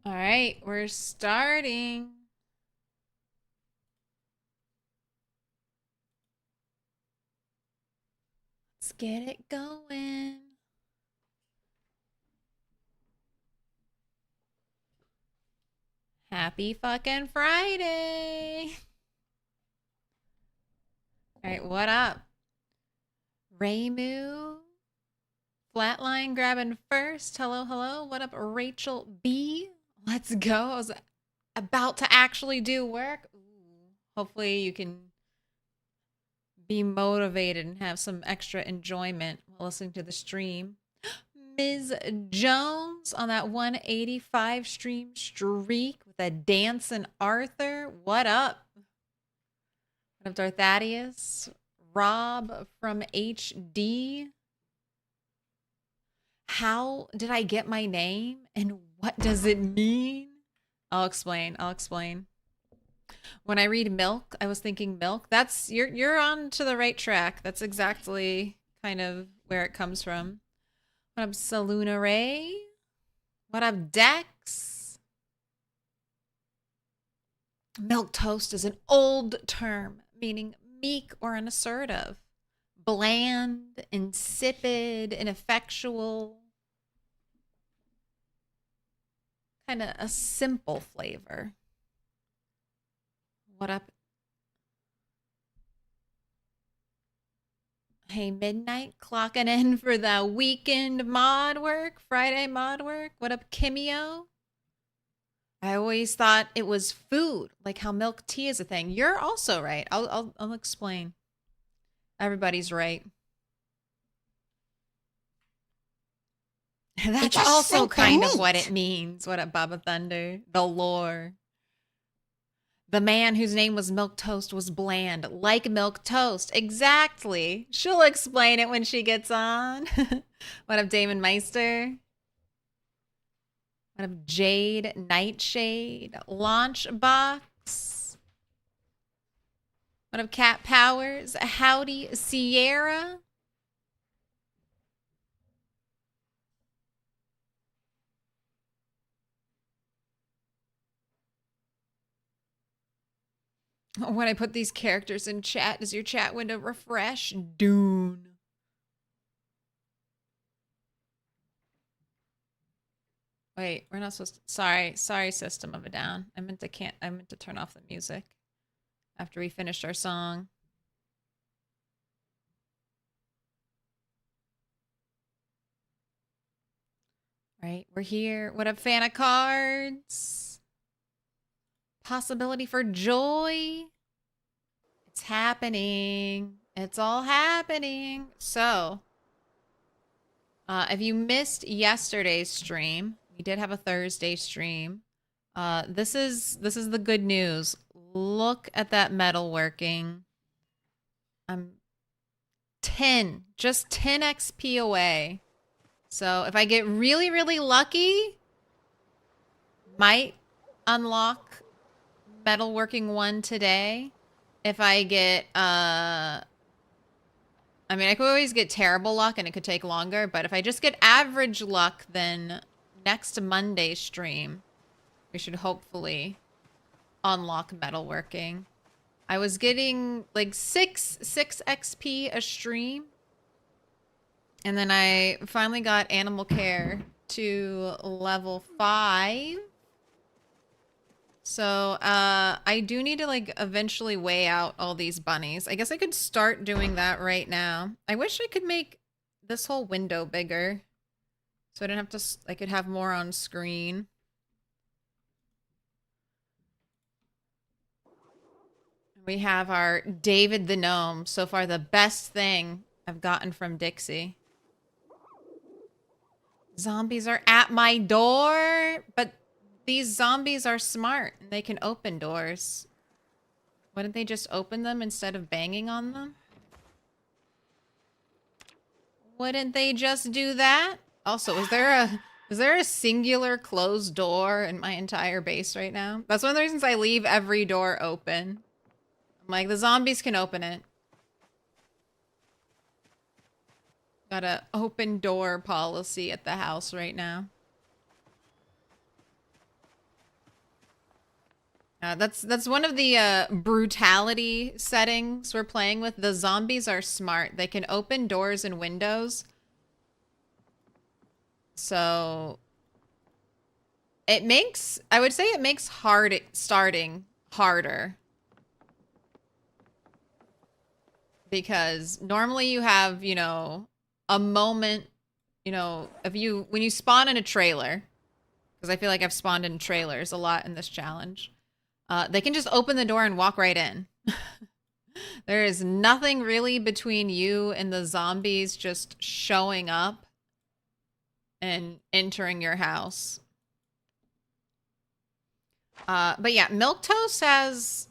All right, we're starting. Let's get it going. Happy fucking Friday. All right, what up? Raymu. Flatline grabbing first. Hello, hello. What up, Rachel B? Let's go. I was about to actually do work. Ooh. Hopefully, you can be motivated and have some extra enjoyment while listening to the stream. Ms. Jones on that 185 stream streak with a dancing Arthur. What up? What up, Darthadius? Rob from HD. How did I get my name and what does it mean? I'll explain. I'll explain. When I read milk, I was thinking milk. That's you're on to the right track. That's exactly kind of where it comes from. What up, Saluna Ray? What up, Dex? Milquetoast is an old term meaning meek or unassertive, bland, insipid, ineffectual, kind of a simple flavor. What up? Hey, midnight, clocking in for the weekend mod work, Friday mod work. What up, Kimio? I always thought it was food, like how milk tea is a thing. You're also right. I'll explain. Everybody's right. That's also kind of what it means. What up, Baba Thunder? The lore. The man whose name was Milquetoast was bland, like milk toast. Exactly. She'll explain it when she gets on. What up, Damon Meister? What up, Jade Nightshade? Launchbox? What up, Cat Powers? Howdy, Sierra? When I put these characters in chat, does your chat window refresh? Dune. Wait, we're not supposed to. Sorry, System of a Down. I meant to turn off the music after we finished our song. Right, we're here. What up, fan of cards? Possibility for joy. It's happening. It's all happening. So, if you missed yesterday's stream, we did have a Thursday stream. This is the good news. Look at that metalworking. I'm 10, just 10 XP away. So if I get really, really lucky, might unlock metalworking 1 today. If I get, I mean, I could always get terrible luck and it could take longer, but if I just get average luck, then next Monday stream, we should hopefully unlock metalworking. I was getting like 6 XP a stream. And then I finally got animal care to level 5. So I do need to like eventually weigh out all these bunnies. I guess I could start doing that right now. I wish I could make this whole window bigger so I didn't have to, I could have more on screen. We have our David the Gnome. So far the best thing I've gotten from Dixie. Zombies are at my door, but these zombies are smart and they can open doors. Wouldn't they just open them instead of banging on them? Wouldn't they just do that? Also, is there a singular closed door in my entire base right now? That's one of the reasons I leave every door open. I'm like, the zombies can open it. Got a open door policy at the house right now. That's one of the brutality settings we're playing with. The zombies are smart. They can open doors and windows. So I would say it makes starting harder. Because normally you have, a moment, when you spawn in a trailer, because I feel like I've spawned in trailers a lot in this challenge. They can just open the door and walk right in. There is nothing really between you and the zombies just showing up and entering your house. But yeah, Milquetoast has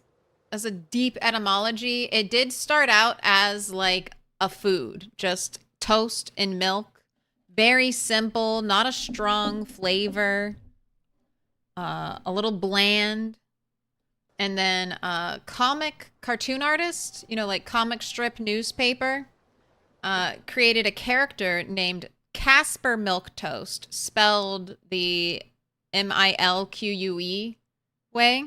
a deep etymology. It did start out as like a food, just toast and milk. Very simple, not a strong flavor. A little bland. And then cartoon artist, like comic strip newspaper, created a character named Casper Milquetoast, spelled the Milque way.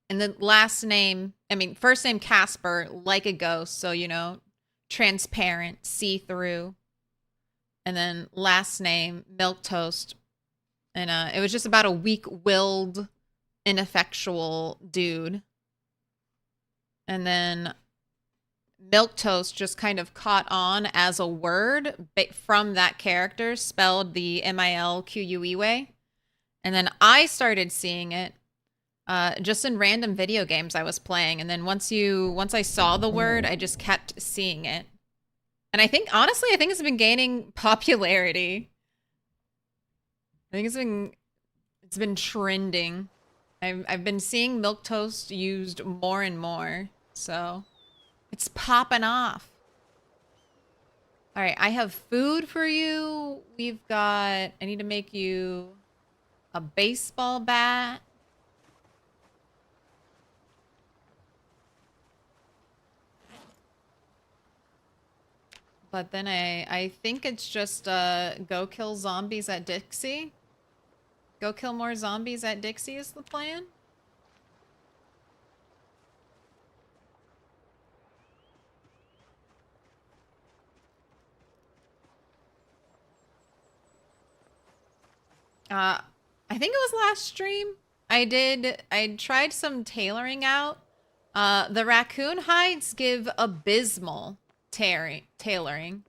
And then first name Casper, like a ghost, so, transparent, see-through. And then last name Milquetoast. And it was just about a weak-willed, ineffectual dude. And then Milquetoast just kind of caught on as a word from that character, spelled the Milque way. And then I started seeing it just in random video games I was playing. And then once I saw the word, I just kept seeing it. And honestly, I think it's been gaining popularity. I think it's been trending. I've been seeing Milquetoast used more and more, so it's popping off. All right, I have food for you. I need to make you a baseball bat. But then I think it's just go kill zombies at Dixie. Go kill more zombies at Dixie is the plan. I think it was last stream. I tried some tailoring out. The raccoon hides give abysmal tailoring.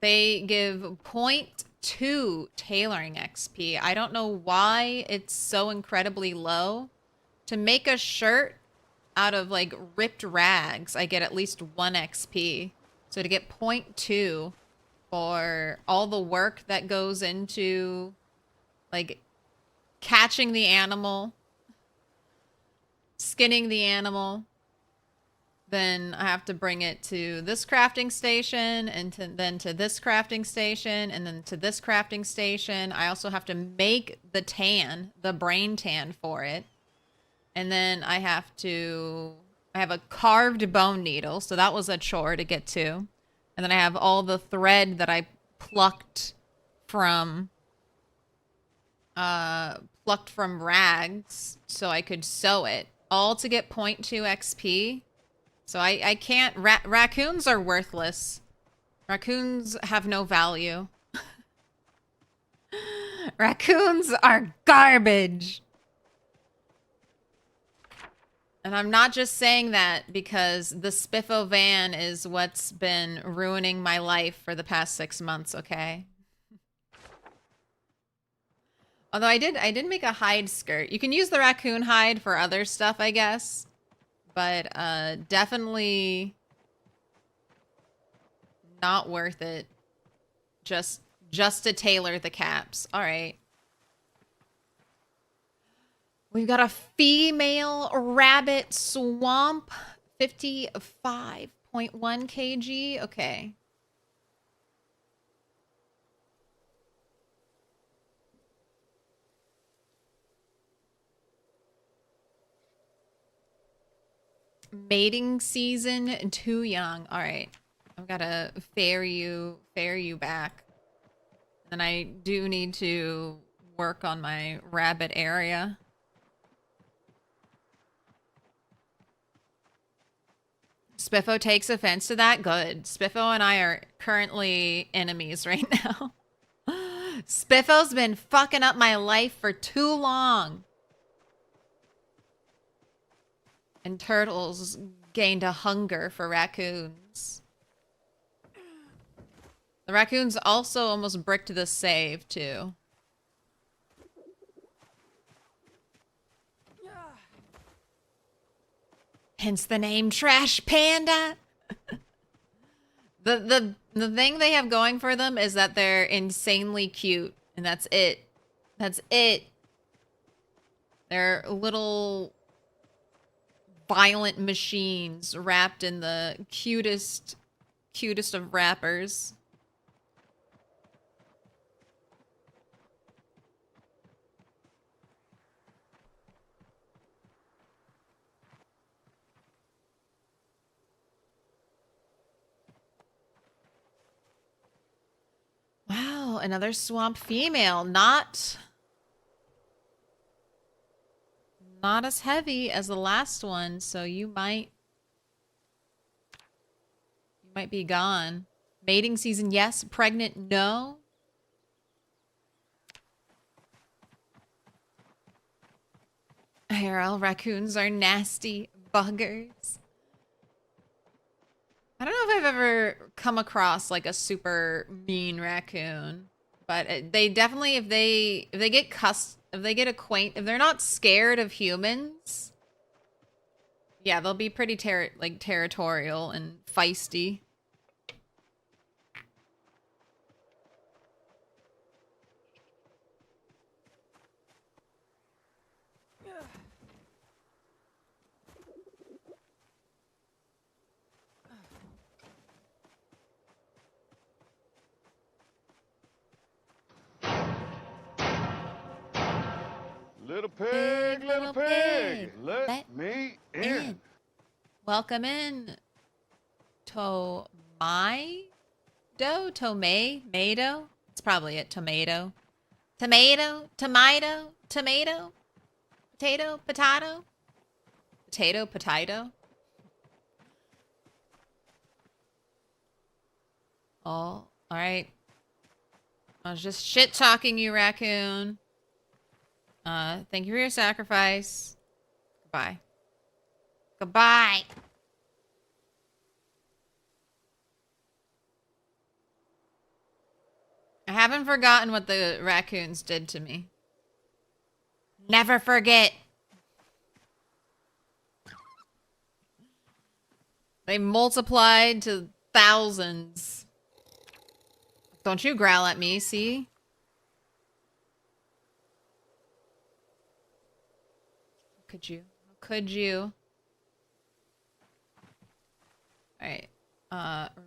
They give 0.2 tailoring XP. I don't know why it's so incredibly low. To make a shirt out of like ripped rags, I get at least 1 XP. So to get 0.2 for all the work that goes into like catching the animal, skinning the animal, then I have to bring it to this crafting station, and then to this crafting station, and then to this crafting station. I also have to make the brain tan for it. And then I have a carved bone needle, so that was a chore to get to. And then I have all the thread that I plucked from rags so I could sew it, all to get 0.2 XP. So I can't. Raccoons are worthless. Raccoons have no value. Raccoons are garbage. And I'm not just saying that because the Spiffo van is what's been ruining my life for the past 6 months, okay? Although I did make a hide skirt. You can use the raccoon hide for other stuff, I guess. But definitely not worth it. Just to tailor the caps. All right. We've got a female rabbit swamp, 55.1 kg. Okay. Mating season, too young. All right. I've got to fair you back. And I do need to work on my rabbit area. Spiffo takes offense to that. Good. Spiffo and I are currently enemies right now. Spiffo's been fucking up my life for too long. And turtles gained a hunger for raccoons. The raccoons also almost bricked the save, too. Hence the name Trash Panda. The thing they have going for them is that they're insanely cute, and that's it. That's it. They're little violent machines wrapped in the cutest of wrappers. Wow, another swamp female. Not as heavy as the last one, so you might be gone. Mating season, yes. Pregnant, no. IRL raccoons are nasty buggers. I don't know if I've ever come across like a super mean raccoon, but they definitely, if they get if they're not scared of humans, yeah, they'll be pretty territorial and feisty. Little pig, little pig, let me in. Welcome in, Tomado? Tomato? It's probably it, tomato. Tomato, tomato, tomato, potato, potato, potato, potato. Oh, all right. I was just shit-talking you, raccoon. Thank you for your sacrifice. Goodbye. Goodbye. I haven't forgotten what the raccoons did to me. Never forget. They multiplied to thousands. Don't you growl at me, see? Could you? How could you? Alright.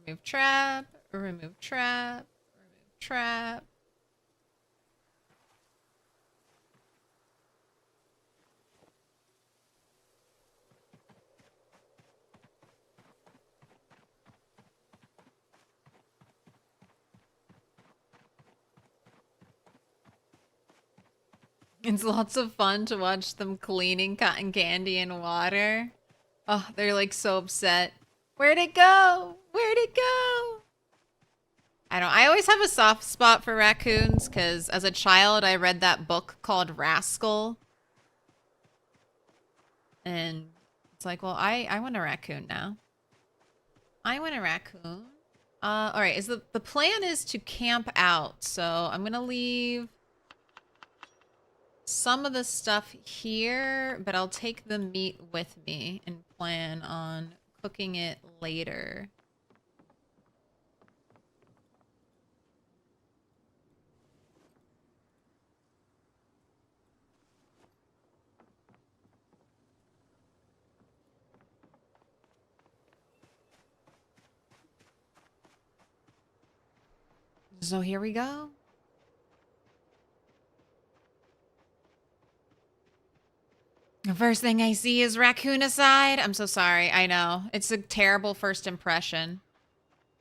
Remove trap. Remove trap. Remove trap. It's lots of fun to watch them cleaning cotton candy in water. Oh, they're like so upset. Where'd it go? Where'd it go? I always have a soft spot for raccoons because as a child I read that book called Rascal. And it's like, well, I want a raccoon now. I want a raccoon. Alright, the plan is to camp out, so I'm gonna leave some of the stuff here, but I'll take the meat with me and plan on cooking it later. So here we go. The first thing I see is raccoon-icide. I'm so sorry. I know. It's a terrible first impression.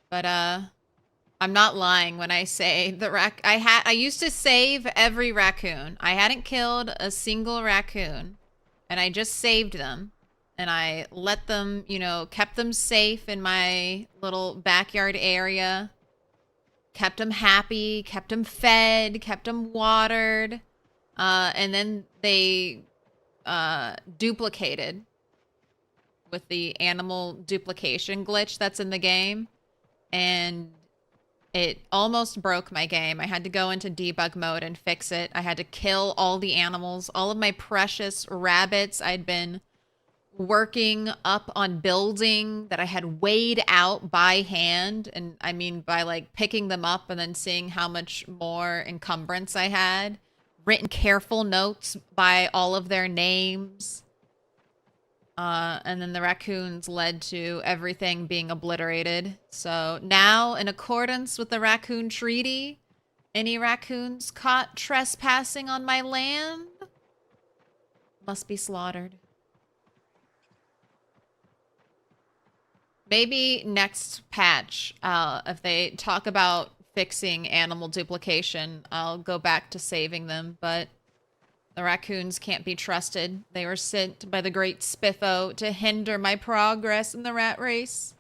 But, I'm not lying when I say the I used to save every raccoon. I hadn't killed a single raccoon. And I just saved them. and I let them, you know, kept them safe in my little backyard area. Kept them happy, kept them fed, kept them watered. And then they duplicated with the animal duplication glitch that's in the game. And it almost broke my game. I had to go into debug mode and fix it. I had to kill all the animals, all of my precious rabbits I'd been working up on building that I had weighed out by hand. And I mean by like picking them up and then seeing how much more encumbrance I had. Written careful notes by all of their names. And then the raccoons led to everything being obliterated. So now, in accordance with the raccoon treaty, any raccoons caught trespassing on my land must be slaughtered. Maybe next patch, if they talk about fixing animal duplication, I'll go back to saving them, but the raccoons can't be trusted. They were sent by the great Spiffo to hinder my progress in the rat race.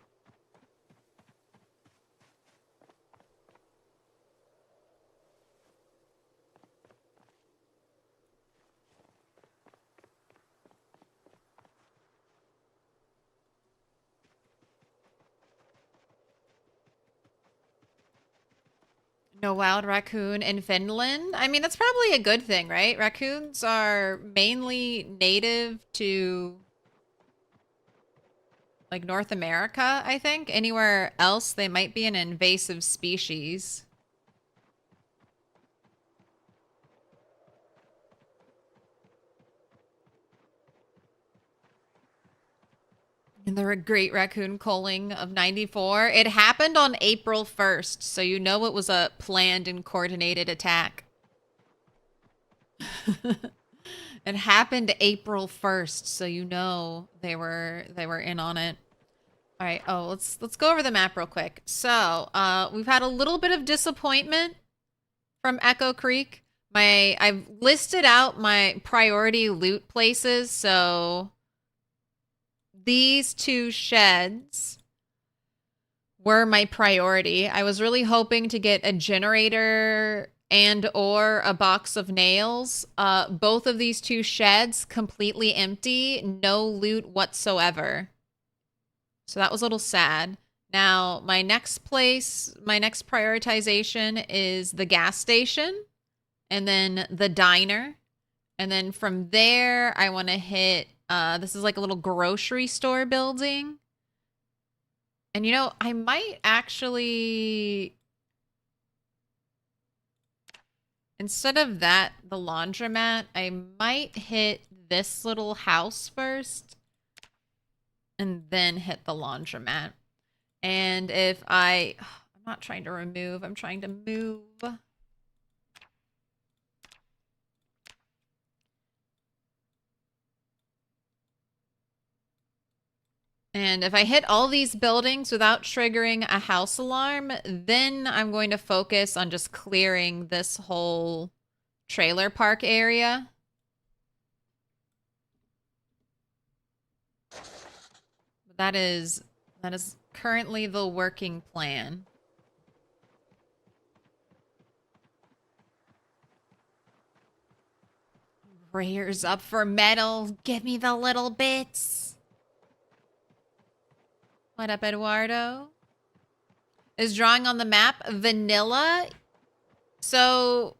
No wild raccoon in Finland? I mean, that's probably a good thing, right? Raccoons are mainly native to, like, North America, I think. Anywhere else, they might be an invasive species. And the great raccoon culling of 94. It happened on April 1st, so you know it was a planned and coordinated attack. It happened April 1st, so you know they were in on it. All right. Oh, let's go over the map real quick. So, we've had a little bit of disappointment from Echo Creek. I've listed out my priority loot places, so these two sheds were my priority. I was really hoping to get a generator and or a box of nails. Both of these two sheds completely empty, no loot whatsoever. So that was a little sad. Now, my next prioritization is the gas station and then the diner. And then from there, I want to hit this is like a little grocery store building. And you know, I might actually, instead of that, the laundromat, I might hit this little house first and then hit the laundromat. And if I'm not trying to remove, I'm trying to move. And if I hit all these buildings without triggering a house alarm, then I'm going to focus on just clearing this whole trailer park area. That is currently the working plan. Rears up for metal. Give me the little bits. What up, Eduardo? Is drawing on the map vanilla? So,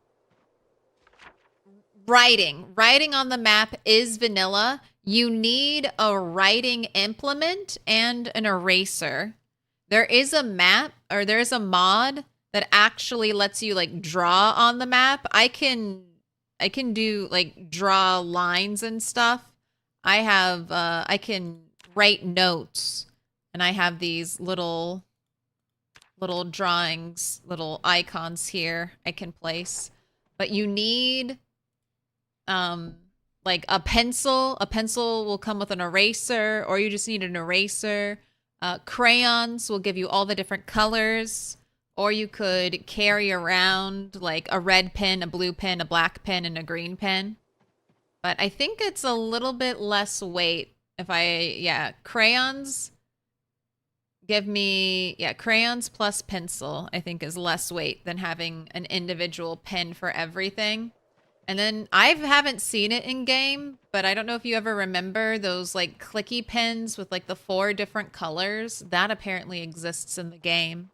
writing on the map is vanilla. You need a writing implement and an eraser. There is a map, or there's a mod that actually lets you like draw on the map. I can do like draw lines and stuff. I can write notes. And I have these little drawings, little icons here I can place. But you need like a pencil. A pencil will come with an eraser, or you just need an eraser. Crayons will give you all the different colors. Or you could carry around like a red pen, a blue pen, a black pen, and a green pen. But I think it's a little bit less weight If crayons give me, crayons plus pencil, I think is less weight than having an individual pen for everything. And then I haven't seen it in game, but I don't know if you ever remember those like clicky pens with like the 4 different colors. That apparently exists in the game,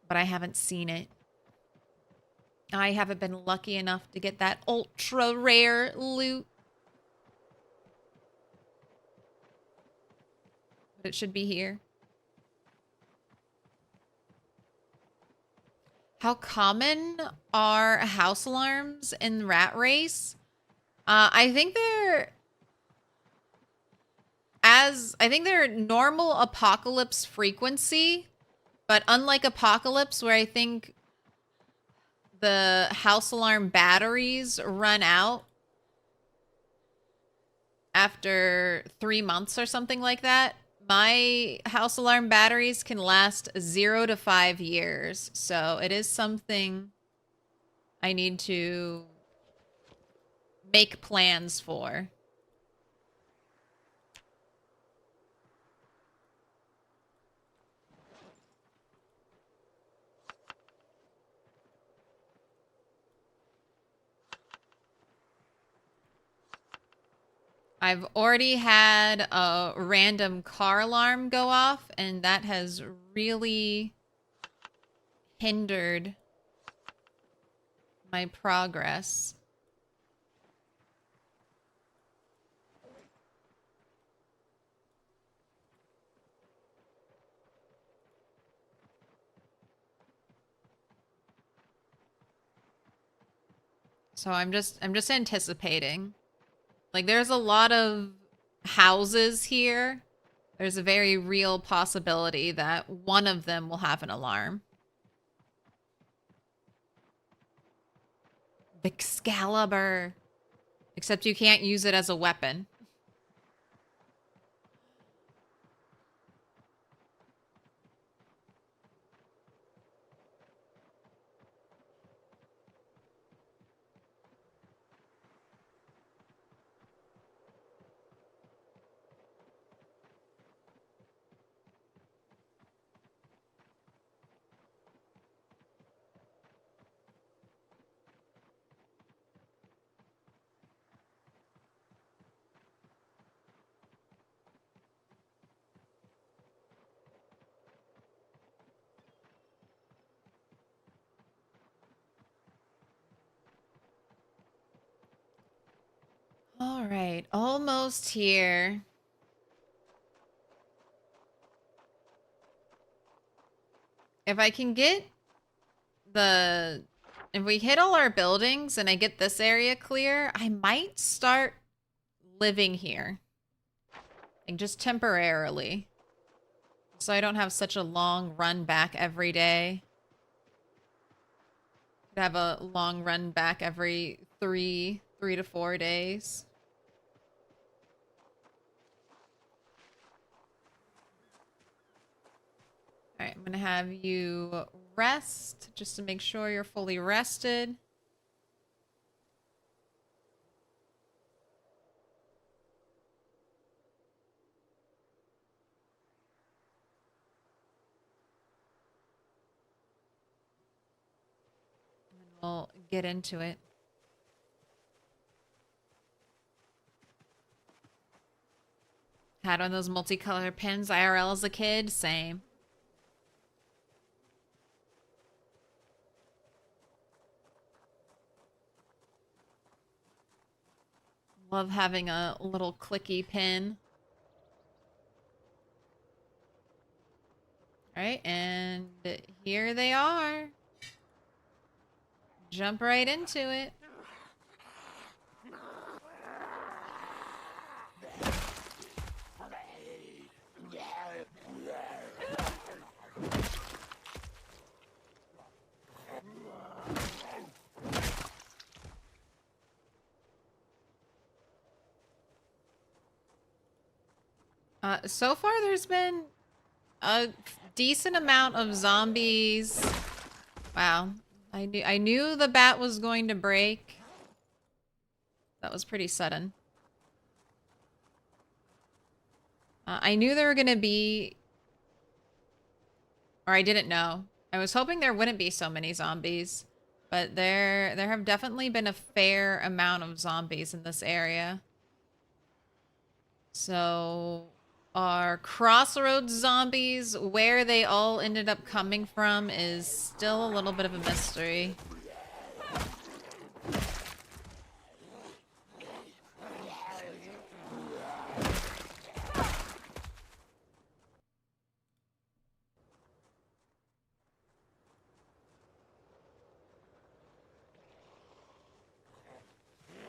but I haven't seen it. I haven't been lucky enough to get that ultra rare loot. But it should be here. How common are house alarms in Rat Race? I think they're normal apocalypse frequency, but unlike apocalypse, where I think the house alarm batteries run out after 3 months or something like that, my house alarm batteries can last 0 to 5 years. So it is something I need to make plans for. I've already had a random car alarm go off, and that has really hindered my progress. So I'm just anticipating. Like, there's a lot of houses here. There's a very real possibility that one of them will have an alarm. Excalibur. Except you can't use it as a weapon. All right, almost here. If I can get if we hit all our buildings and I get this area clear, I might start living here. Like, just temporarily. So I don't have such a long run back every day. Could have a long run back every 3 to 4 days. All right, I'm gonna have you rest just to make sure you're fully rested. And then we'll get into it. Had one of those multicolored pins IRL as a kid, same. Love having a little clicky pin. All right, and here they are. Jump right into it. So far there's been a decent amount of zombies. Wow. I knew the bat was going to break. That was pretty sudden. I knew there were gonna be, or I didn't know. I was hoping there wouldn't be so many zombies, but there have definitely been a fair amount of zombies in this area. So our crossroads zombies, where they all ended up coming from, is still a little bit of a mystery.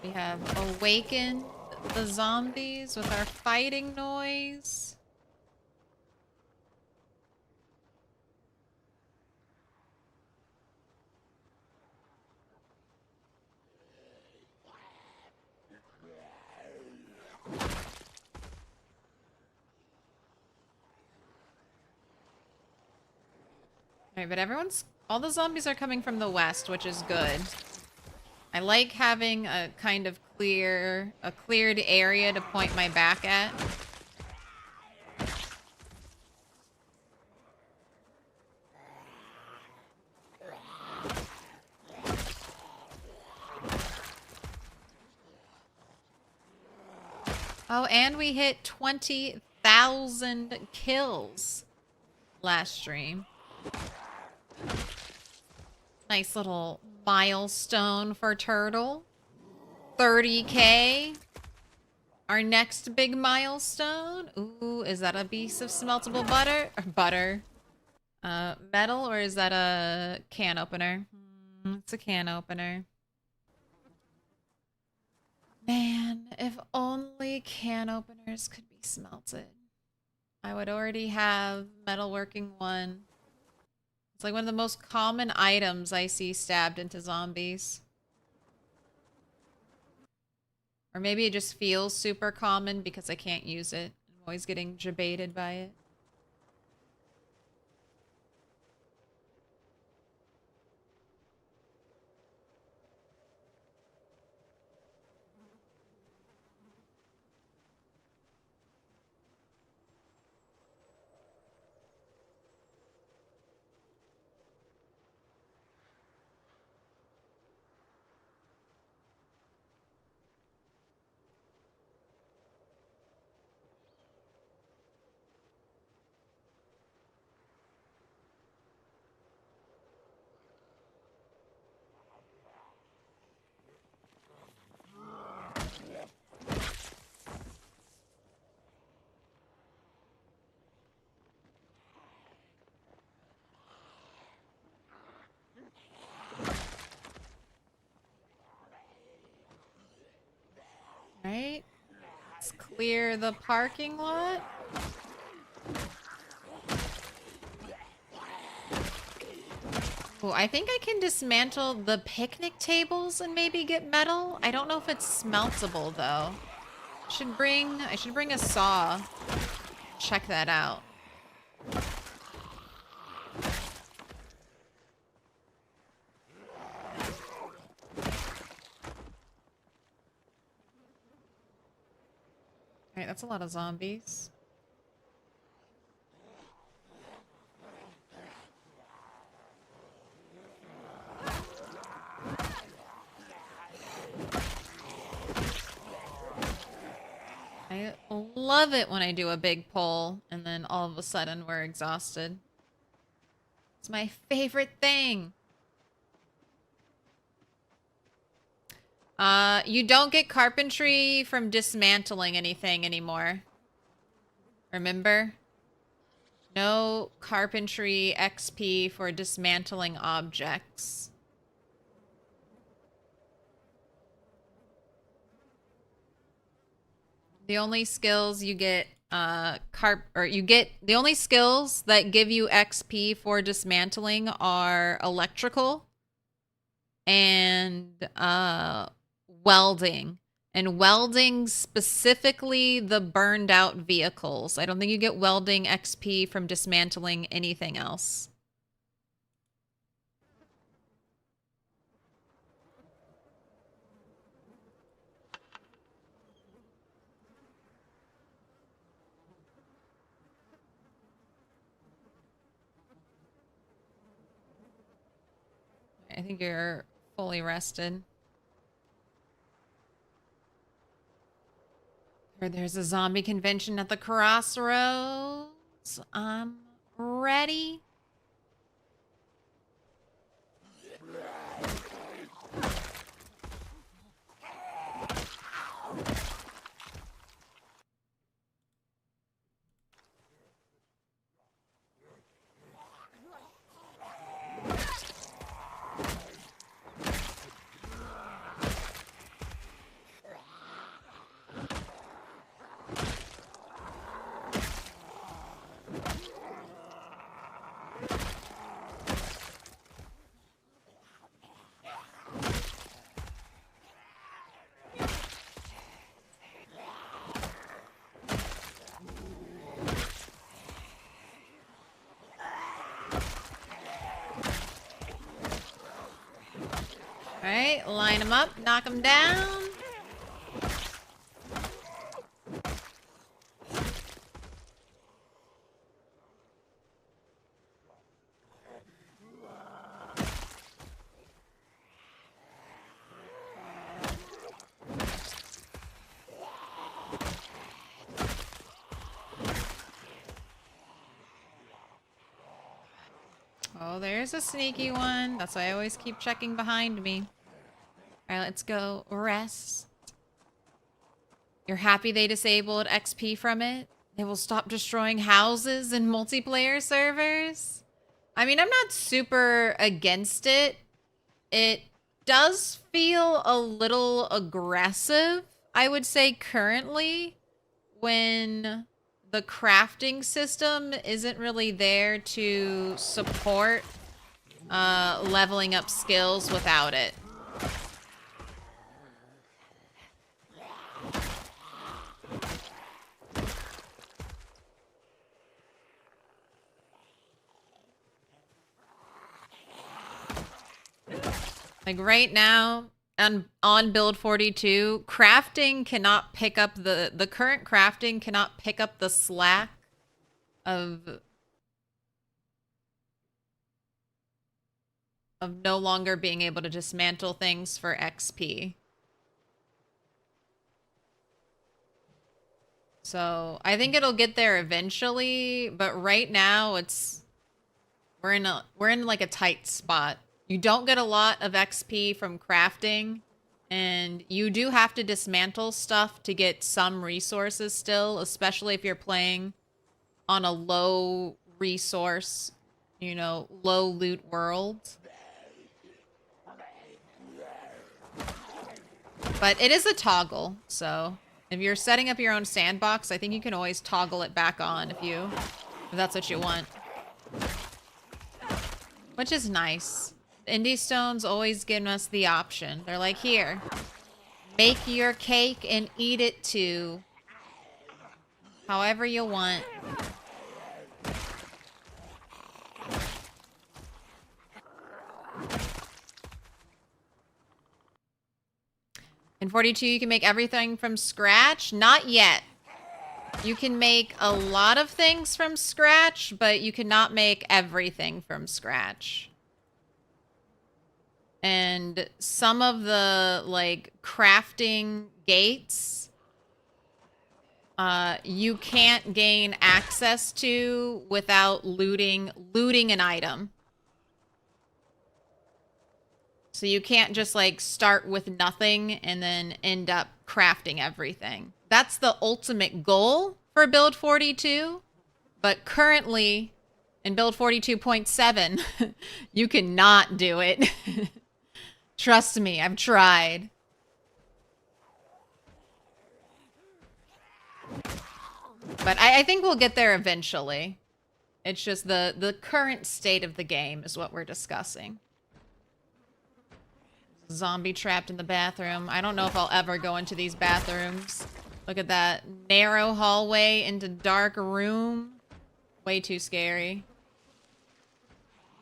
We have awakened the zombies with our fighting noise. Alright, but all the zombies are coming from the west, which is good. I like having a kind of cleared area to point my back at. Oh, and we hit 20,000 kills last stream. Nice little milestone for Turtle. 30K. Our next big milestone. Ooh, is that a piece of smeltable butter? Butter. Metal, or is that a can opener? It's a can opener. Man, if only can openers could be smelted. I would already have metalworking one. It's like one of the most common items I see stabbed into zombies. Or maybe it just feels super common because I can't use it. I'm always getting jebaited by it. Right? Let's clear the parking lot. Oh, I think I can dismantle the picnic tables and maybe get metal. I don't know if it's smeltable though. I should bring a saw. Check that out. Alright, that's a lot of zombies. I love it when I do a big pull and then all of a sudden we're exhausted. It's my favorite thing. You don't get carpentry from dismantling anything anymore. Remember? No carpentry XP for dismantling objects. The only skills you get the only skills that give you XP for dismantling are electrical and welding. And welding, specifically the burned out vehicles. I don't think you get welding XP from dismantling anything else. I think you're fully rested. Heard there's a zombie convention at the crossroads. I'm ready. All right, line them up, knock them down. Oh, there's a sneaky one. That's why I always keep checking behind me. All right, let's go rest. You're happy they disabled XP from it? They will stop destroying houses in multiplayer servers? I mean, I'm not super against it. It does feel a little aggressive, I would say, currently, when the crafting system isn't really there to support leveling up skills without it. Like right now, on build 42, crafting cannot pick up the current crafting cannot pick up the slack of no longer being able to dismantle things for XP. So I think it'll get there eventually, but right now we're in like a tight spot. You don't get a lot of XP from crafting, and you do have to dismantle stuff to get some resources still, especially if you're playing on a low resource, you know, low loot world. But it is a toggle, so if you're setting up your own sandbox, I think you can always toggle it back on if that's what you want. Which is nice. Indie Stone's always given us the option. They're like, here, make your cake and eat it too. However you want. In 42, you can make everything from scratch? Not yet. You can make a lot of things from scratch, but you cannot make everything from scratch. And some of the, like, crafting gates, you can't gain access to without looting an item. So you can't just, like, start with nothing and then end up crafting everything. That's the ultimate goal for build 42. But currently, in build 42.7, you cannot do it. Trust me, I've tried. But I think we'll get there eventually. It's just the current state of the game is what we're discussing. Zombie trapped in the bathroom. I don't know if I'll ever go into these bathrooms. Look at that narrow hallway into dark room. Way too scary.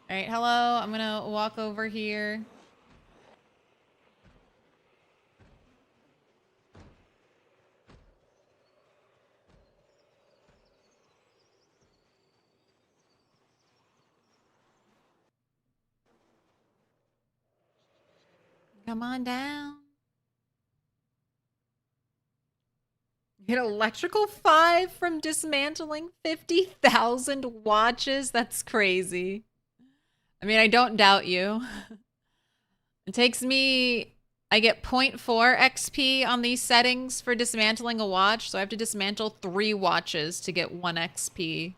All right, hello. I'm gonna walk over here. Come on down. Get electrical 5 from dismantling 50,000 watches. That's crazy. I mean, I don't doubt you. It takes me, I get 0.4 XP on these settings for dismantling a watch, so I have to dismantle 3 watches to get 1 XP.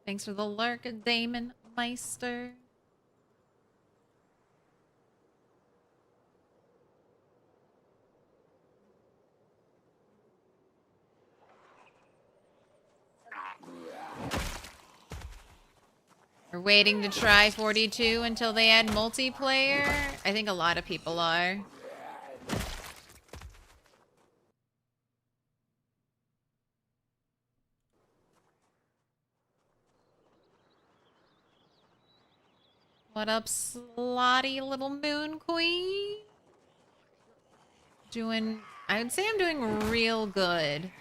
Thanks for the lurk, Damon Meister. We're waiting to try 42 until they add multiplayer. I think a lot of people are. What up, slotty little moon queen? Doing, I would say I'm doing real good.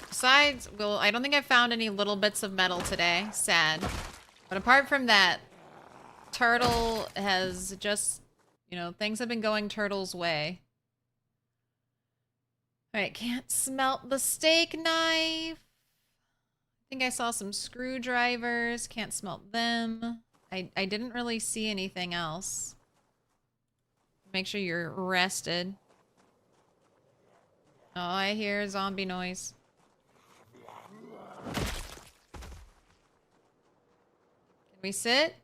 Besides, well, I don't think I found any little bits of metal today. Sad. But apart from that, Turtle has just, you know, things have been going Turtle's way. Alright, can't smelt the steak knife. I think I saw some screwdrivers. Can't smelt them. I didn't really see anything else. Make sure you're rested. Oh, I hear zombie noise. Can we sit?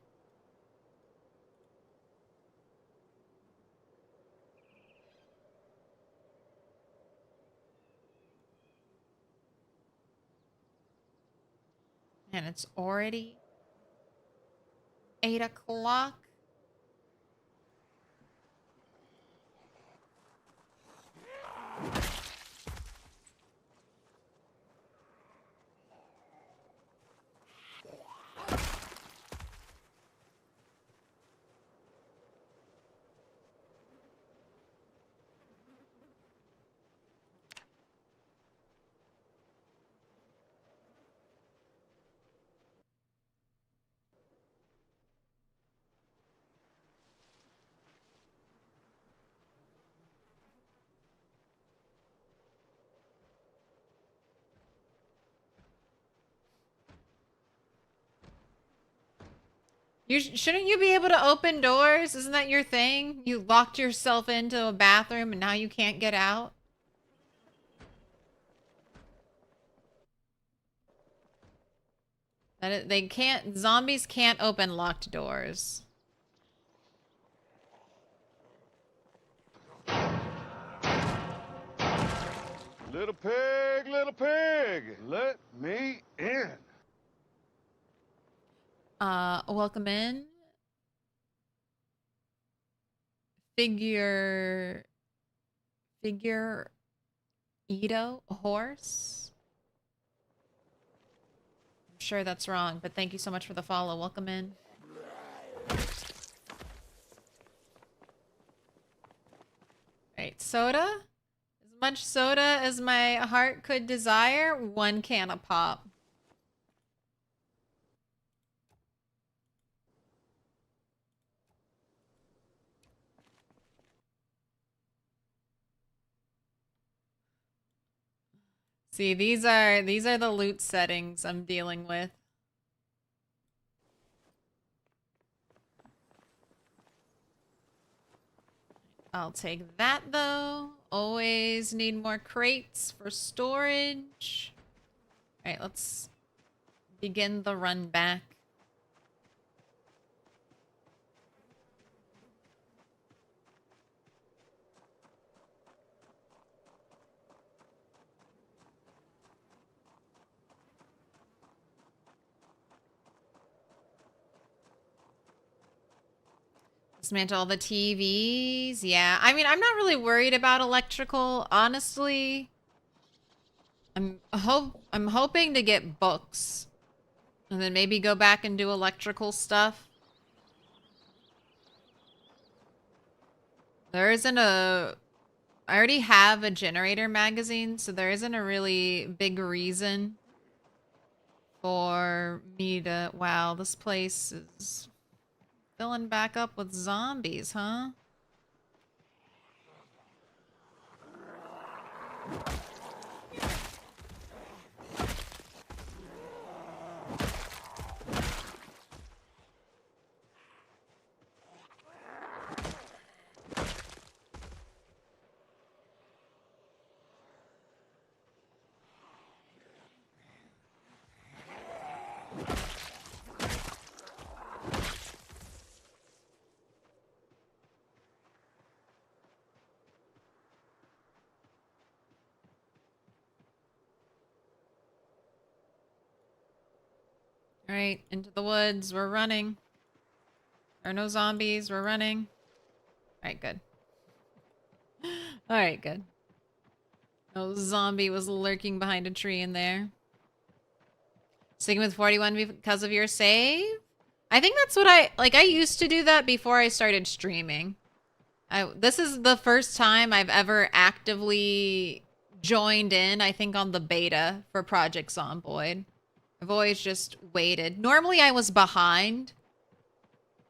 And it's already 8 o'clock. Shouldn't you be able to open doors? Isn't that your thing? You locked yourself into a bathroom and now you can't get out? They can't, zombies can't open locked doors. Little pig, let me in. Welcome in. Figure Edo, a horse. I'm sure that's wrong, but thank you so much for the follow. Welcome in. Right, soda? As much soda as my heart could desire, 1 can of pop. See, these are the loot settings I'm dealing with. I'll take that though. Always need more crates for storage. All right, let's begin the run back. Dismantle all the TVs. Yeah, I mean, I'm not really worried about electrical, honestly. I'm hoping to get books, and then maybe go back and do electrical stuff. There isn't a... I already have a generator magazine, so there isn't a really big reason for me to... Wow, this place is filling back up with zombies, huh? All right, into the woods. We're running. There are no zombies. We're running. All right, good. All right, good. No zombie was lurking behind a tree in there. Sticking with 41 because of your save? I think that's what I used to do that before I started streaming. This is the first time I've ever actively joined in, I think, on the beta for Project Zomboid. I've always just waited. Normally I was behind.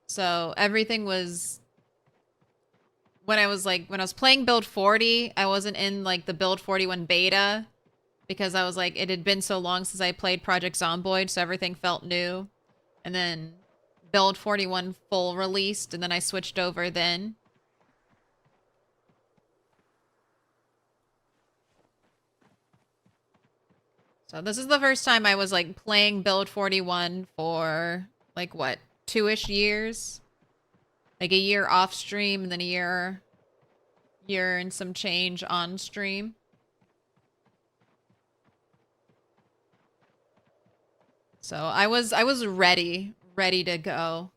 So everything was... When I was playing build 40, I wasn't in like the build 41 beta because I was like, it had been so long since I played Project Zomboid, so everything felt new. And then build 41 full released, and then I switched over then. So this is the first time I was like playing build 41 for like what, 2-ish years? Like a year off stream and then a year and some change on stream. So I was ready to go.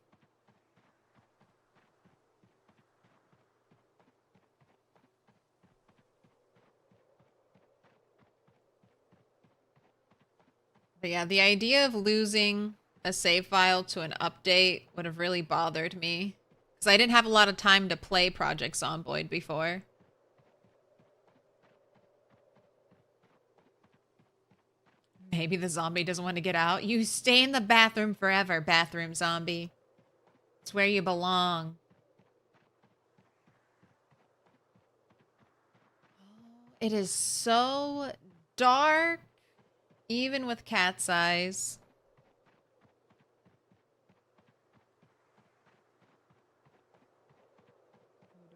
But yeah, the idea of losing a save file to an update would have really bothered me. Because I didn't have a lot of time to play Project Zomboid before. Maybe the zombie doesn't want to get out. You stay in the bathroom forever, bathroom zombie. It's where you belong. It is so dark, even with cat's eyes.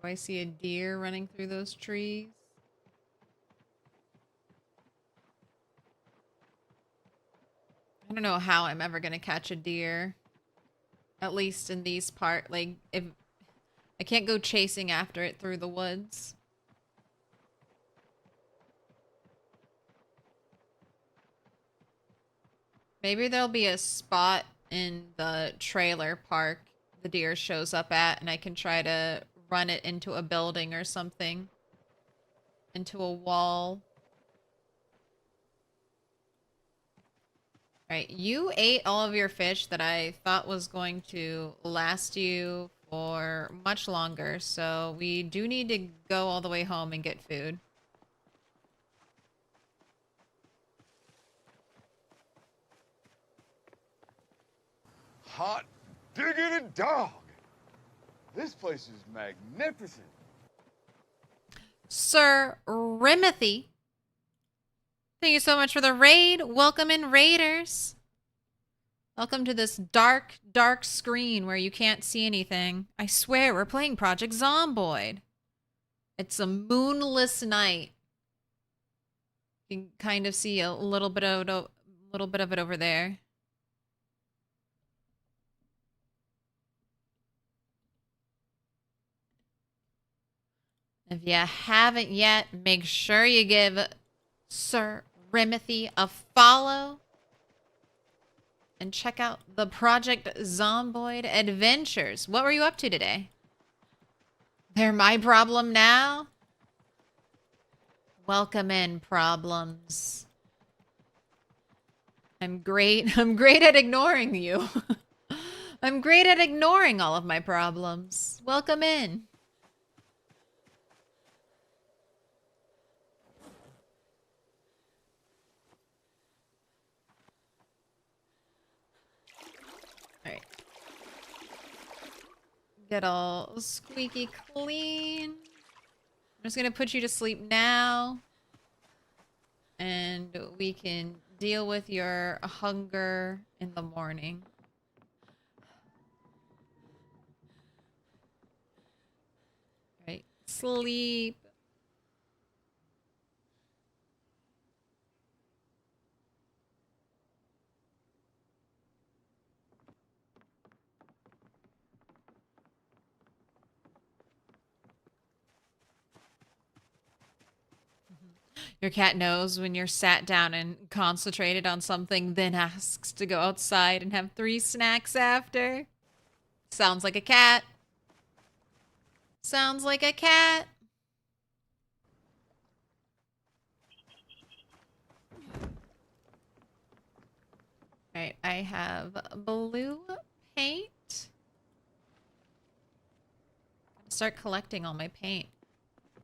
Do I see a deer running through those trees? I don't know how I'm ever gonna catch a deer. At least in these like, if I can't go chasing after it through the woods. Maybe there'll be a spot in the trailer park the deer shows up at, and I can try to run it into a building or something. Into a wall. Alright, you ate all of your fish that I thought was going to last you for much longer, so we do need to go all the way home and get food. Hot diggity dog. This place is magnificent. Sir Rimothy, thank you so much for the raid. Welcome in, raiders. Welcome to this dark, dark screen where you can't see anything. I swear we're playing Project Zomboid. It's a moonless night. You can kind of see a little bit of it over there. If you haven't yet, make sure you give Sir Rimothy a follow. And check out the Project Zomboid adventures. What were you up to today? They're my problem now? Welcome in, problems. I'm great. I'm great at ignoring you. I'm great at ignoring all of my problems. Welcome in. All right. Get all squeaky clean. I'm just gonna put you to sleep now. And we can deal with your hunger in the morning. Right. Sleep. Your cat knows when you're sat down and concentrated on something, then asks to go outside and have 3 snacks after. Sounds like a cat. Sounds like a cat. Alright, I have blue paint. Start collecting all my paint.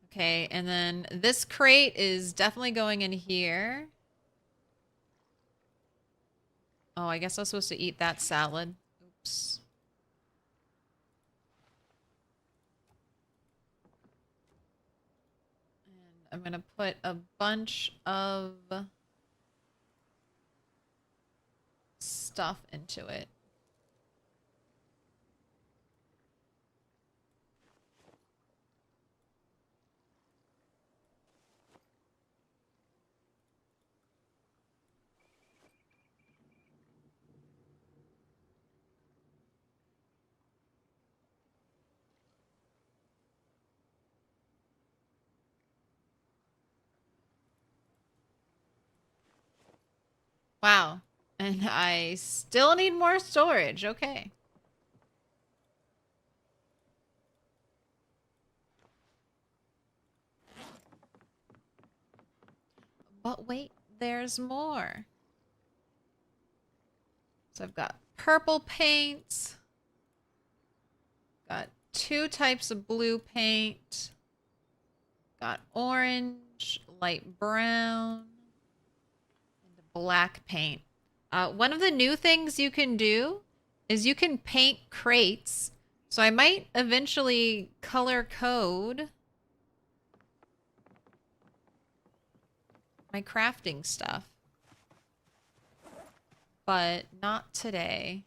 Okay, and then this crate is definitely going in here. Oh, I guess I was supposed to eat that salad. Oops. And I'm gonna put a bunch of stuff into it. Wow. And I still need more storage. Okay. But wait, there's more. So I've got purple paint. Got 2 types of blue paint. Got orange, light brown, and black paint. One of the new things you can do is you can paint crates. So I might eventually color code my crafting stuff. But not today.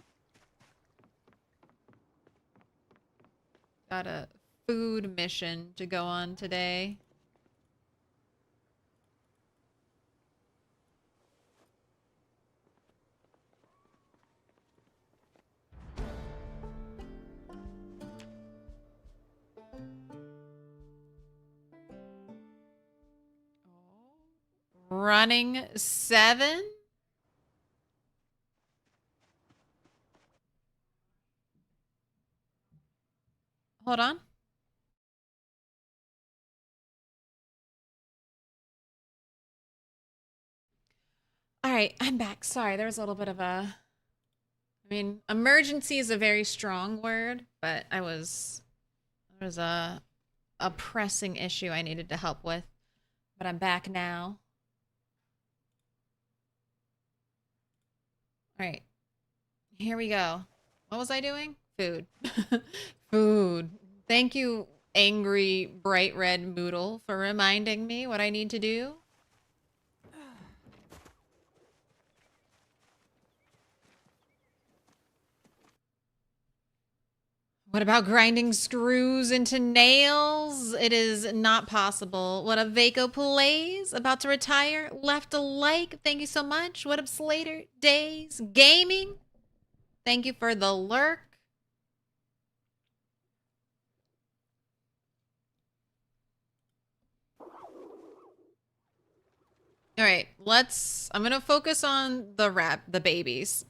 Got a food mission to go on today. Running 7? Hold on. All right, I'm back. Sorry, there was a little bit of a... I mean, emergency is a very strong word, but there was a pressing issue I needed to help with. But I'm back now. All right. Here we go. What was I doing? Food. Food. Thank you, angry bright red Moodle, for reminding me what I need to do. What about grinding screws into nails? It is not possible. What up, Vaco Plays? About to retire? Left a like. Thank you so much. What up, Slater Days Gaming? Thank you for the lurk. All right, I'm gonna focus on the babies.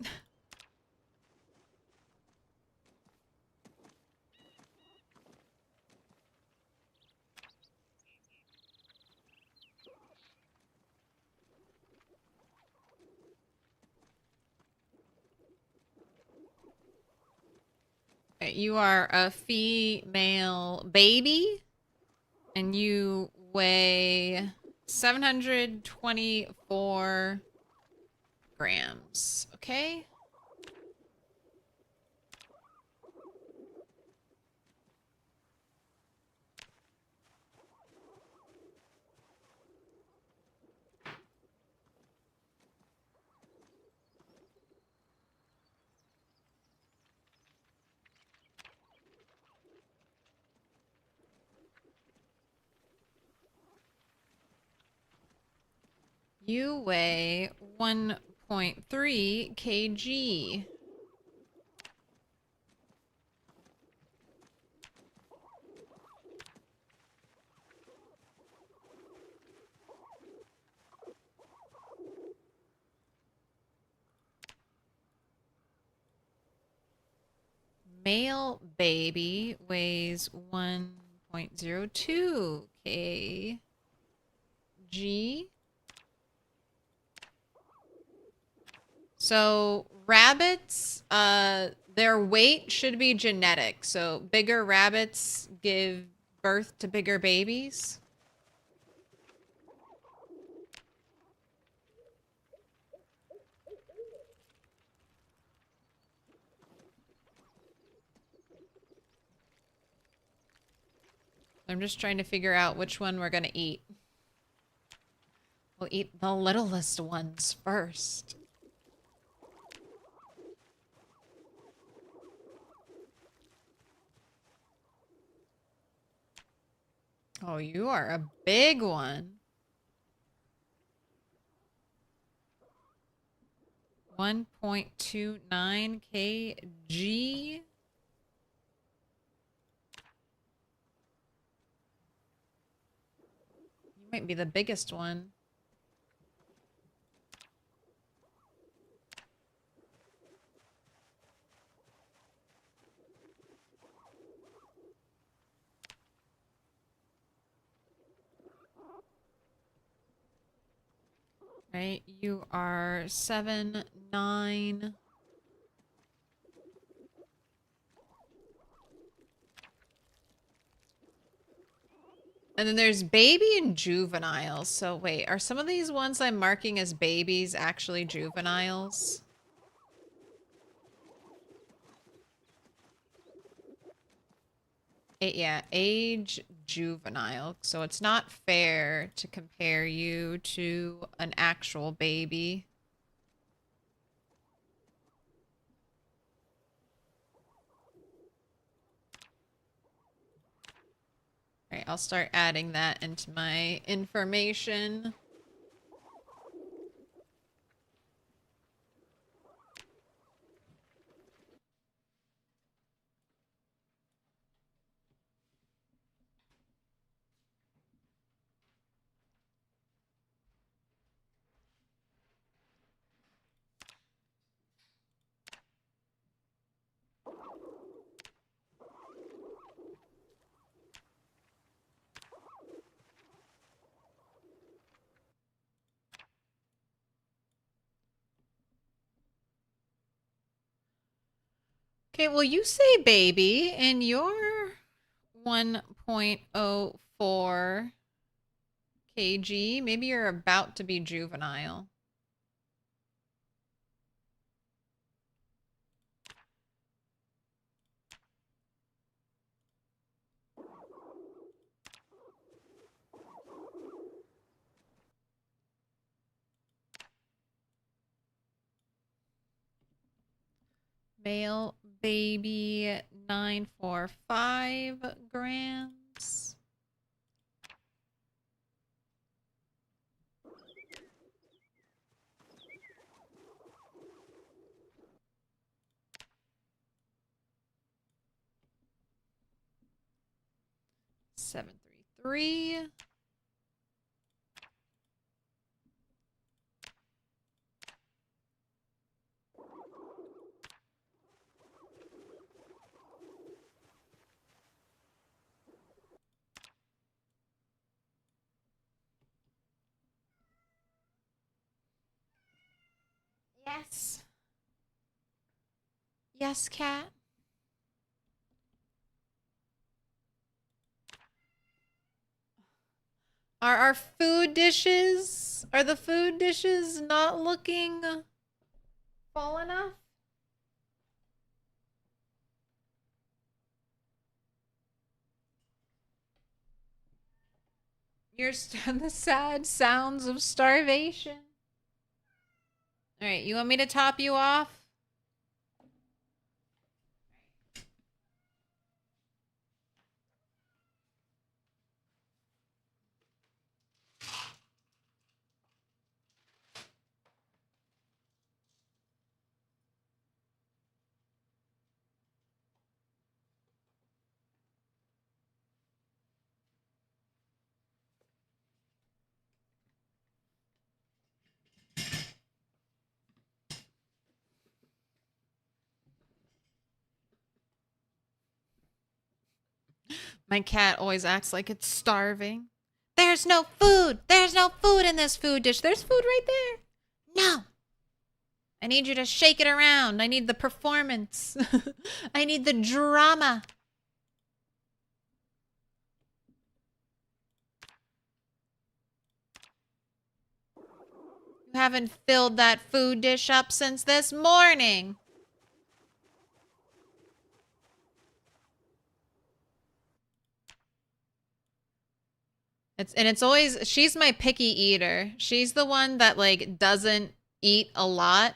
Okay, you are a female baby, and you weigh 724 grams. Okay? You weigh 1.3 kg. Male baby weighs 1.02 kg. So rabbits, their weight should be genetic. So bigger rabbits give birth to bigger babies. I'm just trying to figure out which one we're gonna eat. We'll eat the littlest ones first. Oh, you are a big one. 1.29 kg. You might be the biggest one. Right? You are 7'9". And then there's baby and juvenile. So wait, are some of these ones I'm marking as babies actually juveniles? Yeah, age juvenile. So it's not fair to compare you to an actual baby. All right, I'll start adding that into my information. Okay, well, you say baby, and you're 1.04 kg. Maybe you're about to be juvenile. Male baby 945 grams. Seven three three. Yes. Yes, cat. Are our food dishes, are the food dishes not looking full enough? You're the sad sounds of starvation. All right, you want me to top you off? My cat always acts like it's starving. There's no food. There's no food in this food dish. There's food right there. No. I need you to shake it around. I need the performance. I need the drama. You haven't filled that food dish up since this morning. It's always, she's my picky eater. She's the one that like doesn't eat a lot.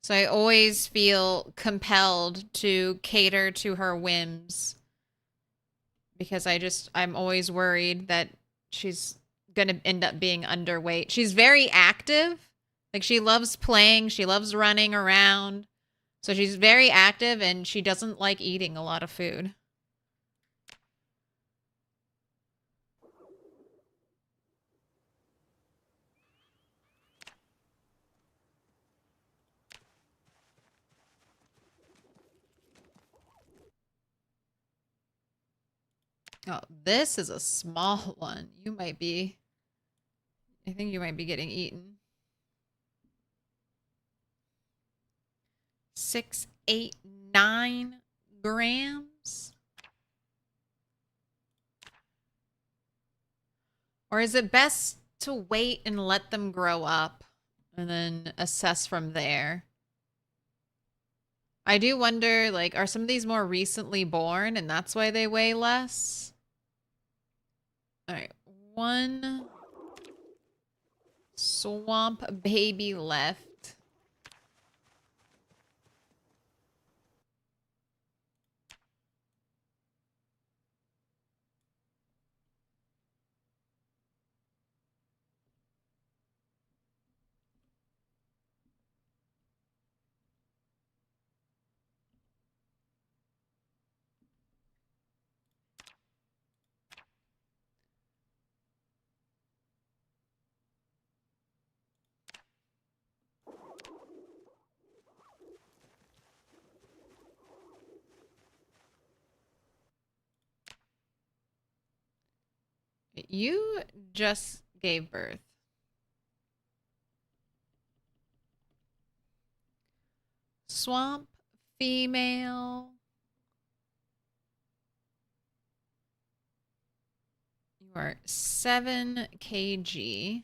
So I always feel compelled to cater to her whims because I'm always worried that she's going to end up being underweight. She's very active. Like she loves playing, she loves running around. So she's very active and she doesn't like eating a lot of food. Oh, this is a small one. I think you might be getting eaten. 689 grams? Or is it best to wait and let them grow up and then assess from there? I do wonder, like, are some of these more recently born and that's why they weigh less? All right, one swamp baby left. You just gave birth. Swamp female. You are 7 kg.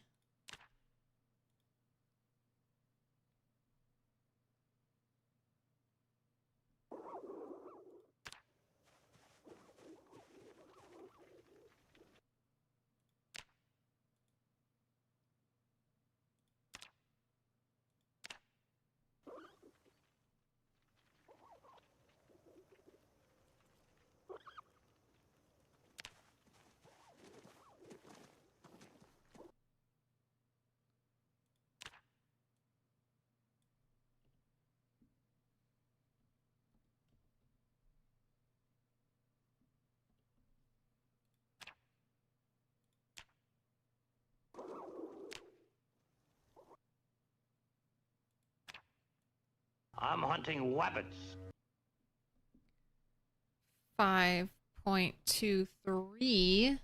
I'm hunting wabbits. 5.23. You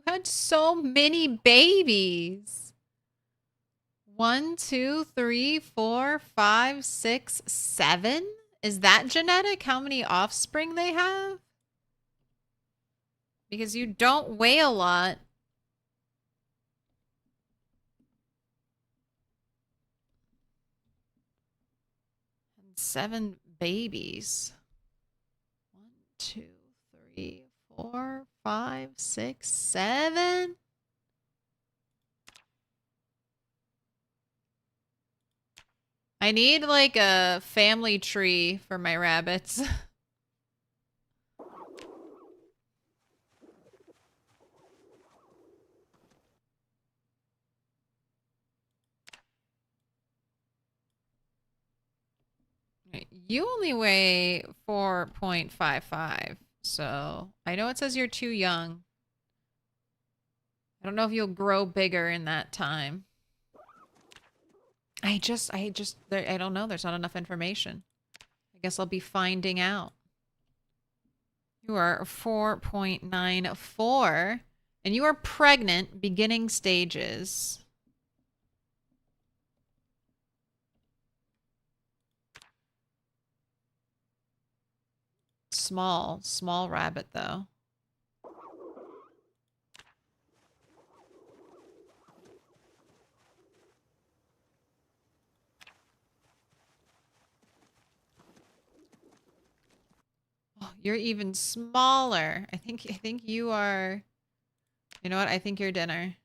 had so many babies. 1, 2, 3, 4, 5, 6, 7? Is that genetic? How many offspring they have? Because you don't weigh a lot. And 7 babies. 1, 2, 3, 4, 5, 6, 7? I need like a family tree for my rabbits. You only weigh 4.55, so I know it says you're too young. I don't know if you'll grow bigger in that time. I don't know. There's not enough information. I guess I'll be finding out. You are 4.94, and you are pregnant, beginning stages. Small rabbit, though. Oh, you're even smaller. I think you are... You know what? I think you're dinner.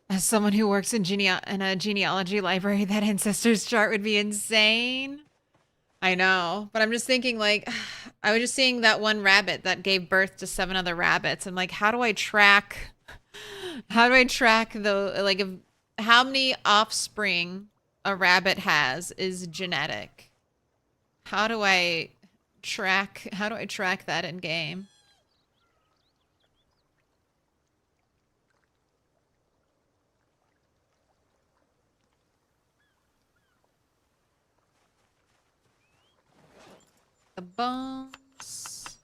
As someone who works in a genealogy library, that ancestors chart would be insane. I know, but I'm just thinking, like, I was just seeing that one rabbit that gave birth to 7 other rabbits, and like, how do I track the, like, how many offspring a rabbit has is genetic? How do I track that in game? The bones.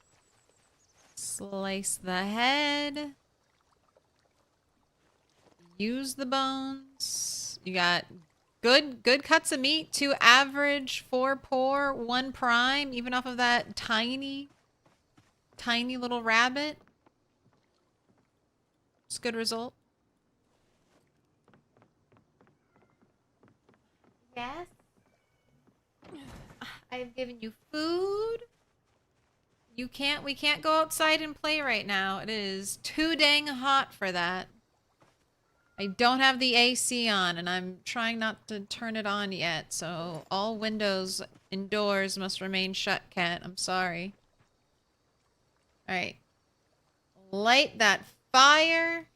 Slice the head. Use the bones. You got good cuts of meat. 2 average, 4 poor, 1 prime, even off of that tiny little rabbit. It's a good result. Yes. I've given you food. We can't go outside and play right now. It is too dang hot for that. I don't have the AC on, and I'm trying not to turn it on yet, so all windows indoors must remain shut, cat. I'm sorry. Alright. Light that fire.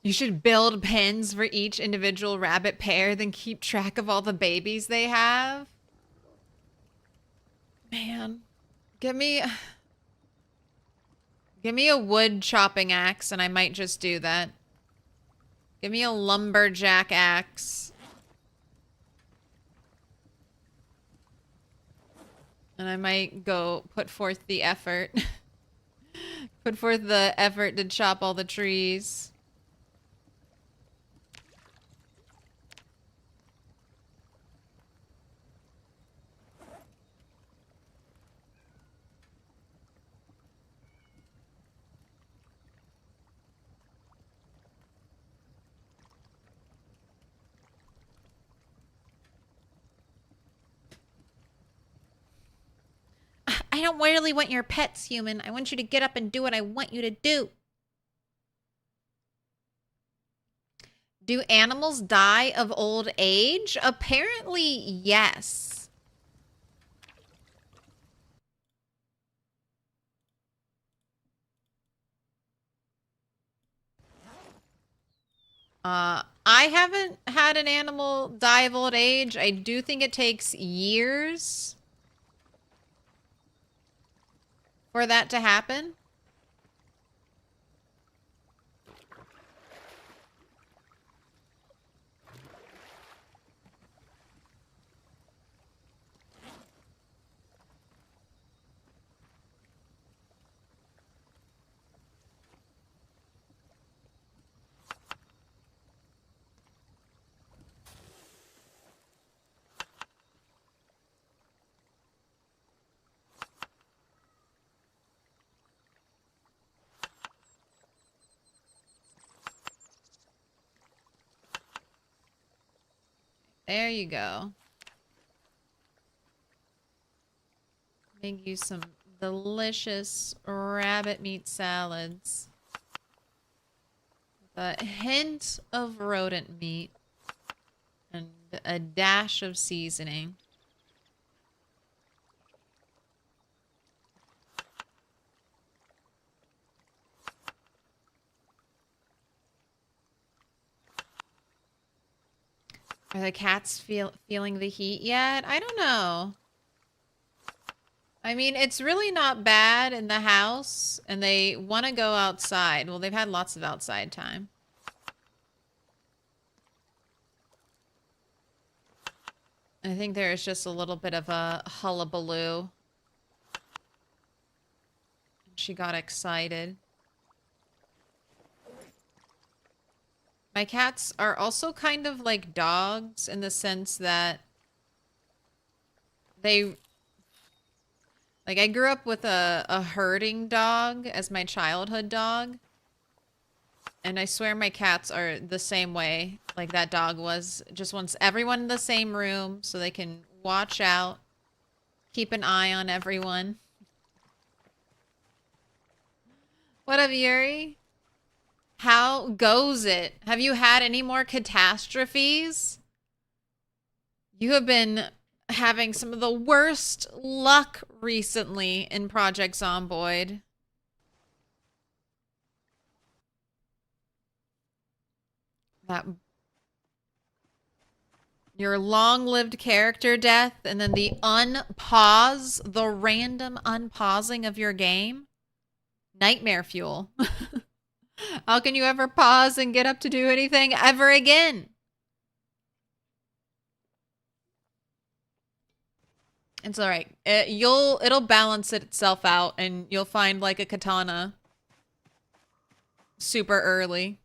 You should build pens for each individual rabbit pair, then keep track of all the babies they have. Man. Give me a wood chopping axe, and I might just do that. Give me a lumberjack axe. And I might go put forth the effort. Put forth the effort to chop all the trees. I don't really want your pets, human. I want you to get up and do what I want you to do. Do animals die of old age? Apparently, yes. I haven't had an animal die of old age. I do think it takes years for that to happen. There you go. Make you some delicious rabbit meat salads. With a hint of rodent meat. And a dash of seasoning. Are the cats feeling the heat yet? I don't know. I mean, it's really not bad in the house, and they want to go outside. Well, they've had lots of outside time. I think there is just a little bit of a hullabaloo. She got excited. My cats are also kind of like dogs in the sense that they... Like, I grew up with a herding dog as my childhood dog. And I swear my cats are the same way like that dog was. Just wants everyone in the same room so they can watch out, keep an eye on everyone. What up, Yuri? How goes it? Have you had any more catastrophes? You have been having some of the worst luck recently in Project Zomboid. That your long-lived character death and then the unpause, the random unpausing of your game. Nightmare fuel. How can you ever pause and get up to do anything ever again? It's all right. It'll balance itself out and you'll find like a katana super early.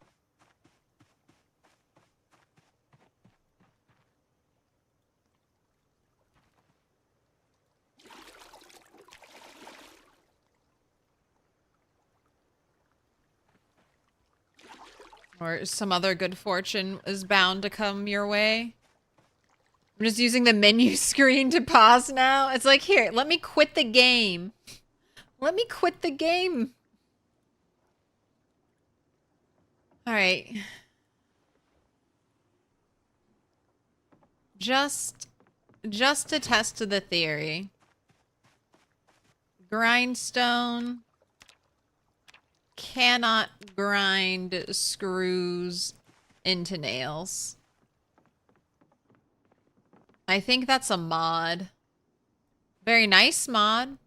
Or some other good fortune is bound to come your way. I'm just using the menu screen to pause now. It's like, here, let me quit the game. Let me quit the game. All right. Just to test the theory. Grindstone cannot grind screws into nails. I think that's a mod. Very nice mod.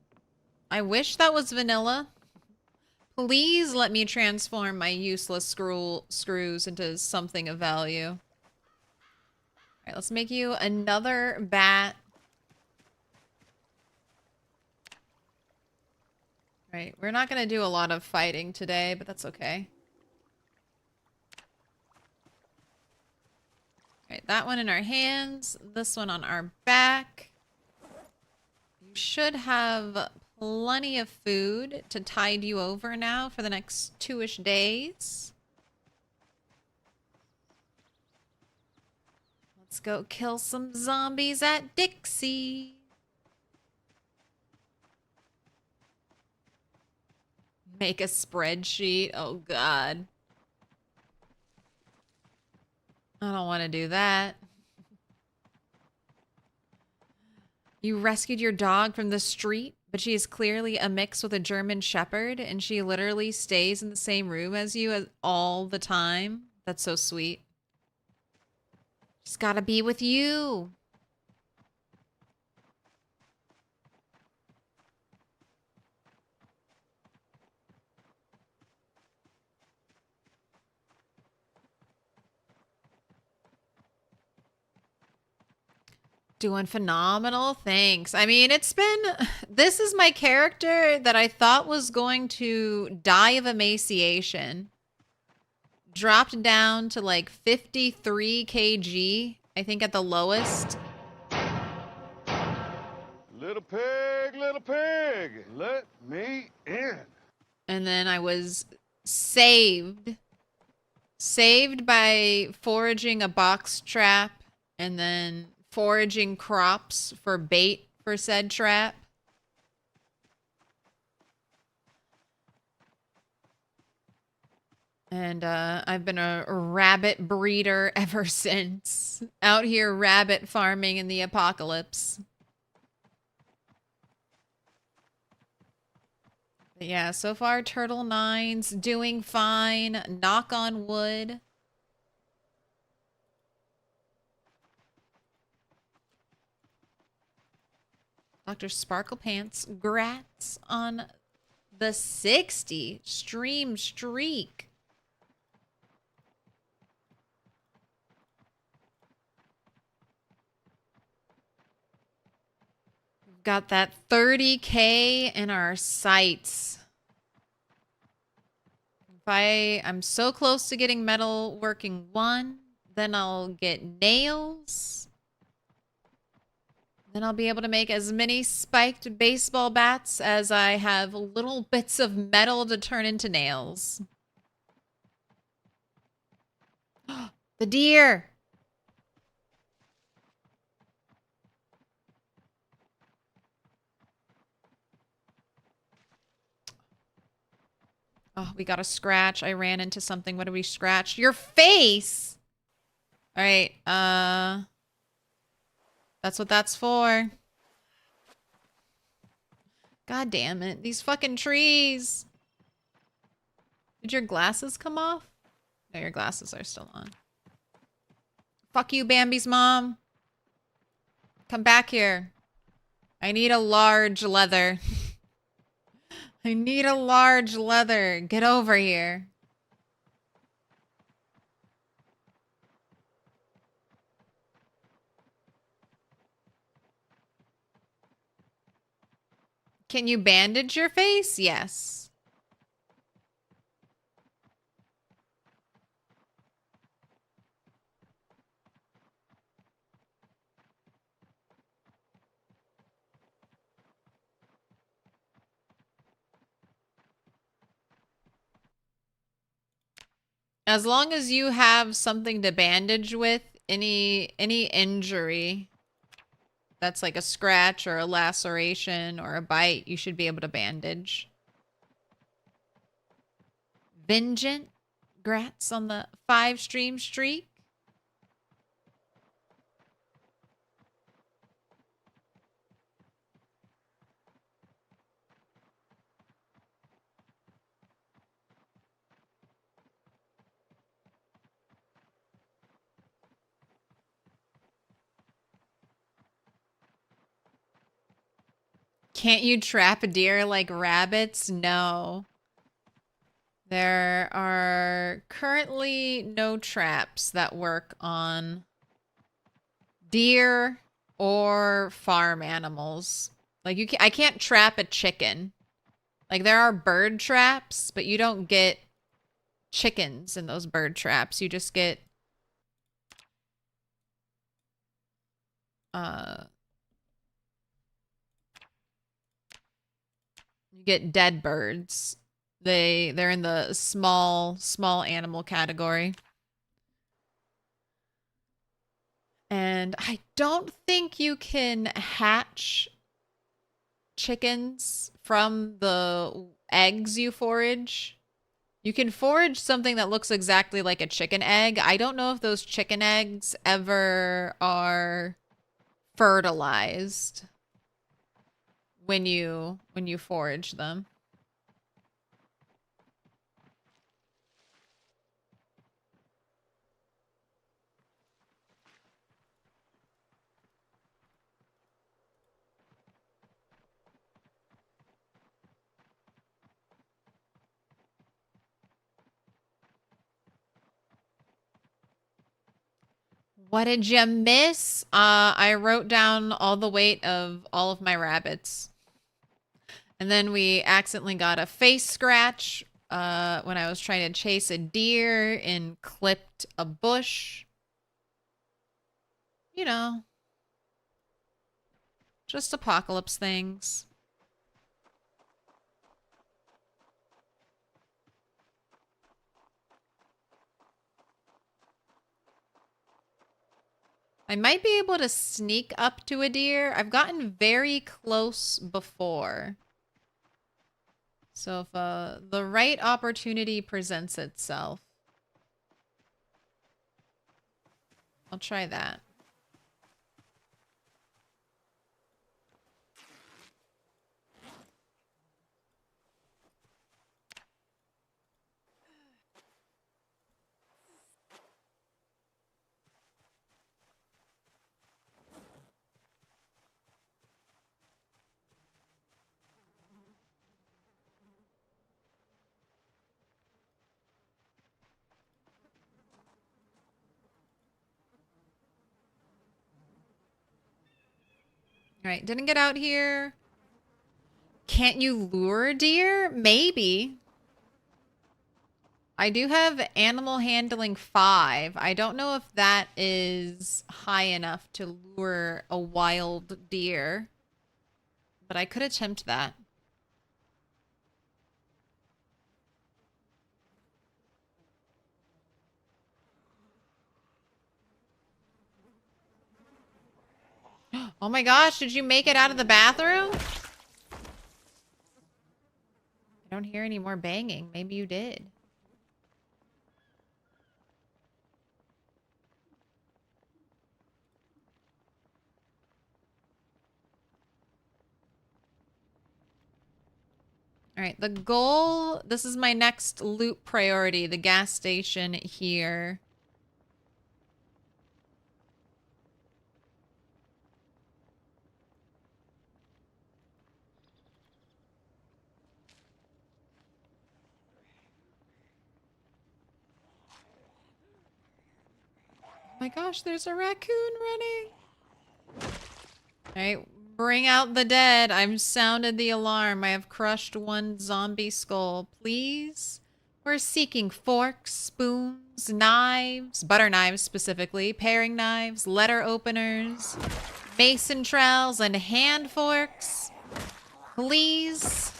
I wish that was vanilla. Please let me transform my useless screws into something of value. All right, let's make you another bat. Right, we're not going to do a lot of fighting today, but that's okay. All right, that one in our hands, this one on our back. You should have plenty of food to tide you over now for the next 2-ish days. Let's go kill some zombies at Dixie. Make a spreadsheet. Oh, God. I don't want to do that. You rescued your dog from the street, but she is clearly a mix with a German Shepherd, and she literally stays in the same room as you all the time. That's so sweet. She's got to be with you. Doing phenomenal. Thanks. I mean, it's been. This is my character that I thought was going to die of emaciation. Dropped down to like 53 kg, I think at the lowest. Little pig, let me in. And then I was saved. Saved by foraging a box trap and then foraging crops for bait for said trap. And I've been a rabbit breeder ever since. Out here rabbit farming in the apocalypse. But yeah, so far Turtle Nine's doing fine. Knock on wood. Dr. Sparkle Pants, grats on the 60 stream streak. Got that 30K in our sights. I'm so close to getting metal working 1, then I'll get nails. Then I'll be able to make as many spiked baseball bats as I have little bits of metal to turn into nails. The deer! Oh, we got a scratch. I ran into something. What did we scratch? Your face! Alright, that's what that's for. God damn it. These fucking trees. Did your glasses come off? No, your glasses are still on. Fuck you, Bambi's mom. Come back here. I need a large leather. I need a large leather. Get over here. Can you bandage your face? Yes. As long as you have something to bandage with, any injury that's like a scratch or a laceration or a bite, you should be able to bandage. Vengeant, grats on the 5 stream streak. Can't you trap a deer like rabbits? No. There are currently no traps that work on deer or farm animals. Like I can't trap a chicken. Like there are bird traps, but you don't get chickens in those bird traps. You just get you get dead birds. They're in the small animal category. And I don't think you can hatch chickens from the eggs you forage. You can forage something that looks exactly like a chicken egg. I don't know if those chicken eggs ever are fertilized when you forage them. What did you miss? I wrote down all the weight of all of my rabbits. And then we accidentally got a face scratch when I was trying to chase a deer and clipped a bush. You know, just apocalypse things. I might be able to sneak up to a deer. I've gotten very close before. So if the right opportunity presents itself, I'll try that. All right, didn't get out here. Can't you lure deer? Maybe. I do have animal handling 5. I don't know if that is high enough to lure a wild deer, but I could attempt that. Oh my gosh, did you make it out of the bathroom? I don't hear any more banging. Maybe you did. All right, the goal, this is my next loot priority, the gas station here. Oh my gosh, there's a raccoon running. All right, bring out the dead. I've sounded the alarm. I have crushed one zombie skull. Please? We're seeking forks, spoons, knives, butter knives specifically, paring knives, letter openers, mason trowels, and hand forks. Please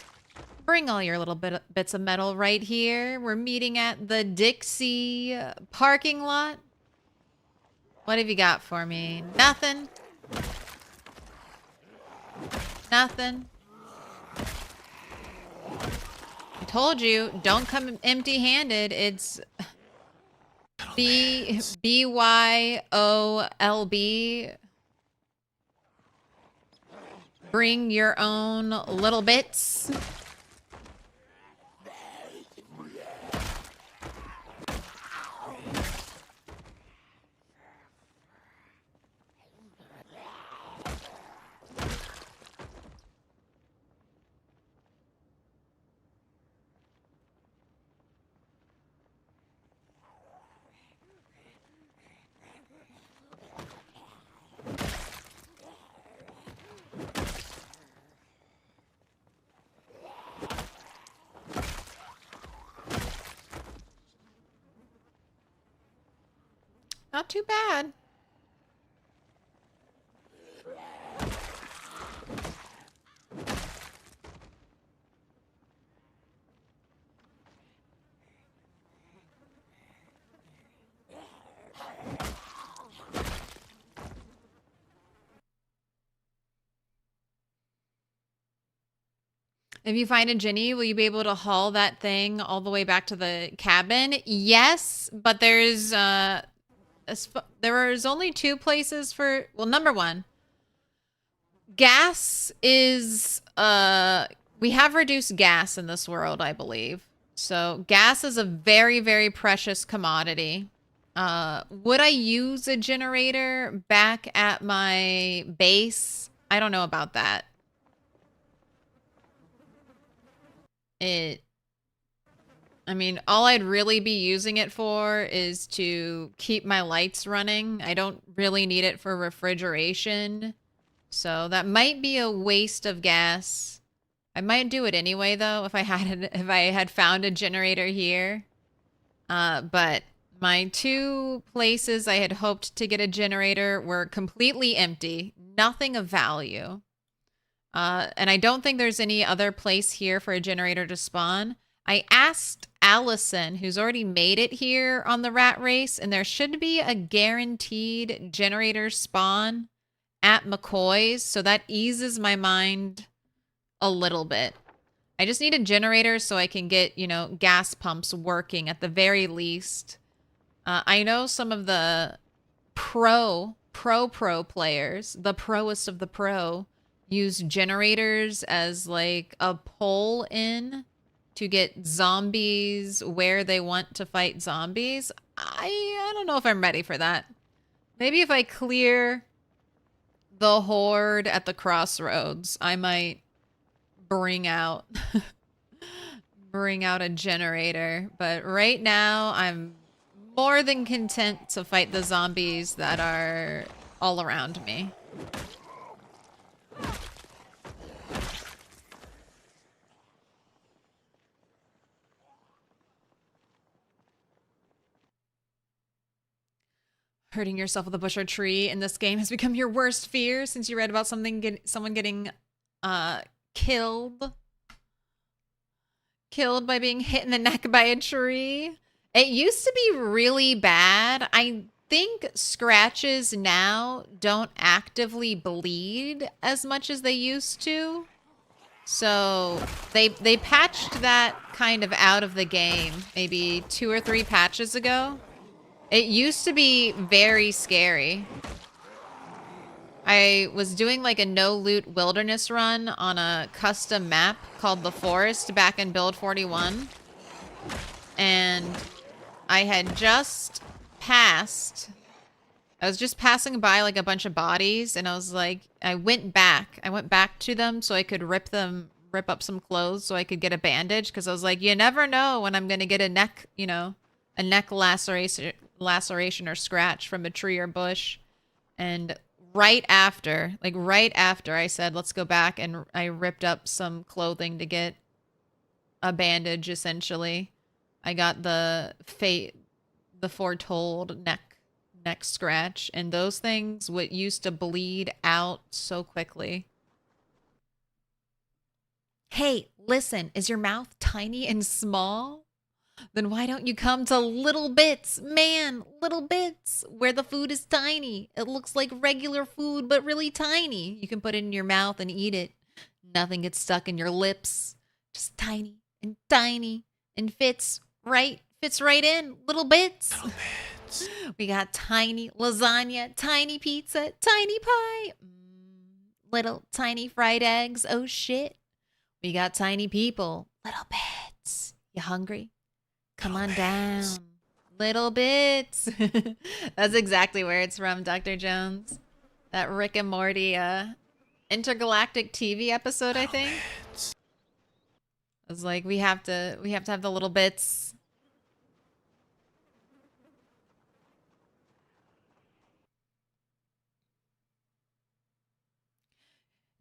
bring all your little bits of metal right here. We're meeting at the Dixie parking lot. What have you got for me? Nothing. Nothing. I told you, don't come empty-handed. It's BYOLB. Bring your own little bits. Not too bad. If you find a Ginny, will you be able to haul that thing all the way back to the cabin? Yes, but there's only 2 places for, well, number 1, gas is we have reduced gas in this world, I believe. So gas is a very, very precious commodity. Would I use a generator back at my base? I don't know about that. I mean, all I'd really be using it for is to keep my lights running. I don't really need it for refrigeration. So that might be a waste of gas. I might do it anyway though if I had found a generator here. But my two places I had hoped to get a generator were completely empty, nothing of value. And I don't think there's any other place here for a generator to spawn. I asked Allison, who's already made it here on the rat race, and there should be a guaranteed generator spawn at McCoy's, so that eases my mind a little bit. I just need a generator so I can get, you know, gas pumps working at the very least. I know some of the pro players, the proest of the pro, use generators as like a pull in to get zombies where they want to fight zombies. I don't know if I'm ready for that. Maybe if I clear the horde at the crossroads, I might bring out a generator. But right now, I'm more than content to fight the zombies that are all around me. Hurting yourself with a bush or tree in this game has become your worst fear since you read about someone getting killed by being hit in the neck by a tree. It used to be really bad. I think scratches now don't actively bleed as much as they used to. So they patched that kind of out of the game maybe 2 or 3 patches ago. It used to be very scary. I was doing like a no-loot wilderness run on a custom map called The Forest back in Build 41. And I had just passed... I was just passing by like a bunch of bodies, and I was like... I went back to them so I could rip up some clothes so I could get a bandage, because I was like, you never know when I'm going to get a neck, you know, a neck laceration or scratch from a tree or bush. And right after I said, let's go back, and I ripped up some clothing to get a bandage, essentially. I got the foretold neck scratch, and those things what used to bleed out so quickly. Hey, listen, is your mouth tiny and small? Then why don't you come to Little Bits? Man, Little Bits, where the food is tiny. It looks like regular food, but really tiny. You can put it in your mouth and eat it. Nothing gets stuck in your lips. Just tiny and fits right in. Little Bits. Little Bits. We got tiny lasagna, tiny pizza, tiny pie. Little tiny fried eggs. Oh shit. We got tiny people. Little Bits. You hungry? Come on down. Little Bits. That's exactly where it's from, Dr. Jones. That Rick and Morty intergalactic TV episode, I think. I was like, we have to have the little bits.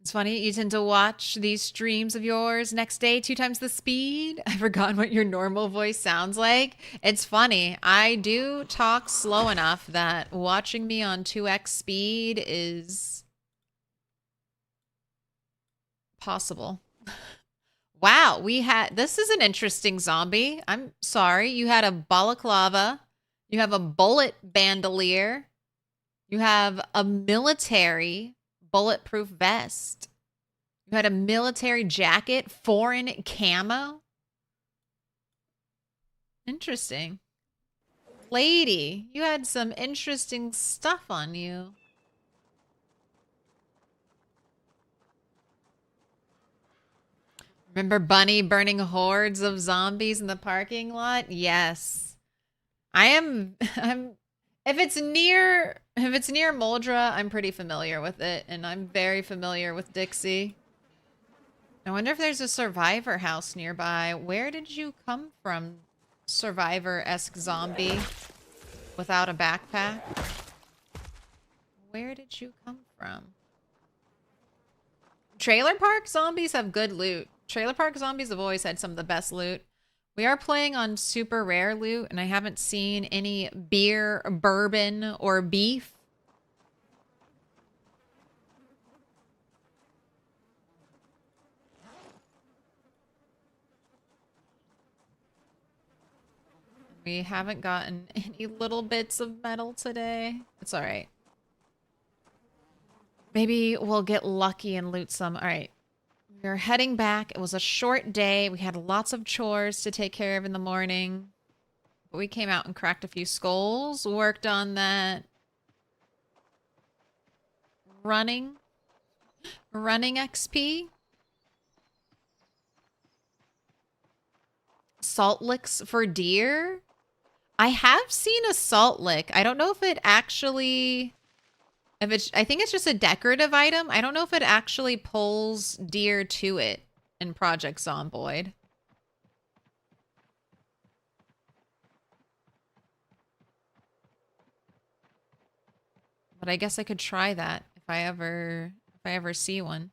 It's funny, you tend to watch these streams of yours next day 2 times the speed. I've forgotten what your normal voice sounds like. It's funny. I do talk slow enough that watching me on 2x speed is possible. Wow, this is an interesting zombie. I'm sorry. You had a balaclava. You have a bullet bandolier. You have a military bulletproof vest. You had a military jacket, foreign camo. Interesting. Lady, you had some interesting stuff on you. Remember Bunny burning hordes of zombies in the parking lot? Yes. I'm if it's near Moldra, I'm pretty familiar with it, and I'm very familiar with Dixie. I wonder if there's a survivor house nearby. Where did you come from, survivor-esque zombie without a backpack. Where did you come from? Trailer park zombies have good loot. Trailer park zombies have always had some of the best loot. We are playing on super rare loot, and I haven't seen any beer, bourbon, or beef. We haven't gotten any little bits of metal today. It's all right. Maybe we'll get lucky and loot some. All right. We're heading back. It was a short day. We had lots of chores to take care of in the morning. But we came out and cracked a few skulls, worked on that running XP. Salt licks for deer. I have seen a salt lick. I don't know if it actually... I think it's just a decorative item. I don't know if it actually pulls deer to it in Project Zomboid. But I guess I could try that if I ever see one.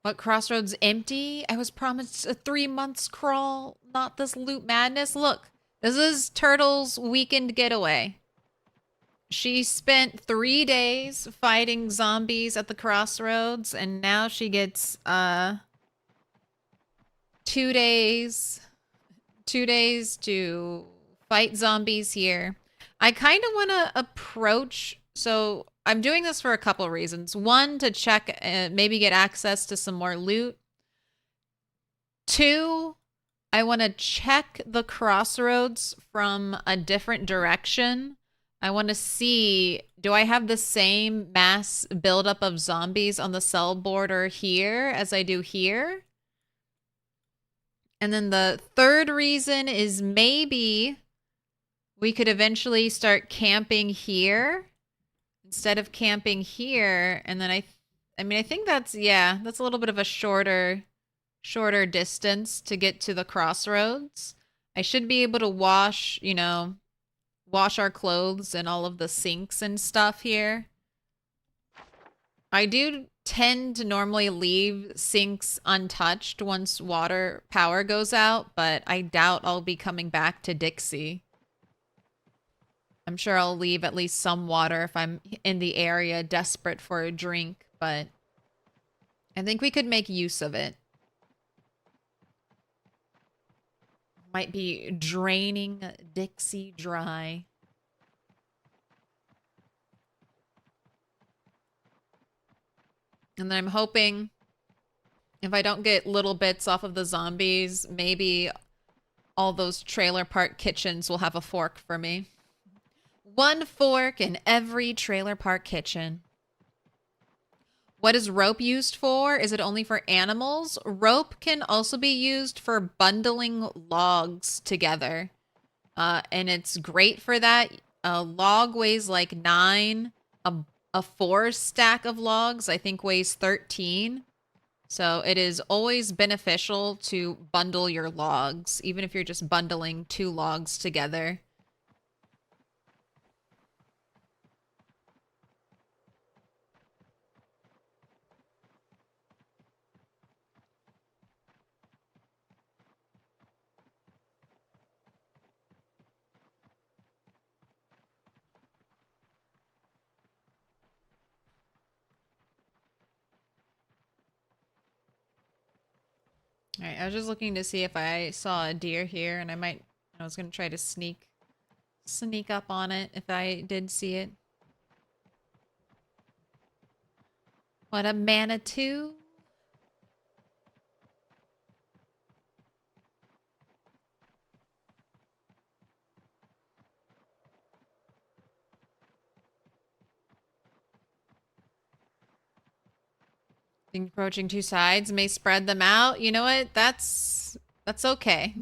What crossroads empty? I was promised a 3 months crawl, not this loot madness. Look, this is Turtle's weekend getaway. She spent 3 days fighting zombies at the crossroads, and now she gets 2 days 2 days to fight zombies here. I kind of want to approach, so I'm doing this for a couple of reasons. One, to check, maybe get access to some more loot. 2, I want to check the crossroads from a different direction. I want to see, do I have the same mass buildup of zombies on the cell border here as I do here? And then the third reason is maybe we could eventually start camping here instead of camping here. And then I mean, I think that's, yeah, that's a little bit of a shorter distance to get to the crossroads. I should be able to wash, you know, wash our clothes in all of the sinks and stuff here. I do tend to normally leave sinks untouched once water power goes out, but I doubt I'll be coming back to Dixie. I'm sure I'll leave at least some water if I'm in the area desperate for a drink, but I think we could make use of it. Might be draining Dixie dry. And then I'm hoping if I don't get little bits off of the zombies, maybe all those trailer park kitchens will have a fork for me. 1 fork in every trailer park kitchen. What is rope used for? Is it only for animals? Rope can also be used for bundling logs together. And it's great for that. A log weighs like 9. A 4 stack of logs, I think, weighs 13. So it is always beneficial to bundle your logs, even if you're just bundling 2 logs together. All right, I was just looking to see if I saw a deer here, and I was gonna try to sneak up on it if I did see it. What a Manitou. Think approaching 2 sides may spread them out. You know what? That's okay.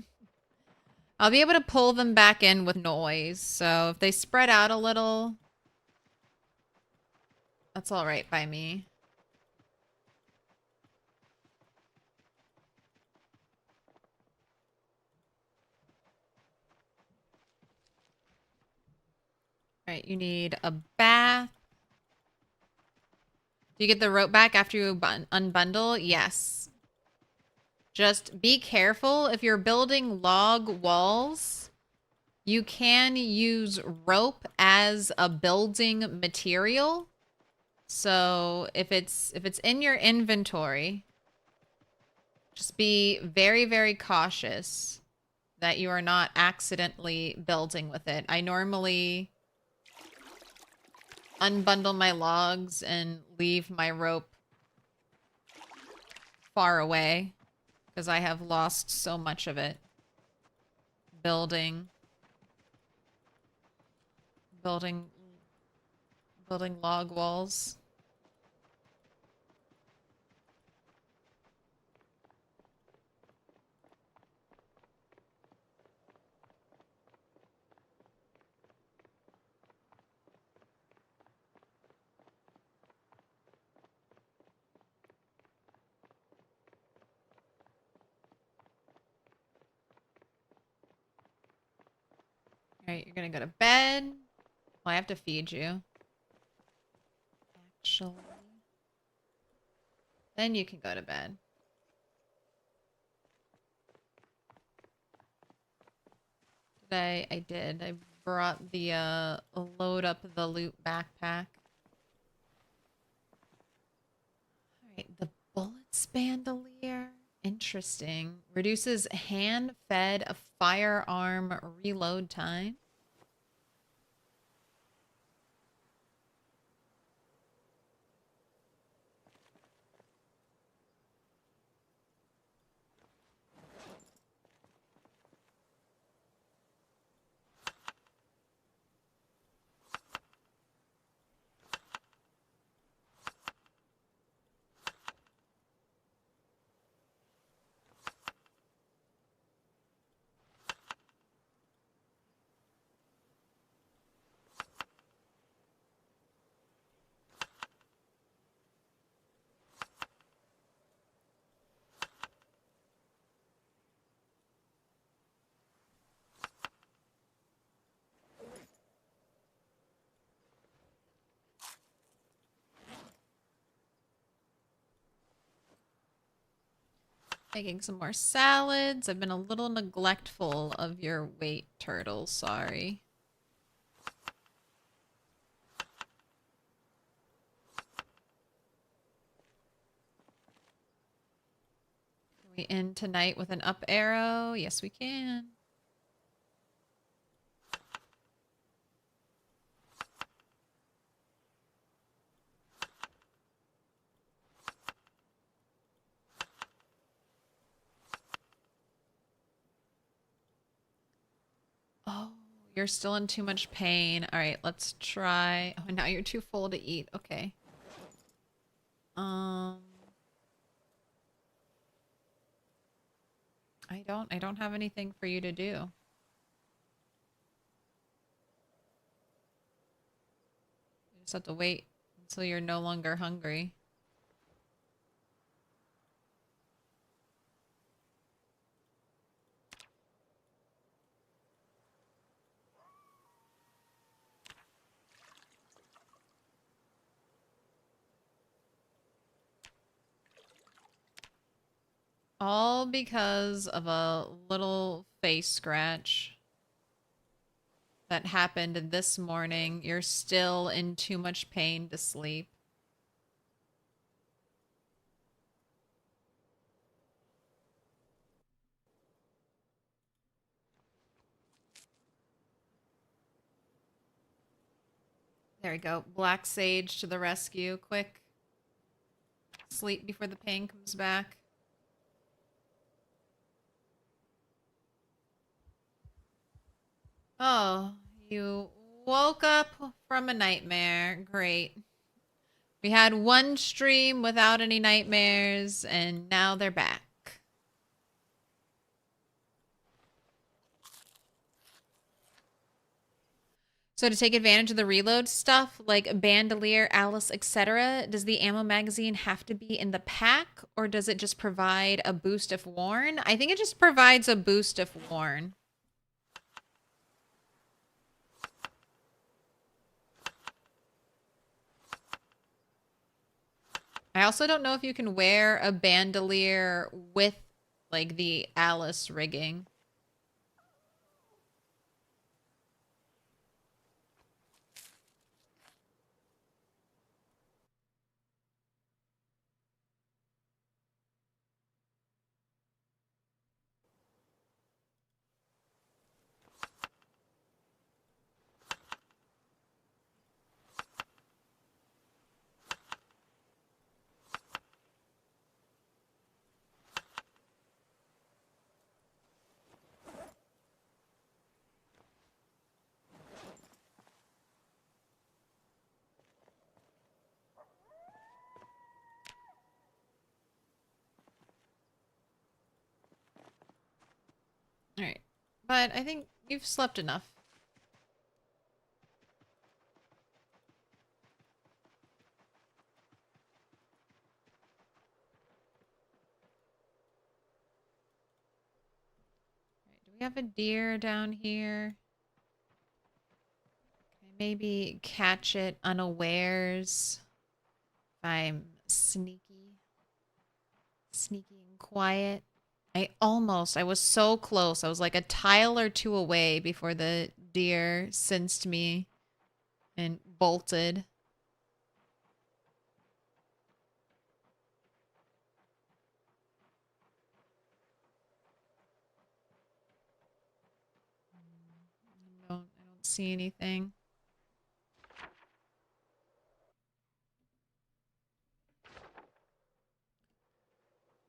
I'll be able to pull them back in with noise. So if they spread out a little, that's all right by me. All right, you need a bath. Do you get the rope back after you unbundle? Yes. Just be careful if you're building log walls. You can use rope as a building material. So if it's in your inventory, just be very, very cautious that you are not accidentally building with it. I normally unbundle my logs and leave my rope far away because I have lost so much of it building log walls. All right, you're gonna go to bed. Well, I have to feed you. Actually. Then you can go to bed. I did. I brought the load up the loot backpack. Alright, the bullets bandolier. Interesting. Reduces hand-fed firearm reload time. Making some more salads. I've been a little neglectful of your weight, turtle. Sorry. Can we end tonight with an up arrow? Yes, we can. Oh, you're still in too much pain. All right, let's try. Oh, now you're too full to eat. Okay. I don't have anything for you to do. You just have to wait until you're no longer hungry. All because of a little face scratch that happened this morning. You're still in too much pain to sleep. There we go. Black Sage to the rescue. Quick. Sleep before the pain comes back. Oh, you woke up from a nightmare. Great. We had one stream without any nightmares, and now they're back. So to take advantage of the reload stuff like bandolier, Alice, etc., does the ammo magazine have to be in the pack or does it just provide a boost if worn? I think it just provides a boost if worn. I also don't know if you can wear a bandolier with like the Alice rigging. All right. But I think you've slept enough. All right, do we have a deer down here? Can I maybe catch it unawares if I'm sneaky and quiet? I was so close. I was like a tile or two away before the deer sensed me and bolted. I don't see anything.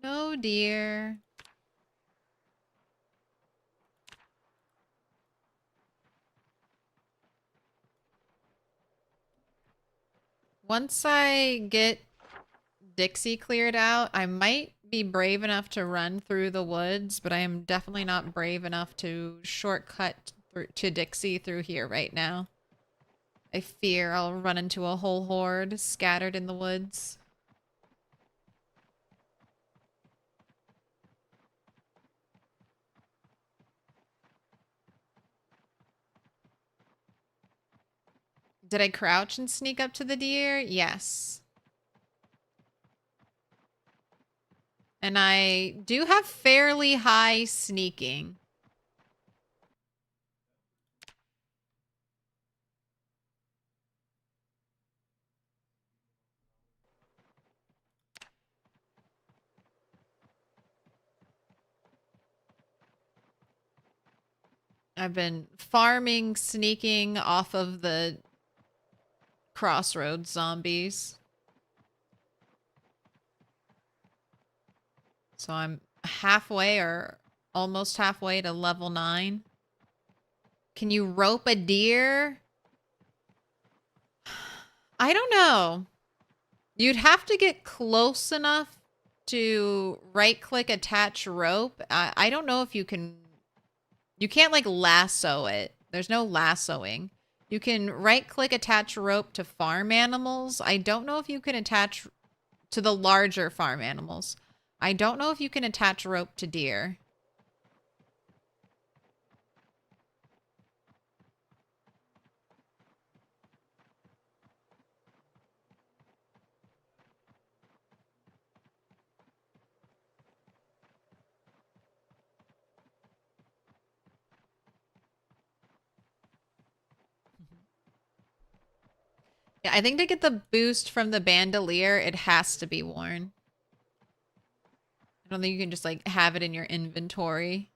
No deer. Once I get Dixie cleared out, I might be brave enough to run through the woods, but I am definitely not brave enough to shortcut to Dixie through here right now. I fear I'll run into a whole horde scattered in the woods. Did I crouch and sneak up to the deer? Yes. And I do have fairly high sneaking. I've been farming, sneaking off of the crossroads zombies. So I'm halfway or almost halfway to level 9. Can you rope a deer? I don't know. You'd have to get close enough to right-click attach rope. I don't know if you can... You can't, like, lasso it. There's no lassoing. You can right-click attach rope to farm animals. I don't know if you can attach to the larger farm animals. I don't know if you can attach rope to deer. Yeah, I think to get the boost from the bandolier, it has to be worn. I don't think you can just, like, have it in your inventory.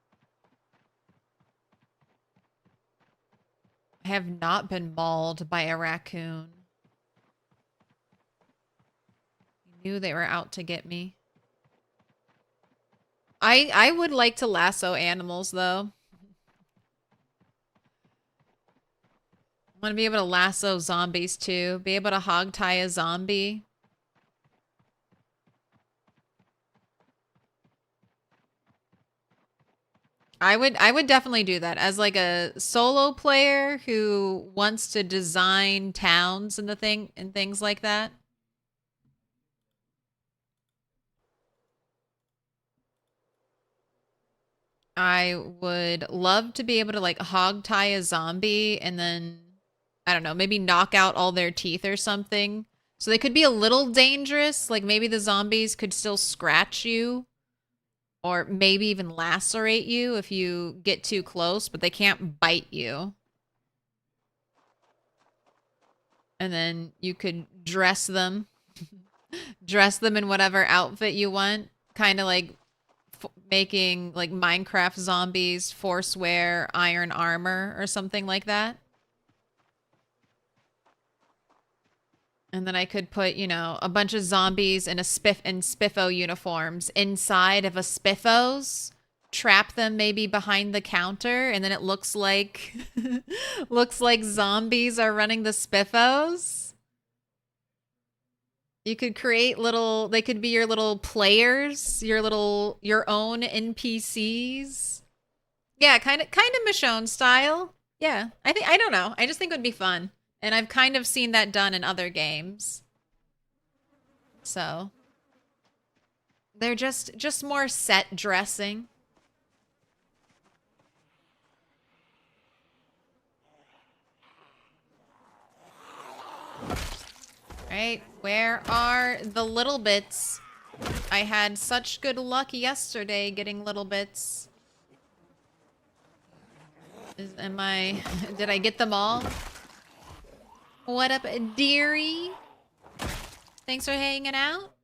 I have not been mauled by a raccoon. I knew they were out to get me. I would like to lasso animals, though. I want to be able to lasso zombies, too. Be able to hog tie a zombie. I would definitely do that as like a solo player who wants to design towns and things like that. I would love to be able to like hog tie a zombie and then I don't know, maybe knock out all their teeth or something. So they could be a little dangerous, like maybe the zombies could still scratch you or maybe even lacerate you if you get too close, but they can't bite you. And then you could dress them, dress them in whatever outfit you want, kind of like making like Minecraft zombies forswear iron armor or something like that. And then I could put, you know, a bunch of zombies in Spiffo uniforms inside of a Spiffos, trap them maybe behind the counter, and then it looks like looks like zombies are running the Spiffos. You could create little, they could be your little players, your own NPCs. Yeah, kind of Michonne style. Yeah. I don't know. I just think it would be fun. And I've kind of seen that done in other games. So they're just more set dressing. Right? Where are the little bits? I had such good luck yesterday getting little bits. Did I get them all? What up, dearie? Thanks for hanging out.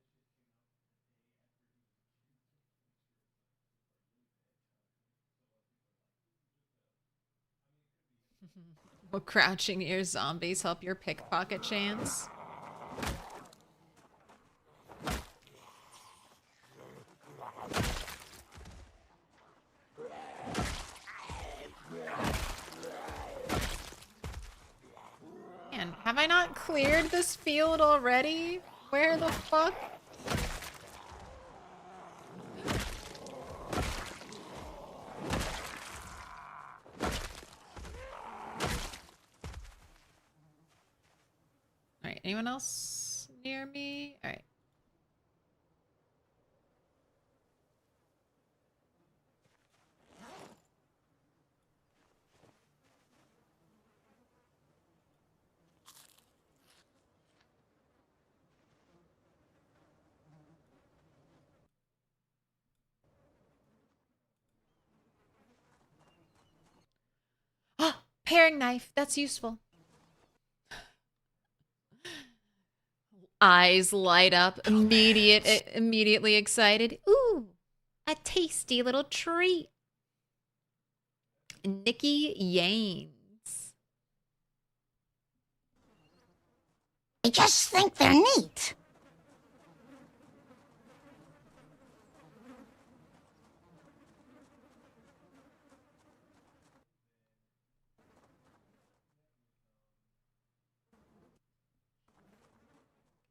Will crouching ear zombies help your pickpocket chance? Man, have I not cleared this field already? Where the fuck? Alright, anyone else near me? Alright. Oh, paring knife. That's useful. Eyes light up, immediately excited. Ooh, a tasty little treat. Nikki Yanes. I just think they're neat.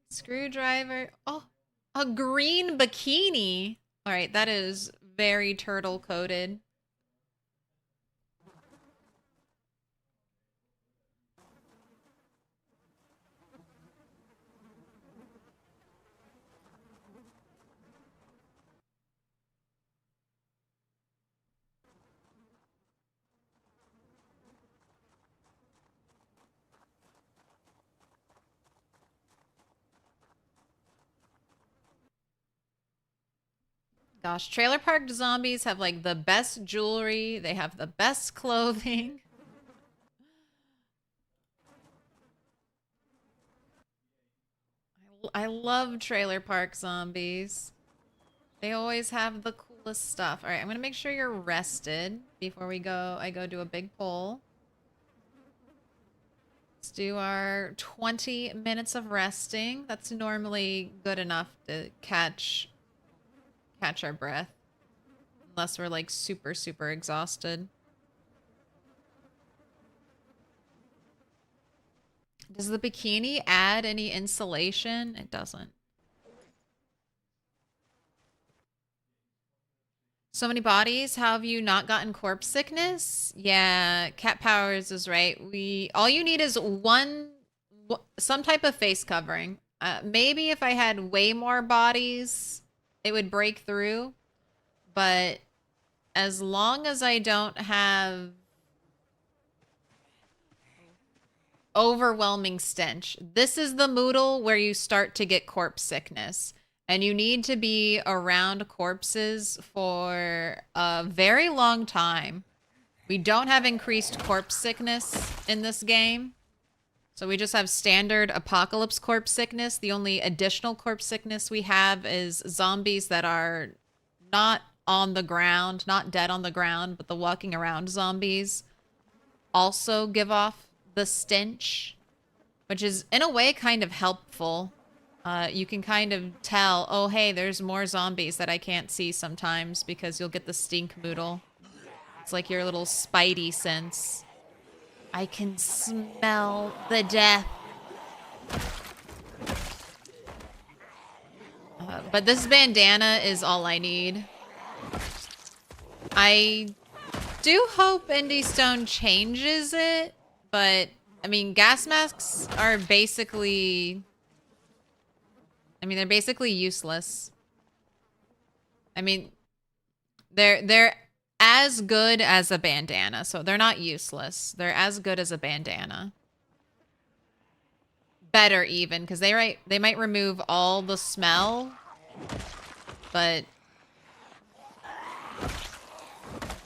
Screwdriver. Oh, a green bikini. All right, that is very turtle coated. Gosh, trailer park zombies have like the best jewelry. They have the best clothing. I love trailer park zombies. They always have the coolest stuff. All right, I'm gonna make sure you're rested before we go. I go do a big poll. Let's do our 20 minutes of resting. That's normally good enough to catch our breath. Unless we're like super, super exhausted. Does the bikini add any insulation? It doesn't. So many bodies. How have you not gotten corpse sickness? Yeah, Cat Powers is right. All you need is some type of face covering. Maybe if I had way more bodies, it would break through. But as long as I don't have overwhelming stench, this is the moodle where you start to get corpse sickness. And you need to be around corpses for a very long time. We don't have increased corpse sickness in this game. So we just have standard apocalypse corpse sickness. The only additional corpse sickness we have is zombies that are not on the ground, not dead on the ground, but the walking around zombies also give off the stench, which is in a way kind of helpful. You can kind of tell, oh, hey, there's more zombies that I can't see sometimes because you'll get the stink moodle. It's like your little spidey sense. I can smell the death. But this bandana is all I need. I do hope Indie Stone changes it, but I mean, gas masks are basically... I mean, they're basically useless. I mean, they're as good as a bandana, so they're not useless. They're as good as a bandana. Better even, because they might remove all the smell, but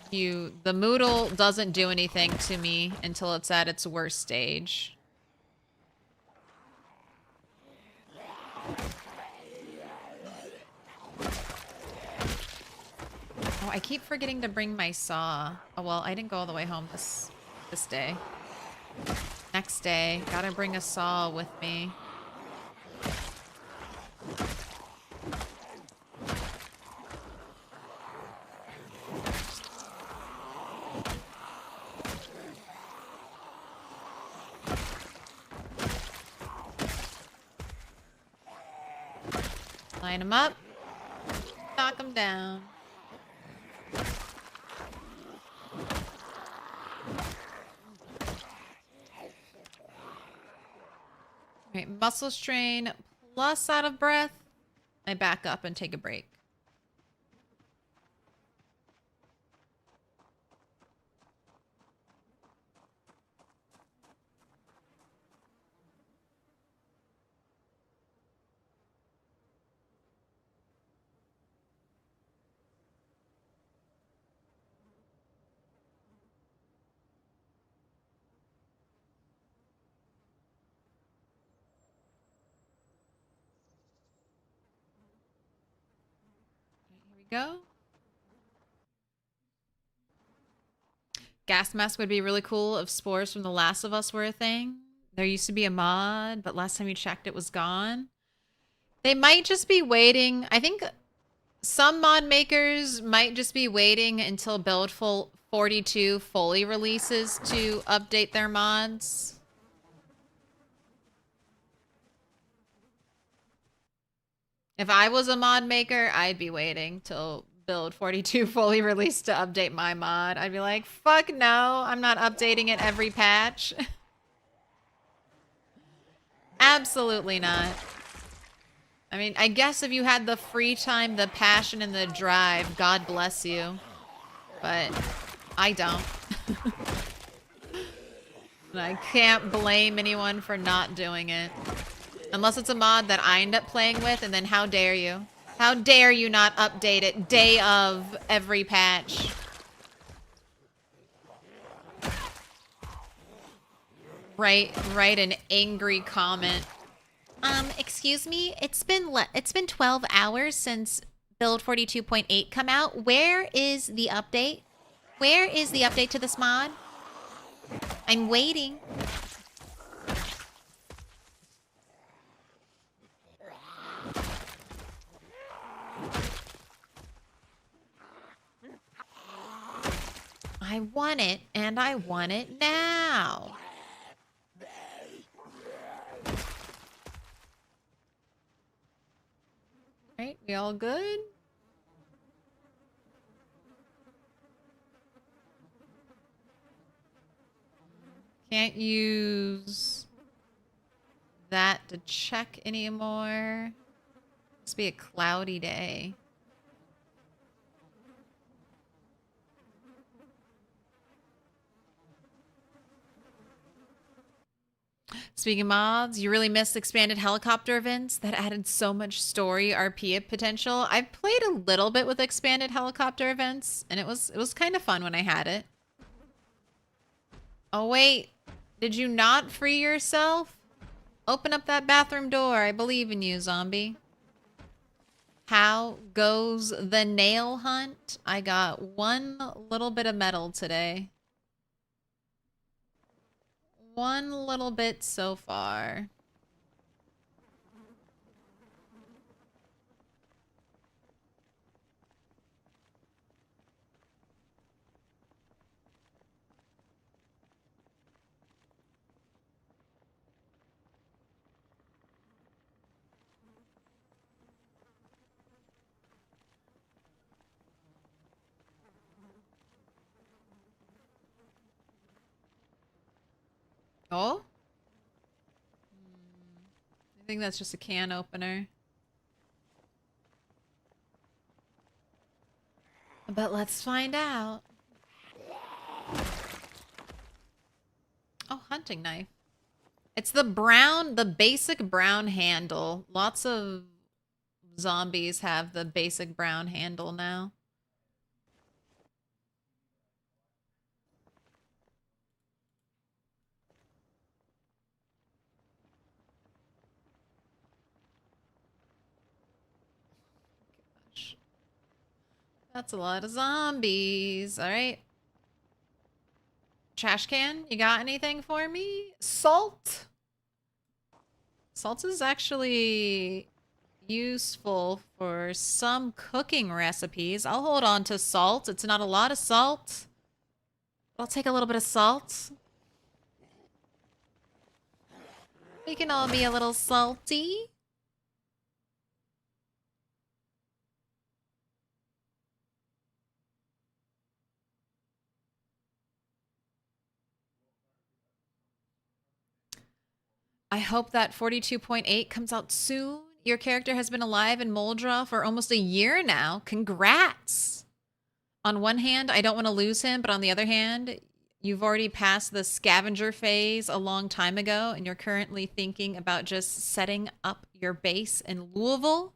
the moodle doesn't do anything to me until it's at its worst stage. Oh, I keep forgetting to bring my saw. Oh, well, I didn't go all the way home this day. Next day, gotta bring a saw with me. Line them up. Knock them down. Right, muscle strain plus out of breath. I back up and take a break. Go. Gas mask would be really cool if spores from The Last of Us were a thing. There used to be a mod, but last time you checked it was gone. They might just be waiting. I think some mod makers might just be waiting until Build 42 fully releases to update their mods. If I was a mod maker, I'd be waiting till Build 42 fully released to update my mod. I'd be like, fuck no, I'm not updating it every patch. Absolutely not. I mean, I guess if you had the free time, the passion, and the drive, God bless you. But I don't. And I can't blame anyone for not doing it. Unless it's a mod that I end up playing with, and then how dare you? How dare you not update it day of every patch? Write an angry comment. Excuse me, it's been 12 hours since Build 42.8 come out. Where is the update? Where is the update to this mod? I'm waiting. I want it, and I want it now. Right, we all good? Can't use that to check anymore. Must be a cloudy day. Speaking of mods, you really missed expanded helicopter events that added so much story RP potential. I've played a little bit with expanded helicopter events, and it was kind of fun when I had it. Oh wait, did you not free yourself? Open up that bathroom door. I believe in you, zombie. How goes the nail hunt? I got one little bit of metal today. One little bit so far. Oh? I think that's just a can opener. But let's find out. Oh, hunting knife. It's the brown, the basic brown handle. Lots of zombies have the basic brown handle now. Gosh. That's a lot of zombies. All right. Trash can, you got anything for me? Salt. Salt is actually useful for some cooking recipes. I'll hold on to salt. It's not a lot of salt. I'll take a little bit of salt. We can all be a little salty. I hope that 42.8 comes out soon. Your character has been alive in Moldra for almost a year now. Congrats! On one hand, I don't want to lose him, but on the other hand, you've already passed the scavenger phase a long time ago, and you're currently thinking about just setting up your base in Louisville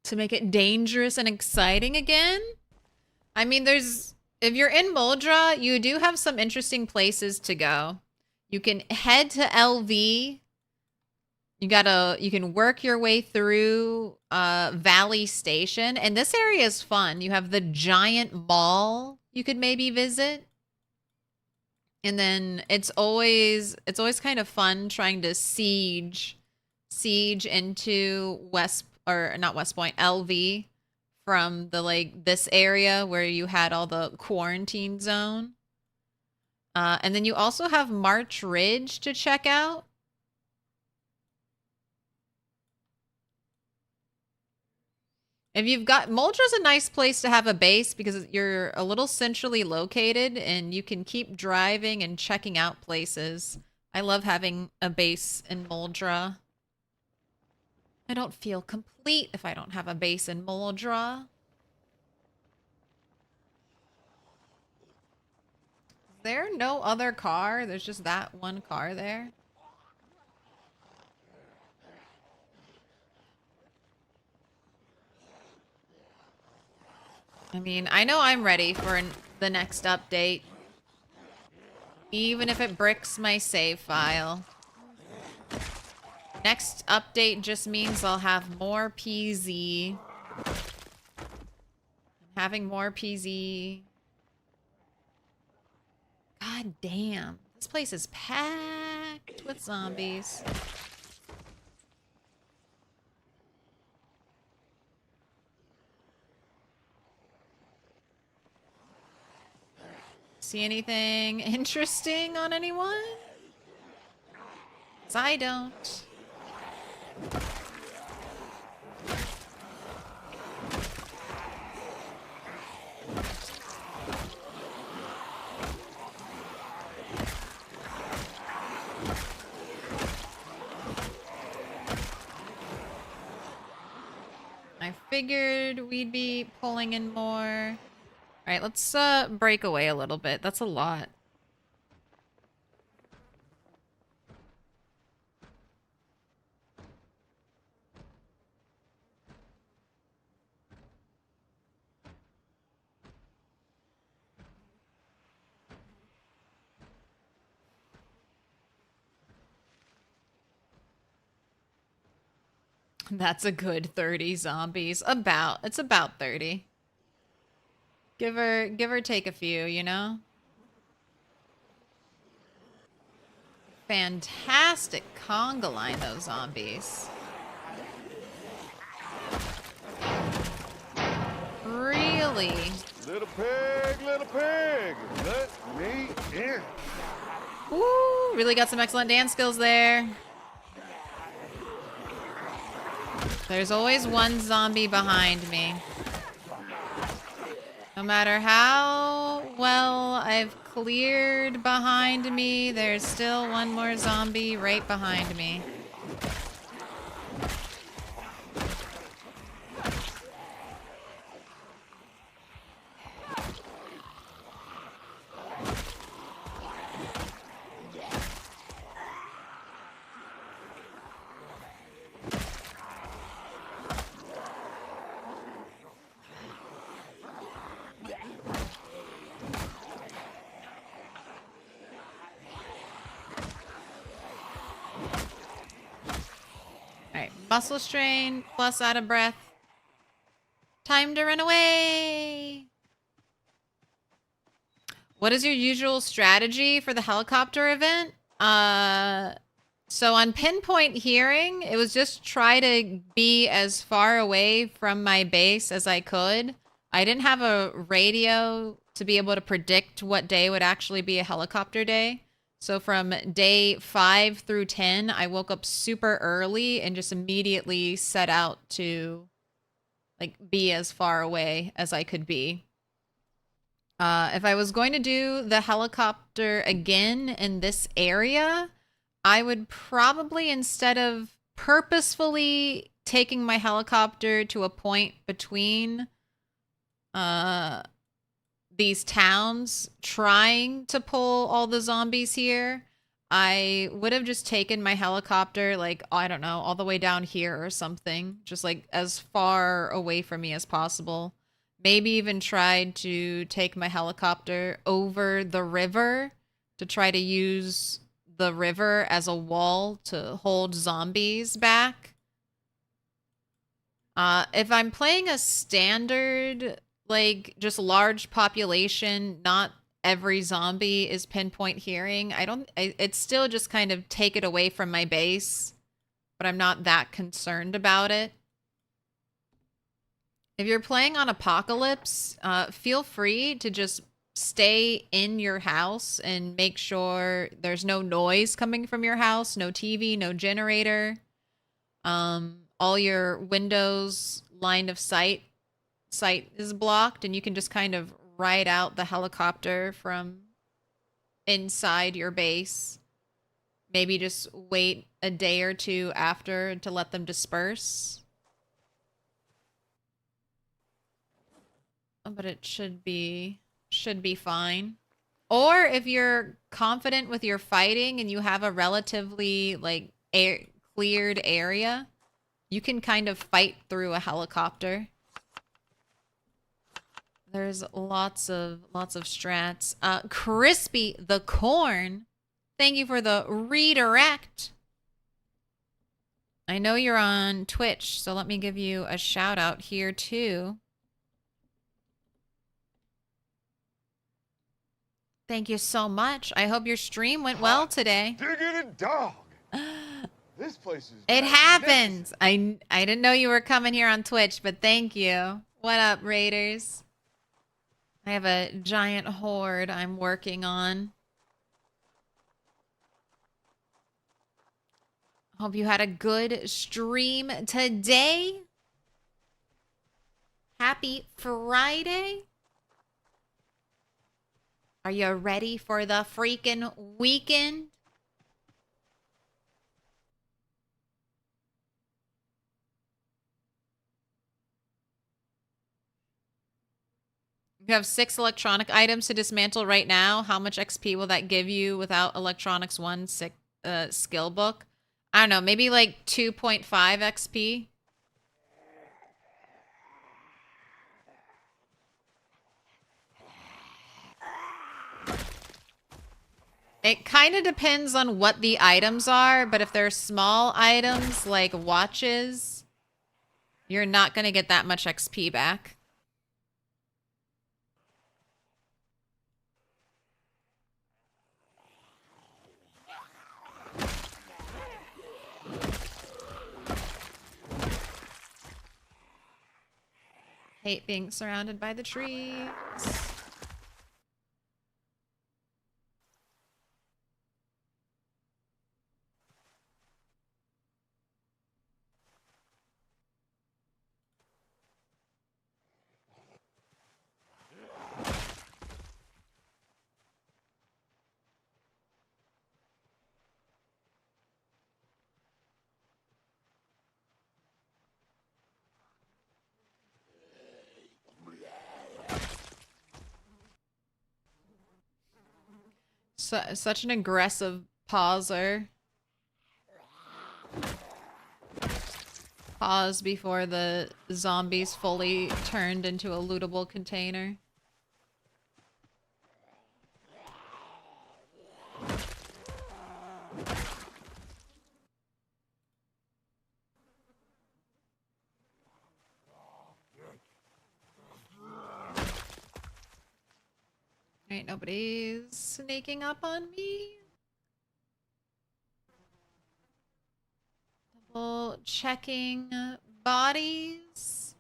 to make it dangerous and exciting again. I mean, if you're in Moldra, you do have some interesting places to go. You can head to LV. You can work your way through Valley Station, and this area is fun. You have the giant mall you could maybe visit. And then it's always kind of fun trying to siege into not West Point, LV from the this area where you had all the quarantine zone. And then you also have March Ridge to check out. If you've got Moldra's a nice place to have a base because you're a little centrally located and you can keep driving and checking out places. I love having a base in Moldra. I don't feel complete if I don't have a base in Moldra. Is there no other car? There's just that one car there. I mean, I know I'm ready for the next update. Even if it bricks my save file. Next update just means I'll have more PZ. Having more PZ. God damn. This place is packed with zombies. See anything interesting on anyone? 'Cause I don't. I figured we'd be pulling in more. All right, let's break away a little bit. That's a lot. That's a good 30 zombies. It's about 30. Give or take a few, you know? Fantastic conga line, those zombies. Really? Little pig, let me in. Ooh, really got some excellent dance skills there. There's always one zombie behind me. No matter how well I've cleared behind me, there's still one more zombie right behind me. Alright, muscle strain plus out of breath. Time to run away! What is your usual strategy for the helicopter event? So on pinpoint hearing, it was just try to be as far away from my base as I could. I didn't have a radio to be able to predict what day would actually be a helicopter day. So from day 5 through 10, I woke up super early and just immediately set out to like be as far away as I could be. If I was going to do the helicopter again in this area, I would probably, instead of purposefully taking my helicopter to a point between these towns, trying to pull all the zombies here, I would have just taken my helicopter, like, I don't know, all the way down here or something. Just like as far away from me as possible. Maybe even tried to take my helicopter over the river to try to use the river as a wall to hold zombies back. If I'm playing a standard, like, just large population, not every zombie is pinpoint hearing, it's still just kind of take it away from my base, but I'm not that concerned about it. If you're playing on Apocalypse, feel free to just stay in your house and make sure there's no noise coming from your house, no TV, no generator. All your windows line of sight is blocked, and you can just kind of ride out the helicopter from inside your base. Maybe just wait a day or two after to let them disperse. But it should be fine. Or if you're confident with your fighting and you have a relatively like cleared area, you can kind of fight through a helicopter. There's lots of strats. Crispy the Corn, thank you for the redirect. I know you're on Twitch, so let me give you a shout out here too. Thank you so much. I hope your stream went well today. Diggity dog. This place is It magnificent. happens. I didn't know you were coming here on Twitch, but thank you. What up, Raiders? I have a giant horde I'm working on. Hope you had a good stream today. Happy Friday. Are you ready for the freaking weekend? You have 6 electronic items to dismantle right now. How much XP will that give you without electronics 1 skill book? I don't know, maybe like 2.5 XP. It kind of depends on what the items are, but if they're small items like watches, you're not going to get that much XP back. Hate being surrounded by the trees. Such an aggressive pauser. Pause before the zombies fully turned into a lootable container. Ain't nobody's sneaking up on me. Double checking bodies.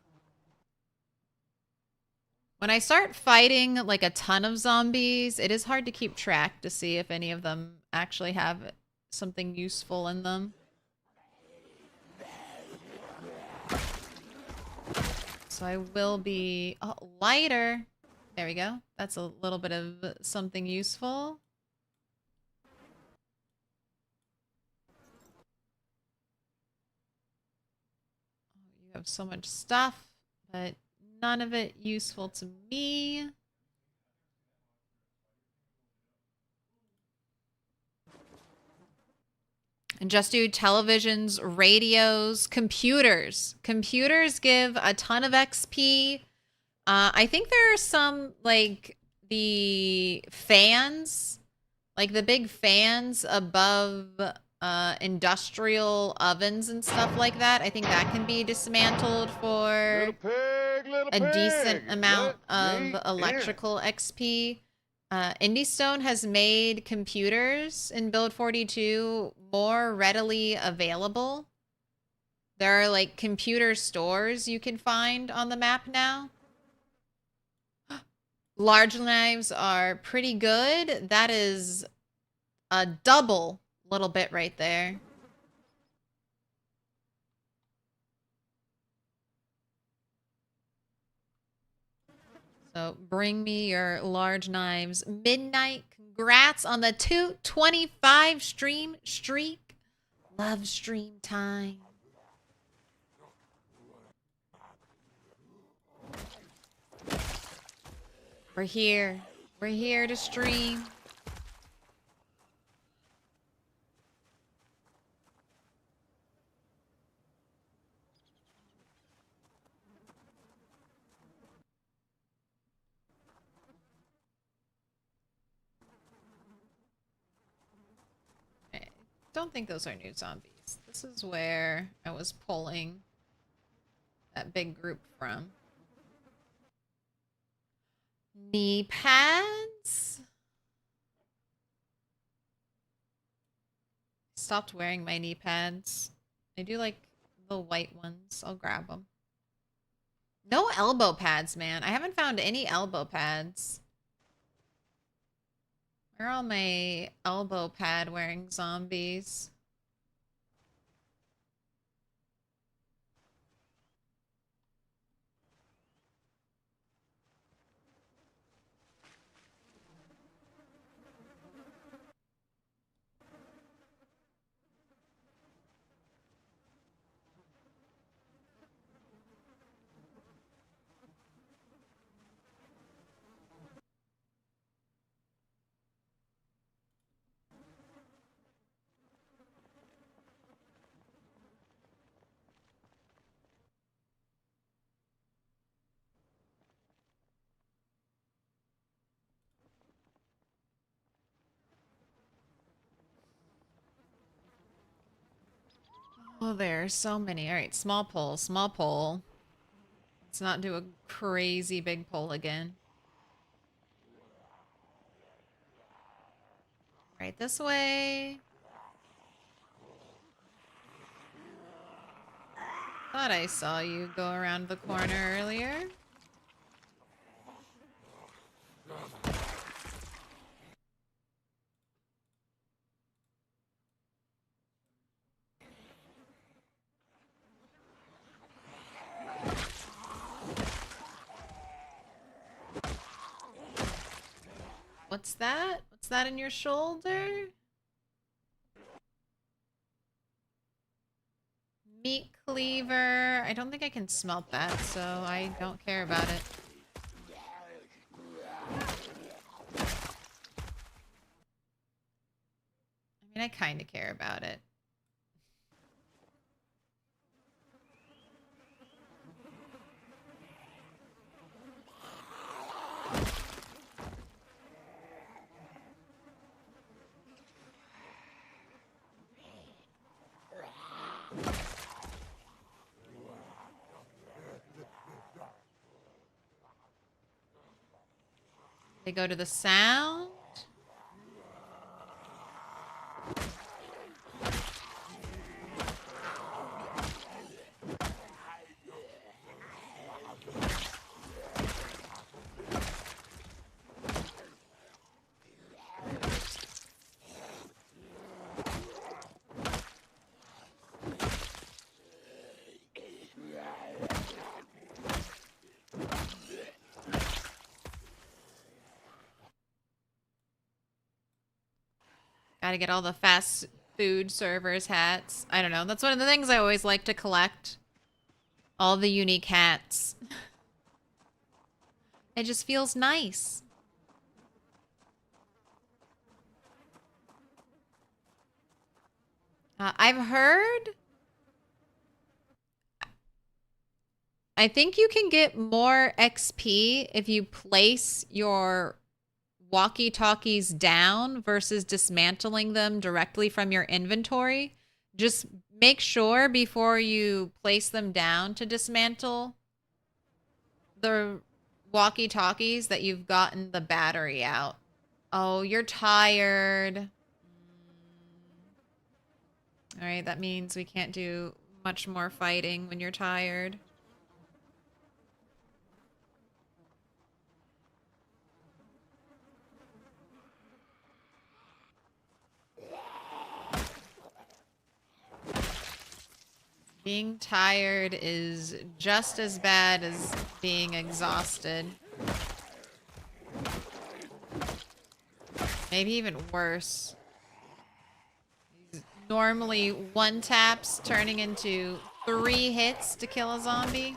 When I start fighting like a ton of zombies, it is hard to keep track to see if any of them actually have something useful in them. So I will be lighter. There we go. That's a little bit of something useful. You have so much stuff, but none of it useful to me. And just do televisions, radios, computers. Computers give a ton of XP. I think there are some, like, the fans, like the big fans above industrial ovens and stuff like that. I think that can be dismantled for a decent amount of electrical XP. IndieStone has made computers in Build 42 more readily available. There are like computer stores you can find on the map now. Large knives are pretty good. That is a double little bit right there. So bring me your large knives. Midnight, congrats on the 225 stream streak. Love stream time. We're here. We're here to stream. Don't think those are new zombies. This is where I was pulling that big group from. Knee pads. Stopped wearing my knee pads. I do like the white ones. I'll grab them. No elbow pads, man. I haven't found any elbow pads. Where are all my elbow pad wearing zombies? Oh, there are so many. All right, small pole, small pole. Let's not do a crazy big pole again. Right this way. Thought I saw you go around the corner earlier. What's that? What's that in your shoulder? Meat cleaver. I don't think I can smelt that, so I don't care about it. I mean, I kind of care about it. They go to the sound. Gotta get all the fast food servers hats. I don't know. That's one of the things I always like to collect. All the unique hats. It just feels nice. I've heard... I think you can get more XP if you place your walkie-talkies down versus dismantling them directly from your inventory. Just make sure before you place them down to dismantle the walkie-talkies that you've gotten the battery out. Oh, you're tired. All right, that means we can't do much more fighting when you're tired. Being tired is just as bad as being exhausted. Maybe even worse. Normally one taps turning into 3 hits to kill a zombie.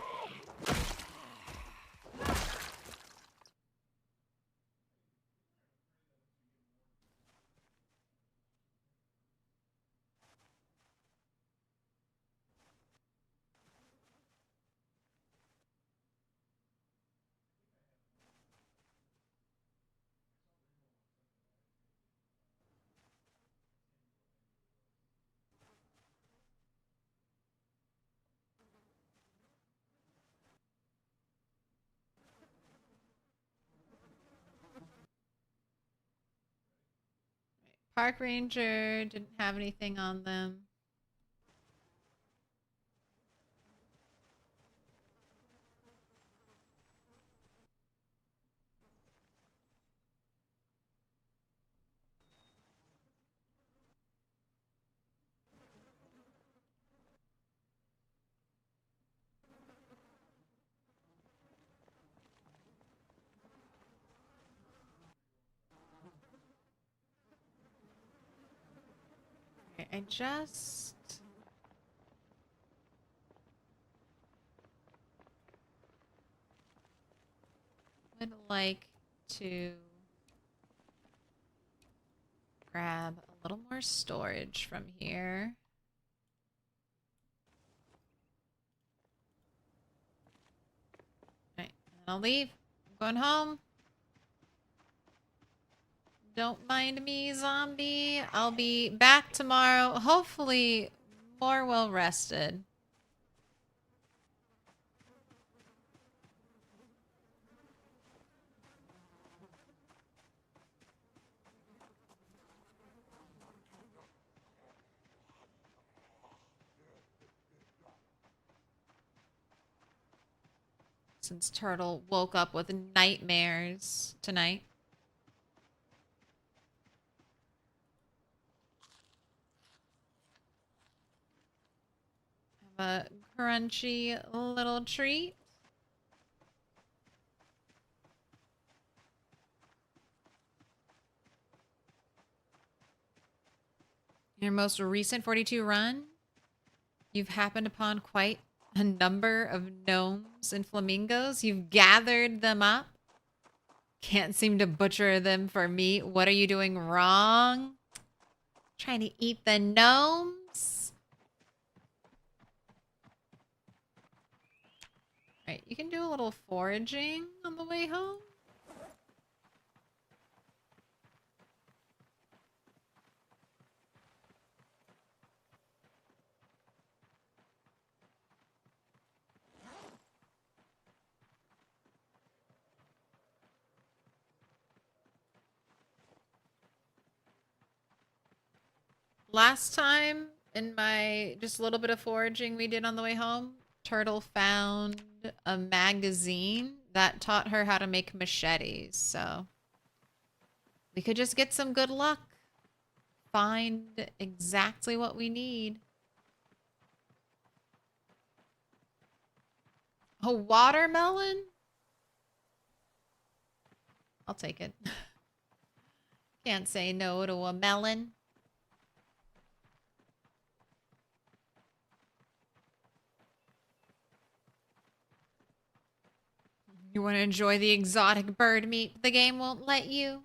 Park ranger didn't have anything on them. Okay, I just... would like to grab a little more storage from here. Right, and I'll leave. I'm going home. Don't mind me, zombie. I'll be back tomorrow. Hopefully more well rested. Since Turtle woke up with nightmares tonight. Have a crunchy little treat. Your most recent 42 run, you've happened upon quite a number of gnomes and flamingos. You've gathered them up. Can't seem to butcher them for meat. What are you doing wrong? Trying to eat the gnomes? Right, you can do a little foraging on the way home. Last time in my just a little bit of foraging we did on the way home, Turtle found a magazine that taught her how to make machetes. So we could just get some good luck. Find exactly what we need. A watermelon? I'll take it. Can't say no to a melon. You want to enjoy the exotic bird meat the game won't let you?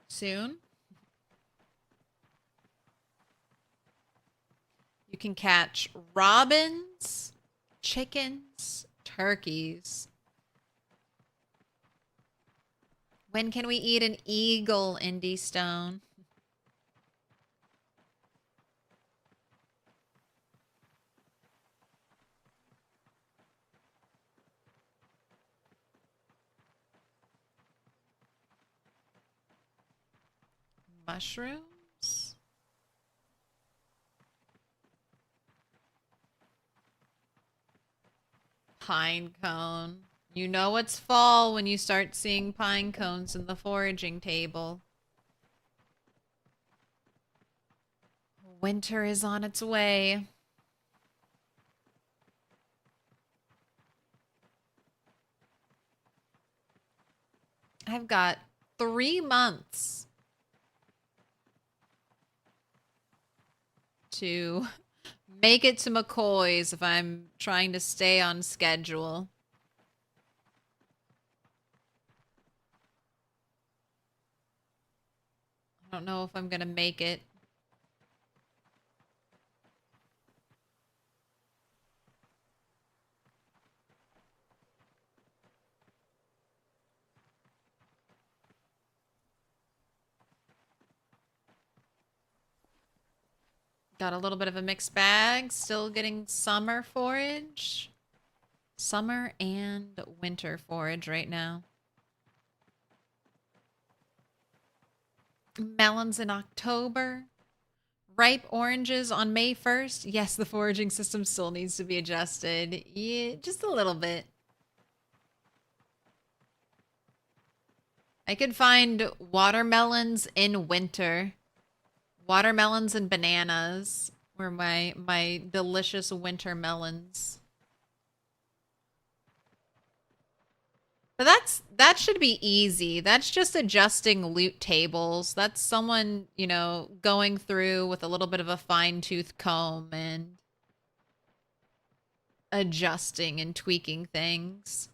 Soon. You can catch robins, chickens, turkeys. When can we eat an eagle, Indy Stone? Mushrooms? Pine cone. You know it's fall when you start seeing pine cones in the foraging table. Winter is on its way. I've got 3 months to make it to McCoy's if I'm trying to stay on schedule. I don't know if I'm gonna make it. Got a little bit of a mixed bag. Still getting summer forage. Summer and winter forage right now. Melons in October. Ripe oranges on May 1st. Yes, the foraging system still needs to be adjusted. Yeah, just a little bit. I could find watermelons in winter. Watermelons and bananas were my delicious winter melons. But that should be easy. That's just adjusting loot tables. That's someone, you know, going through with a little bit of a fine-tooth comb and adjusting and tweaking things.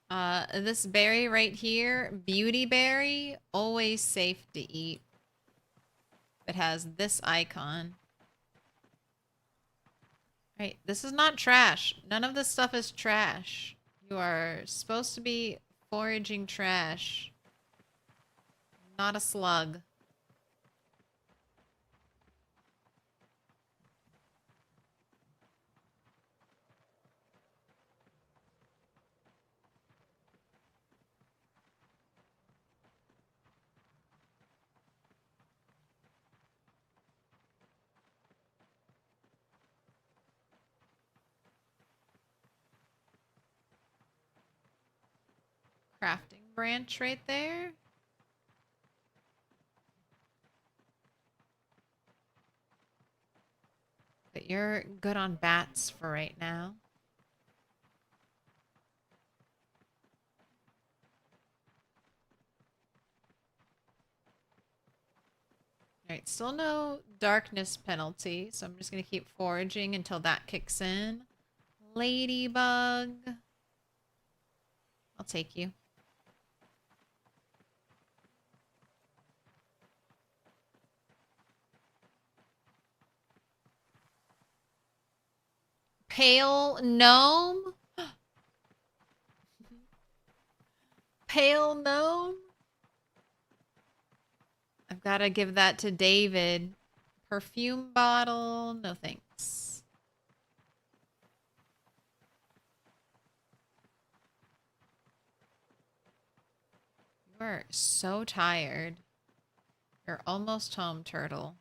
This berry right here, beauty berry, always safe to eat. It has this icon. Right, this is not trash. None of this stuff is trash. You are supposed to be foraging trash. Not a slug. Crafting branch right there. But you're good on bats for right now. Alright, still no darkness penalty, so I'm just gonna keep foraging until that kicks in. Ladybug. I'll take you. Pale gnome? Pale gnome? I've got to give that to David. Perfume bottle? No thanks. You are so tired. You're almost home, turtle.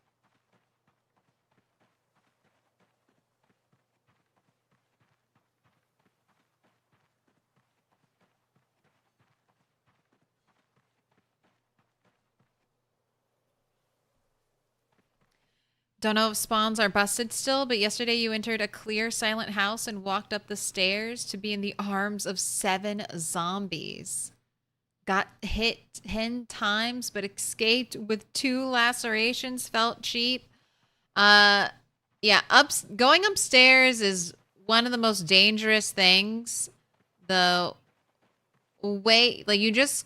Don't know if spawns are busted still, but yesterday you entered a clear, silent house and walked up the stairs to be in the arms of 7 zombies. Got hit 10 times, but escaped with 2 lacerations. Felt cheap. Yeah, going upstairs is one of the most dangerous things. The way, like, you just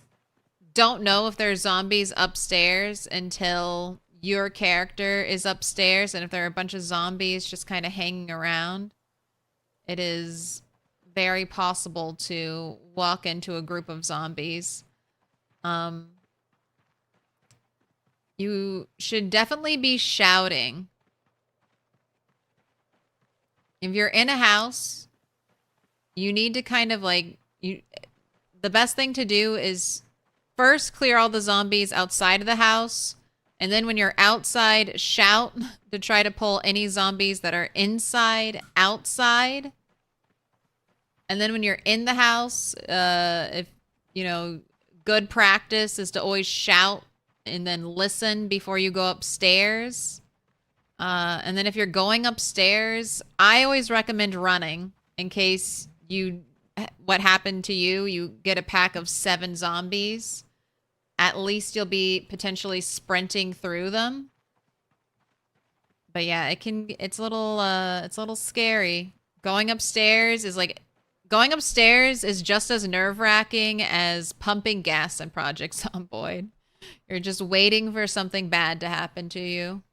don't know if there's zombies upstairs until your character is upstairs, and if there are a bunch of zombies just kind of hanging around, it is very possible to walk into a group of zombies. You should definitely be shouting. If you're in a house, you need to kind of like, the best thing to do is first clear all the zombies outside of the house, and then when you're outside, shout to try to pull any zombies that are inside outside. And then when you're in the house, if, you know, good practice is to always shout and then listen before you go upstairs. And then if you're going upstairs, I always recommend running in case what happened to you, you get a pack of 7 zombies. At least you'll be potentially sprinting through them. But yeah, it's a little scary. Going upstairs is just as nerve-wracking as pumping gas in Project Zomboid. You're just waiting for something bad to happen to you.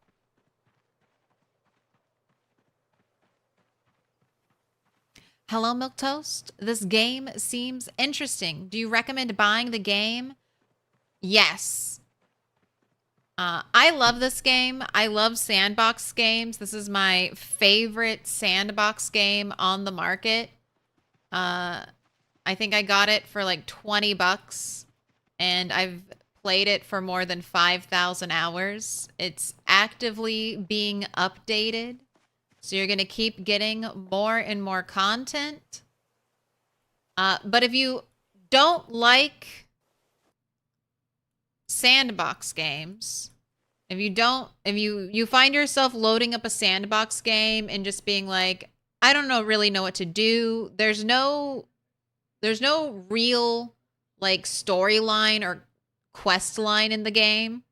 Hello, Milquetoast. This game seems interesting. Do you recommend buying the game? Yes. I love this game. I love sandbox games. This is my favorite sandbox game on the market. I think I got it for like 20 bucks, and I've played it for more than 5,000 hours. It's actively being updated, so you're going to keep getting more and more content. But if you don't like sandbox games, if you find yourself loading up a sandbox game and just being like, I don't really know what to do, there's no real like storyline or quest line in the game.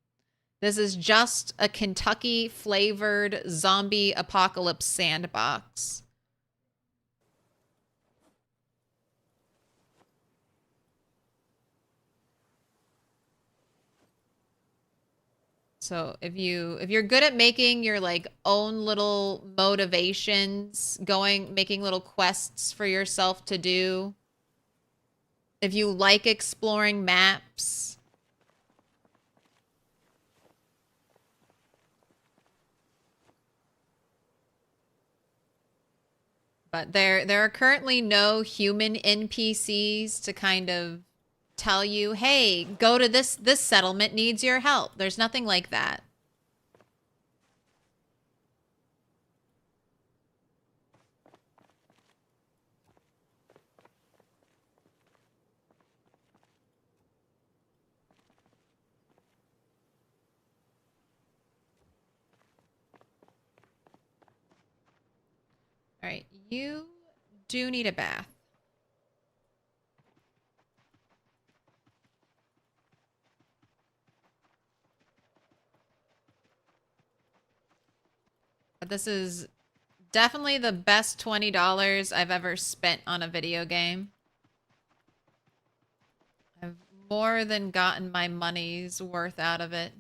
This is just a Kentucky flavored zombie apocalypse sandbox. So if you're good at making your like own little motivations, making little quests for yourself to do, if you like exploring maps, but there are currently no human NPCs to kind of tell you, "Hey, go to this settlement needs your help." There's nothing like that. All right, you do need a bath. But this is definitely the best $20 I've ever spent on a video game. I've more than gotten my money's worth out of it.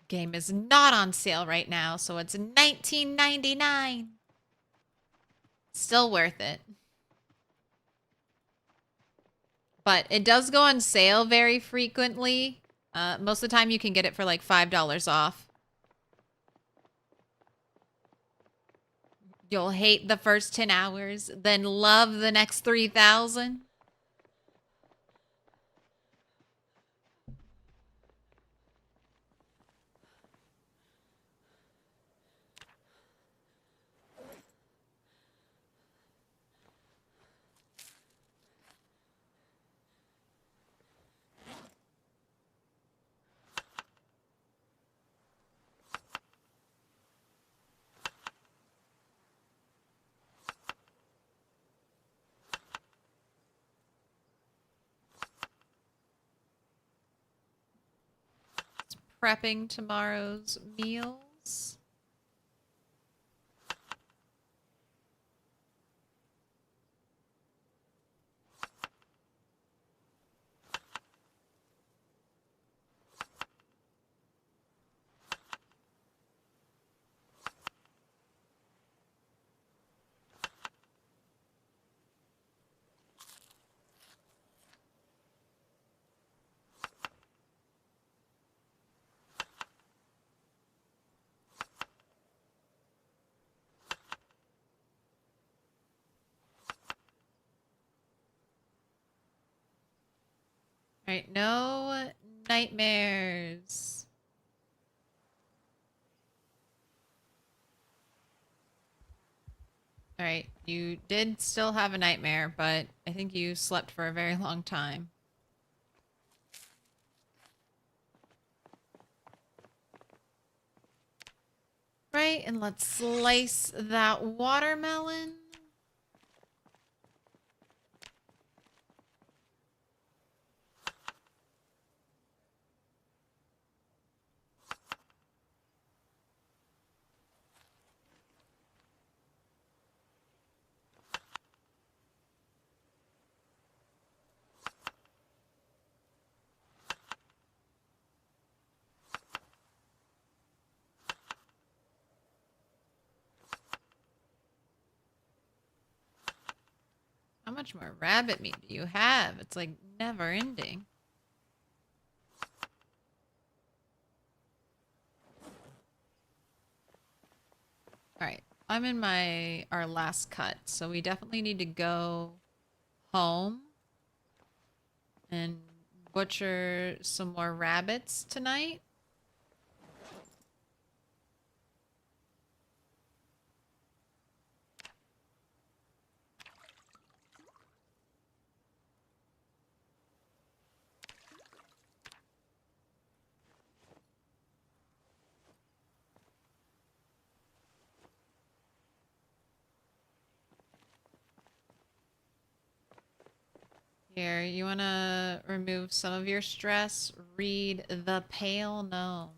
Game is not on sale right now, so it's $19.99. Still worth it. But it does go on sale very frequently. Most of the time you can get it for like $5 off. You'll hate the first 10 hours, then love the next 3,000. Prepping tomorrow's meals. All right, no nightmares. All right, you did still have a nightmare, but I think you slept for a very long time. Right, and let's slice that watermelon. How much more rabbit meat do you have? It's like never ending. All right, I'm in our last cut, so we definitely need to go home and butcher some more rabbits tonight. Here, you want to remove some of your stress? Read The Pale Gnome.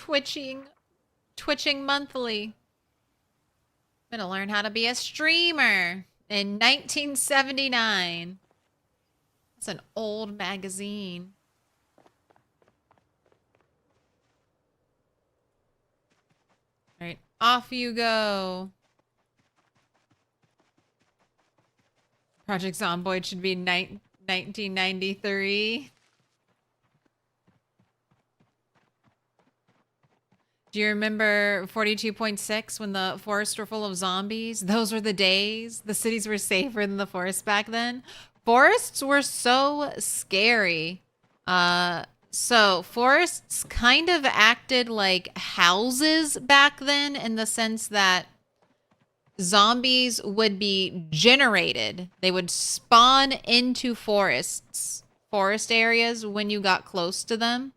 Twitching monthly. I'm gonna learn how to be a streamer in 1979. That's an old magazine. All right, off you go. Project Zomboid should be 1993. Do you remember 42.6 when the forests were full of zombies? Those were the days. The cities were safer than the forests back then. Forests were so scary. So forests kind of acted like houses back then in the sense that zombies would be generated. They would spawn into forest areas when you got close to them.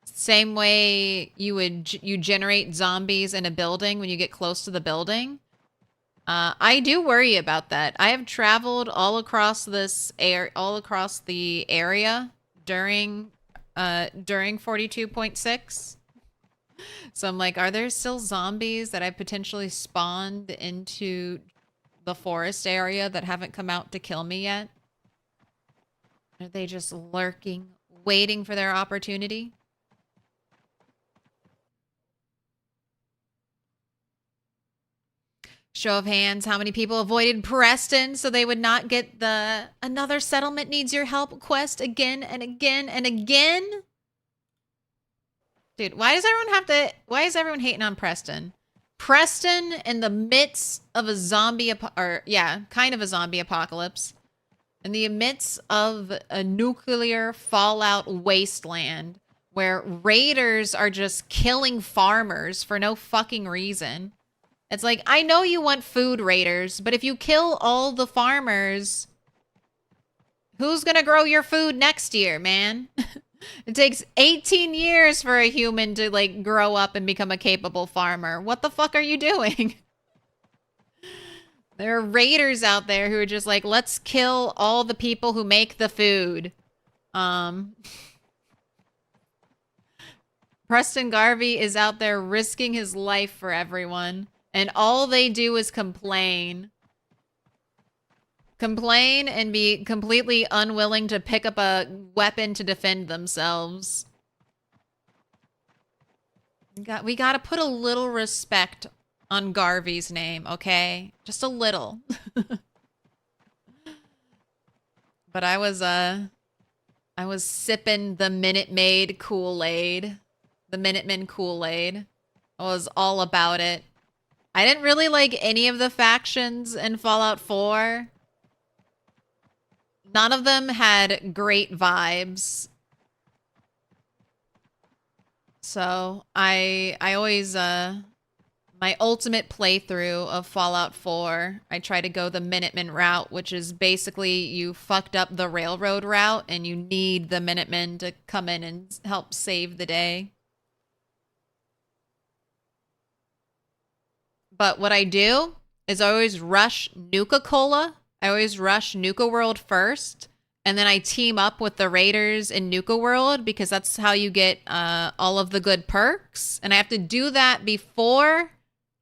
Same way you generate zombies in a building when you get close to the building. I do worry about that. I have traveled all across the area during 42.6. So I'm like, are there still zombies that I potentially spawned into the forest area that haven't come out to kill me yet? Are they just lurking, waiting for their opportunity? Show of hands, how many people avoided Preston so they would not get the another settlement needs your help quest again and again and again? Dude, why is everyone hating on Preston? Preston in the midst of a kind of a zombie apocalypse. In the midst of a nuclear fallout wasteland where raiders are just killing farmers for no fucking reason. It's like, I know you want food raiders, but if you kill all the farmers, who's gonna grow your food next year, man? It takes 18 years for a human to, like, grow up and become a capable farmer. What the fuck are you doing? There are raiders out there who are just like, let's kill all the people who make the food. Preston Garvey is out there risking his life for everyone. And all they do is complain. Complain and be completely unwilling to pick up a weapon to defend themselves. We gotta put a little respect on Garvey's name, okay? Just a little. But I was sipping the Minute Maid Kool-Aid. The Minutemen Kool-Aid. I was all about it. I didn't really like any of the factions in Fallout 4. None of them had great vibes. So I always, my ultimate playthrough of Fallout 4, I try to go the Minutemen route, which is basically you fucked up the railroad route and you need the Minutemen to come in and help save the day. But what I do is I always rush Nuka-Cola. I always rush Nuka World first. And then I team up with the raiders in Nuka World because that's how you get all of the good perks. And I have to do that before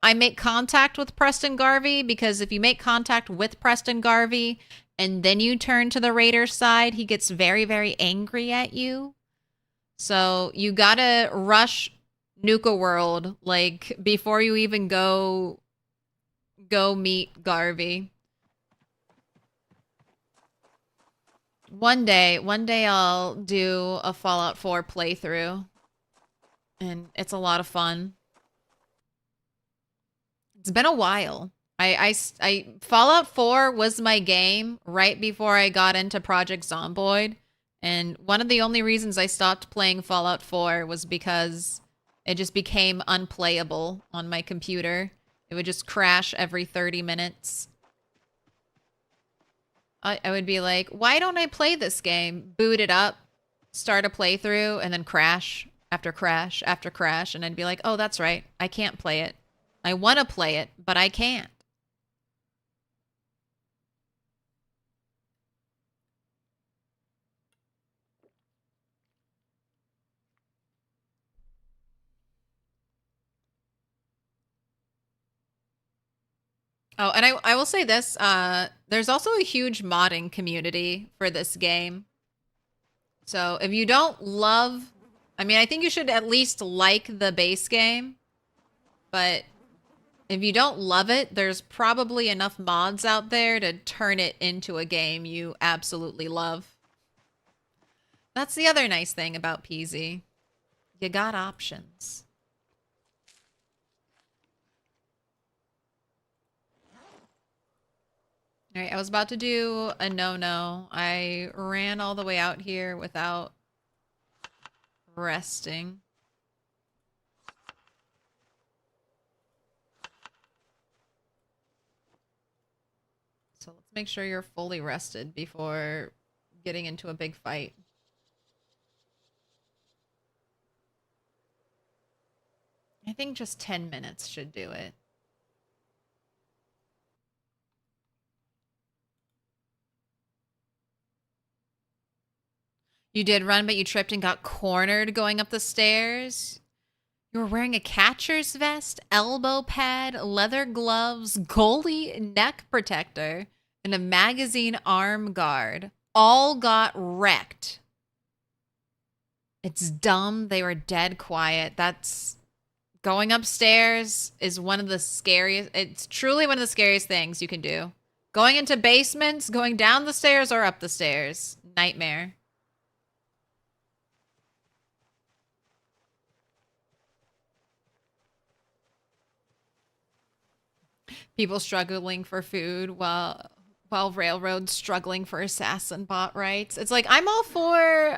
I make contact with Preston Garvey, because if you make contact with Preston Garvey and then you turn to the raider side, he gets very, very angry at you. So you gotta rush Nuka World, like, before you even go meet Garvey. One day I'll do a Fallout 4 playthrough, and it's a lot of fun. It's been a while. Fallout 4 was my game right before I got into Project Zomboid, and one of the only reasons I stopped playing Fallout 4 was because it just became unplayable on my computer. It would just crash every 30 minutes. I would be like, why don't I play this game? Boot it up, start a playthrough, and then crash after crash after crash. And I'd be like, oh, that's right. I can't play it. I want to play it, but I can't. Oh, and I will say this, there's also a huge modding community for this game. So if you don't love, I mean, I think you should at least like the base game, but if you don't love it, there's probably enough mods out there to turn it into a game you absolutely love. That's the other nice thing about PZ. You got options. All right, I was about to do a no-no. I ran all the way out here without resting. So let's make sure you're fully rested before getting into a big fight. I think just 10 minutes should do it. You did run, but you tripped and got cornered going up the stairs. You were wearing a catcher's vest, elbow pad, leather gloves, goalie neck protector, and a magazine arm guard. All got wrecked. It's dumb. They were dead quiet. That's... Going upstairs is one of the scariest... It's truly one of the scariest things you can do. Going into basements, going down the stairs or up the stairs. Nightmare. People struggling for food while Railroad's struggling for assassin bot rights. It's like, I'm all for,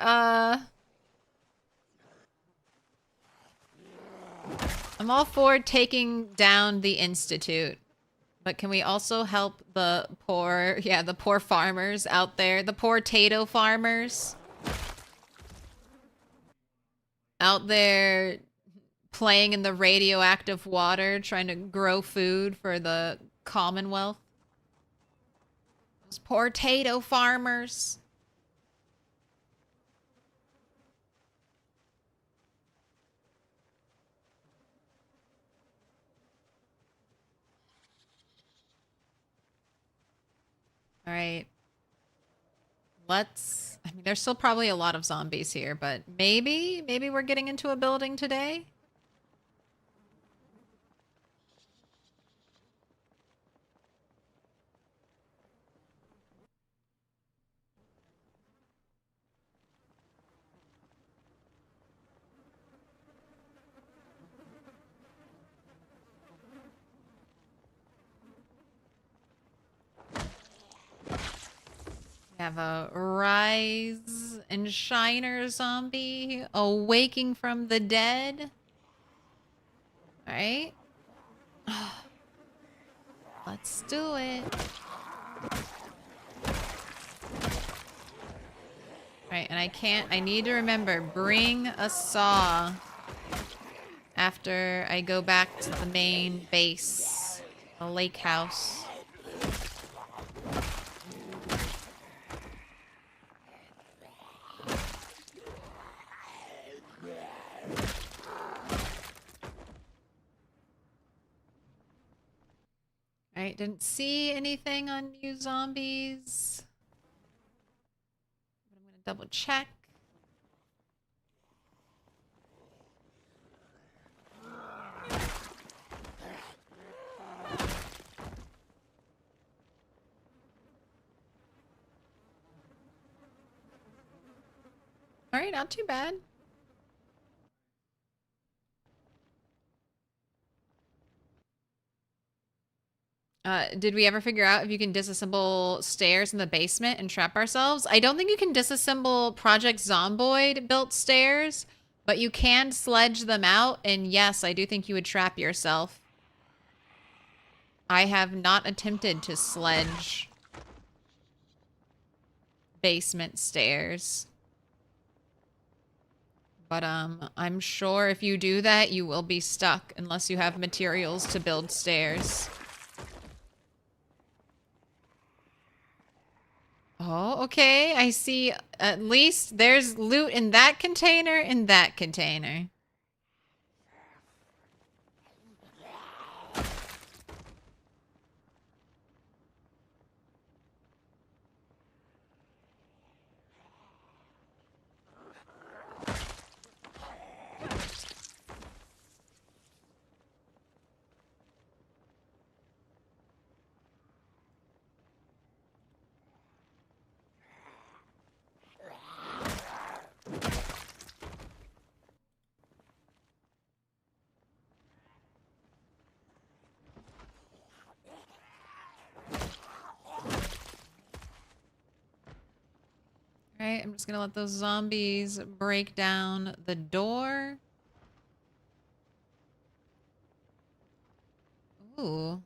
I'm all for taking down the Institute. But can we also help the poor, the poor farmers out there, the poor potato farmers out there playing in the radioactive water, trying to grow food for the Commonwealth? Those poor potato farmers. All right. Let's... I mean, there's still probably a lot of zombies here, but maybe we're getting into a building today? We have a Rise and Shiner zombie awaking from the dead. Alright. Let's do it. Alright, and I need to remember, bring a saw after I go back to the main base, the lake house. Alright, didn't see anything on new zombies. I'm gonna double check. Alright, not too bad. Did we ever figure out if you can disassemble stairs in the basement and trap ourselves? I don't think you can disassemble Project Zomboid built stairs, but you can sledge them out, and yes, I do think you would trap yourself. I have not attempted to sledge basement stairs. But I'm sure if you do that, you will be stuck unless you have materials to build stairs. Oh, okay. I see. At least there's loot in that container and that container. Alright, I'm just gonna let those zombies break down the door. Ooh.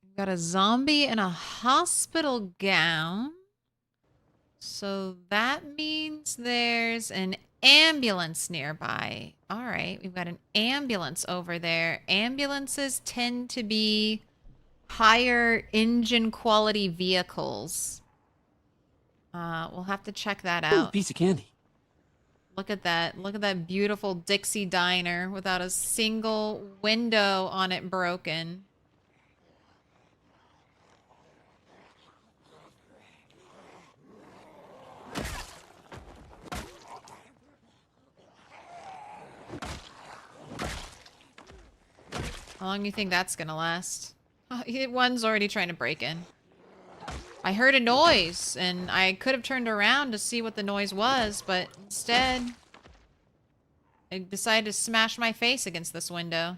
We've got a zombie in a hospital gown. So that means there's an ambulance nearby. Alright, we've got an ambulance over there. Ambulances tend to be higher engine quality vehicles. We'll have to check that Ooh, out. piece of candy. Look at that. Look at that beautiful Dixie diner without a single window on it broken. How long do you think that's gonna last? Oh, one's already trying to break in. I heard a noise, and I could have turned around to see what the noise was, but instead, I decided to smash my face against this window.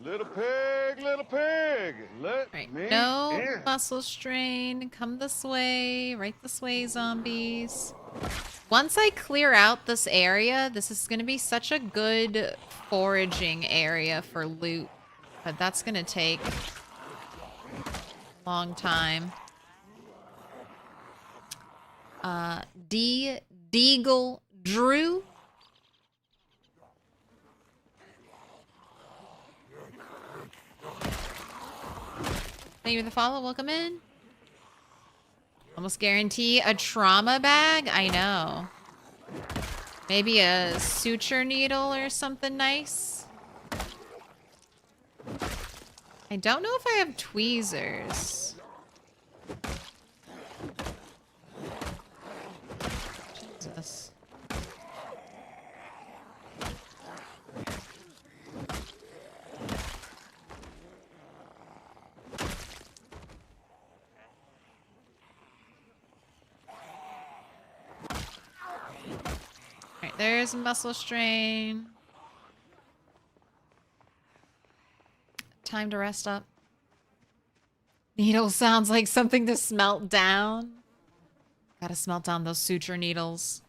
Little pig, let Right, me no in. muscle strain. Come this way. Right this way, zombies. Once I clear out this area, this is going to be such a good foraging area for loot. But that's going to take a long time. Deagle Drew. Thank you for the follow. Welcome in. Almost guarantee a trauma bag. I know. Maybe a suture needle or something nice. I don't know if I have tweezers. Jesus. Alright, there's a muscle strain. Time to rest up. Needle sounds like something to smelt down. Gotta smelt down those suture needles.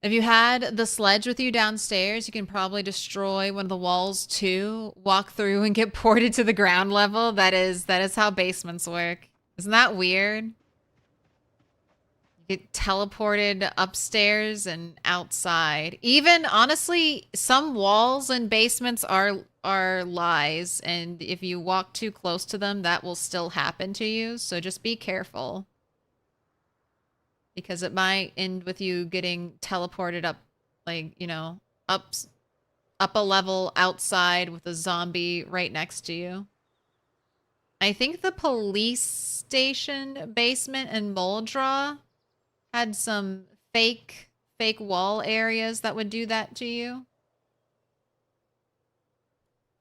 If you had the sledge with you downstairs, you can probably destroy one of the walls too, walk through and get ported to the ground level. That is how basements work. Isn't that weird? You get teleported upstairs and outside. Even honestly, some walls in basements are lies, and if you walk too close to them, that will still happen to you. So just be careful. Because it might end with you getting teleported up, like, you know, up a level outside with a zombie right next to you. I think the police station basement in Moldra had some fake wall areas that would do that to you.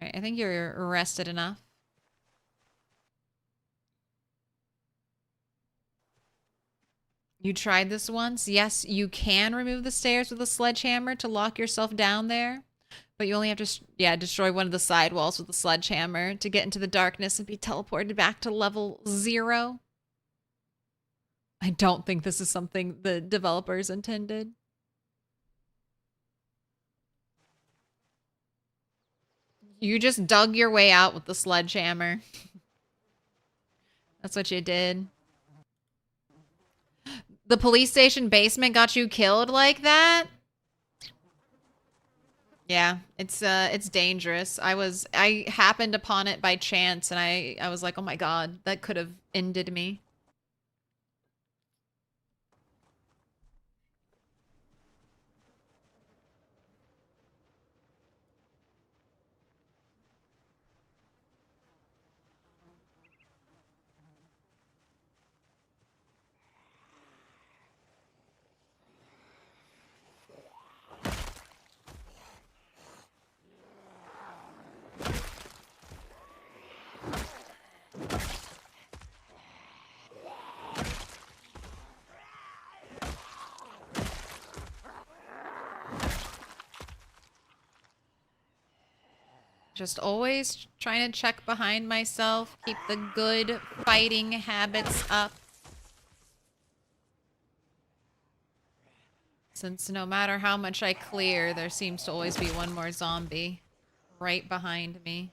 All right, I think you're rested enough. You tried this once? Yes, you can remove the stairs with a sledgehammer to lock yourself down there. But you only have to, destroy one of the side walls with a sledgehammer to get into the darkness and be teleported back to level 0. I don't think this is something the developers intended. You just dug your way out with the sledgehammer. That's what you did. The police station basement got you killed like that? Yeah, it's dangerous. I happened upon it by chance, and I was like, oh my god, that could have ended me. Just always trying to check behind myself, keep the good fighting habits up. Since no matter how much I clear, there seems to always be one more zombie right behind me.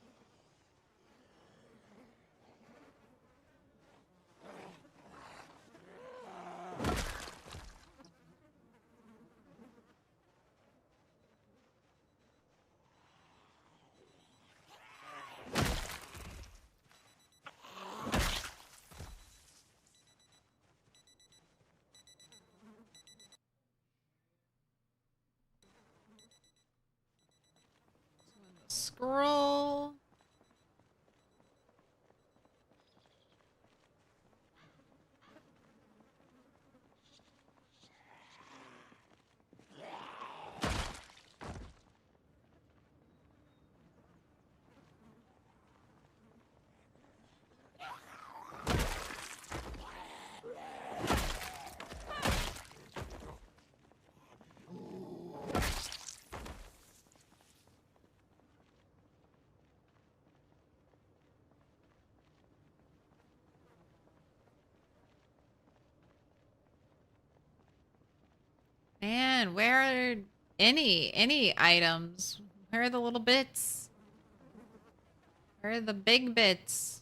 Scroll. Man, where are any items? Where are the little bits? Where are the big bits?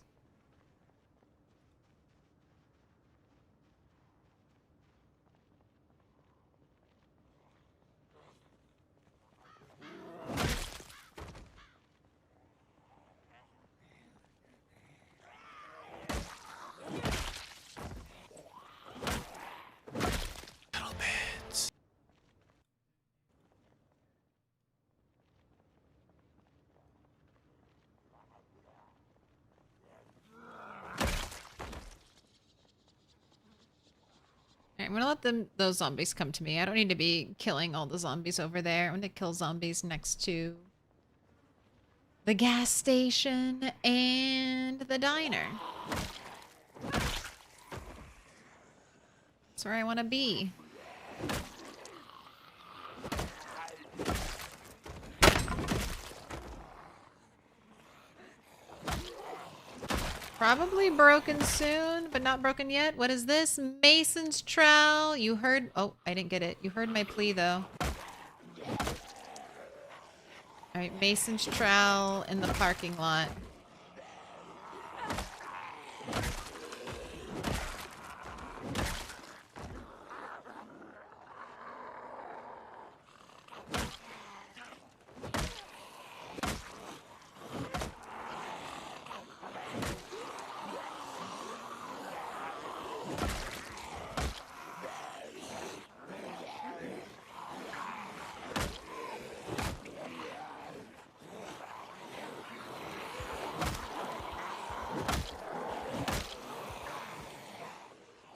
Little bits. Alright, I'm gonna let those zombies come to me. I don't need to be killing all the zombies over there. I'm gonna kill zombies next to the gas station and the diner. That's where I want to be. Probably broken soon, but not broken yet. What is this? Mason's trowel. You heard... Oh, I didn't get it. You heard my plea, though. Alright, Mason's trowel in the parking lot.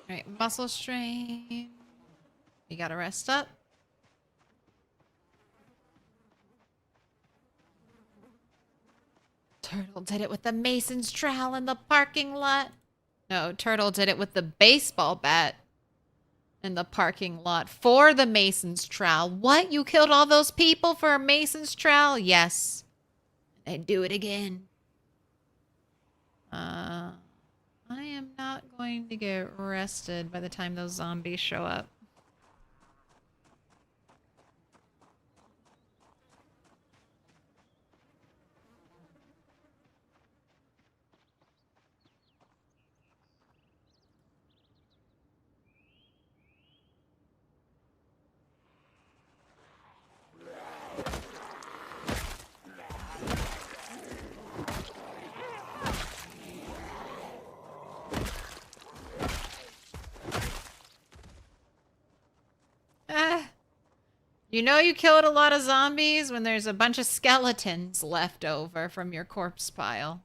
Alright, muscle strain. You gotta rest up. Turtle did it with the Mason's trowel in the parking lot. No, Turtle did it with the baseball bat in the parking lot for the Mason's trowel. What? You killed all those people for a Mason's trowel? Yes. I'd do it again. I am not going to get rested by the time those zombies show up. You know you killed a lot of zombies when there's a bunch of skeletons left over from your corpse pile.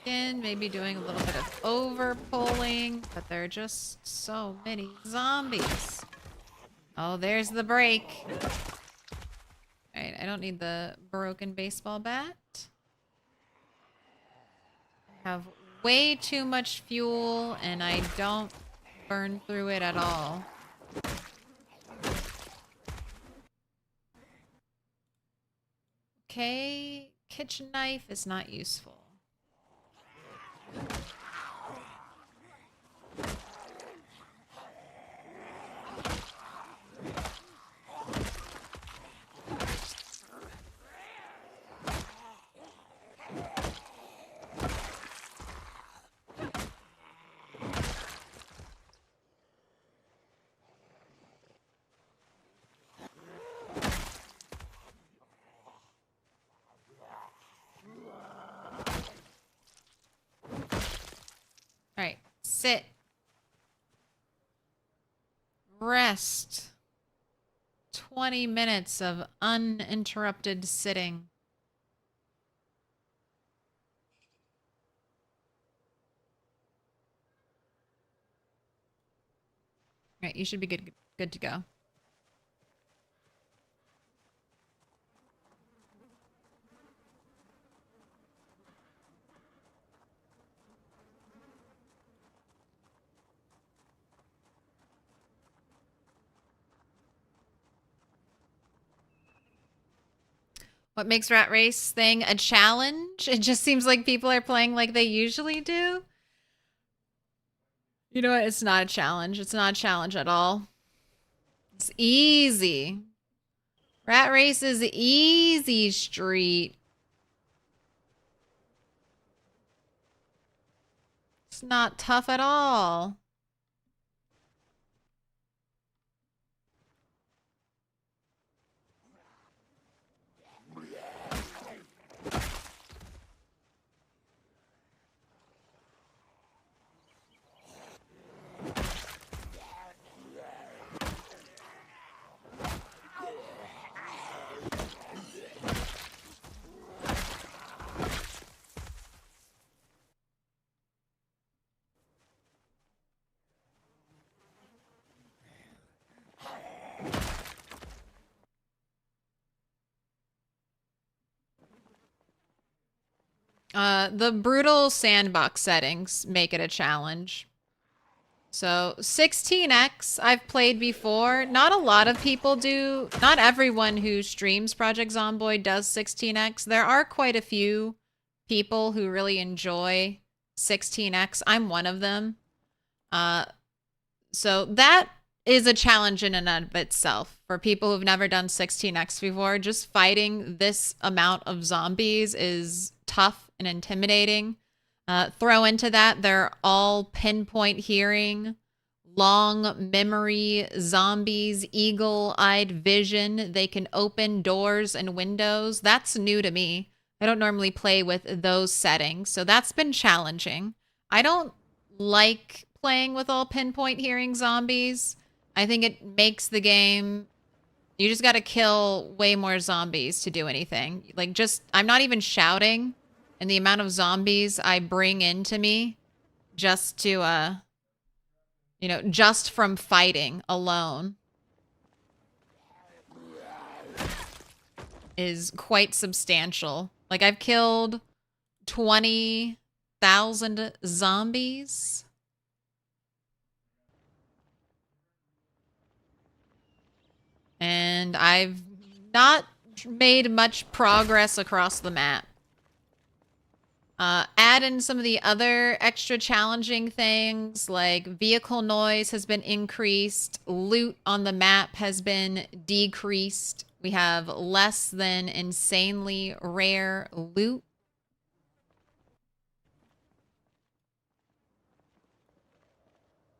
in, maybe doing a little bit of over pulling, but there are just so many zombies. Oh, there's the break. Alright, I don't need the broken baseball bat. I have way too much fuel, and I don't burn through it at all. Okay, kitchen knife is not useful. Alright, sit. Rest. 20 minutes of uninterrupted sitting. Alright, you should be good to go. What makes Rat Race thing a challenge? It just seems like people are playing like they usually do. You know what? It's not a challenge. It's not a challenge at all. It's easy. Rat Race is easy street. It's not tough at all. The brutal sandbox settings make it a challenge. So 16x I've played before. Not a lot of people do. Not everyone who streams Project Zomboid does 16x. There are quite a few people who really enjoy 16x. I'm one of them. So that is a challenge in and of itself. For people who've never done 16x before, just fighting this amount of zombies is tough and intimidating. Throw into that, they're all pinpoint hearing, long memory zombies, eagle-eyed vision. They can open doors and windows. That's new to me. I don't normally play with those settings, so that's been challenging. I don't like playing with all pinpoint hearing zombies. I think it makes the game... You just gotta kill way more zombies to do anything. Like, just... I'm not even shouting, and the amount of zombies I bring into me just to, you know, just from fighting alone is quite substantial. Like, I've killed 20,000 zombies. And I've not made much progress across the map. Add in some of the other extra challenging things, like vehicle noise has been increased, loot on the map has been decreased. We have less than insanely rare loot.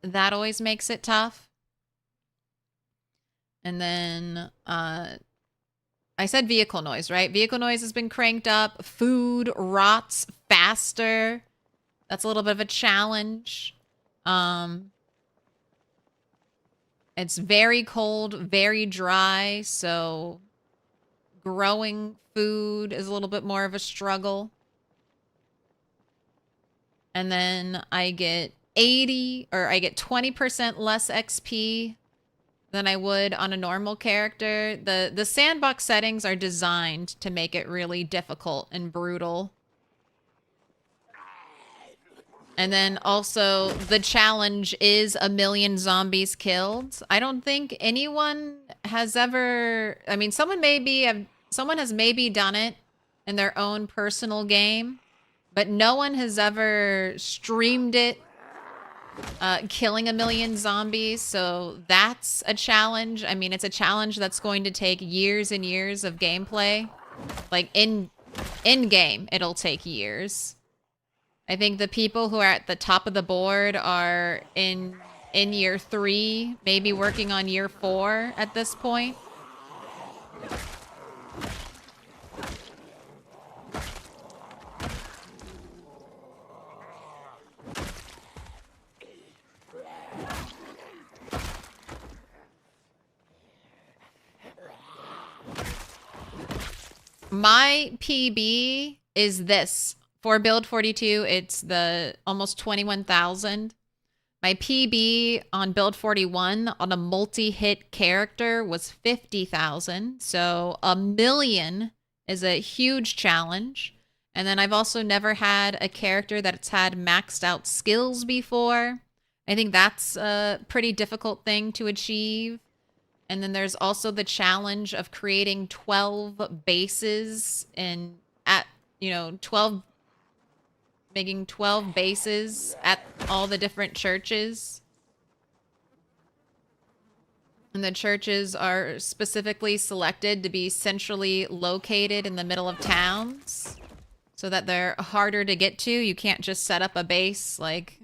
That always makes it tough. And then, I said vehicle noise, right? Vehicle noise has been cranked up. Food rots faster. That's a little bit of a challenge. It's very cold, very dry, so growing food is a little bit more of a struggle. And then I get 20% less XP than I would on a normal character. The sandbox settings are designed to make it really difficult and brutal. And then also the challenge is 1,000,000 zombies killed. I don't think anyone has ever, I mean, someone has maybe done it in their own personal game, but no one has ever streamed it killing 1,000,000 zombies. So that's a challenge. I mean, it's a challenge that's going to take years and years of gameplay. Like in game, it'll take years. I think the people who are at the top of the board are in year 3, maybe working on year 4 at this point. My PB is this. For build 42, it's the almost 21,000. My PB on build 41 on a multi-hit character was 50,000. So 1,000,000 is a huge challenge. And then I've also never had a character that's had maxed out skills before. I think that's a pretty difficult thing to achieve. And then there's also the challenge of creating 12 bases and making 12 bases at all the different churches. And the churches are specifically selected to be centrally located in the middle of towns so that they're harder to get to. You can't just set up a base like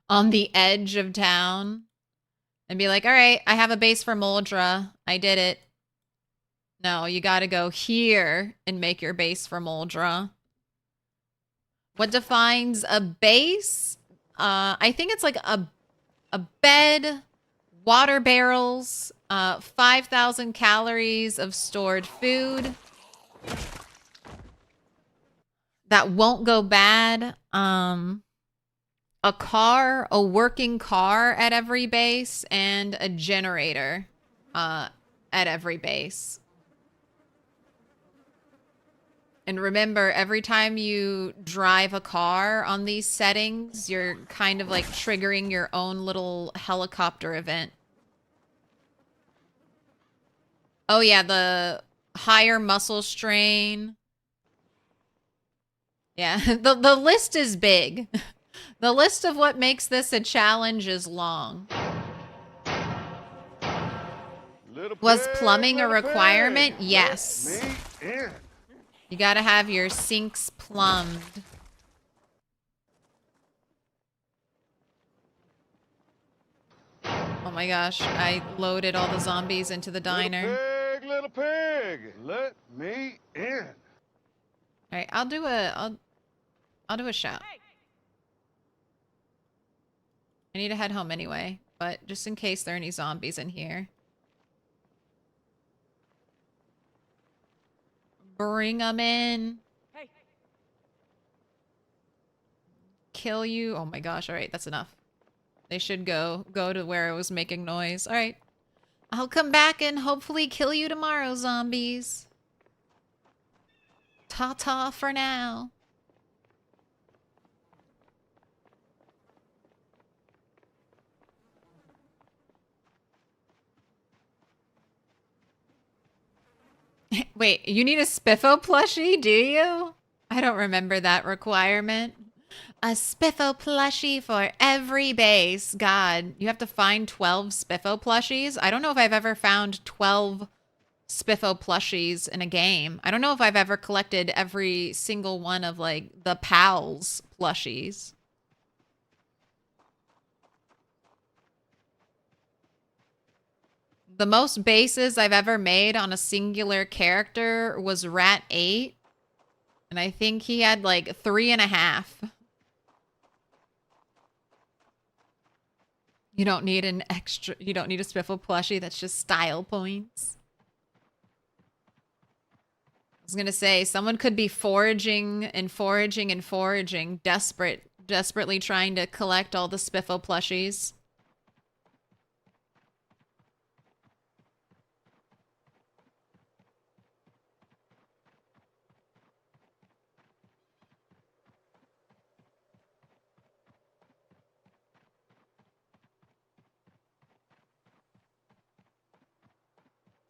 on the edge of town and be like, all right, I have a base for Moldra. I did it. No, you got to go here and make your base for Moldra. What defines a base? I think it's like a bed, water barrels, 5,000 calories of stored food that won't go bad. A working car at every base, and a generator at every base. And remember, every time you drive a car on these settings, you're kind of like triggering your own little helicopter event. Oh yeah, the higher muscle strain. Yeah, the list is big. The list of what makes this a challenge is long. Was plumbing a requirement? Yes. You gotta have your sinks plumbed. Oh my gosh, I loaded all the zombies into the diner. Little pig, let me in. All right, I'll do a shot. I need to head home anyway, but just in case there are any zombies in here. Bring them in. Hey. Kill you. Oh my gosh. All right, that's enough. They should go to where I was making noise. All right. I'll come back and hopefully kill you tomorrow, zombies. Ta-ta for now. Wait, you need a Spiffo plushie, do you? I don't remember that requirement. A Spiffo plushie for every base. God, you have to find 12 Spiffo plushies? I don't know if I've ever found 12 Spiffo plushies in a game. I don't know if I've ever collected every single one of, like, the pals plushies. The most bases I've ever made on a singular character was Rat 8. And I think he had like 3.5. You don't need a Spiffle plushie. That's just style points. I was going to say, someone could be foraging and foraging and foraging, desperate desperately trying to collect all the Spiffo plushies.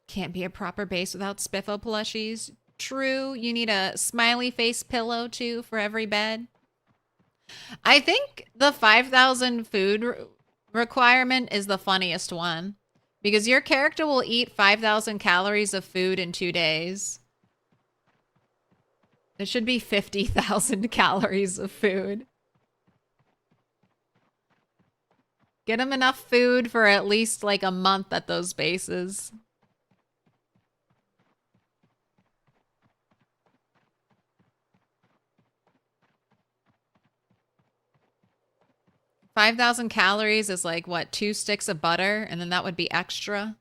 Can't be a proper base without Spiffo plushies. True, you need a smiley face pillow too for every bed. I think the 5,000 food requirement is the funniest one. Because your character will eat 5,000 calories of food in 2 days. It should be 50,000 calories of food. Get them enough food for at least like a month at those bases. $5,000 calories is like, what, 2 sticks of butter? And then that would be extra.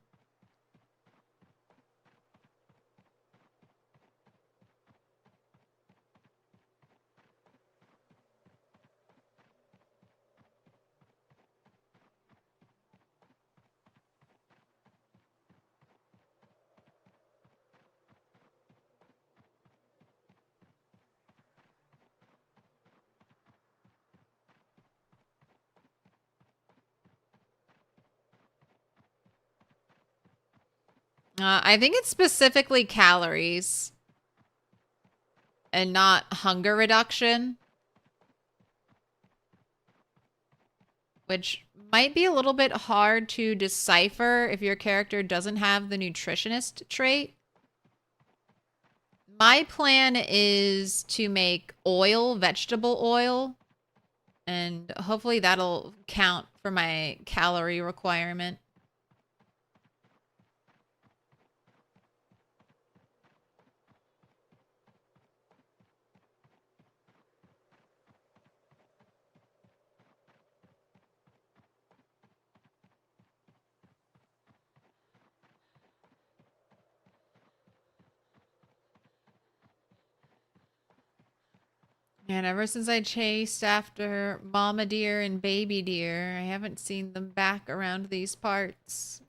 I think it's specifically calories and not hunger reduction, which might be a little bit hard to decipher if your character doesn't have the nutritionist trait. My plan is to make oil, vegetable oil, and hopefully that'll count for my calorie requirement. And ever since I chased after mama deer and baby deer, I haven't seen them back around these parts.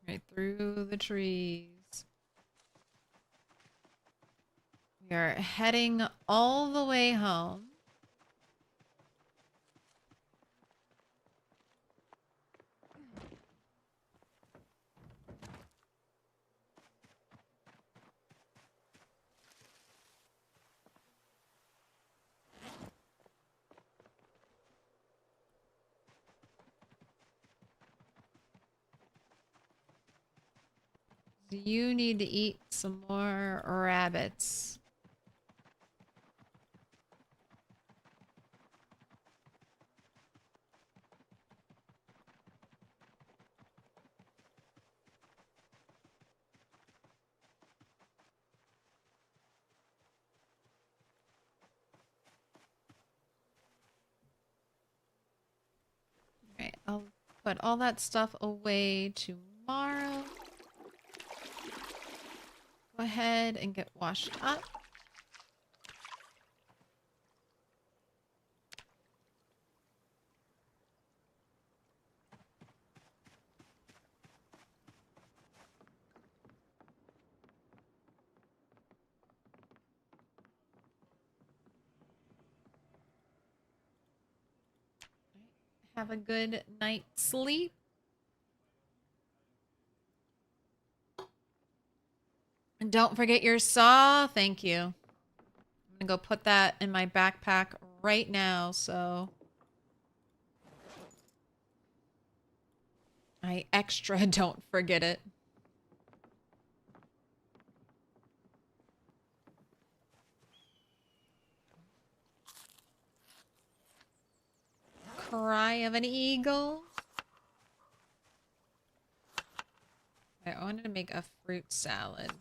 Right through the trees. We are heading all the way home. You need to eat some more rabbits. All right, I'll put all that stuff away tomorrow. Go ahead and get washed up. Have a good night's sleep. And don't forget your saw. Thank you. I'm gonna go put that in my backpack right now, so I extra don't forget it. Cry of an eagle. I wanted to make a fruit salad.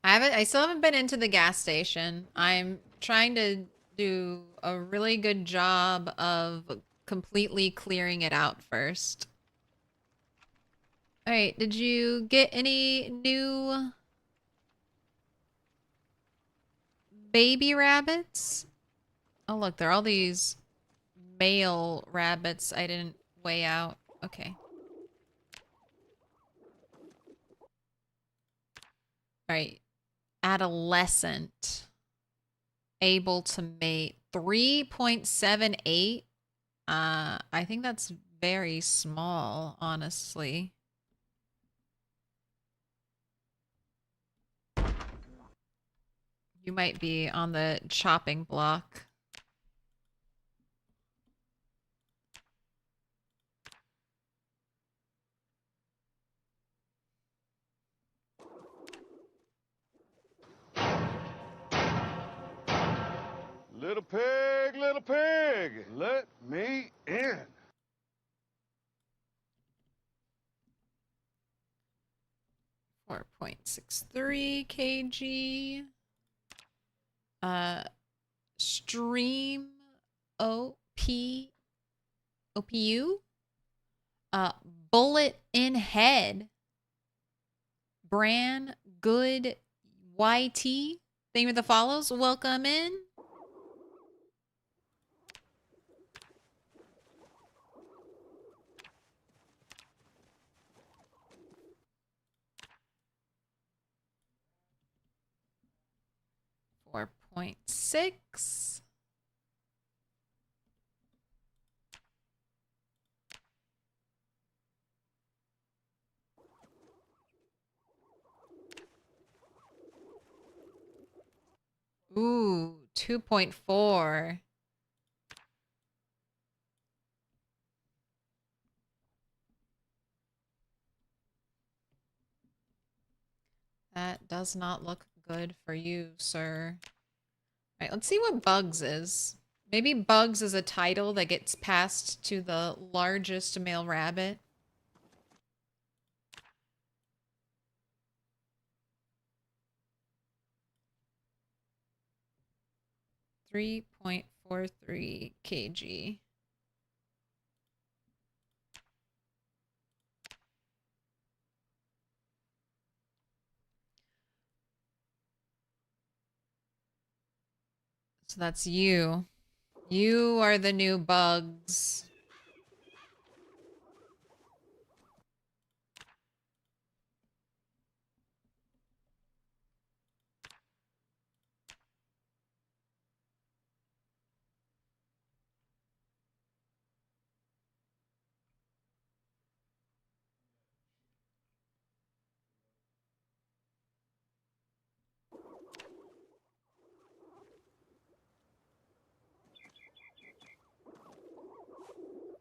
I still haven't been into the gas station. I'm trying to do a really good job of completely clearing it out first. All right, did you get any new baby rabbits? Oh, look, there are all these male rabbits I didn't weigh out. Okay. All right. Adolescent. Able to mate 3.78. I think that's very small, honestly. You might be on the chopping block. Little pig, let me in. 4.63 kg. Stream OPU. Bullet in head. Bran good YT. Thank you for the follows. Welcome in. .6. Ooh, 2.4. That does not look good for you, sir. All right, let's see what Bugs is. Maybe Bugs is a title that gets passed to the largest male rabbit. .43 kg. So that's you. You are the new Bugs.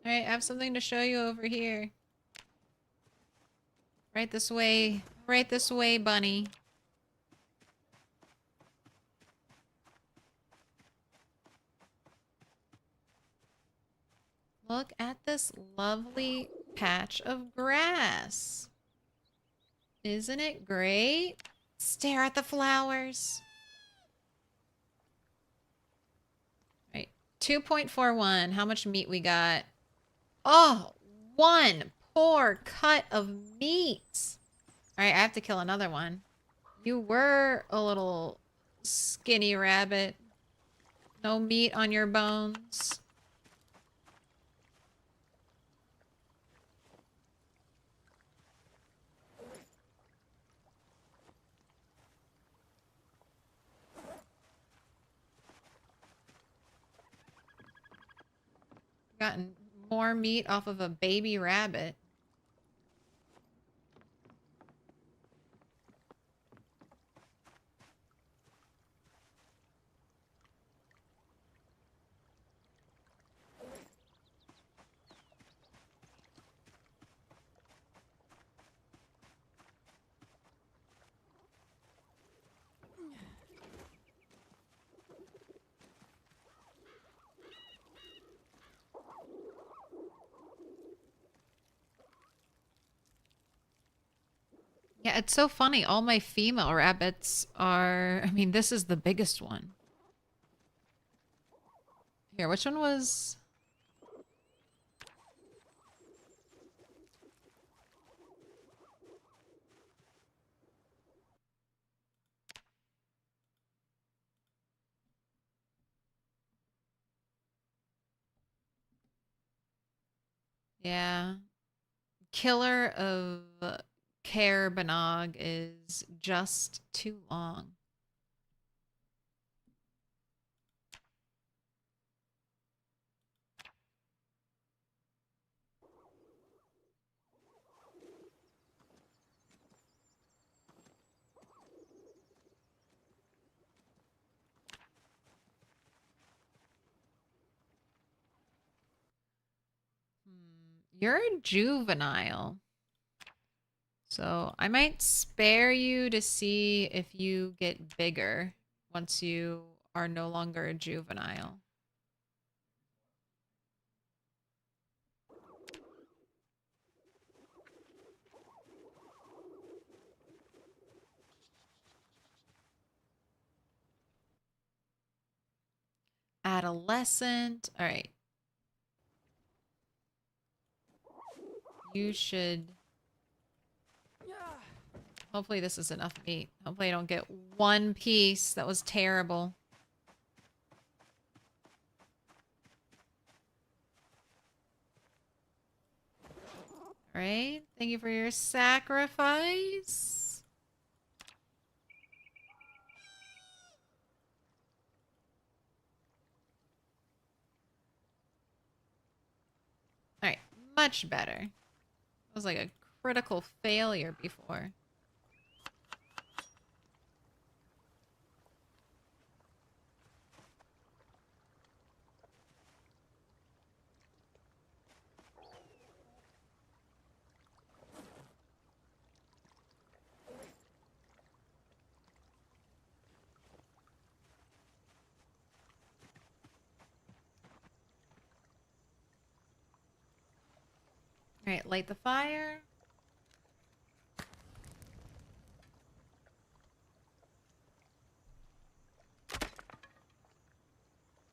All right, I have something to show you over here. Right this way. Right this way, bunny. Look at this lovely patch of grass. Isn't it great? Stare at the flowers. Right. 2.41. How much meat we got? Oh, one poor cut of meat. All right, I have to kill another one. You were a little skinny rabbit. No meat on your bones. Gotten More meat off of a baby rabbit. Yeah, it's so funny. All my female rabbits are... I mean, this is the biggest one. Here, which one was... Yeah. Killer of Caerbanog is just too long. You're a juvenile. So I might spare you to see if you get bigger once you are no longer a juvenile. Adolescent. All right. You should... Hopefully this is enough meat. Hopefully I don't get one piece. That was terrible. All right. Thank you for your sacrifice. All right. Much better. It was like a critical failure before. All right, light the fire.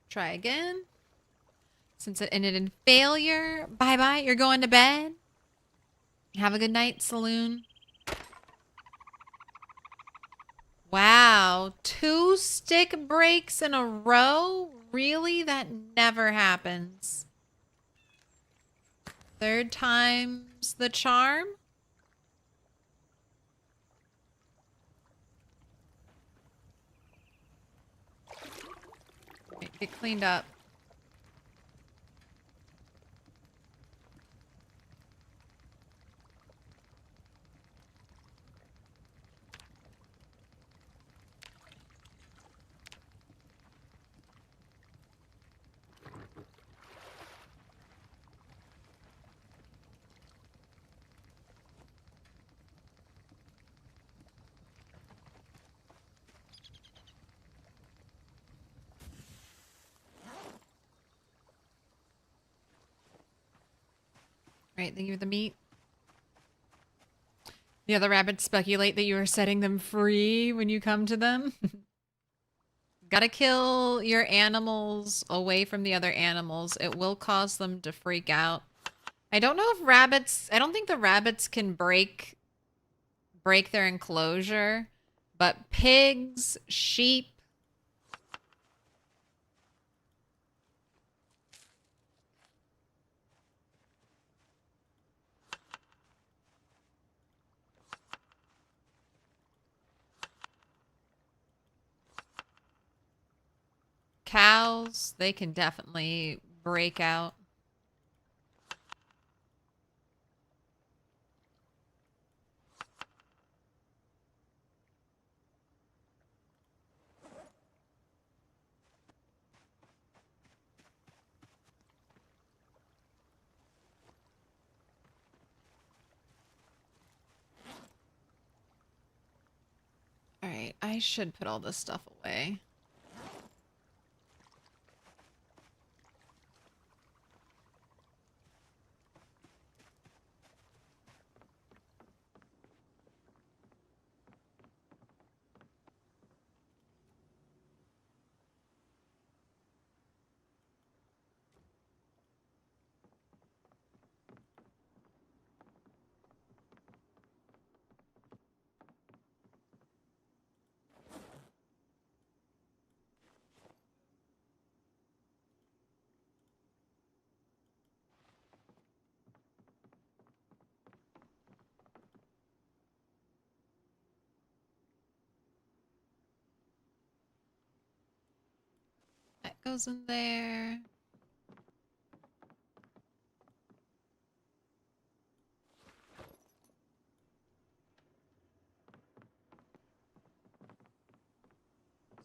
Try again. Since it ended in failure, bye-bye. You're going to bed. Have a good night, saloon. Wow, 2 stick breaks in a row? Really? That never happens. 3rd time's the charm? Right, get cleaned up. Right, thank you for the meat. The other rabbits speculate that you are setting them free when you come to them. Gotta kill your animals away from the other animals. It will cause them to freak out. I don't know if rabbits... I don't think the rabbits can break their enclosure. But pigs, sheep... cows, they can definitely break out. I should put all this stuff away. That goes in there.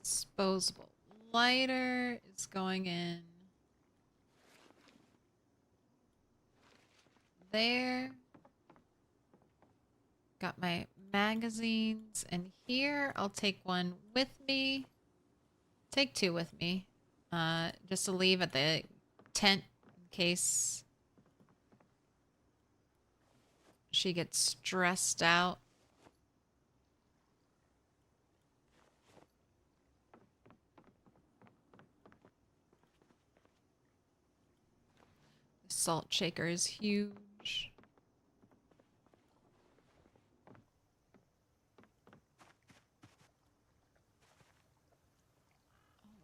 Disposable lighter is going in there. Got my magazines in here. I'll take one with me. Take two with me. Just to leave at the tent in case she gets stressed out. The salt shaker is huge.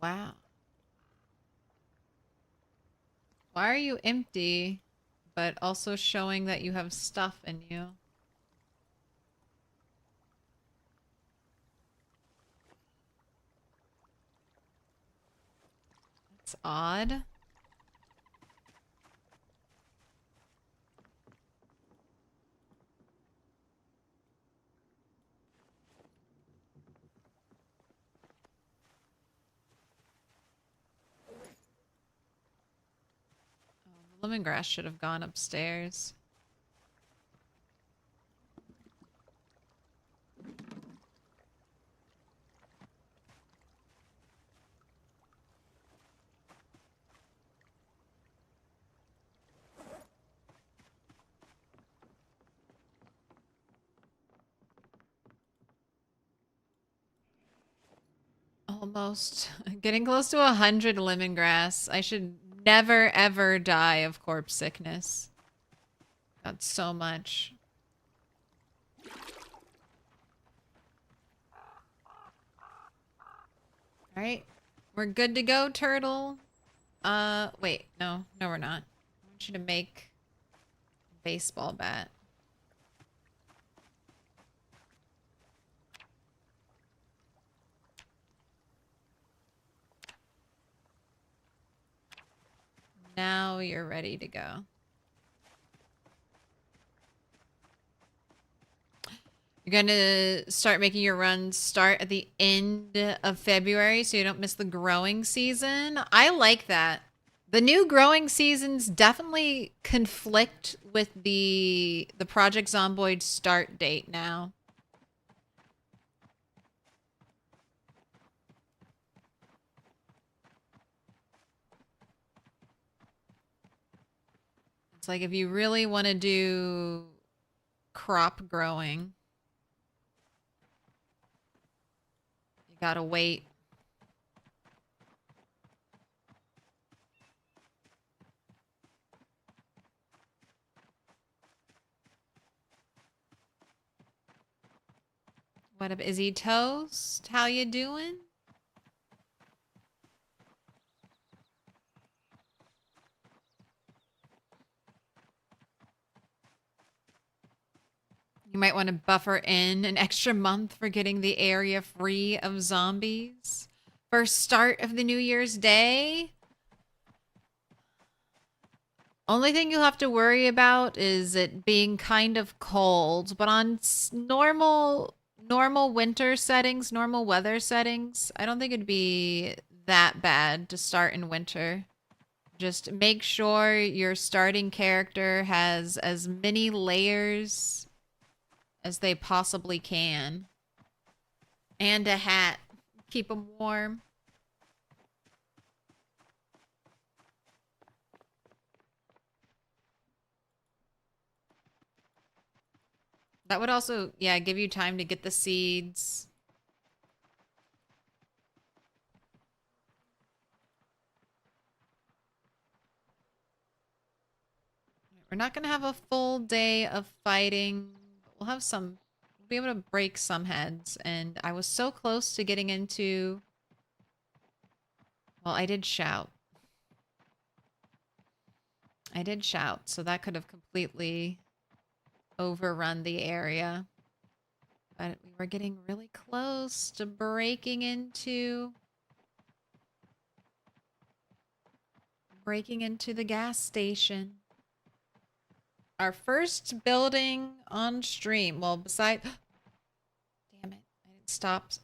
Wow. Why are you empty, but also showing that you have stuff in you? That's odd. Lemongrass should have gone upstairs. Almost. Getting close to 100 lemongrass. I should never ever die of corpse sickness. Got so much. Alright. We're good to go, turtle. Wait. No. No, we're not. I want you to make a baseball bat. Now you're ready to go. You're going to start making your runs start at the end of February so you don't miss the growing season. I like that. The new growing seasons definitely conflict with the Project Zomboid start date now. It's like if you really want to do crop growing, you gotta wait. What up, Izzy Toast? How you doing? You might want to buffer in an extra month for getting the area free of zombies. First start of the New Year's Day. Only thing you'll have to worry about is it being kind of cold, but on normal winter settings, normal weather settings, I don't think it'd be that bad to start in winter. Just make sure your starting character has as many layers as they possibly can. And a hat. Keep them warm. That would also, yeah, give you time to get the seeds. We're not going to have a full day of fighting. But we'll have some, we'll be able to break some heads. And I was so close to getting into, well, I did shout. I did shout, so that could have completely overrun the area. But we were getting really close to breaking into the gas station. Our first building on stream. Well, besides, damn it, I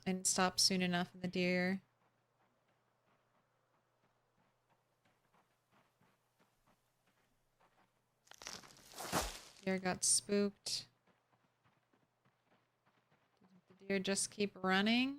didn't stop soon enough in the deer. Deer got spooked. Did the deer just keep running?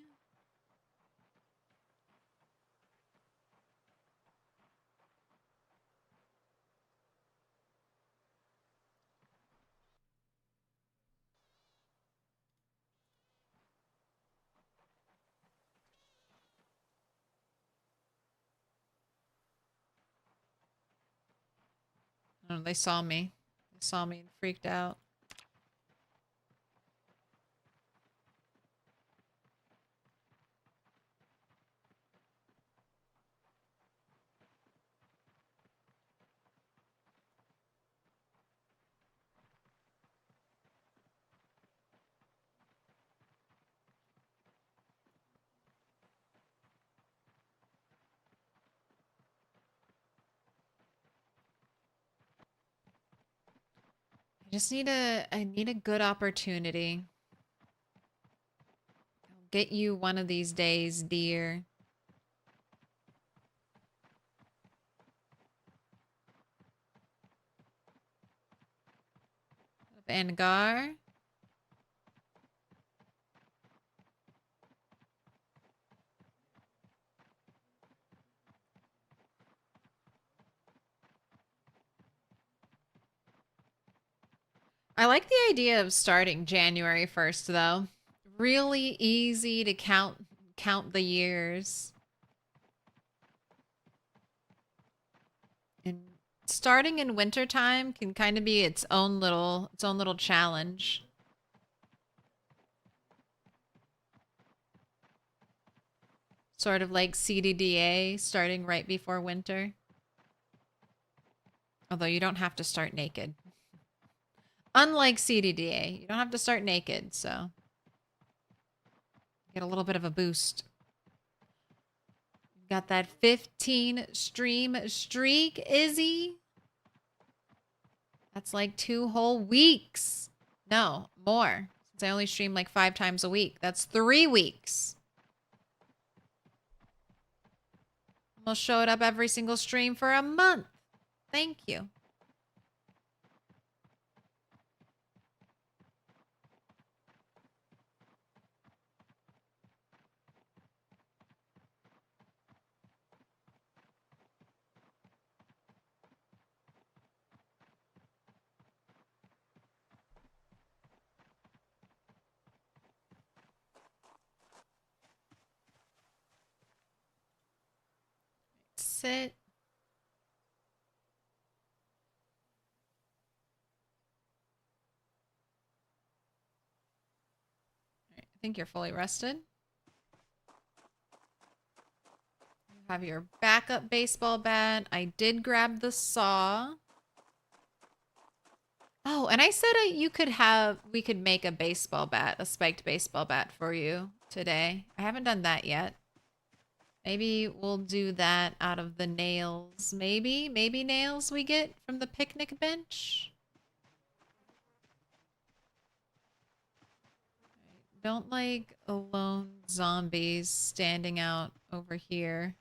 Oh, they saw me. They saw me and freaked out. I need a good opportunity. I'll get you one of these days, dear. Vanguard. I like the idea of starting January 1st, though. Really easy to count the years. And starting in wintertime can kind of be its own little challenge. Sort of like CDDA starting right before winter. Although you don't have to start naked. Unlike CDDA, you don't have to start naked, so get a little bit of a boost. Got that 15 stream streak, Izzy. That's like 2 whole weeks. No, more. Since I only stream like 5 times a week. That's 3 weeks. Almost showed up every single stream for a month. Thank you. Sit. All right, I think you're fully rested. You have your backup baseball bat. I did grab the saw. Oh, and I said we could make a baseball bat, a spiked baseball bat for you today. I haven't done that yet. Maybe we'll do that out of the nails. Maybe nails we get from the picnic bench. Don't like alone zombies standing out over here.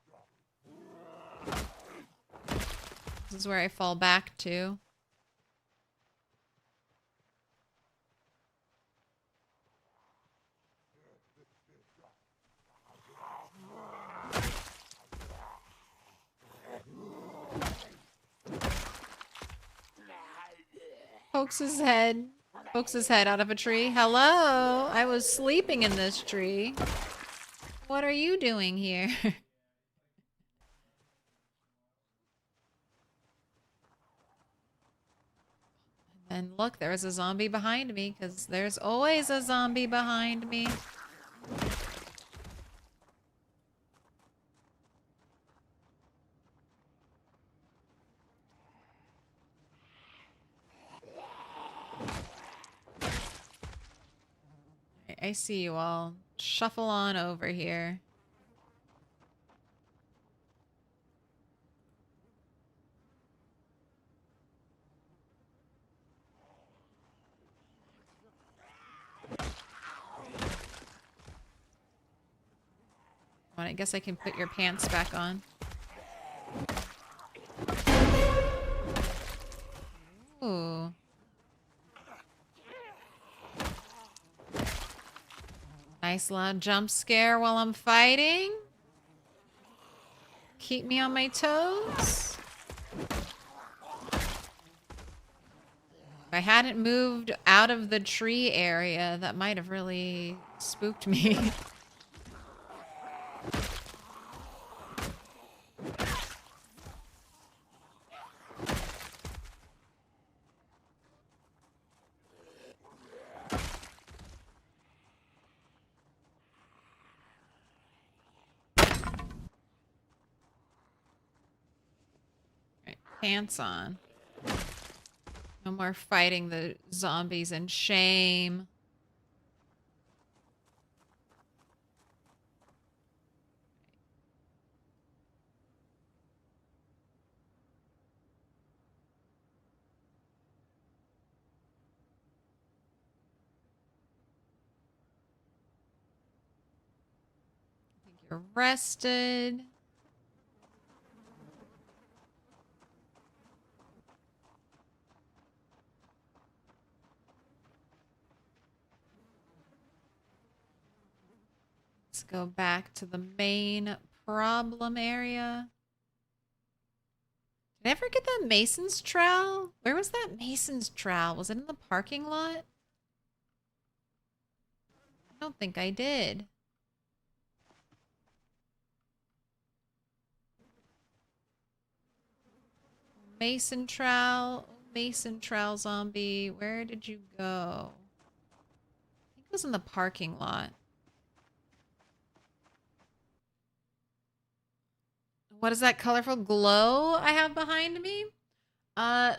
This is where I fall back to. pokes his head out of a tree. Hello, I was sleeping in this tree. What are you doing here? And look, there's a zombie behind me, because there's always a zombie behind me. I see you all. Shuffle on over here. Well, I guess I can put your pants back on. Ooh. Nice loud jump scare while I'm fighting. Keep me on my toes. If I hadn't moved out of the tree area, that might have really spooked me. Right, pants on. No more fighting the zombies in shame. I think you're rested. Let's go back to the main problem area. Did I ever get that Mason's trowel? Where was that Mason's trowel? Was it in the parking lot? I don't think I did. Mason trowel zombie. Where did you go? I think it was in the parking lot. What is that colorful glow I have behind me?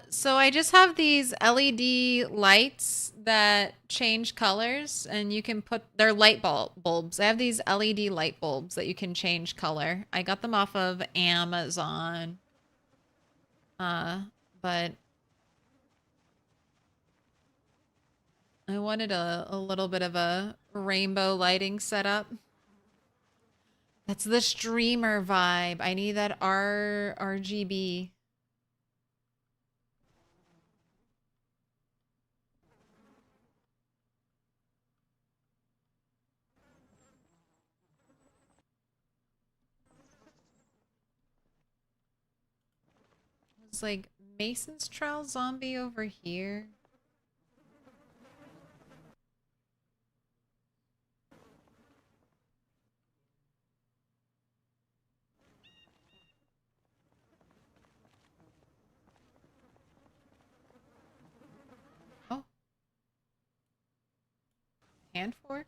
So I just have these LED lights that change colors, and you can put, they're light bulbs. I have these LED light bulbs that you can change color. I got them off of Amazon. But I wanted a little bit of a rainbow lighting setup. That's the streamer vibe. I need that RGB. It's like Mason's trowel zombie over here. Oh. Hand fork?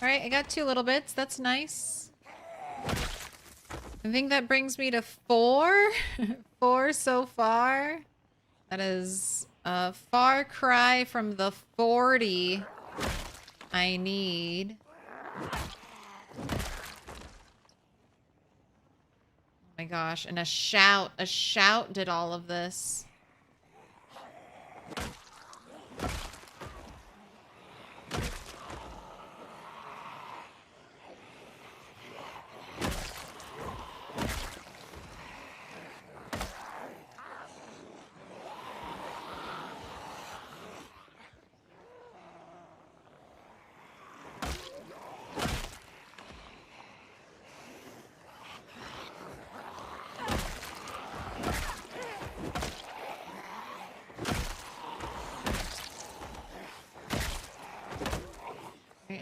Alright, I got 2 little bits. That's nice. I think that brings me to 4. 4 so far. That is a far cry from the 40 I need. Oh my gosh, and a shout did all of this.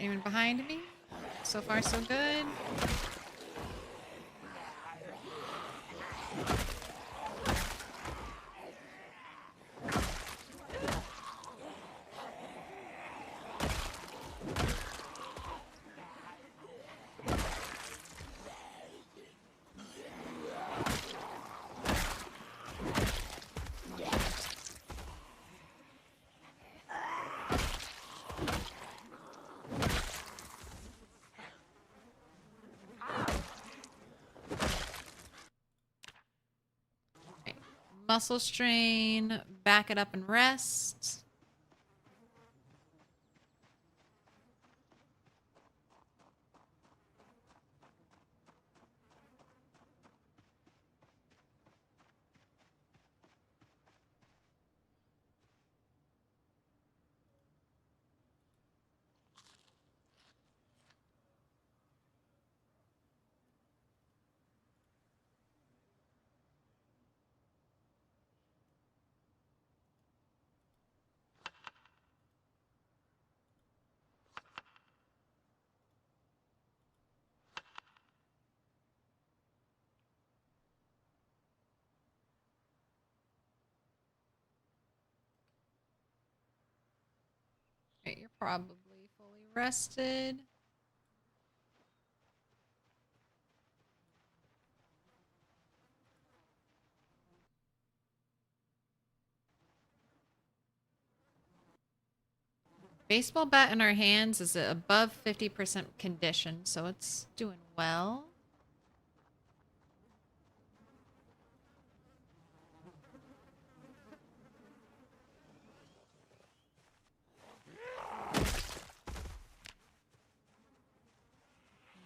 Anyone behind me? So far, so good. Muscle strain, back it up and rest. Right, you're probably fully rested. Baseball bat in our hands is above 50% condition, so it's doing well.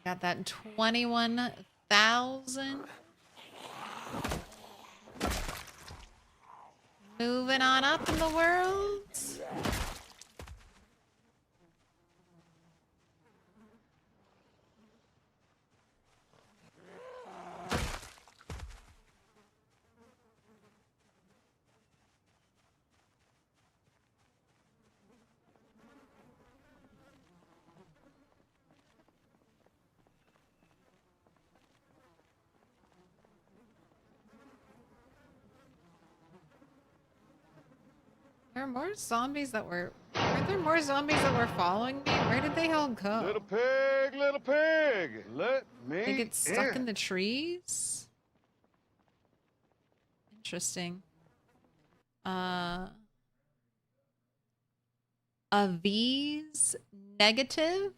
Got that 21,000. Moving on up in the world. There are more zombies that were... Aren't there more zombies that were following me? Where did they all go? Little pig, let me They get stuck in in. the trees? Interesting. A V's negative?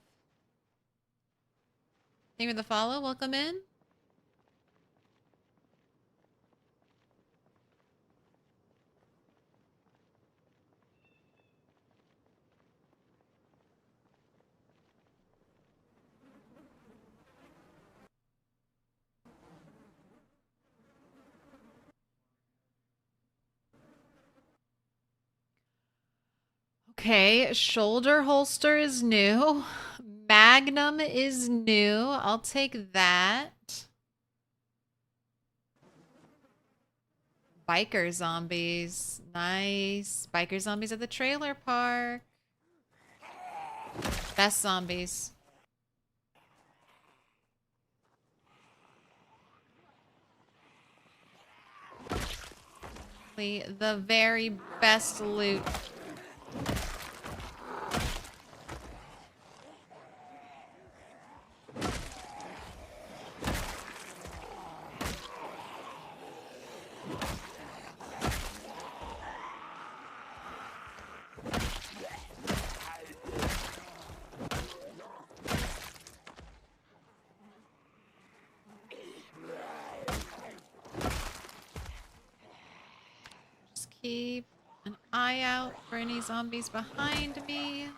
Thank you for the follow. Welcome in. Okay, shoulder holster is new. Magnum is new. I'll take that. Biker zombies. Nice. Biker zombies at the trailer park. Best zombies. The very best loot. Keep an eye out for any zombies behind me.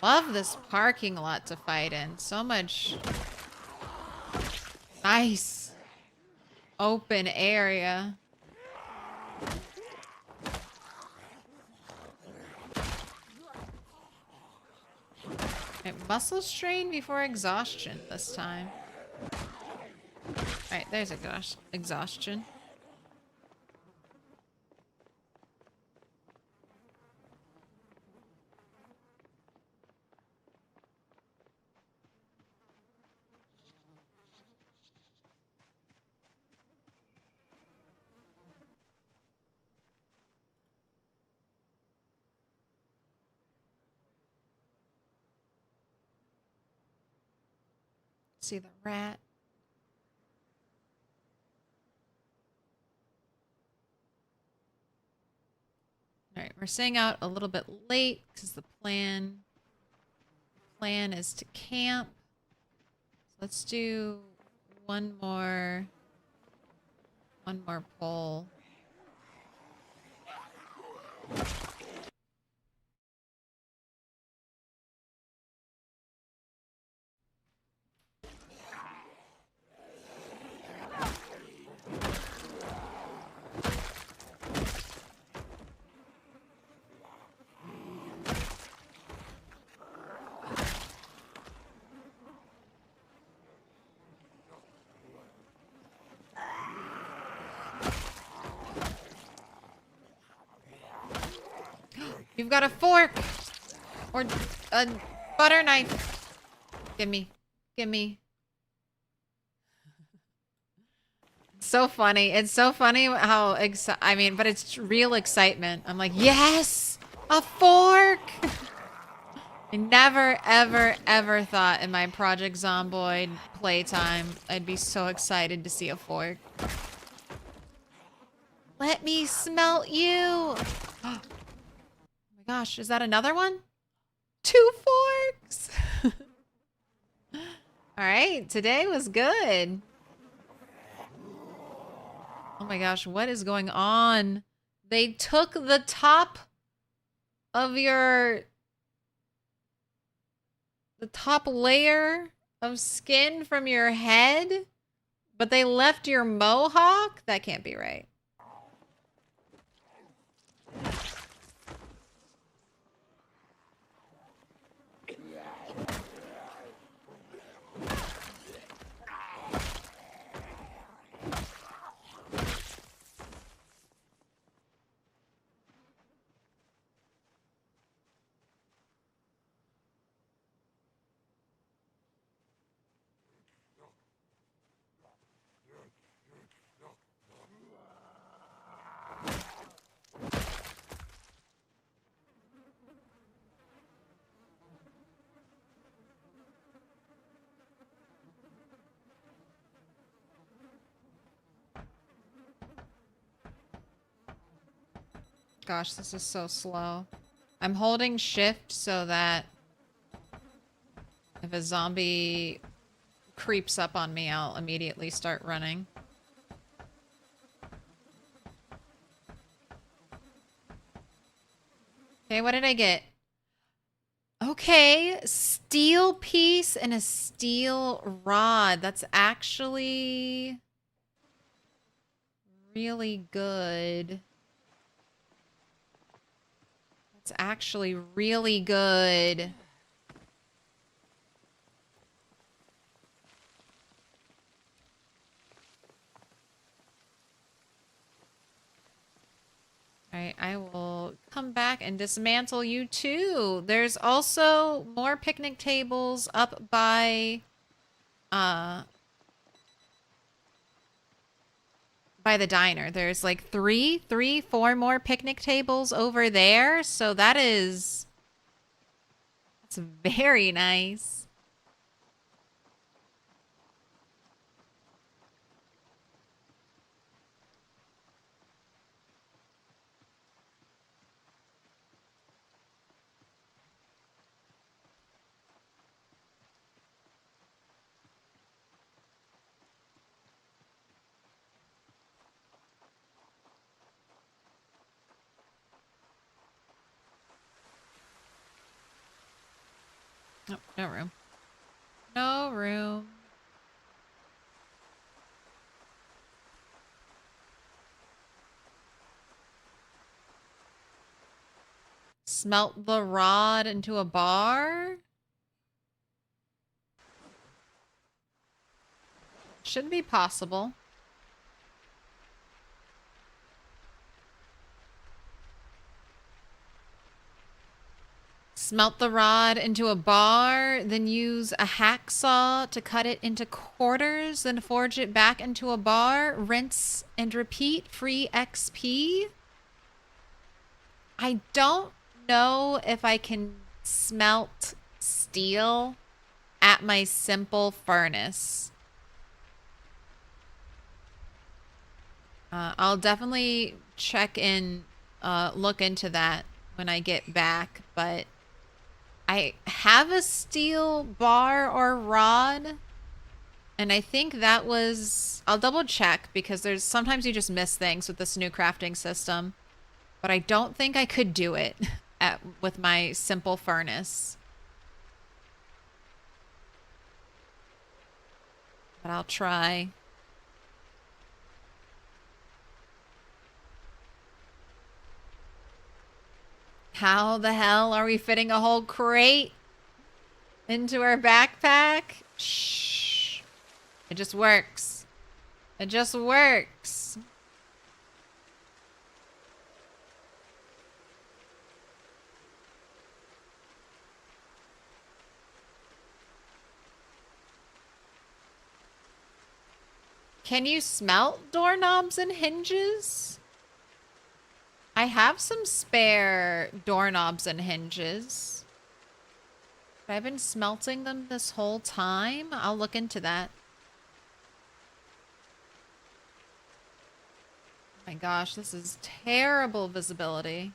Love this parking lot to fight in. So much nice open area. Muscle strain before exhaustion this time. Alright, there's exhaustion. See the rat. Alright, we're staying out a little bit late because the plan is to camp. So let's do one more poll. You've got a fork! Or a butter knife. Gimme. Gimme. So funny. It's so funny how but it's real excitement. I'm like, yes! A fork! I never, ever, ever thought in my Project Zomboid playtime I'd be so excited to see a fork. Let me smelt you! Oh my gosh, is that another one? 2 forks! Alright, today was good. Oh my gosh, what is going on? They took the top of the top layer of skin from your head, but they left your mohawk? That can't be right. Gosh, this is so slow. I'm holding shift so that if a zombie creeps up on me, I'll immediately start running. Okay, what did I get? Okay, steel piece and a steel rod. That's actually really good. That's actually really good. Alright, I will come back and dismantle you too. There's also more picnic tables up by the diner. There's like 4 more picnic tables over there. So that's very nice. Oh, no room. No room. Smelt the rod into a bar? Should be possible. Smelt the rod into a bar, then use a hacksaw to cut it into quarters, then forge it back into a bar, rinse and repeat, free XP. I don't know if I can smelt steel at my simple furnace. I'll definitely look into that when I get back, but I have a steel bar or rod, and I think that was... I'll double check because there's sometimes you just miss things with this new crafting system, but I don't think I could do it with my simple furnace. But I'll try. How the hell are we fitting a whole crate into our backpack? Shh. It just works. It just works. Can you smelt doorknobs and hinges? I have some spare doorknobs and hinges. But I've been smelting them this whole time. I'll look into that. Oh my gosh, this is terrible visibility.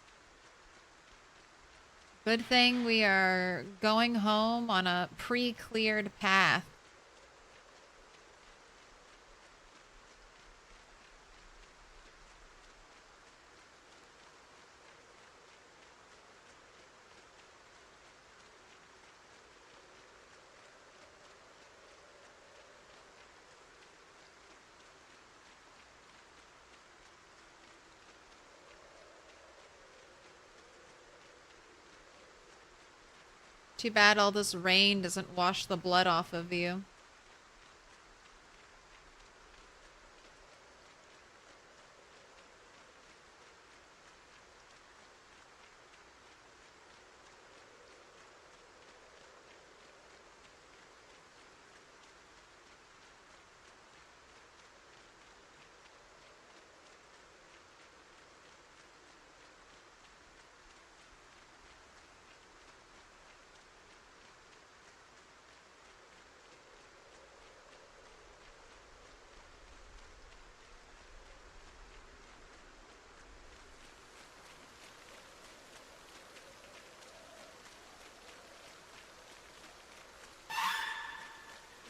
Good thing we are going home on a pre-cleared path. Too bad all this rain doesn't wash the blood off of you.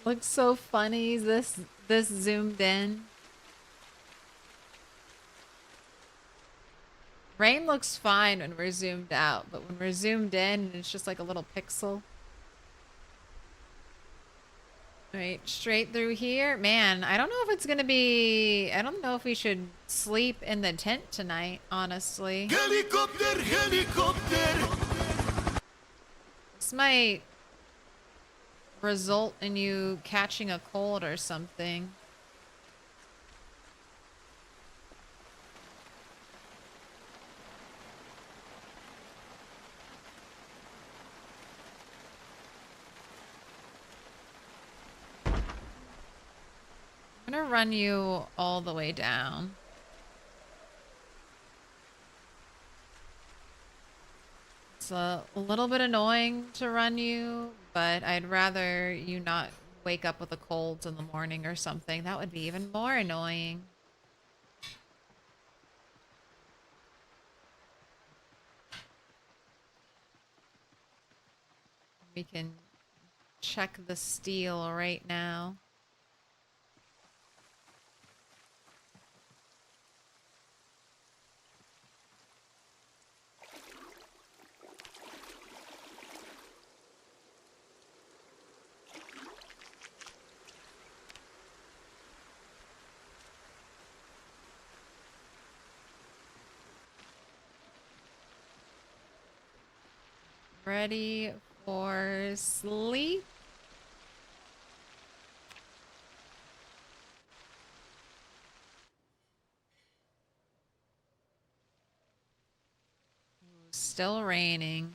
Looks so funny, this zoomed in. Rain looks fine when we're zoomed out, but when we're zoomed in, it's just like a little pixel. Right, straight through here. Man, I don't know if it's gonna be... I don't know if we should sleep in the tent tonight, honestly. Helicopter, helicopter. This might result in you catching a cold or something. I'm gonna run you all the way down. It's a little bit annoying to run you, but I'd rather you not wake up with a cold in the morning or something. That would be even more annoying. We can check the steel right now. Ready for sleep? still raining.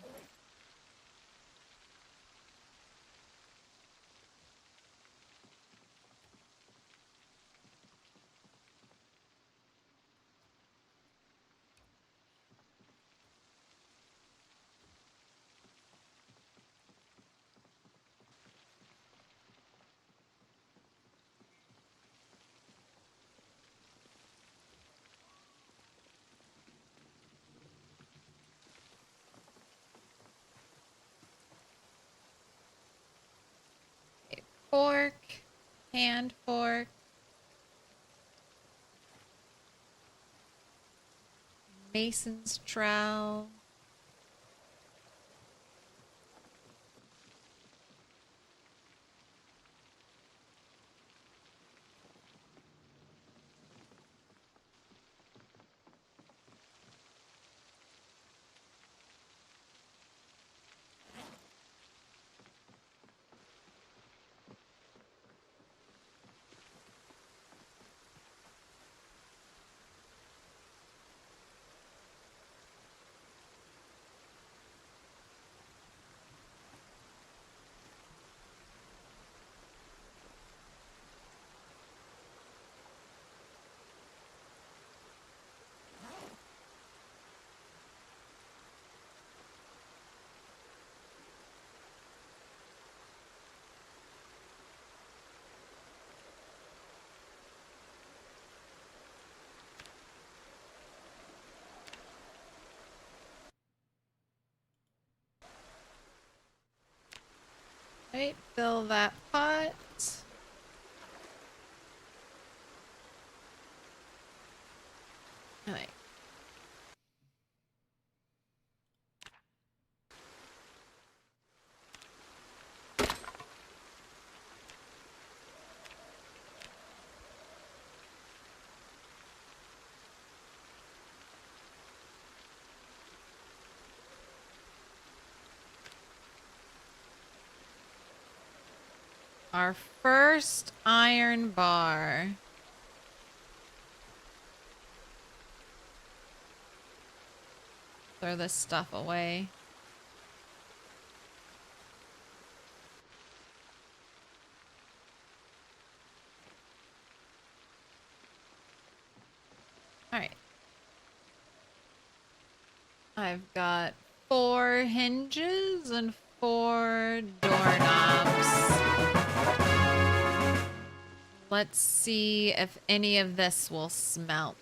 Fork, hand fork, mason's trowel. Right, fill that pot. All right. Our first iron bar. Throw this stuff away. All right. I've got 4 hinges and 4 doorknobs. Let's see if any of this will smelt.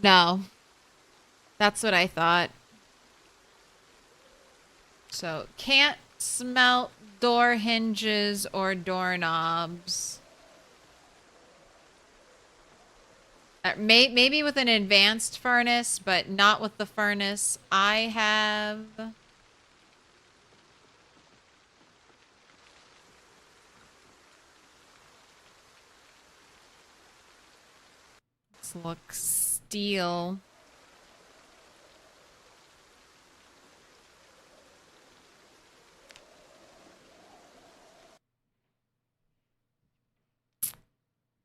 No. That's what I thought. So, can't smelt door hinges or doorknobs. Maybe with an advanced furnace, but not with the furnace I have. This looks steel.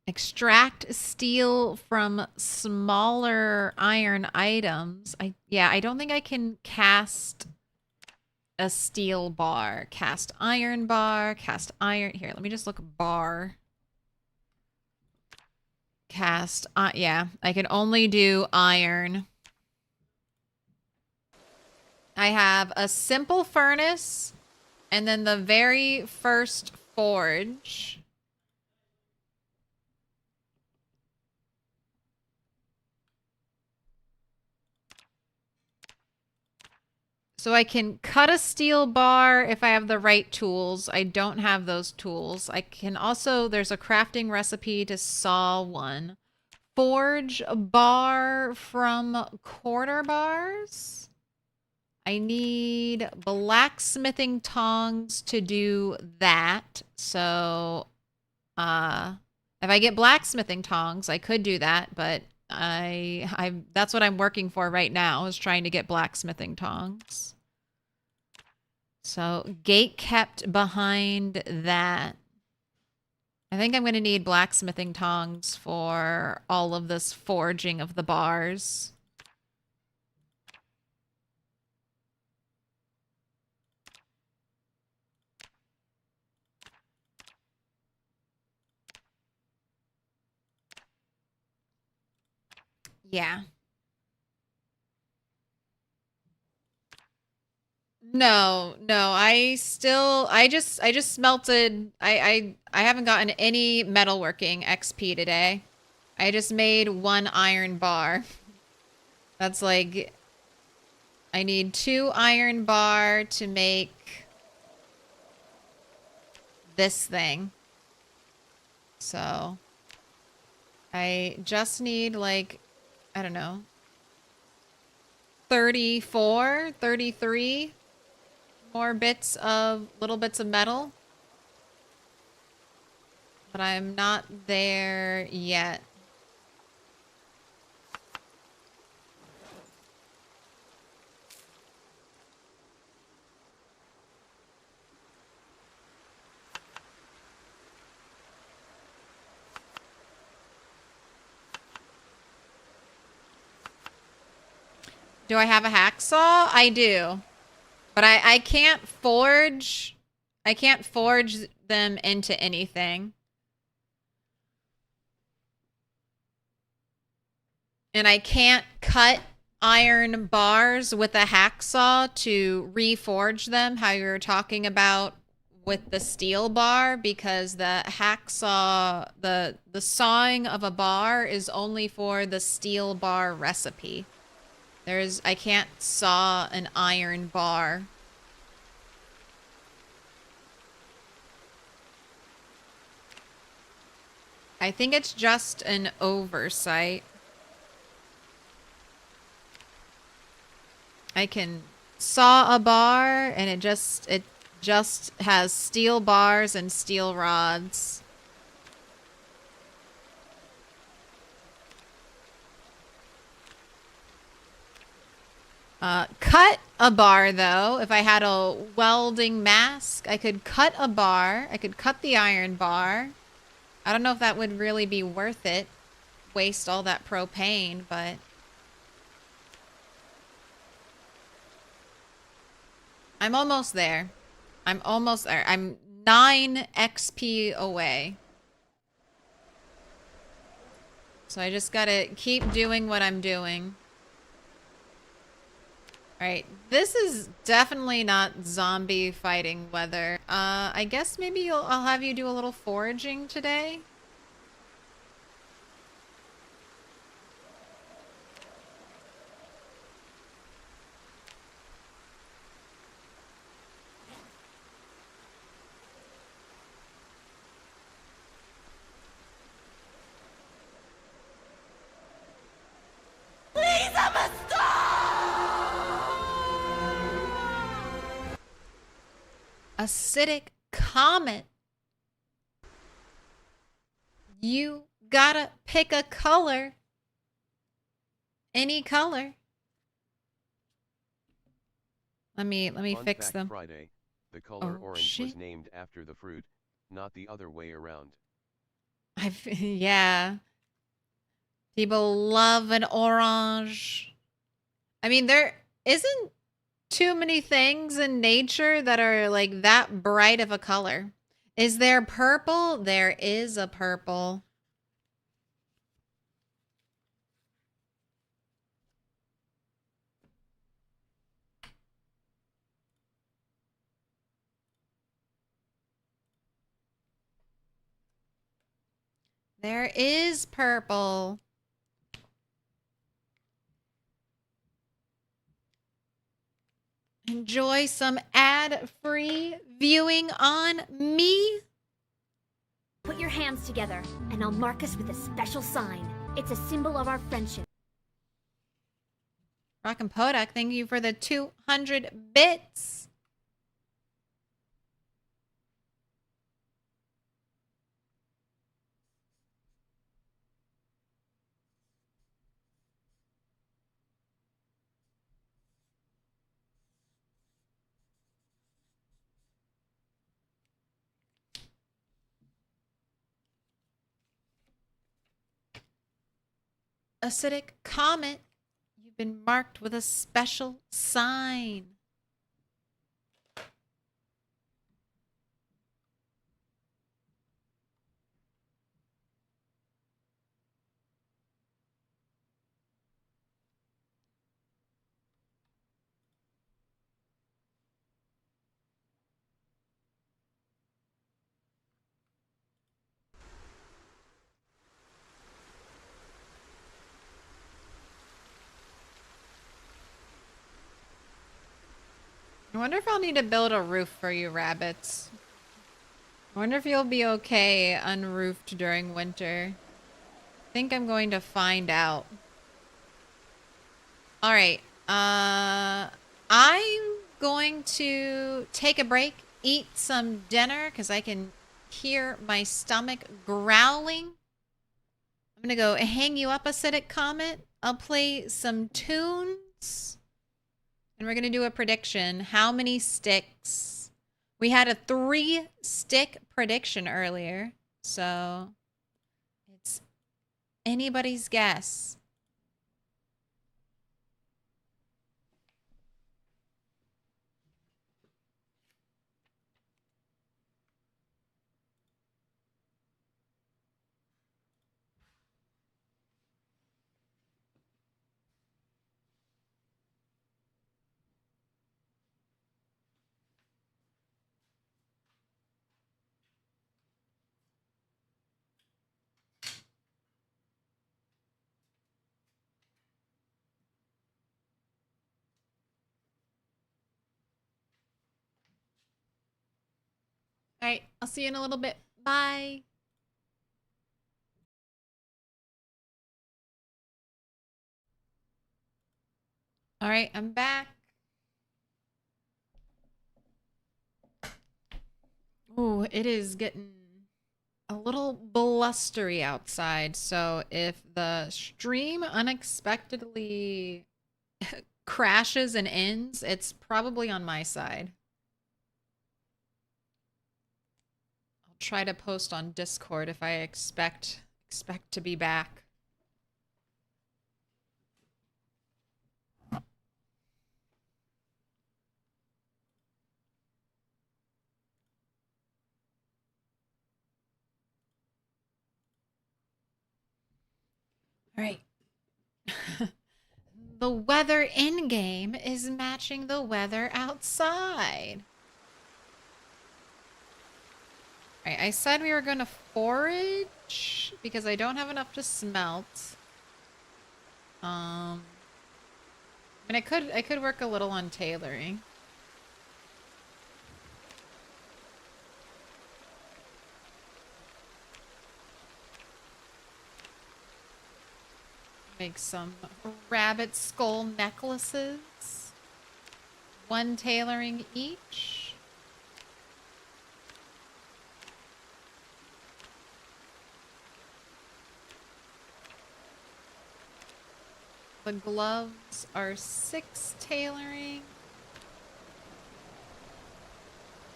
Extract steel from smaller iron items. I don't think I can cast a steel bar. Cast iron bar, cast iron. Here, let me just look bar. Cast, yeah, I can only do iron. I have a simple furnace and then the very first forge. So I can cut a steel bar if I have the right tools. I don't have those tools. I can also, there's a crafting recipe to saw one. Forge a bar from quarter bars. I need blacksmithing tongs to do that. So, if I get blacksmithing tongs, I could do that, but that's what I'm working for right now, is trying to get blacksmithing tongs. So gate kept behind that. I think I'm going to need blacksmithing tongs for all of this forging of the bars. Yeah. No, I just smelted. I haven't gotten any metalworking XP today. I just made 1 iron bar. That's like, I need 2 iron bar to make this thing. So I just need like, I don't know, 34, 33 more little bits of metal. But I'm not there yet. Do I have a hacksaw? I do. But I can't forge them into anything. And I can't cut iron bars with a hacksaw to reforge them, how you were talking about with the steel bar, because the hacksaw, the sawing of a bar is only for the steel bar recipe. I can't saw an iron bar. I think it's just an oversight. I can saw a bar and it just has steel bars and steel rods. Cut a bar though. If I had a welding mask, I could cut a bar. I could cut the iron bar. I don't know if that would really be worth it. Waste all that propane, but I'm almost there. I'm almost there. I'm 9 XP away. So I just gotta keep doing what I'm doing. Alright, this is definitely not zombie fighting weather. I guess maybe I'll have you do a little foraging today. Please, I'm a Acidic comet. You gotta pick a color. Any color. Let me fix them. Friday, the color Oh, orange shit. was named after the fruit, not the other way around. Yeah. People love an orange. I mean, there isn't too many things in nature that are like that bright of a color. Is there purple? There is a purple. There is purple. Enjoy some ad-free viewing on me. Put your hands together, and I'll mark us with a special sign. It's a symbol of our friendship. Rockin' Podak, thank you for the 200 bits. acidic comet, you've been marked with a special sign. I wonder if I'll need to build a roof for you rabbits. I wonder if you'll be okay unroofed during winter. I think I'm going to find out. Alright, I'm going to take a break, eat some dinner, because I can hear my stomach growling. I'm gonna go hang you up, Acidic Comet. I'll play some tunes. And we're going to do a prediction. How many sticks? We had a 3-stick prediction earlier. So it's anybody's guess. All right, I'll see you in a little bit. Bye. All right, I'm back. Ooh, it is getting a little blustery outside. So if the stream unexpectedly crashes and ends, it's probably on my side. I'll try to post on Discord if I expect to be back. All right. The weather in-game is matching the weather outside. All right, I said we were going to forage because I don't have enough to smelt. I mean, I could work a little on tailoring. Make some rabbit skull necklaces. 1 tailoring each. The gloves are 6 tailoring.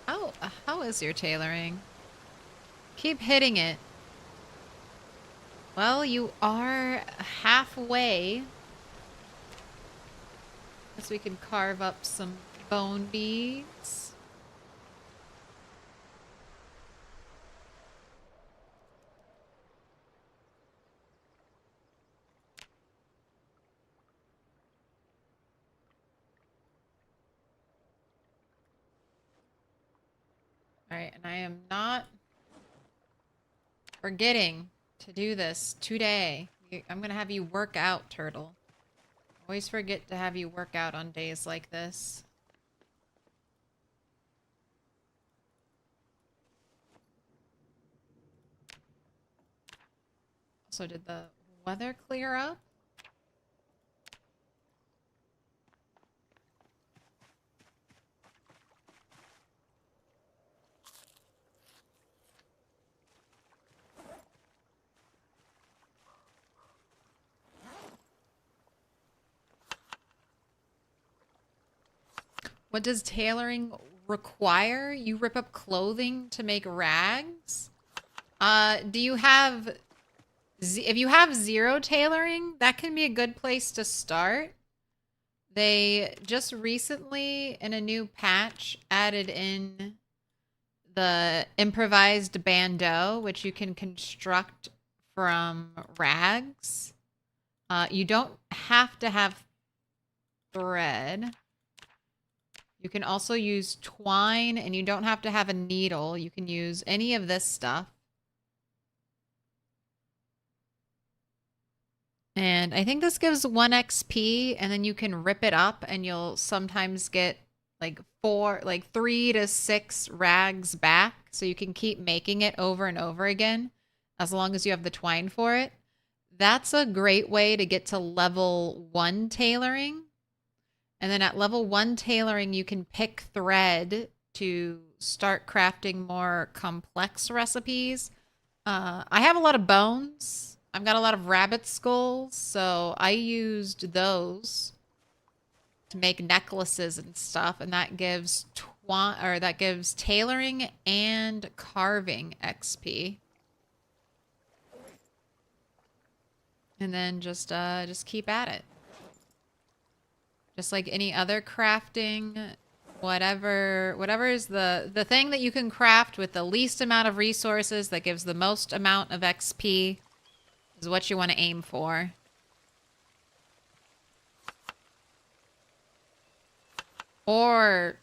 Oh, how is your tailoring? Keep hitting it. Well, you are halfway. Guess we can carve up some bone beads. All right, and I am not forgetting to do this today. I'm going to have you work out, Turtle. Always forget to have you work out on days like this. So did the weather clear up? What does tailoring require? You rip up clothing to make rags? Do you have If you have 0 tailoring, that can be a good place to start. They just recently, in a new patch, added in the improvised bandeau, which you can construct from rags. You don't have to have thread. You can also use twine, and you don't have to have a needle. You can use any of this stuff. And I think this gives 1 XP, and then you can rip it up, and you'll sometimes get like 3 to 6 rags back. So you can keep making it over and over again, as long as you have the twine for it. That's a great way to get to level 1 tailoring. And then at level 1 tailoring, you can pick thread to start crafting more complex recipes. I have a lot of bones. I've got a lot of rabbit skulls, so I used those to make necklaces and stuff, and that gives tailoring and carving XP. And then just keep at it. Just like any other crafting, whatever is the thing that you can craft with the least amount of resources that gives the most amount of XP is what you want to aim for. Or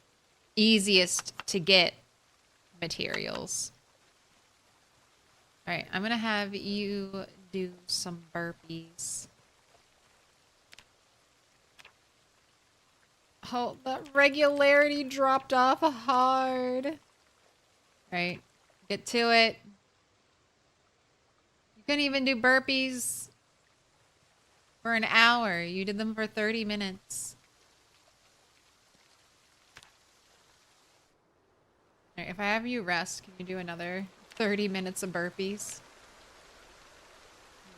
easiest to get materials. All right, I'm going to have you do some burpees. Oh, that regularity dropped off hard. All right, get to it. You couldn't even do burpees for an hour. You did them for 30 minutes. All right, if I have you rest, can you do another 30 minutes of burpees?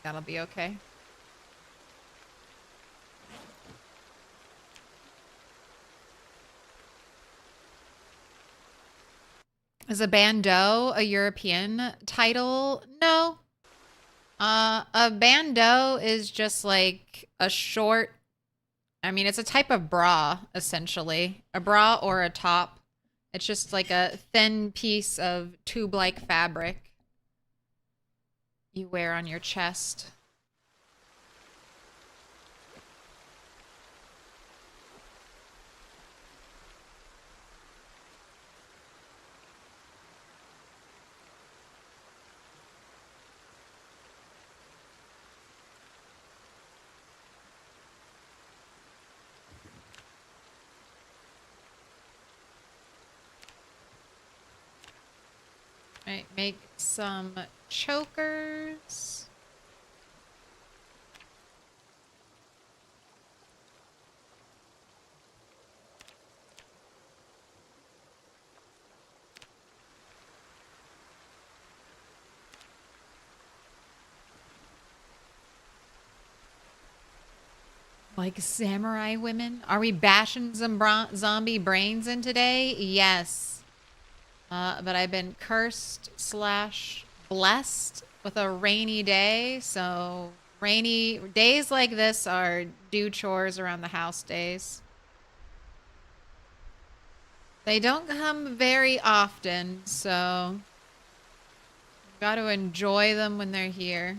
That'll be okay. Is a bandeau a European title? No. A bandeau is just like a short, I mean, it's a type of bra, essentially. A bra or a top. It's just like a thin piece of tube-like fabric you wear on your chest. Right, make some chokers. Like samurai women? Are we bashing some zombie brains in today? Yes. But I've been cursed / blessed with a rainy day, so rainy days like this are do chores around the house days. They don't come very often, so you've got to enjoy them when they're here.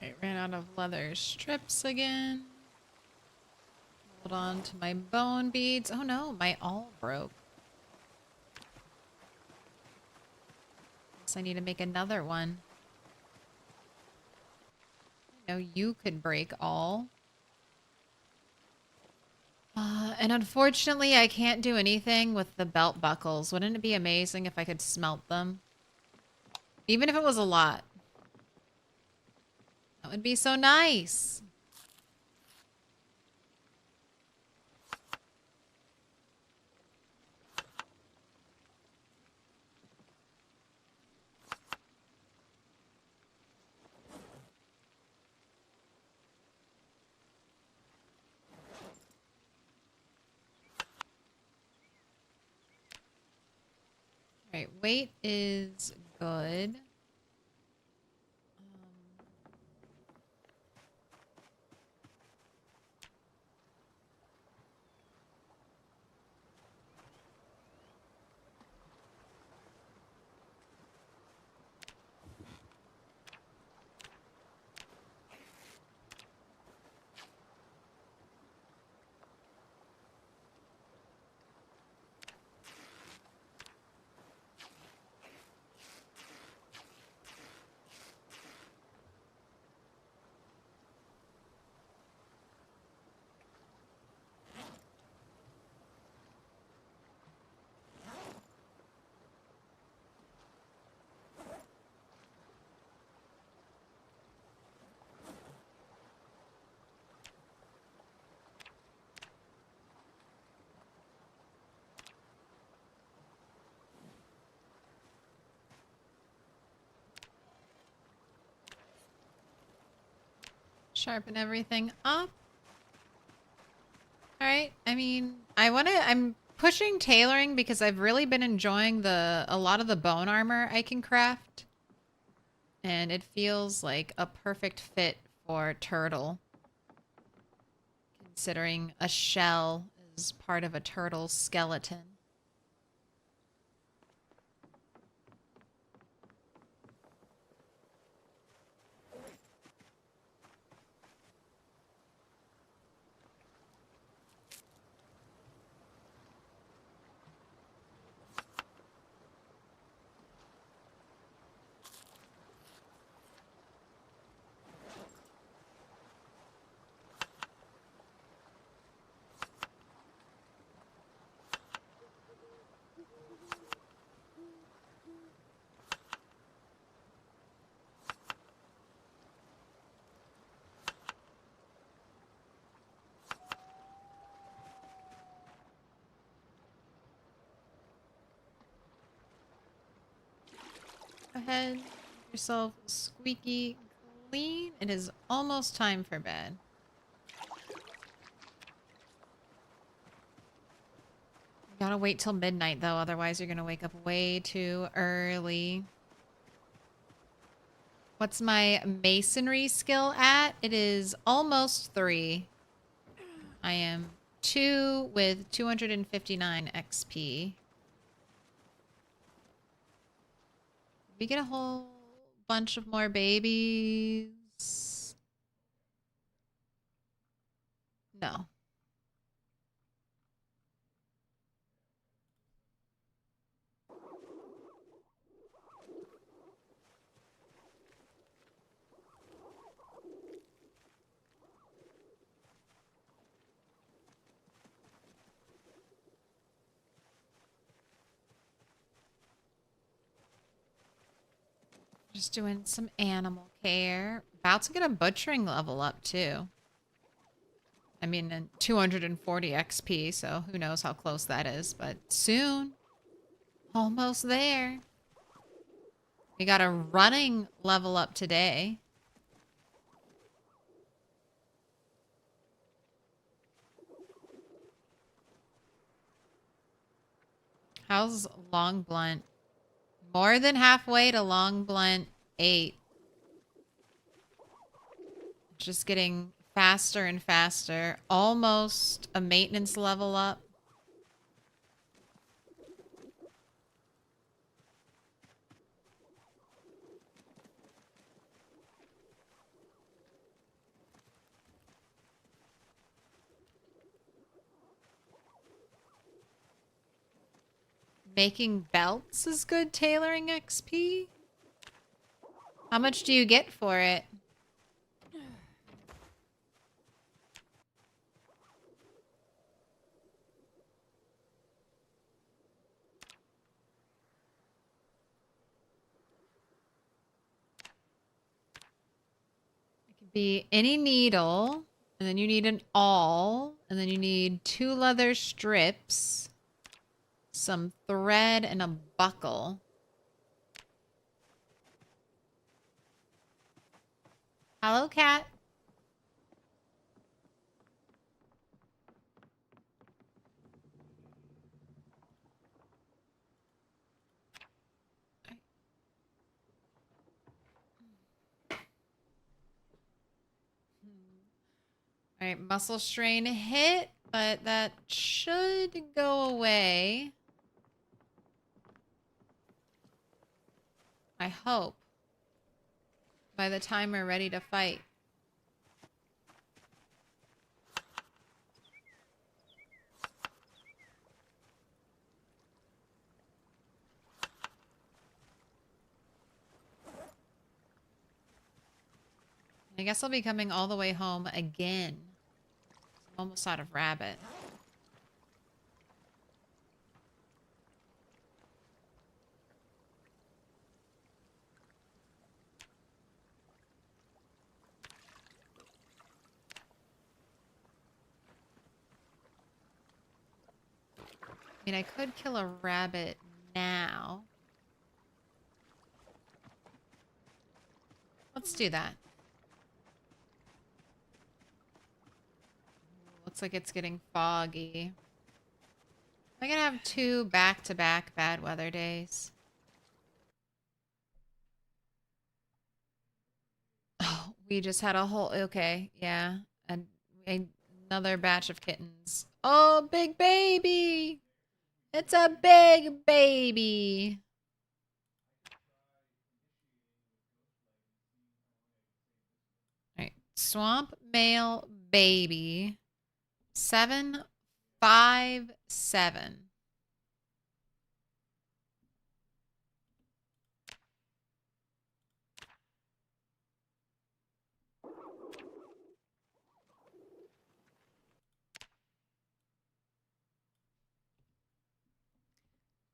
I ran out of leather strips again. Hold on to my bone beads. Oh no, my awl broke. Guess I need to make another one. I know you could break all. And unfortunately, I can't do anything with the belt buckles. Wouldn't it be amazing if I could smelt them? Even if it was a lot. That would be so nice. All right, weight is good. Sharpen everything up. All right. I mean, I'm pushing tailoring because I've really been enjoying a lot of the bone armor I can craft. And it feels like a perfect fit for turtle. Considering a shell is part of a turtle's skeleton. Go ahead, make yourself squeaky clean. It is almost time for bed. You gotta wait till midnight though, otherwise you're gonna wake up way too early. What's my masonry skill at? It is almost 3. I am 2 with 259 XP. We get a whole bunch of more babies. No. Just doing some animal care. About to get a butchering level up too. I mean, and 240 XP, so who knows how close that is, but soon. Almost there. We got a running level up today. How's long blunt? More than halfway to long blunt 8. Just getting faster and faster. Almost a maintenance level up. Making belts is good tailoring XP. How much do you get for it? It could be any needle, and then you need an awl, and then you need 2 leather strips, some thread, and a buckle. Hello, cat. All right, muscle strain hit, but that should go away. I hope. By the time we're ready to fight. I guess I'll be coming all the way home again. I'm almost out of rabbit. I mean, I could kill a rabbit now. Let's do that. Looks like it's getting foggy. I'm gonna have 2 back-to-back bad weather days. Oh, we just had a whole... Okay, yeah. And another batch of kittens. Oh, big baby! It's a big baby! Alright. Swamp male baby. 757.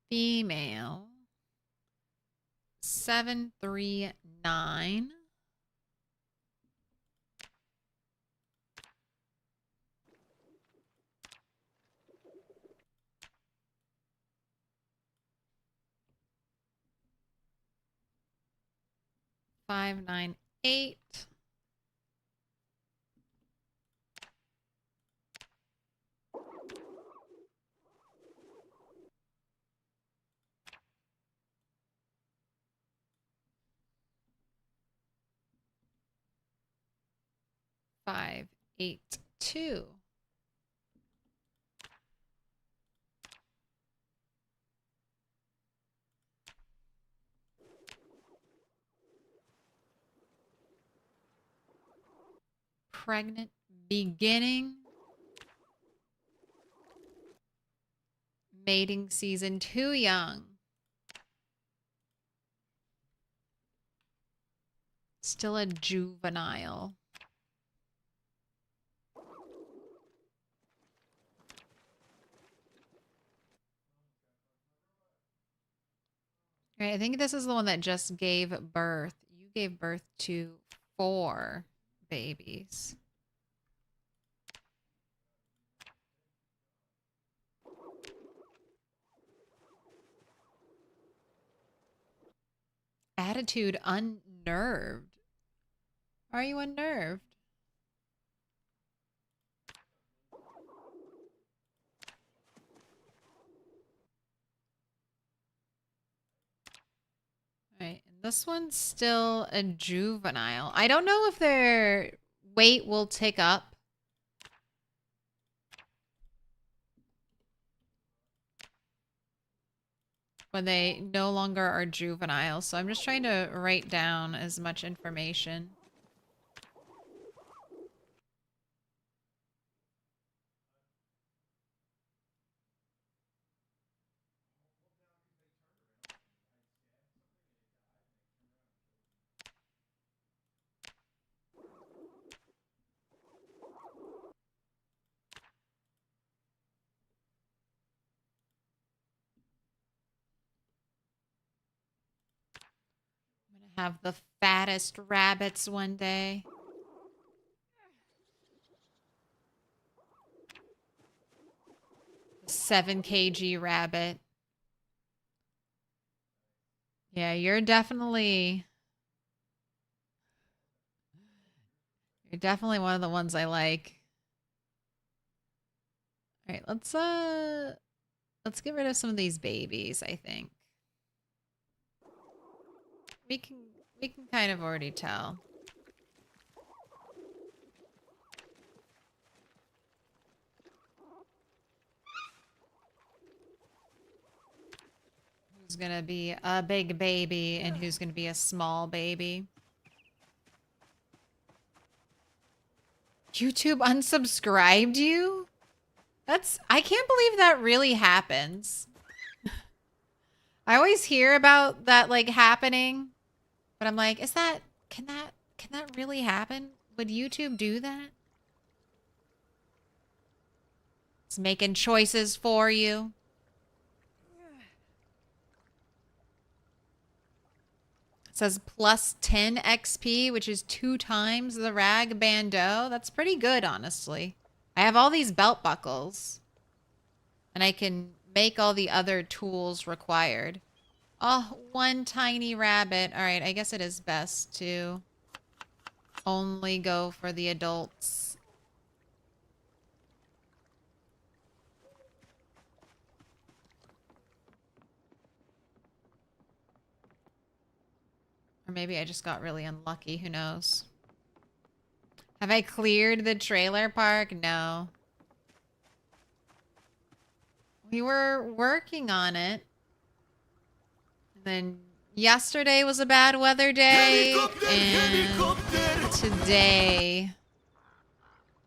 Female. 739. Five, 9, 8. Five, 8, 2. Pregnant beginning. Mating season too young. Still a juvenile. All right, I think this is the one that just gave birth. You gave birth to 4 babies. Attitude unnerved. Are you unnerved? Right, and this one's still a juvenile. I don't know if their weight will tick up. When they no longer are juveniles. So I'm just trying to write down as much information. Have the fattest rabbits one day. The 7 kg rabbit. Yeah, you're definitely one of the ones I like. All right, let's get rid of some of these babies, I think. We can kind of already tell. Who's gonna be a big baby and who's gonna be a small baby. YouTube unsubscribed you? I can't believe that really happens. I always hear about that like happening, but I'm like, can that really happen? Would YouTube do that? It's making choices for you. It says plus 10 XP, which is 2 times the rag bandeau. That's pretty good, honestly. I have all these belt buckles. And I can make all the other tools required. Oh, one tiny rabbit. All right, I guess it is best to only go for the adults. Or maybe I just got really unlucky. Who knows? Have I cleared the trailer park? No. We were working on it. And then yesterday was a bad weather day. And today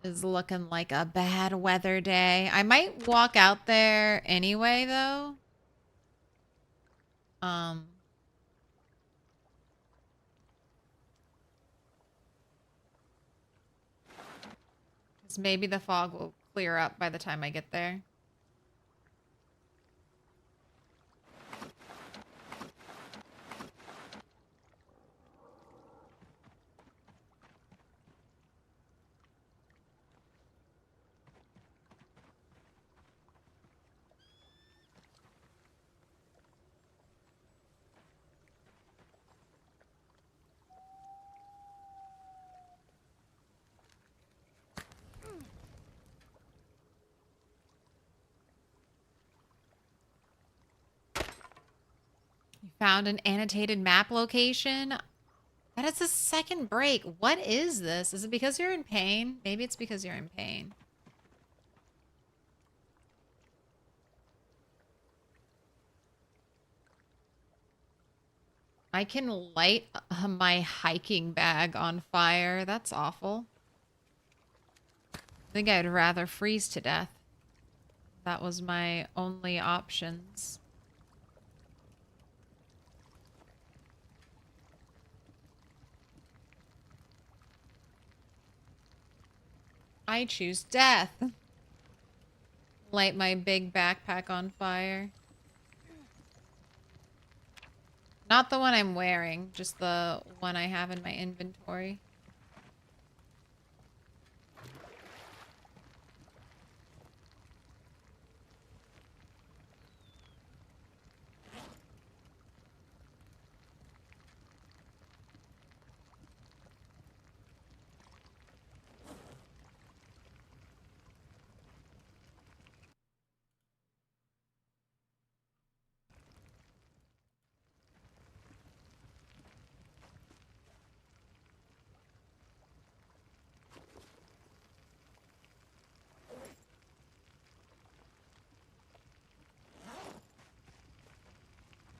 is looking like a bad weather day. I might walk out there anyway, though. Because maybe the fog will clear up by the time I get there. Found an annotated map location. That is the second break. What is this? Is it because you're in pain? Maybe it's because you're in pain. I can light my hiking bag on fire. That's awful. I think I'd rather freeze to death. That was my only options. I choose death. Light my big backpack on fire. Not the one I'm wearing, just the one I have in my inventory.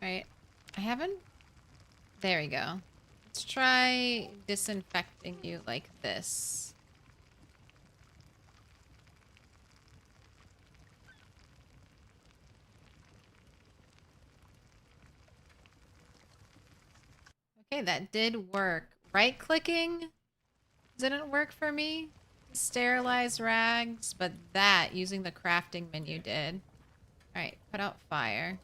Right. I haven't... There we go. Let's try disinfecting you like this. Okay, that did work. Right-clicking didn't work for me. Sterilize rags, but that, using the crafting menu, did. Alright, put out fire.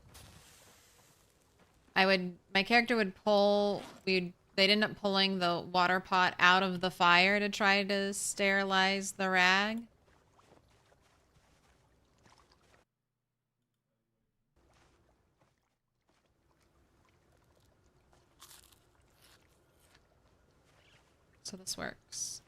my character would pull, they'd end up pulling the water pot out of the fire to try to sterilize the rag. So this works.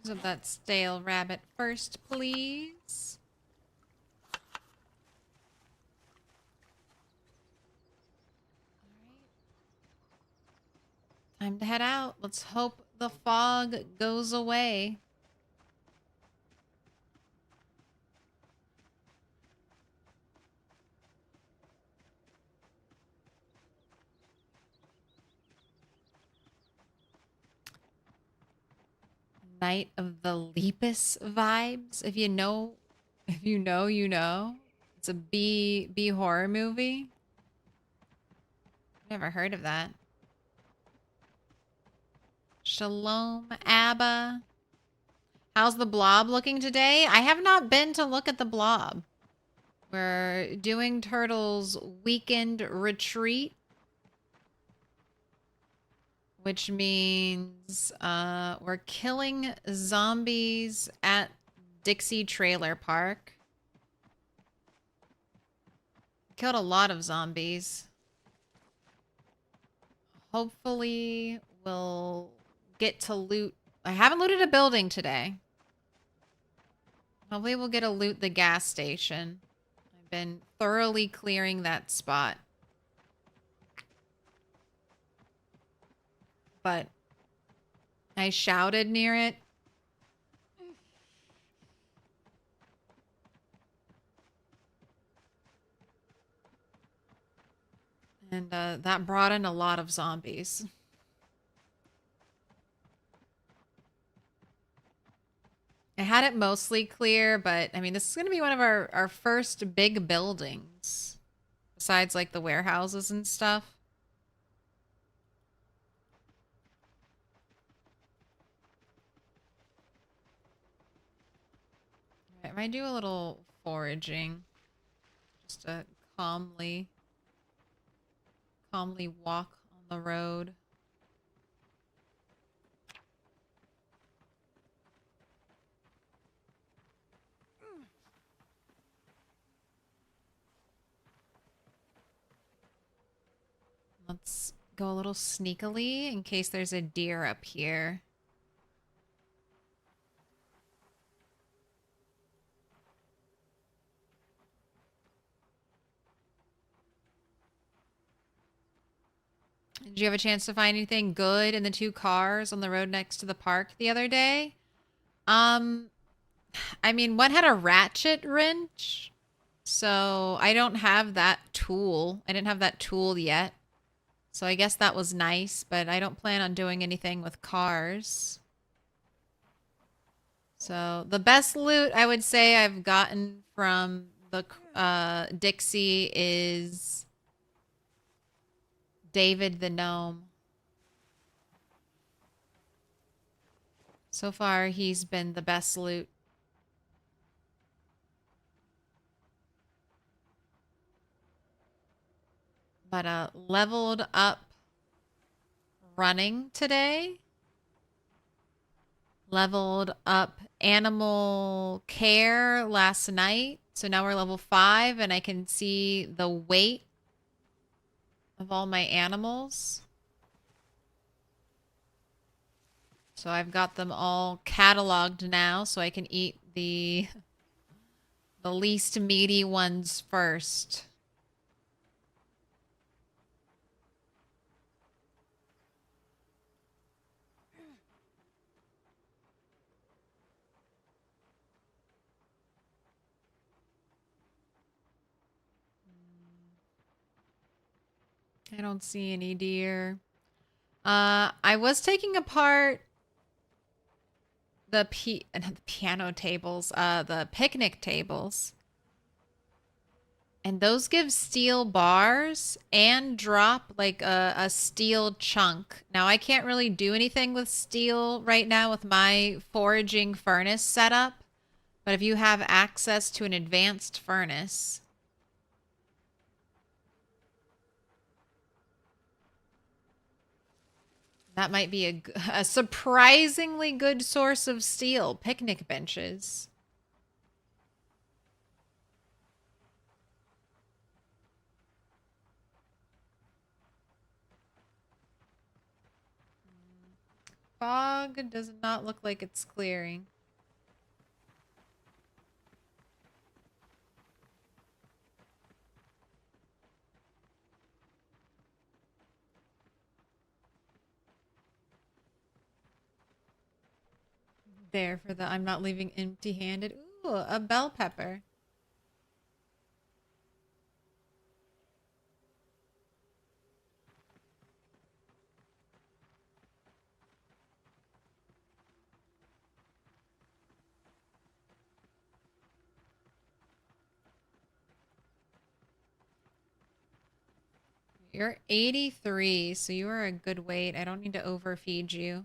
Use up that stale rabbit first, please. Time to head out. Let's hope the fog goes away. Night of the Lepus vibes. If you know, you know. It's a B horror movie. Never heard of that. Shalom, Abba. How's the blob looking today? I have not been to look at the blob. We're doing Turtle's weekend retreat, which means we're killing zombies at Dixie Trailer Park. Killed a lot of zombies. Hopefully we'll get to loot. I haven't looted a building today. Hopefully we'll get to loot the gas station. I've been thoroughly clearing that spot. But I shouted near it. And that brought in a lot of zombies. I had it mostly clear, but I mean, this is going to be one of our first big buildings. Besides like the warehouses and stuff. I might do a little foraging. Just to calmly walk on the road. Let's go a little sneakily in case there's a deer up here. Did you have a chance to find anything good in the 2 cars on the road next to the park the other day? I mean, one had a ratchet wrench, so I don't have that tool. I didn't have that tool yet. So I guess that was nice, but I don't plan on doing anything with cars. So the best loot I would say I've gotten from the Dixie is David the Gnome. So far, he's been the best loot. But leveled up running today. Leveled up animal care last night. So now we're level 5 and I can see the weight of all my animals. So I've got them all cataloged now so I can eat the least meaty ones first. I don't see any deer. I was taking apart the piano tables, the picnic tables. And those give steel bars and drop like a steel chunk. Now, I can't really do anything with steel right now with my foraging furnace setup. But if you have access to an advanced furnace, that might be a surprisingly good source of steel. Picnic benches. Fog does not look like it's clearing. There for the I'm not leaving empty-handed. Ooh, a bell pepper. You're 83, so you are a good weight. I don't need to overfeed you.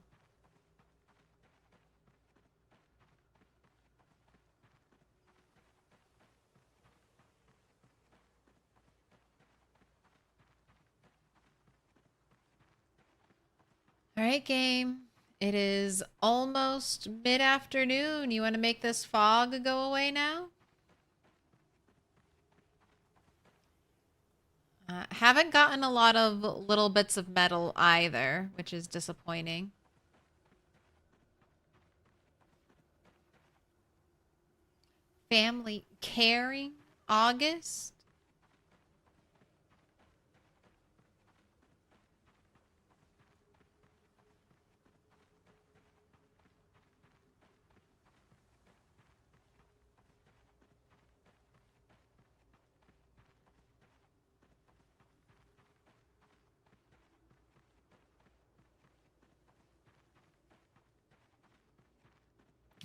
All right, game. It is almost mid-afternoon. You want to make this fog go away now? Haven't gotten a lot of little bits of metal either, which is disappointing. Family caring August?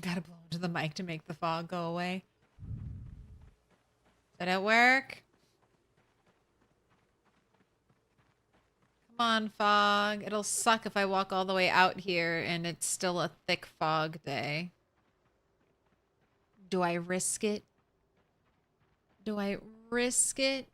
Gotta blow into the mic to make the fog go away. Did it work? Come on, fog. It'll suck if I walk all the way out here and it's still a thick fog day. Do I risk it? Do I risk it?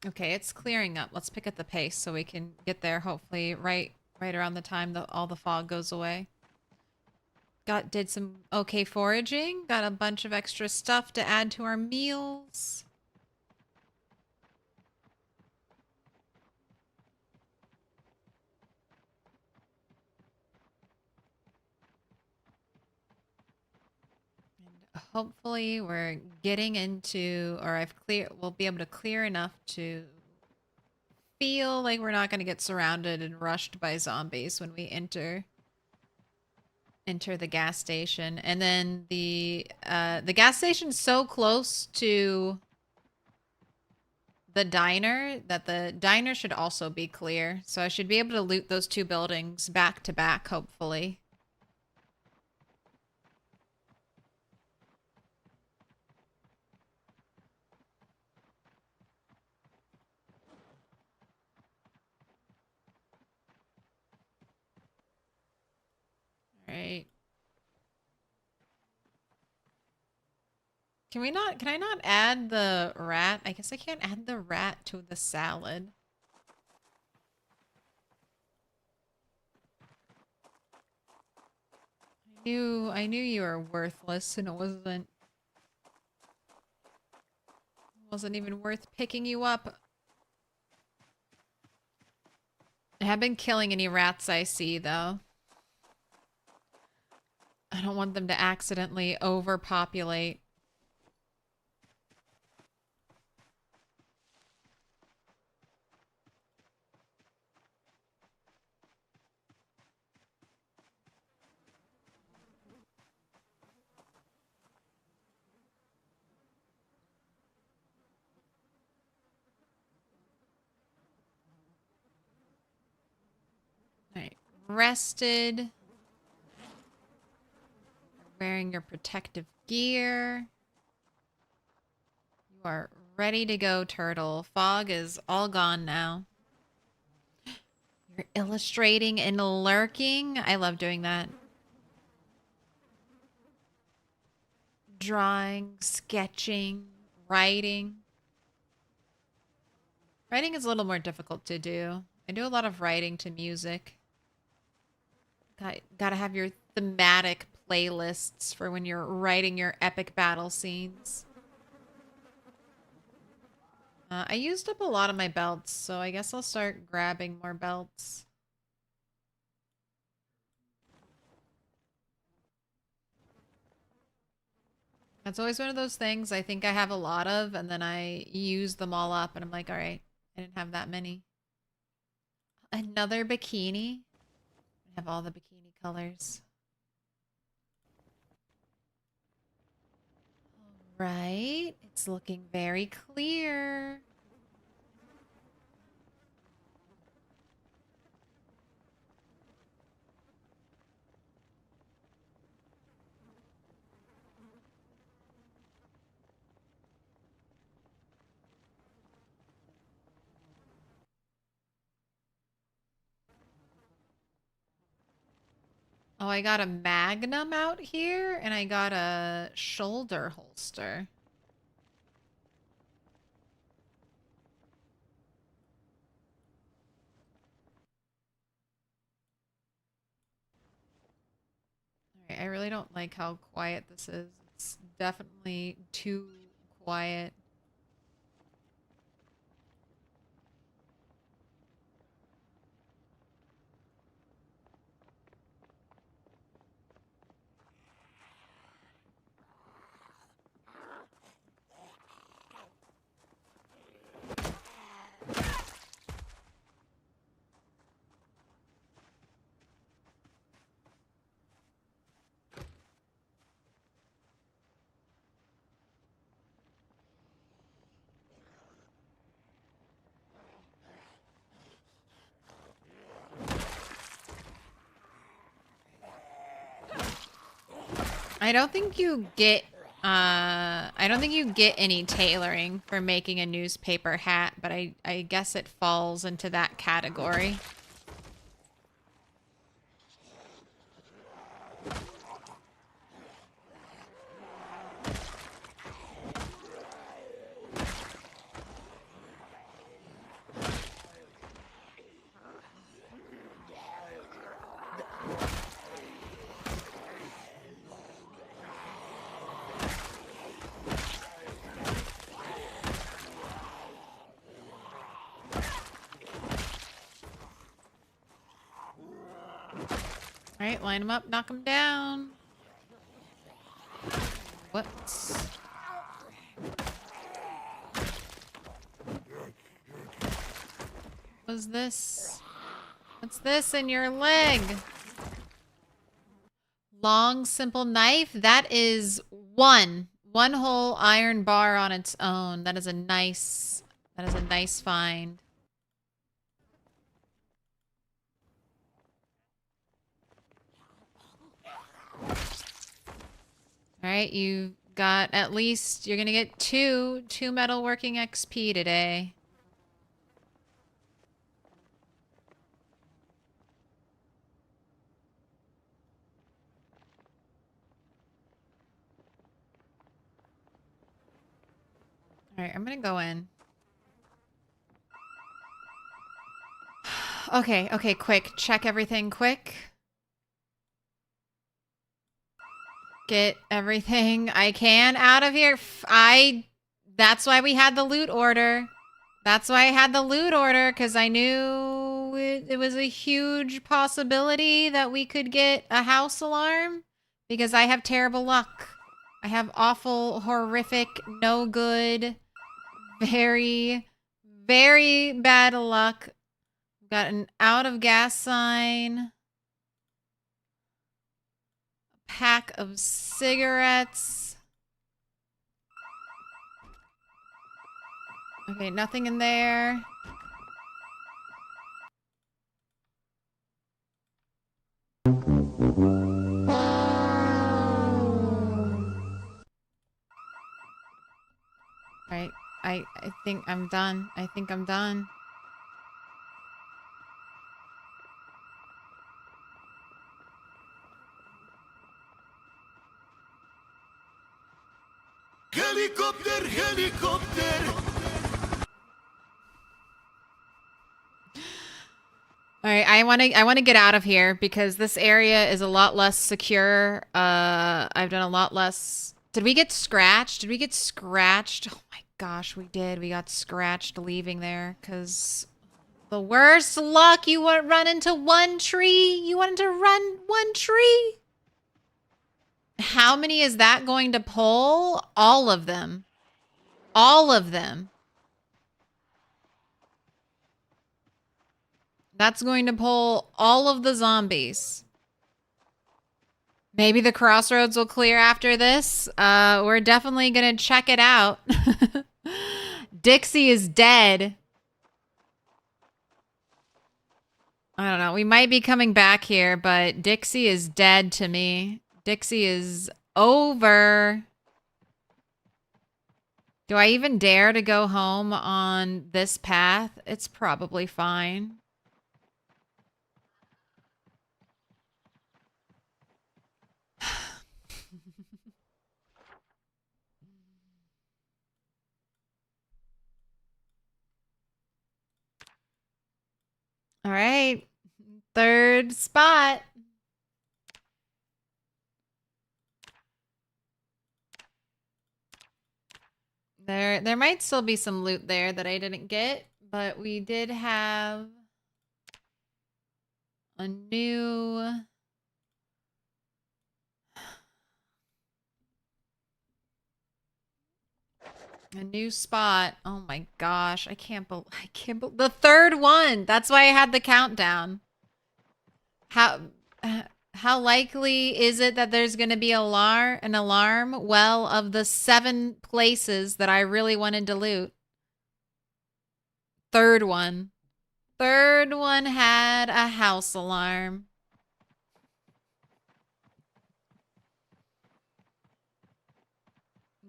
Okay, it's clearing up. Let's pick up the pace so we can get there hopefully right around the time that all the fog goes away. Did some okay foraging, got a bunch of extra stuff to add to our meals. And hopefully we're getting into, or we'll be able to clear enough to feel like we're not going to get surrounded and rushed by zombies when we enter the gas station. And then the gas station's so close to the diner that the diner should also be clear. So I should be able to loot those two buildings back to back, hopefully. All right. Can I not add the rat? I guess I can't add the rat to the salad. I knew you were worthless and it wasn't Wasn't even worth picking you up. I have been killing any rats I see, though. I don't want them to accidentally overpopulate. Alright, rested. Wearing your protective gear. You are ready to go, turtle. Fog is all gone now. You're illustrating and lurking. I love doing that. Drawing, sketching, writing. Writing is a little more difficult to do. I do a lot of writing to music. Gotta have your thematic playlists for when you're writing your epic battle scenes. I used up a lot of my belts, so I guess I'll start grabbing more belts. That's always one of those things I think I have a lot of, and then I use them all up, and I'm like, all right, I didn't have that many. Another bikini. I have all the bikini colors. All right, it's looking very clear. Oh, I got a magnum out here, and I got a shoulder holster. Alright, I really don't like how quiet this is. It's definitely too quiet. I don't think you get any tailoring for making a newspaper hat, but I guess it falls into that category. Alright, line them up, knock them down. Whoops. What's this? What's this in your leg? Long, simple knife? That is one whole iron bar on its own. That is a nice find. Alright, you got at least, you're gonna get two metalworking XP today. Alright, I'm gonna go in. Okay, quick. Check everything quick. Get everything I can out of here. That's why we had the loot order. That's why I had the loot order, because I knew it was a huge possibility that we could get a house alarm, because I have terrible luck. I have awful, horrific, no good, very, very bad luck. Got an out of gas sign. A pack of cigarettes. Okay, nothing in there. Right. I think I'm done. I think I'm done. Helicopter, helicopter. All right, I want to get out of here because this area is a lot less secure. I've done a lot less. Did we get scratched? Did we get scratched? Oh my gosh, we did. We got scratched leaving there because the worst luck. You want run into one tree. You wanted to run one tree. How many is that going to pull? All of them. All of them. That's going to pull all of the zombies. Maybe the crossroads will clear after this. We're definitely going to check it out. Dixie is dead. I don't know. We might be coming back here, but Dixie is dead to me. Dixie is over. Do I even dare to go home on this path? It's probably fine. All right. Third spot. There might still be some loot there that I didn't get, but we did have a new spot. Oh my gosh, I can't believe the third one. That's why I had the countdown. How likely is it that there's going to be an alarm? Well, of the 7 places that I really wanted to loot, third one had a house alarm.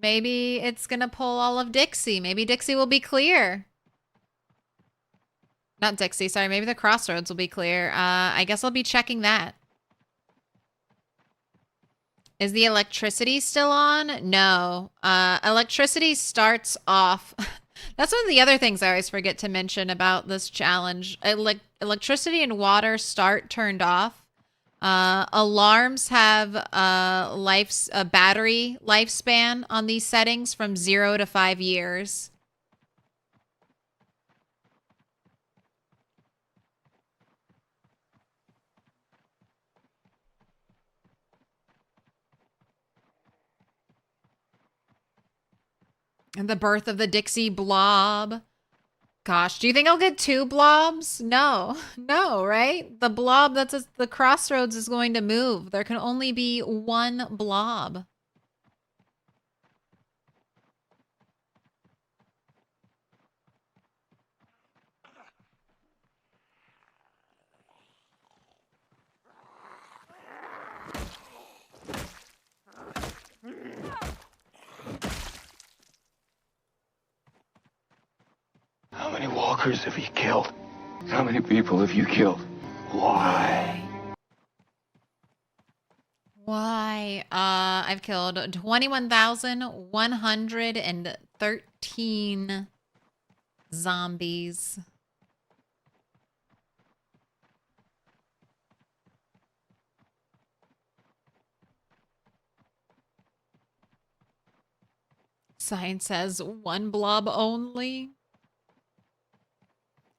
Maybe it's going to pull all of Dixie. Maybe Dixie will be clear. Not Dixie, sorry. Maybe the crossroads will be clear. I guess I'll be checking that. Is the electricity still on? No. Electricity starts off. That's one of the other things I always forget to mention about this challenge. Electricity and water start turned off. Alarms have a battery lifespan on these settings from 0 to 5 years. And the birth of the Dixie blob. Gosh, do you think I'll get 2 blobs? No, no, right? The blob that's at the crossroads is going to move. There can only be 1 blob. How many walkers have you killed? How many people have you killed? Why? Why? I've killed 21,113 zombies. Sign says 1 blob only.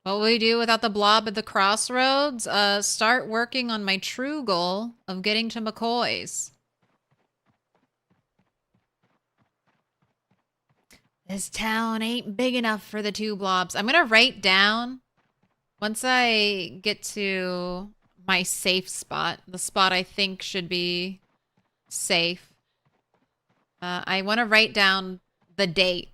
What will we do without the blob at the crossroads? Start working on my true goal of getting to McCoy's. This town ain't big enough for the 2 blobs. I'm gonna write down, once I get to my safe spot, the spot I think should be safe, I want to write down the date.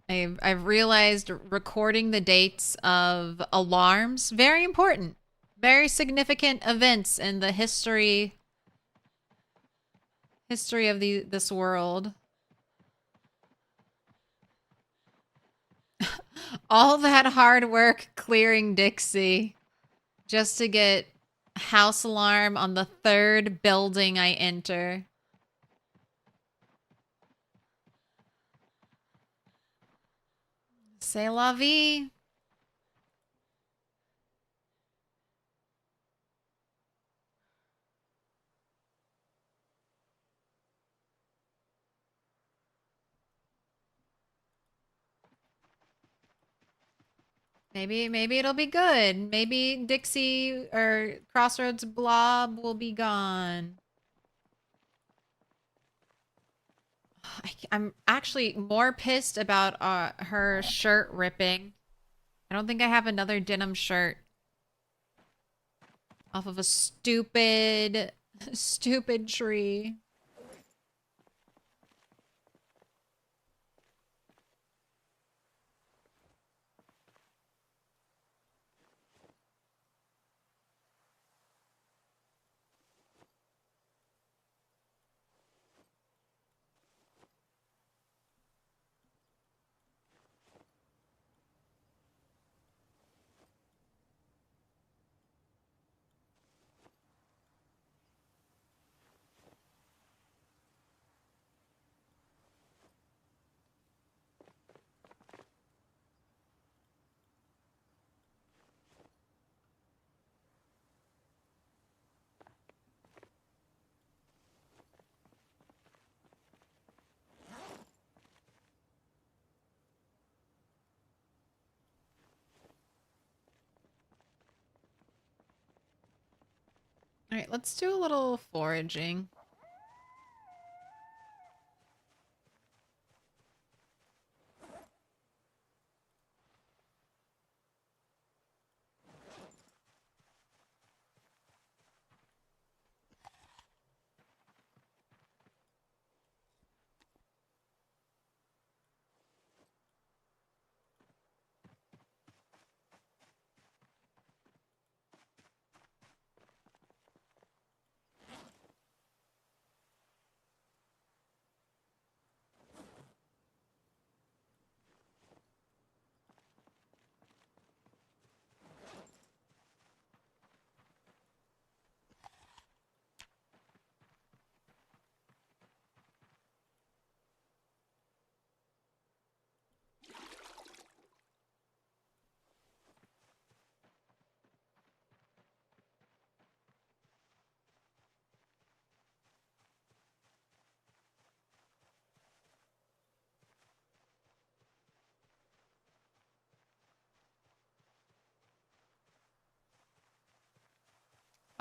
I've realized recording the dates of alarms, very important. Very significant events in the history of this world. All that hard work clearing Dixie just to get house alarm on the 3rd building I enter. C'est la vie. Maybe it'll be good. Maybe Dixie or Crossroads Blob will be gone. I'm actually more pissed about her shirt ripping. I don't think I have another denim shirt. Off of a stupid tree. All right, let's do a little foraging.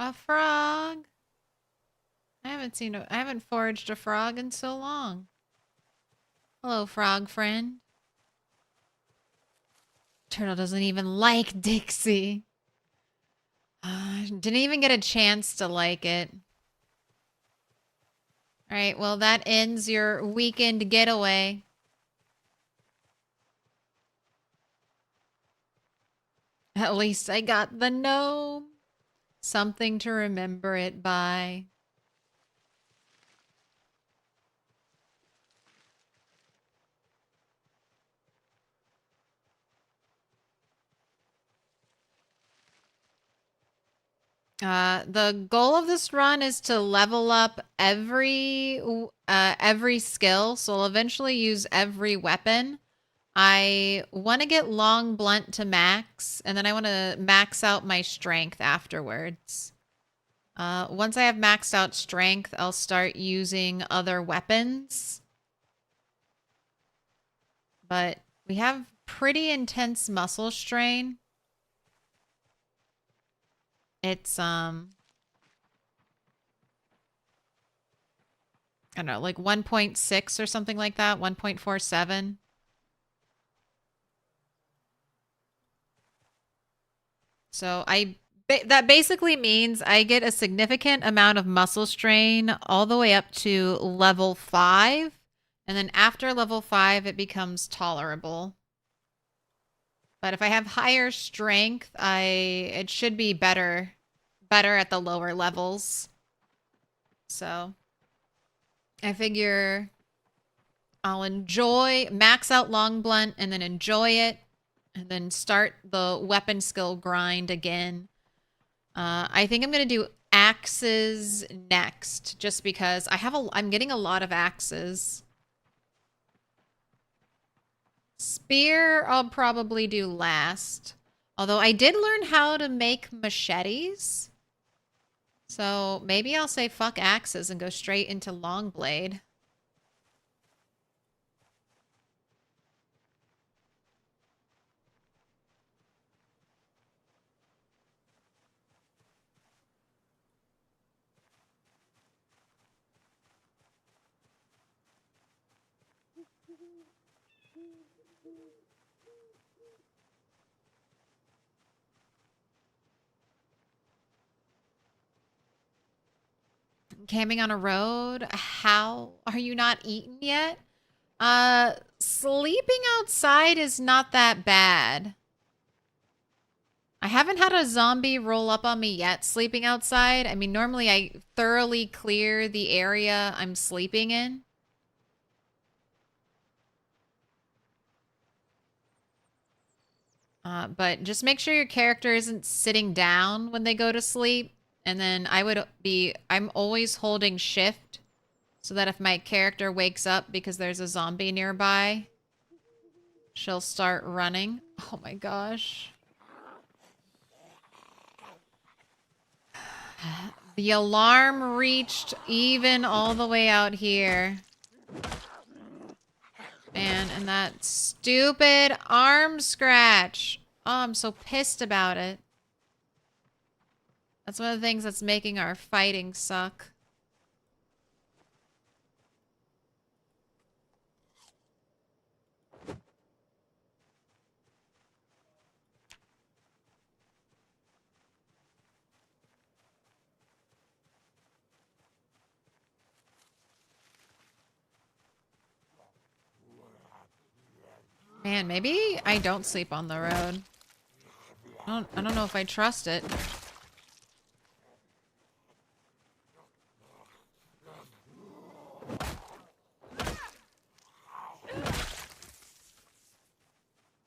A frog. I haven't foraged a frog in so long. Hello, frog friend. Turtle doesn't even like Dixie. Didn't even get a chance to like it. All right, well, that ends your weekend getaway. At least I got the gnome. Something to remember it by. The goal of this run is to level up every skill, so I'll eventually use every weapon. I want to get long blunt to max, and then I want to max out my strength afterwards. Once I have maxed out strength, I'll start using other weapons. But we have pretty intense muscle strain. It's I don't know, like 1.6 or something like that, 1.47. So that basically means I get a significant amount of muscle strain all the way up to level 5, and then after level 5 it becomes tolerable. But if I have higher strength, it should be better at the lower levels. So I figure I'll max out long blunt and then enjoy it and then start the weapon skill grind again. I think I'm going to do axes next just because I'm getting a lot of axes. Spear I'll probably do last. Although I did learn how to make machetes. So maybe I'll say fuck axes and go straight into long blade. Camping on a road? How are you not eaten yet? Sleeping outside is not that bad. I haven't had a zombie roll up on me yet sleeping outside. I mean, normally I thoroughly clear the area I'm sleeping in. But just make sure your character isn't sitting down when they go to sleep. And then I'm always holding shift so that if my character wakes up because there's a zombie nearby, she'll start running. Oh my gosh. The alarm reached even all the way out here. Man, and that stupid arm scratch. Oh, I'm so pissed about it. That's one of the things that's making our fighting suck. Man, maybe I don't sleep on the road. I don't know if I trust it.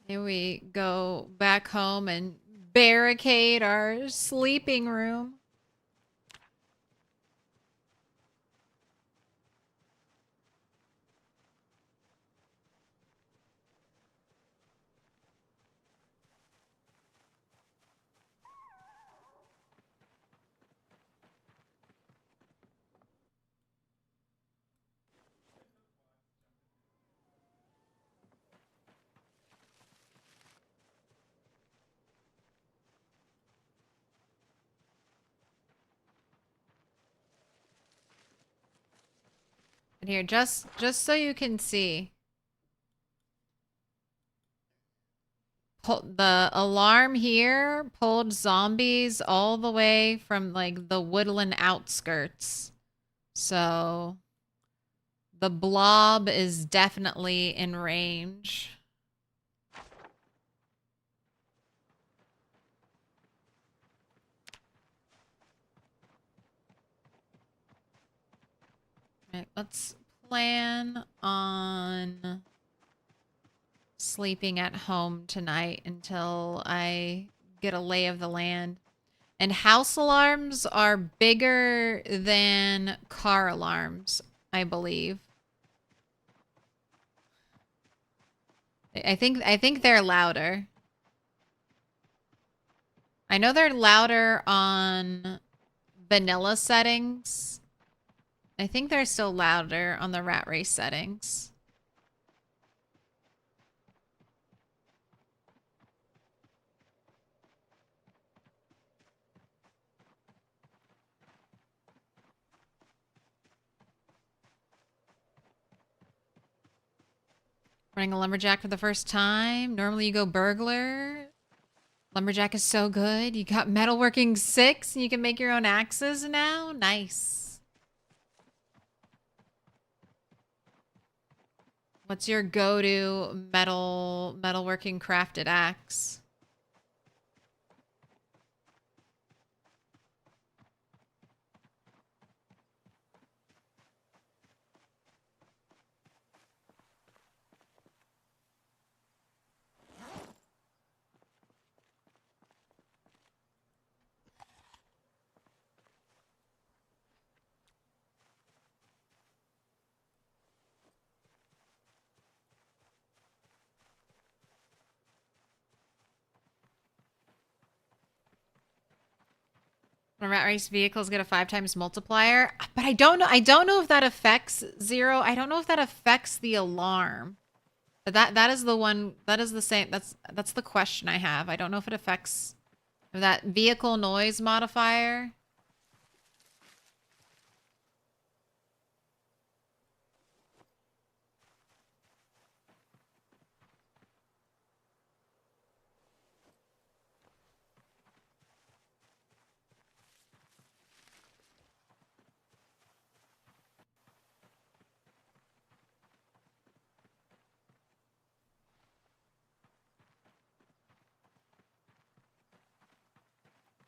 Here we go back home and barricade our sleeping room. And here, just so you can see. The alarm here pulled zombies all the way from like the woodland outskirts. So the blob is definitely in range. Right, let's plan on sleeping at home tonight until I get a lay of the land. And house alarms are bigger than car alarms, I believe. I think they're louder. I know they're louder on vanilla settings. I think they're still louder on the rat race settings. Running a lumberjack for the first time. Normally you go burglar. Lumberjack is so good. You got metalworking 6 and you can make your own axes now. Nice. What's your go-to metalworking crafted axe? When rat race vehicles get a 5 times multiplier, but I don't know. I don't know if that affects 0. I don't know if that affects the alarm. But that is the one. That is the same. That's the question I have. I don't know if it affects that vehicle noise modifier.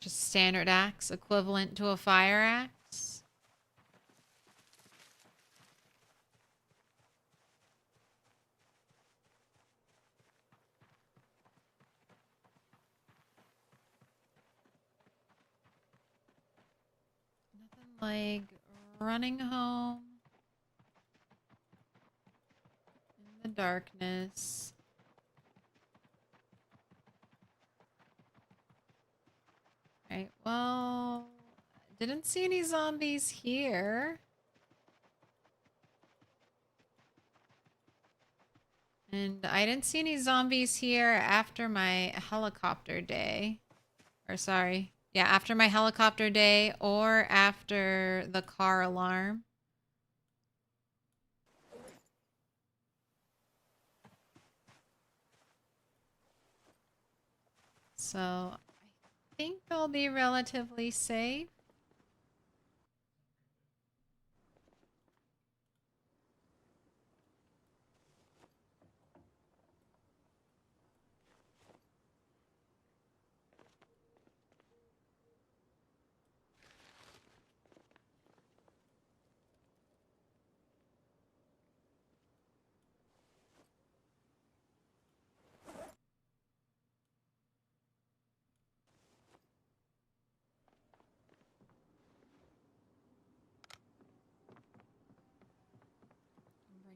Just standard axe equivalent to a fire axe. Nothing like running home in the darkness. Right, well, didn't see any zombies here. And I didn't see any zombies here after my helicopter day. Or sorry. Yeah, after my helicopter day or after the car alarm. So I think I'll be relatively safe.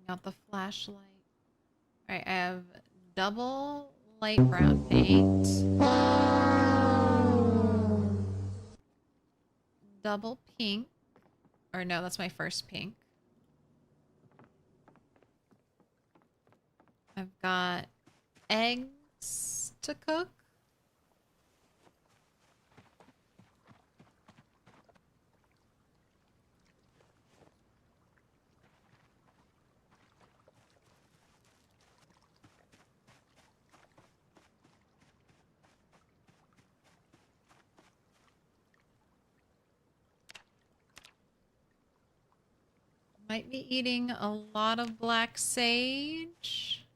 Bring out the flashlight. Alright, I have double light brown paint. Double pink. Or no, that's my first pink. I've got eggs to cook. Might be eating a lot of black sage.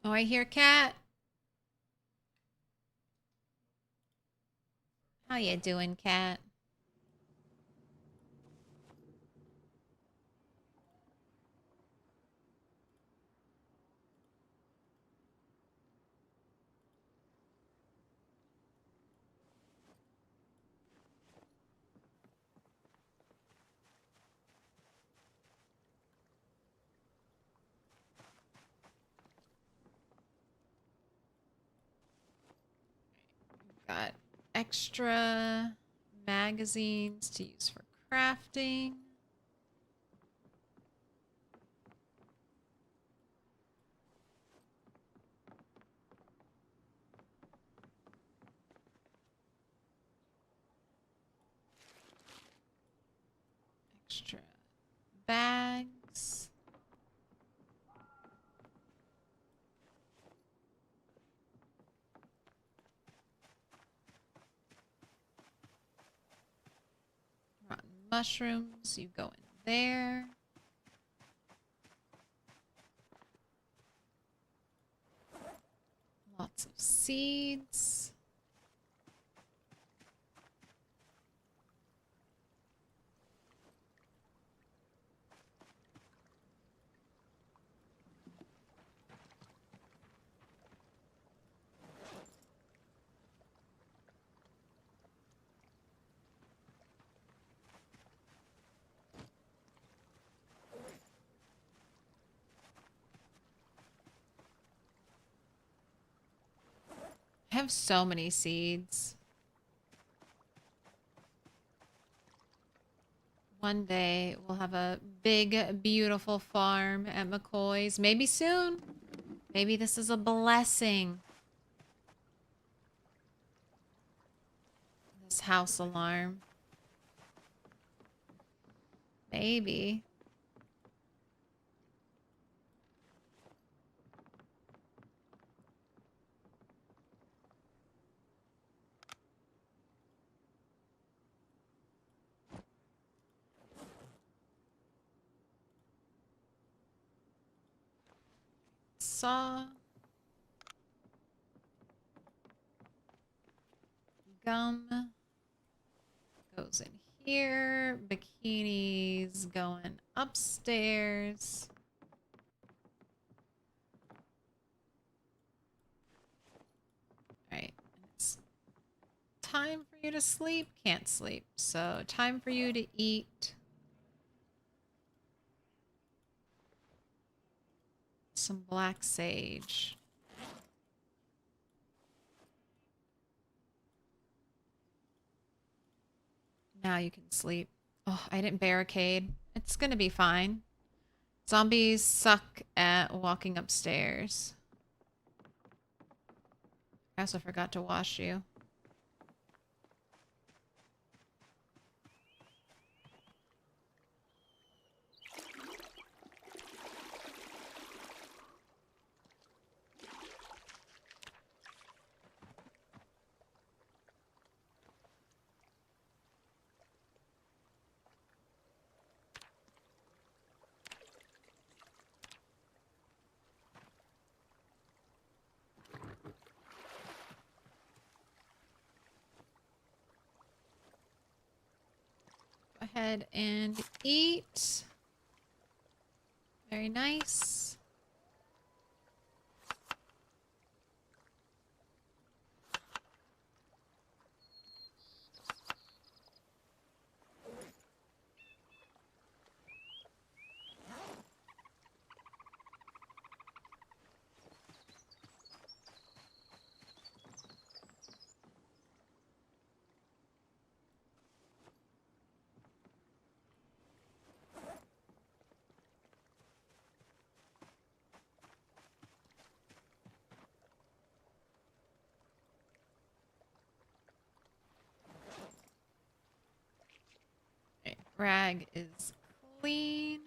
Oh, I hear cat. How you doing, cat? Got extra magazines to use for crafting. Extra bags. Rotten mushrooms, you go in there. Lots of seeds. I have so many seeds. One day we'll have a big, beautiful farm at McCoy's. Maybe soon. Maybe this is a blessing. This house alarm. Maybe. Saw. Gum goes in here. Bikinis going upstairs. Alright. It's time for you to sleep. Can't sleep. So time for you to eat. Some black sage. Now you can sleep. Oh, I didn't barricade. It's gonna be fine. Zombies suck at walking upstairs. I also forgot to wash you. Ahead and eat. Very nice. Okay, rag is clean.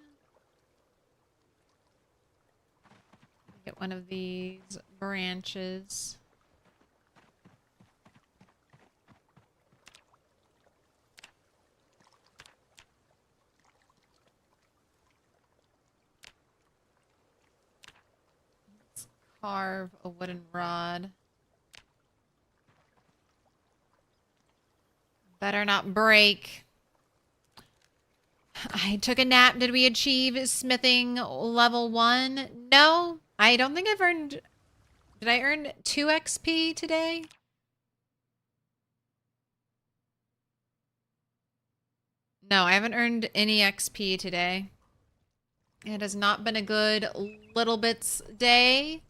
Get one of these branches. Let's carve a wooden rod. Better not break. I took a nap. Did we achieve smithing level 1? No. I don't think I've earned... Did I earn 2 XP today? No, I haven't earned any XP today. It has not been a good little bits day.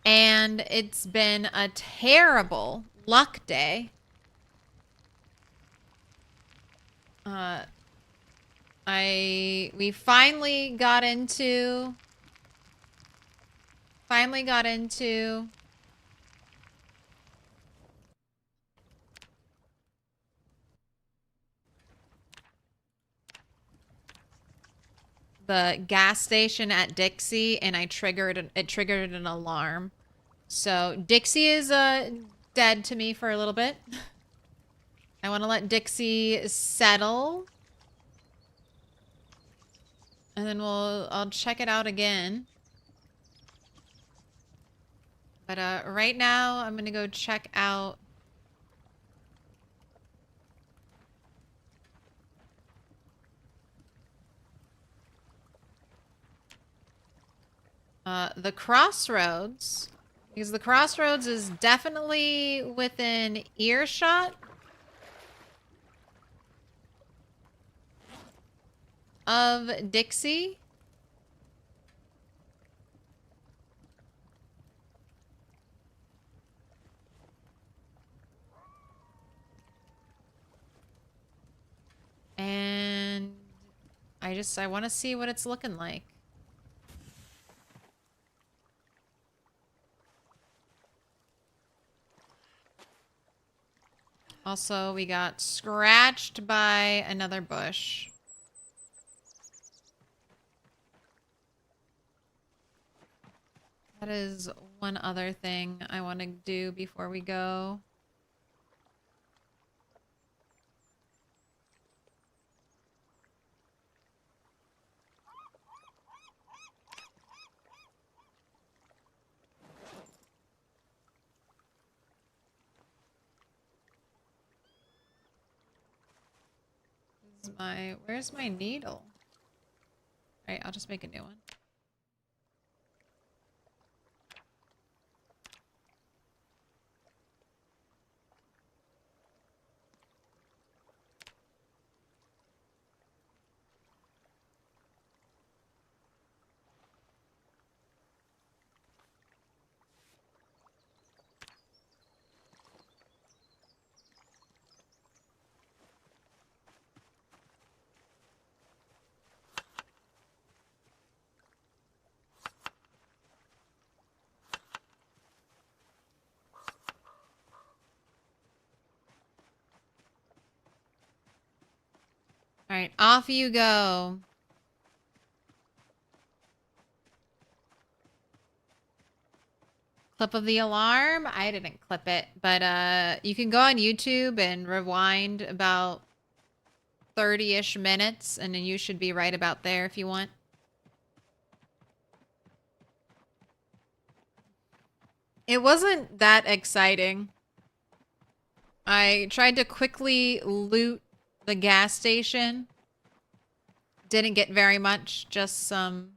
And it's been a terrible luck day. We finally got into the gas station at Dixie, and it triggered an alarm. So Dixie is dead to me for a little bit. I want to let Dixie settle, and then I'll check it out again. But right now I'm gonna go check out the crossroads, because the crossroads is definitely within earshot of Dixie. And I want to see what it's looking like. Also, we got scratched by another bush. That is one other thing I want to do before we go. Where's my needle? All right, I'll just make a new one. All right, off you go. Clip of the alarm? I didn't clip it, but you can go on YouTube and rewind about 30-ish minutes, and then you should be right about there if you want. It wasn't that exciting. I tried to quickly loot the gas station. Didn't get very much, just some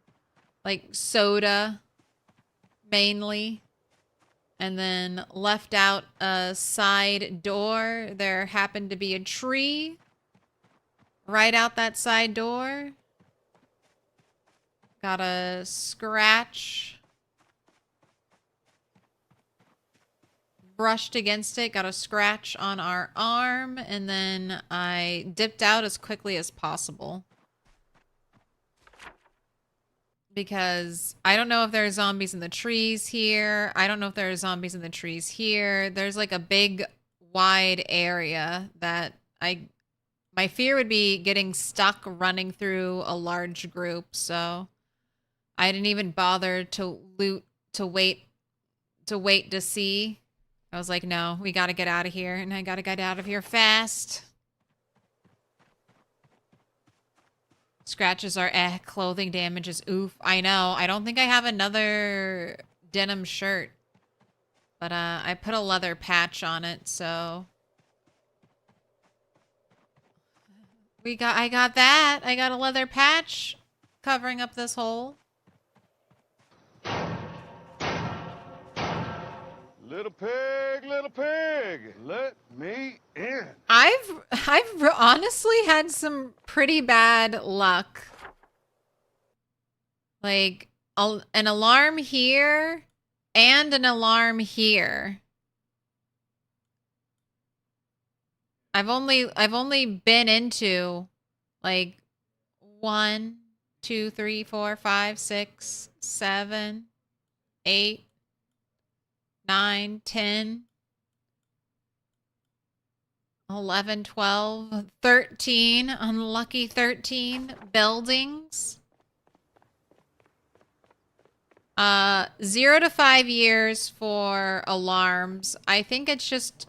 like soda mainly. And then left out a side door. There happened to be a tree right out that side door. Got a scratch. Brushed against it, got a scratch on our arm, and then I dipped out as quickly as possible. Because I don't know if there are zombies in the trees here. I don't know if there are zombies in the trees here. There's like a big, wide area that my fear would be getting stuck running through a large group, so I didn't even bother to loot to wait to see. I was like, no, we gotta get out of here, and I gotta get out of here fast. Scratches are clothing damage is oof. I know. I don't think I have another denim shirt. But I put a leather patch on it, so I got that. I got a leather patch covering up this hole. Little pig, let me in. I've honestly had some pretty bad luck. Like an alarm here and an alarm here. I've only been into like 1, 2, 3, 4, 5, 6, 7, 8, 9, 10, 11, 12, 13, unlucky 13 buildings. 0 to 5 years for alarms. I think it's just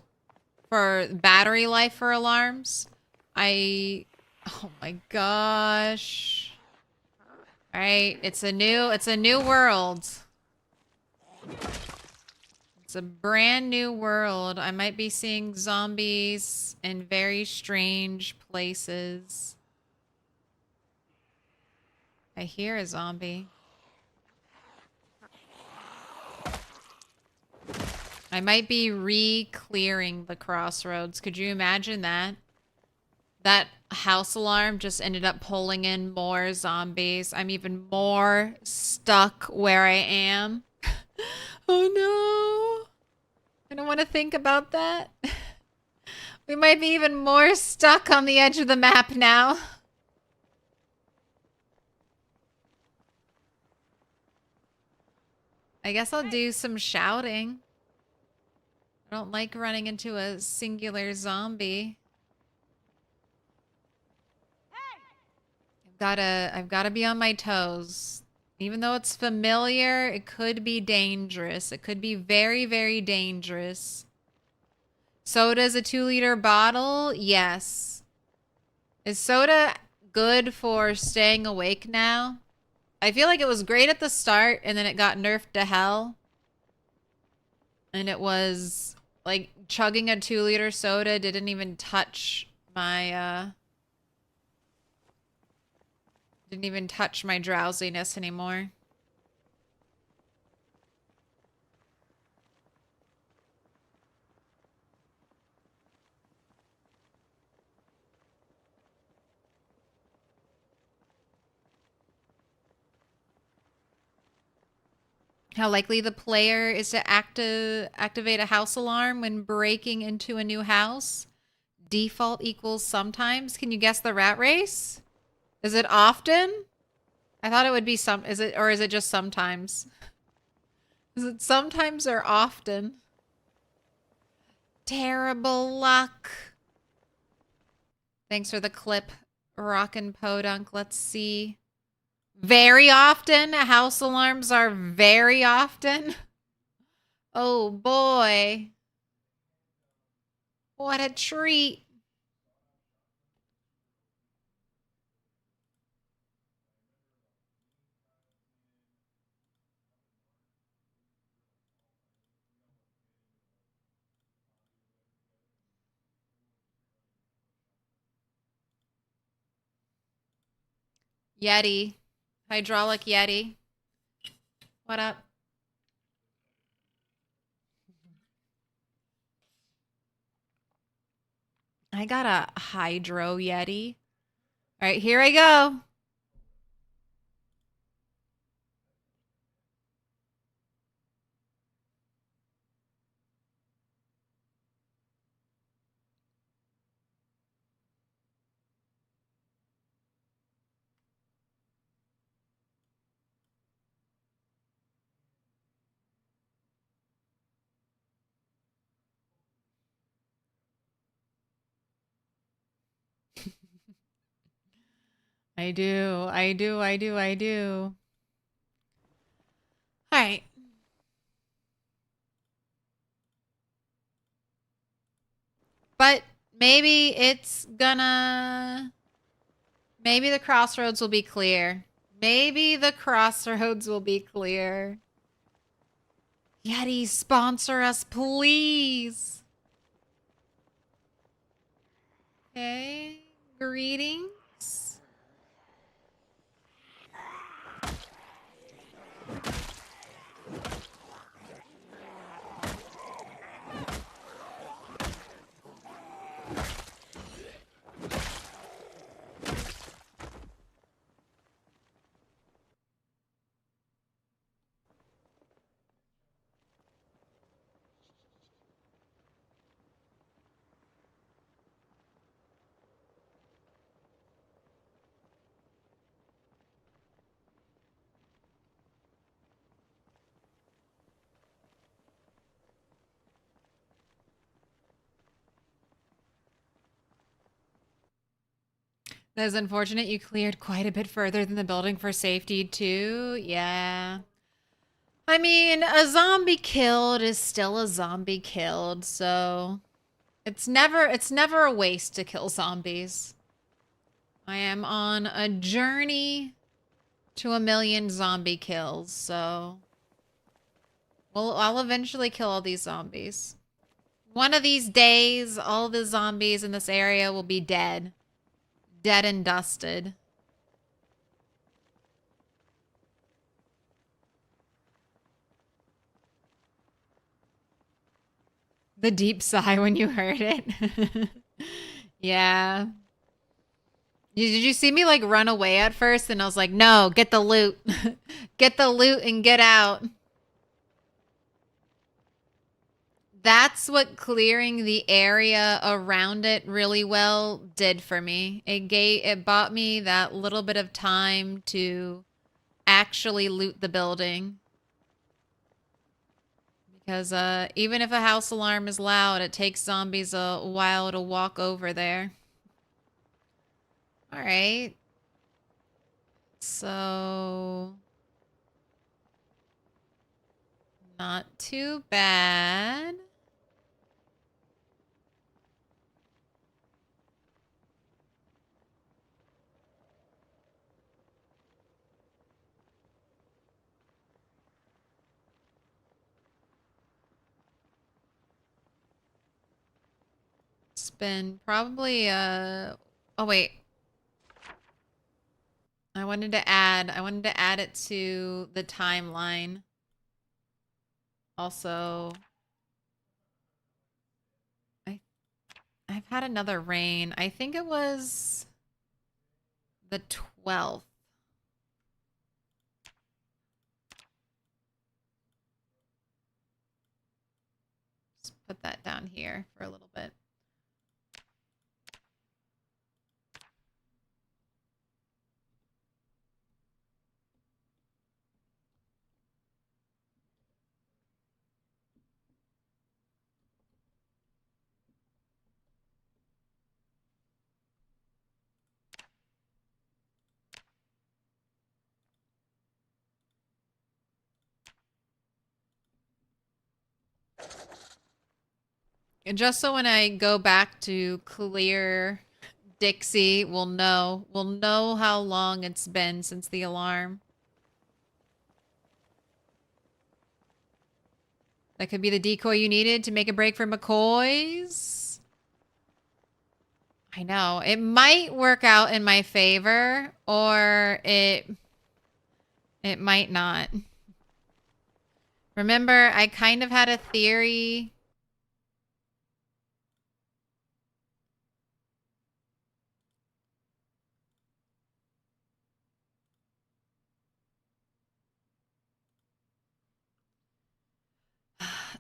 for battery life for alarms. Oh my gosh. All right, it's a new world. It's a brand new world. I might be seeing zombies in very strange places. I hear a zombie. I might be re-clearing the crossroads. Could you imagine that? That house alarm just ended up pulling in more zombies. I'm even more stuck where I am. Oh no. I don't want to think about that. We might be even more stuck on the edge of the map now. I guess I'll do some shouting. I don't like running into a singular zombie. I've gotta be on my toes. Even though it's familiar, it could be dangerous. It could be very, very dangerous. Soda's a 2-liter bottle? Yes. Is soda good for staying awake now? I feel like it was great at the start and then it got nerfed to hell. And it was like chugging a 2-liter soda didn't even touch my drowsiness anymore. How likely the player is to activate a house alarm when breaking into a new house? Default equals sometimes. Can you guess the rat race? Is it often? I thought it would be some. Is it just sometimes? Is it sometimes or often? Terrible luck. Thanks for the clip, Rockin' Podunk. Let's see. Very often. House alarms are very often. Oh boy. What a treat. Yeti. Hydraulic Yeti. What up? I got a Hydro Yeti. All right, here I go. I do. All right. But maybe maybe the crossroads will be clear. Maybe the crossroads will be clear. Yeti, sponsor us, please. Okay. Greetings. That's unfortunate. You cleared quite a bit further than the building for safety, too. Yeah. I mean, a zombie killed is still a zombie killed, so it's never a waste to kill zombies. I am on a journey to 1,000,000 zombie kills, so I'll eventually kill all these zombies. One of these days, all the zombies in this area will be dead. Dead and dusted. The deep sigh when you heard it. Yeah. Did you see me like run away at first? And I was like, no, get the loot. Get the loot and get out. That's what clearing the area around it really well did for me. It bought me that little bit of time to actually loot the building. Because even if a house alarm is loud, it takes zombies a while to walk over there. All right. So, not too bad. It's been probably oh wait. I wanted to add it to the timeline. Also, I've had another rain. I think it was the 12th. Just put that down here for a little bit. And just so when I go back to clear Dixie, we'll know how long it's been since the alarm. That could be the decoy you needed to make a break for McCoy's. I know. It might work out in my favor, or it might not. Remember, I kind of had a theory.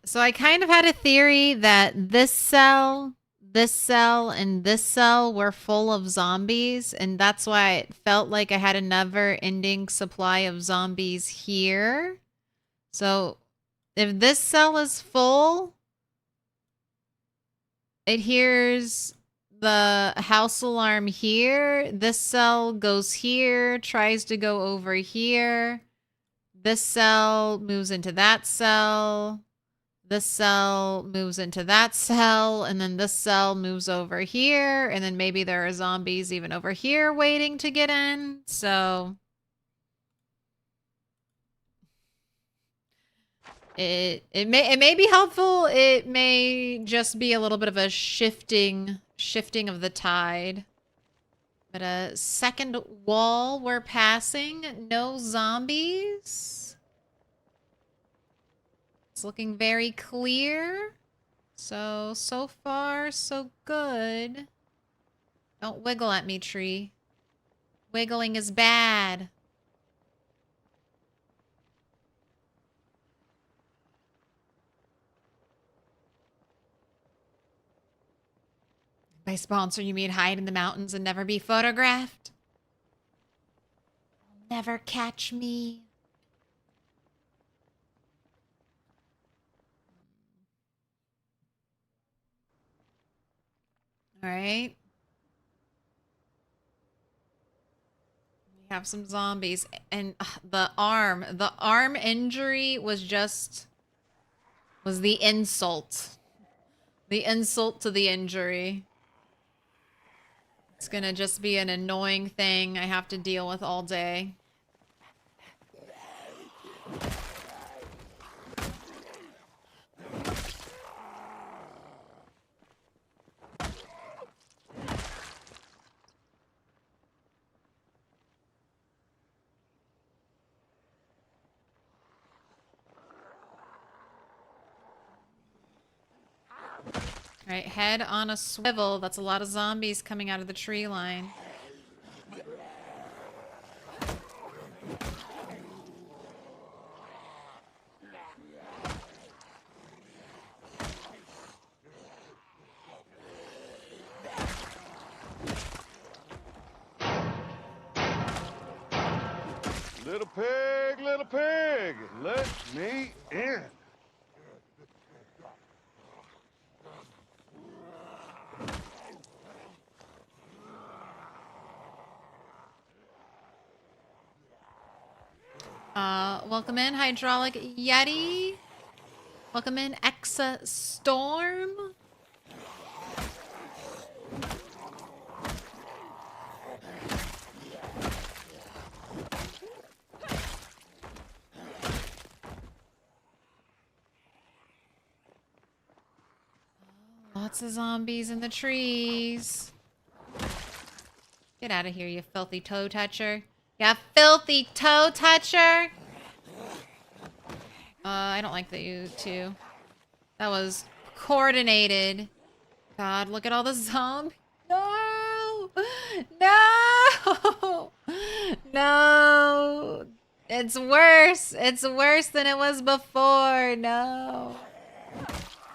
So I kind of had a theory that this cell, and this cell were full of zombies, and that's why it felt like I had a never-ending supply of zombies here. So if this cell is full, it hears the house alarm here. This cell goes here, tries to go over here. This cell moves into that cell. This cell moves into that cell, and then this cell moves over here, and then maybe there are zombies even over here waiting to get in. So it may be helpful. It may just be a little bit of a shifting of the tide. But a second wall we're passing. No zombies. It's looking very clear. So far, so good. Don't wiggle at me, tree. Wiggling is bad. By sponsor, you mean hide in the mountains and never be photographed? Never catch me. All right. We have some zombies. And the arm injury was the insult. The insult to the injury. It's gonna just be an annoying thing I have to deal with all day. All right, head on a swivel. That's a lot of zombies coming out of the tree line. Little pig, let me in. Welcome in, Hydraulic Yeti. Welcome in, Exa Storm. Lots of zombies in the trees. Get out of here, you filthy toe toucher. You filthy toe toucher! I don't like that you two. That was coordinated. God, look at all the zombies. No! No! No! It's worse. It's worse than it was before. No.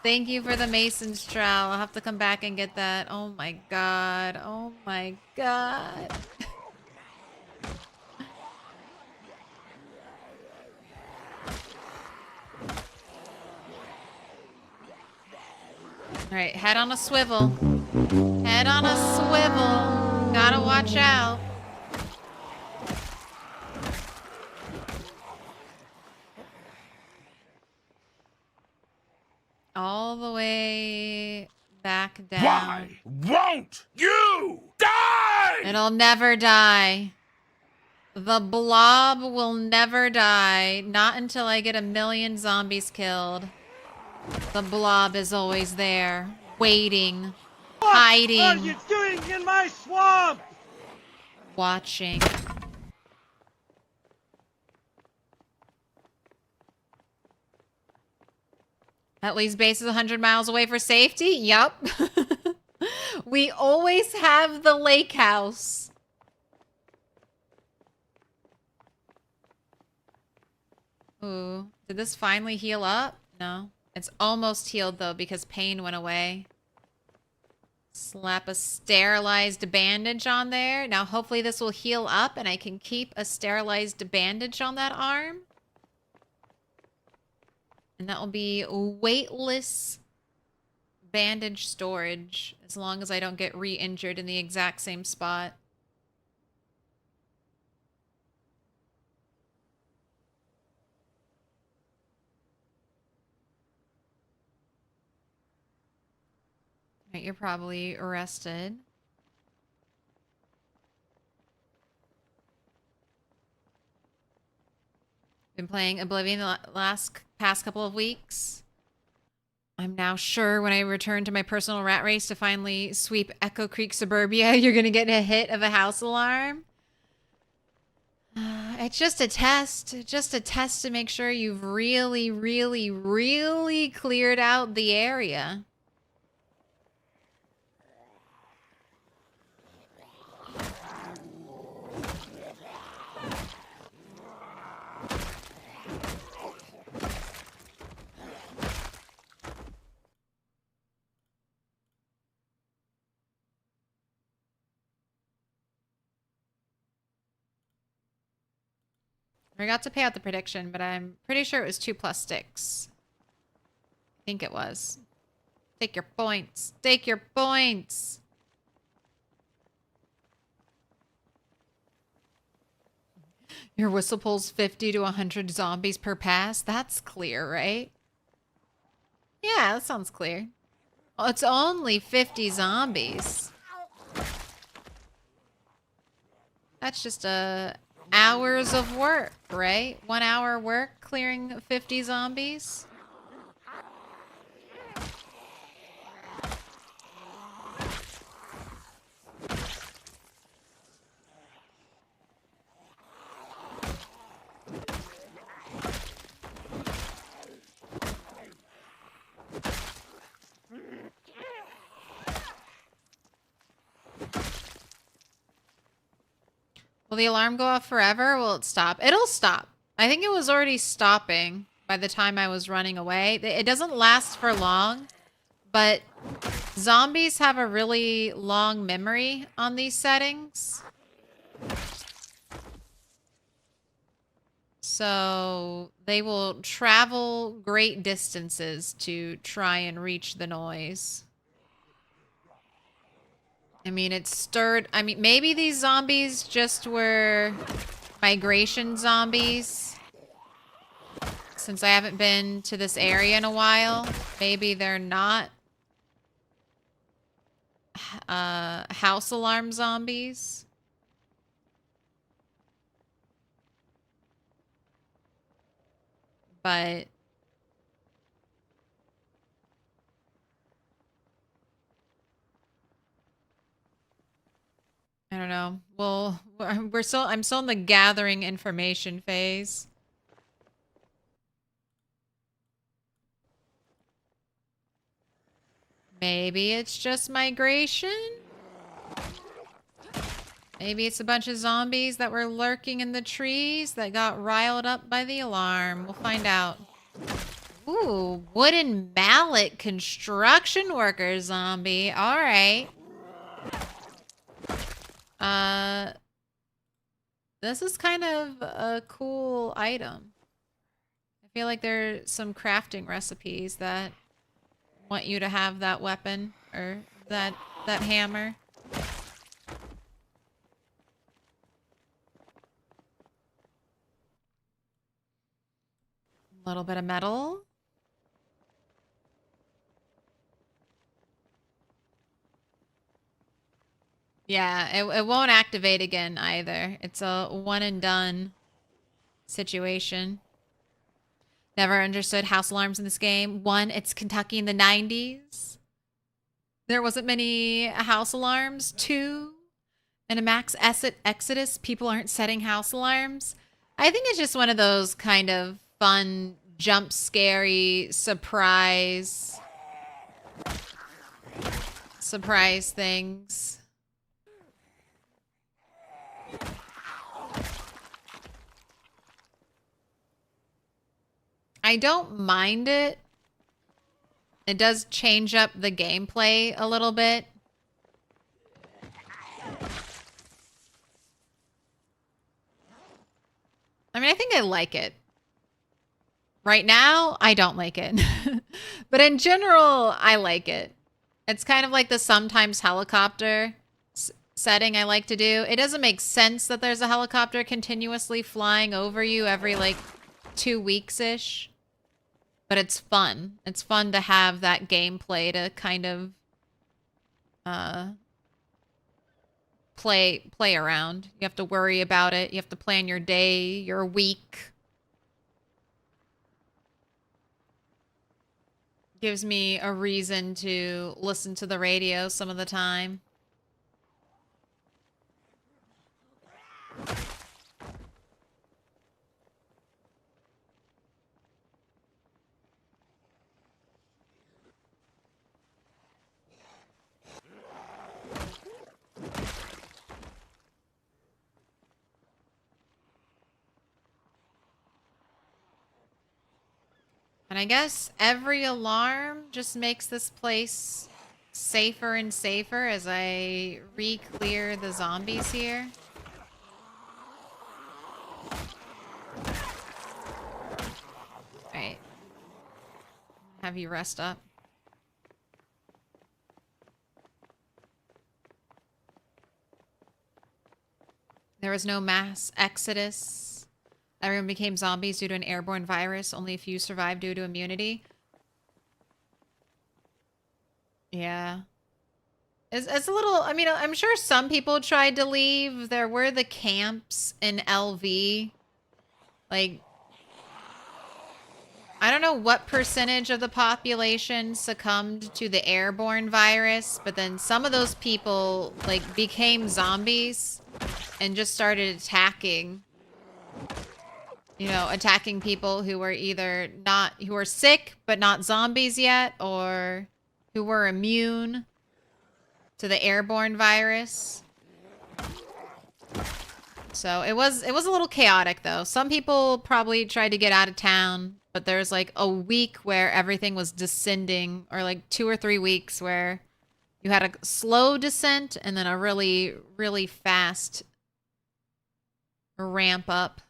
Thank you for the Mason's trowel. I'll have to come back and get that. Oh my god. Oh my god. Alright, head on a swivel. Head on a swivel. Gotta watch out. All the way back down. Why won't you die? It'll never die. The blob will never die. Not until I get 1,000,000 zombies killed. The blob is always there, waiting, hiding. What are you doing in my swamp? Watching. Ellie's base is 100 miles away for safety? Yup. We always have the lake house. Ooh, did this finally heal up? No. It's almost healed though because pain went away. Slap a sterilized bandage on there. Now hopefully this will heal up and I can keep a sterilized bandage on that arm. And that will be weightless bandage storage as long as I don't get re-injured in the exact same spot. Right, you're probably arrested. Been playing Oblivion the past couple of weeks. I'm now sure when I return to my personal rat race to finally sweep Echo Creek suburbia, you're gonna get a hit of a house alarm. It's just a test. Just a test to make sure you've really, really, really cleared out the area. I got to pay out the prediction, but I'm pretty sure it was 2+ sticks. I think it was. Take your points. Take your points. Your whistle pulls 50 to 100 zombies per pass. That's clear, right? Yeah, that sounds clear. Well, it's only 50 zombies. That's just hours of work, right? 1 hour work clearing 50 zombies. Will the alarm go off forever? Will it stop? It'll stop. I think it was already stopping by the time I was running away. It doesn't last for long, but zombies have a really long memory on these settings. So they will travel great distances to try and reach the noise. I mean, it stirred. I mean, maybe these zombies just were migration zombies. Since I haven't been to this area in a while, maybe they're not house alarm zombies. But I don't know. Well, I'm still in the gathering information phase. Maybe it's just migration? Maybe it's a bunch of zombies that were lurking in the trees that got riled up by the alarm. We'll find out. Ooh, wooden mallet construction worker zombie. All right. This is kind of a cool item. I feel like there's some crafting recipes that want you to have that weapon or that hammer. A little bit of metal. Yeah, it won't activate again either. It's a one and done situation. Never understood house alarms in this game. One, it's Kentucky in the 90s. There wasn't many house alarms. Two, in a max exodus, people aren't setting house alarms. I think it's just one of those kind of fun, jump scary, surprise things. I don't mind it. It does change up the gameplay a little bit. I mean, I think I like it. Right now, I don't like it. But in general, I like it. It's kind of like the sometimes helicopter setting I like to do. It doesn't make sense that there's a helicopter continuously flying over you every like 2 weeks-ish. But it's fun. It's fun to have that gameplay to kind of play around. You have to worry about it. You have to plan your day, your week. Gives me a reason to listen to the radio some of the time. And I guess every alarm just makes this place safer and safer as I re-clear the zombies here. Alright. Have you rest up. There was no mass exodus Everyone became zombies due to an airborne virus. Only a few survived due to immunity. Yeah. It's a little, I mean, I'm sure some people tried to leave. There were the camps in LV. Like, I don't know what percentage of the population succumbed to the airborne virus, but then some of those people, like, became zombies and just started attacking. You know, attacking people who were either who were sick, but not zombies yet, or who were immune to the airborne virus. So it was a little chaotic though. Some people probably tried to get out of town, but there's like a week where everything was descending, or like 2 or 3 weeks where you had a slow descent and then a really, really fast ramp up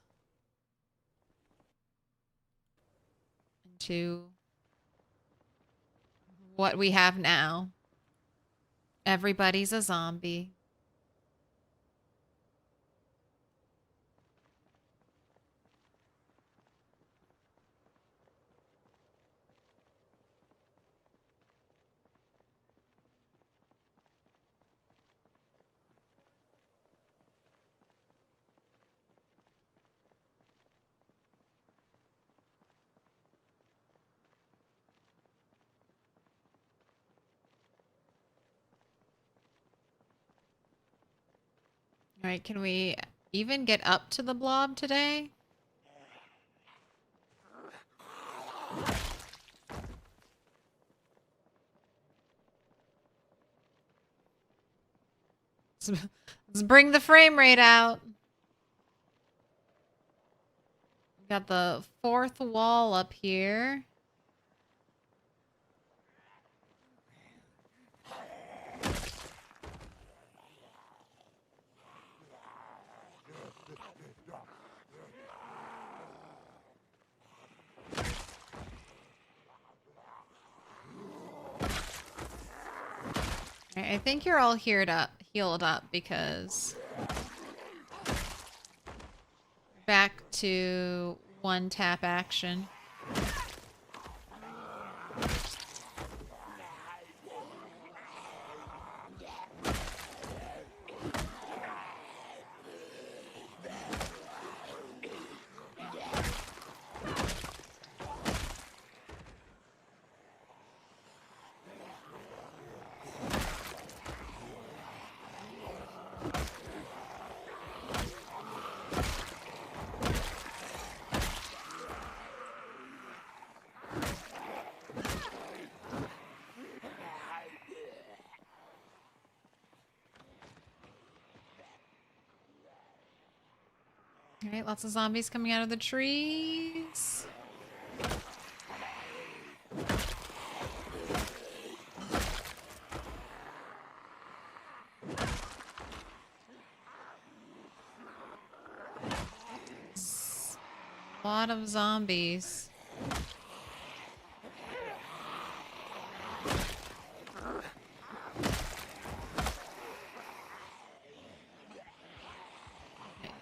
into what we have now. Everybody's a zombie. All right, can we even get up to the blob today? Let's bring the frame rate out. Got the 4th wall up here. I think you're all healed up because back to 1 tap action. All right, lots of zombies coming out of the trees. A lot of zombies.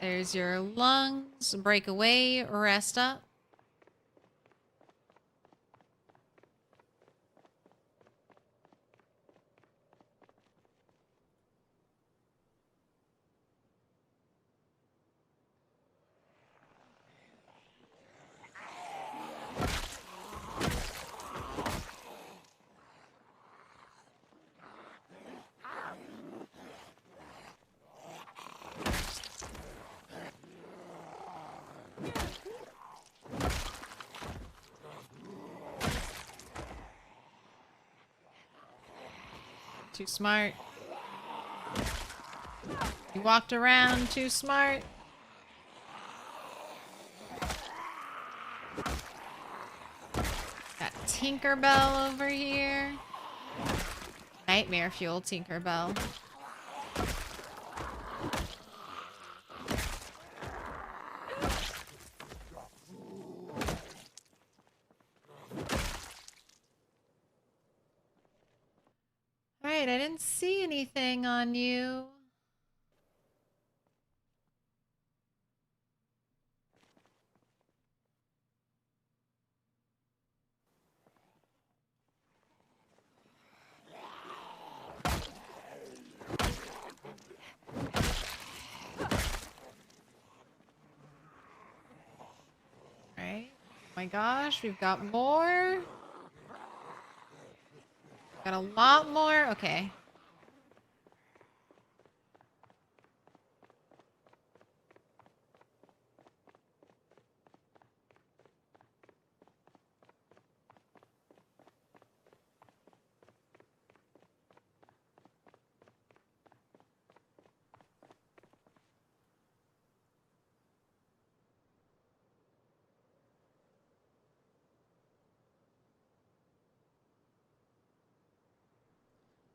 There's your lungs. Break away. Rest up. Too smart. You walked around too smart. Got Tinkerbell over here. Nightmare fuel Tinkerbell. Alright, I didn't see anything on you. my gosh, we've got more. Got a lot more. Okay.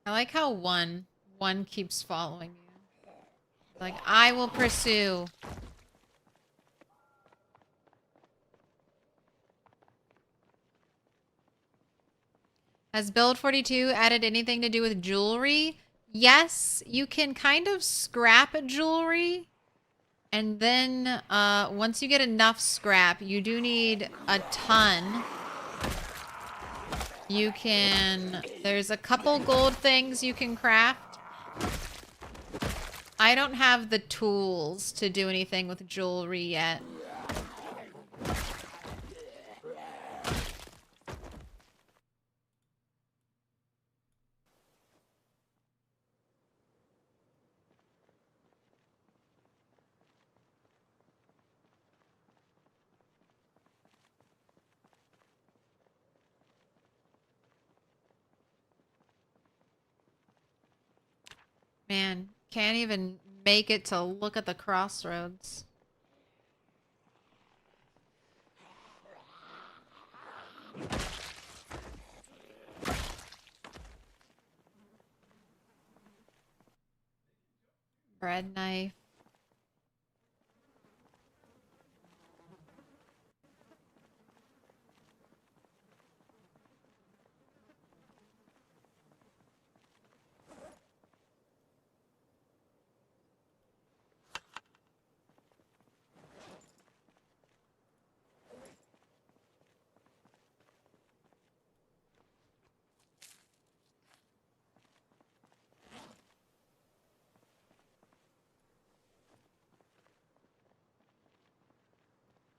I like how one keeps following you. Like, I will pursue. Has Build 42 added anything to do with jewelry? Yes, you can kind of scrap jewelry. And then once you get enough scrap, you do need a ton. You can... There's a couple gold things you can craft. I don't have the tools to do anything with jewelry yet. Man, can't even make it to look at the crossroads. Bread knife.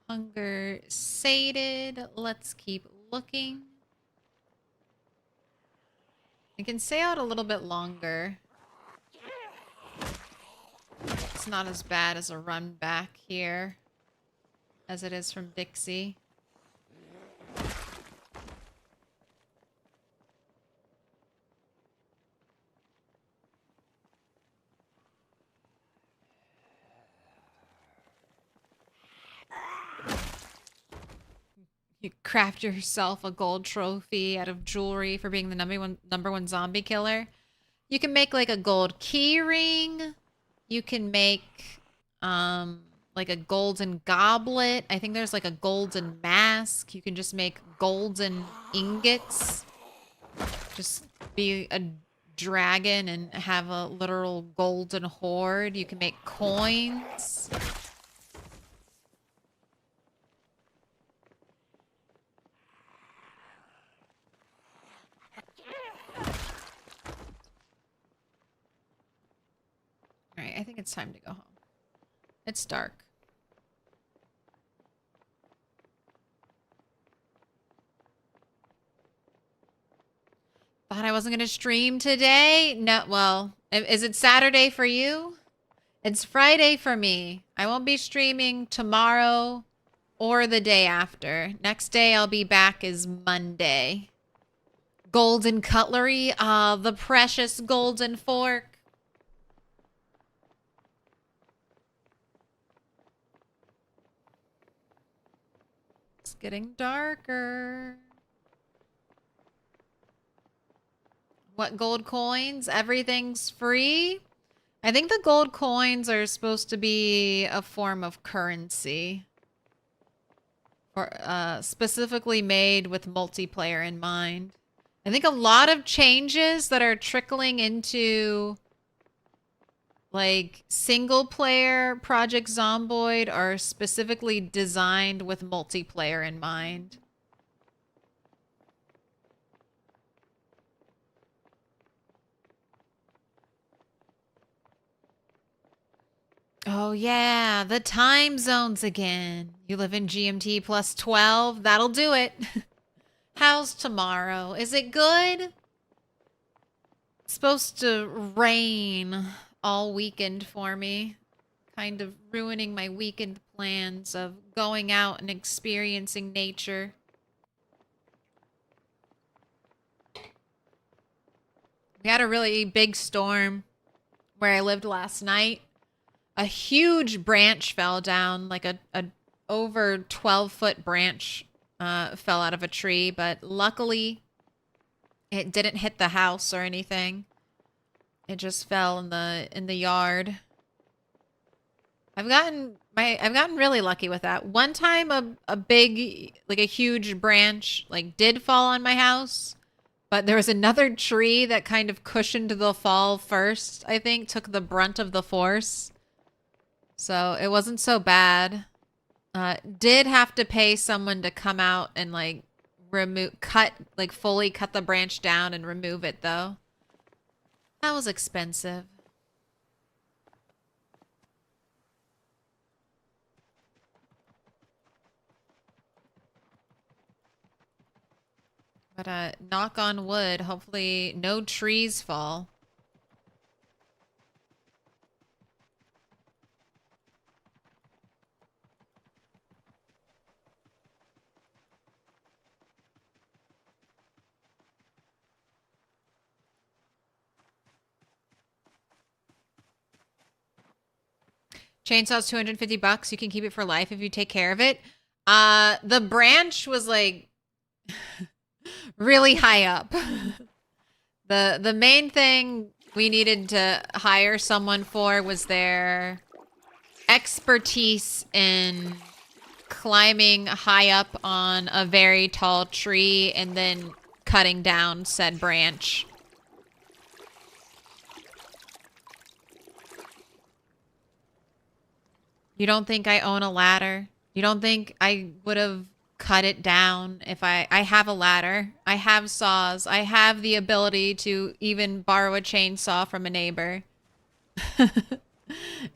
Hunger sated. Let's keep looking. I can stay out a little bit longer. It's not as bad as a run back here as it is from Dixie. You craft yourself a gold trophy out of jewelry for being the number one zombie killer. You can make like a gold key ring. You can make like a golden goblet. I think there's like a golden mask. You can just make golden ingots. Just be a dragon and have a literal golden hoard. You can make coins. Alright, I think it's time to go home. It's dark. Thought I wasn't going to stream today? No, well, is it Saturday for you? It's Friday for me. I won't be streaming tomorrow or the day after. Next day I'll be back is Monday. Golden cutlery. Ah, the precious golden fork. It's getting darker. What gold coins? Everything's free? I think the gold coins are supposed to be a form of currency. Or specifically made with multiplayer in mind. I think a lot of changes that are trickling into like single player Project Zomboid are specifically designed with multiplayer in mind. Oh, yeah, the time zones again. You live in GMT plus 12. That'll do it. How's tomorrow? Is it good? It's supposed to rain all weekend for me. Kind of ruining my weekend plans of going out and experiencing nature. We had a really big storm where I lived last night. A huge branch fell down, like a over 12-foot branch fell out of a tree, but luckily it didn't hit the house or anything. It just fell in the yard. I've gotten really lucky with that. One time a big, like a huge branch like did fall on my house, but there was another tree that kind of cushioned the fall first, I think, took the brunt of the force. So it wasn't so bad. Did have to pay someone to come out and like fully cut the branch down and remove it though. That was expensive. But knock on wood, hopefully no trees fall. Chainsaw's $250. You can keep it for life if you take care of it. The branch was like really high up. The main thing we needed to hire someone for was their expertise in climbing high up on a very tall tree and then cutting down said branch. You don't think I own a ladder? You don't think I would have cut it down if I have a ladder? I have saws. I have the ability to even borrow a chainsaw from a neighbor.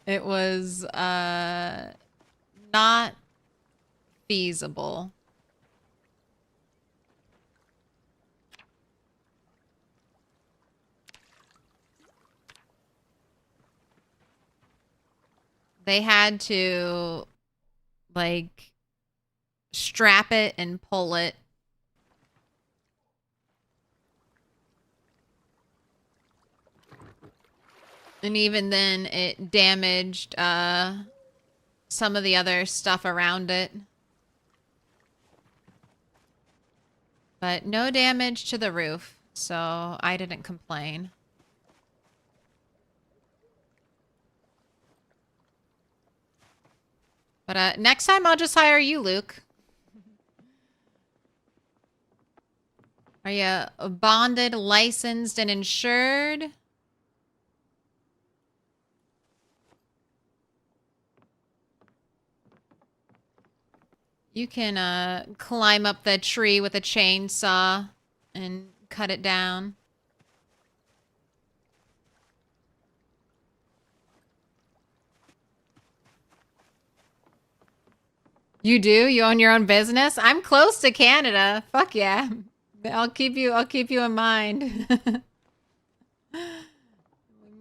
It was not feasible. They had to like strap it and pull it. And even then it damaged some of the other stuff around it. But no damage to the roof, so I didn't complain. But next time I'll just hire you, Luke. Are you bonded, licensed, and insured? You can climb up the tree with a chainsaw and cut it down. You do? You own your own business? I'm close to Canada. Fuck yeah. I'll keep you in mind.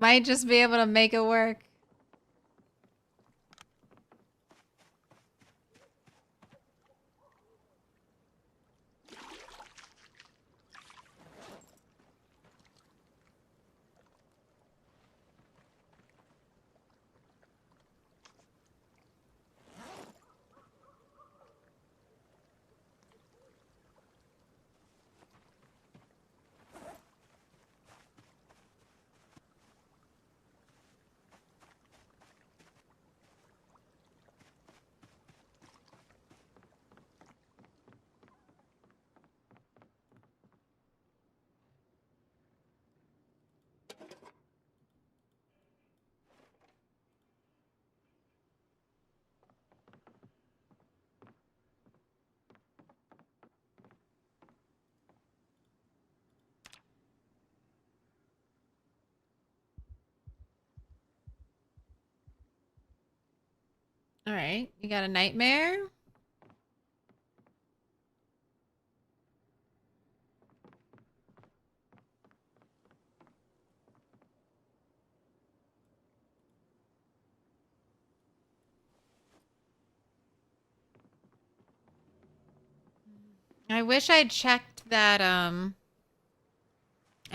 Might just be able to make it work. All right, you got a nightmare? I wish I'd checked that, I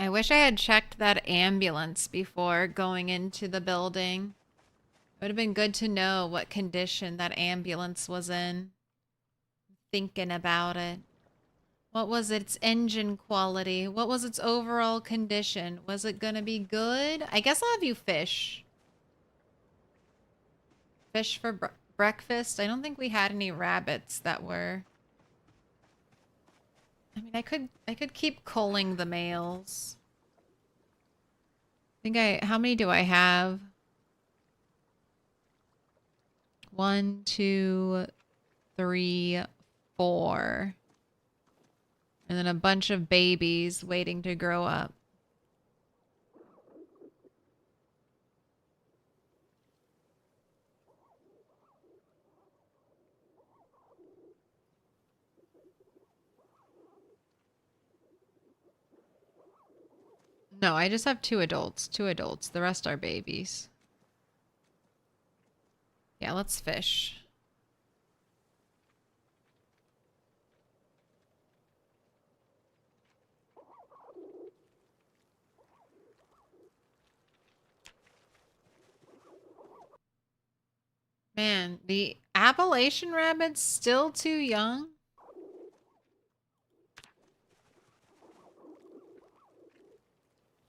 wish I had checked that ambulance before going into the building. It would have been good to know what condition that ambulance was in. Thinking about it. What was its engine quality? What was its overall condition? Was it gonna be good? I guess I'll have you fish. Fish for breakfast? I don't think we had any rabbits that were... I mean, I could keep culling the males. How many do I have? 1, 2, 3, 4. And then a bunch of babies waiting to grow up. No, I just have 2 adults. 2 adults. The rest are babies. Yeah, let's fish. Man, the Appalachian rabbit's still too young.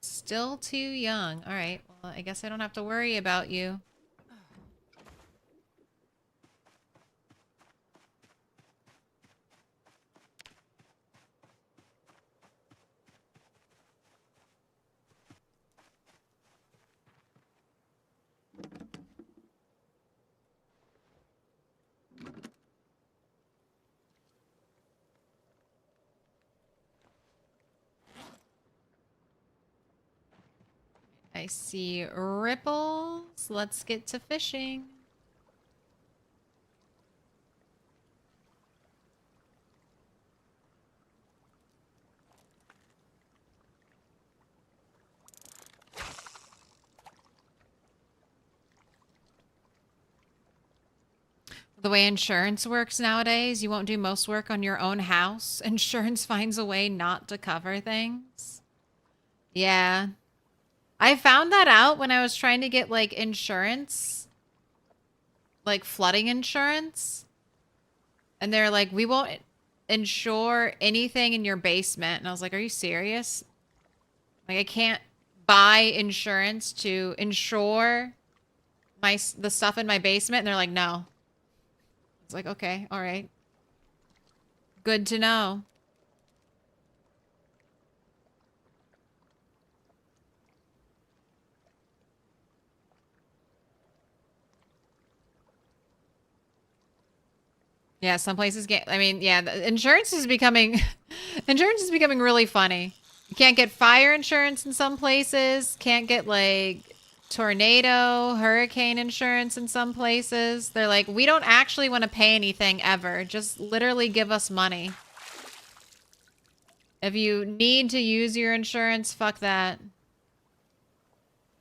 Still too young. All right. Well, I guess I don't have to worry about you. I see ripples. Let's get to fishing. The way insurance works nowadays, you won't do most work on your own house. Insurance finds a way not to cover things. Yeah. I found that out when I was trying to get, like, insurance. Like, flooding insurance. And they're like, we won't insure anything in your basement. And I was like, are you serious? Like, I can't buy insurance to insure the stuff in my basement. And they're like, no. It's like, okay, all right. Good to know. Yeah, some places get, I mean, yeah, insurance is becoming really funny. You can't get fire insurance in some places, can't get like tornado, hurricane insurance in some places. They're like, we don't actually want to pay anything ever. Just literally give us money. If you need to use your insurance, fuck that.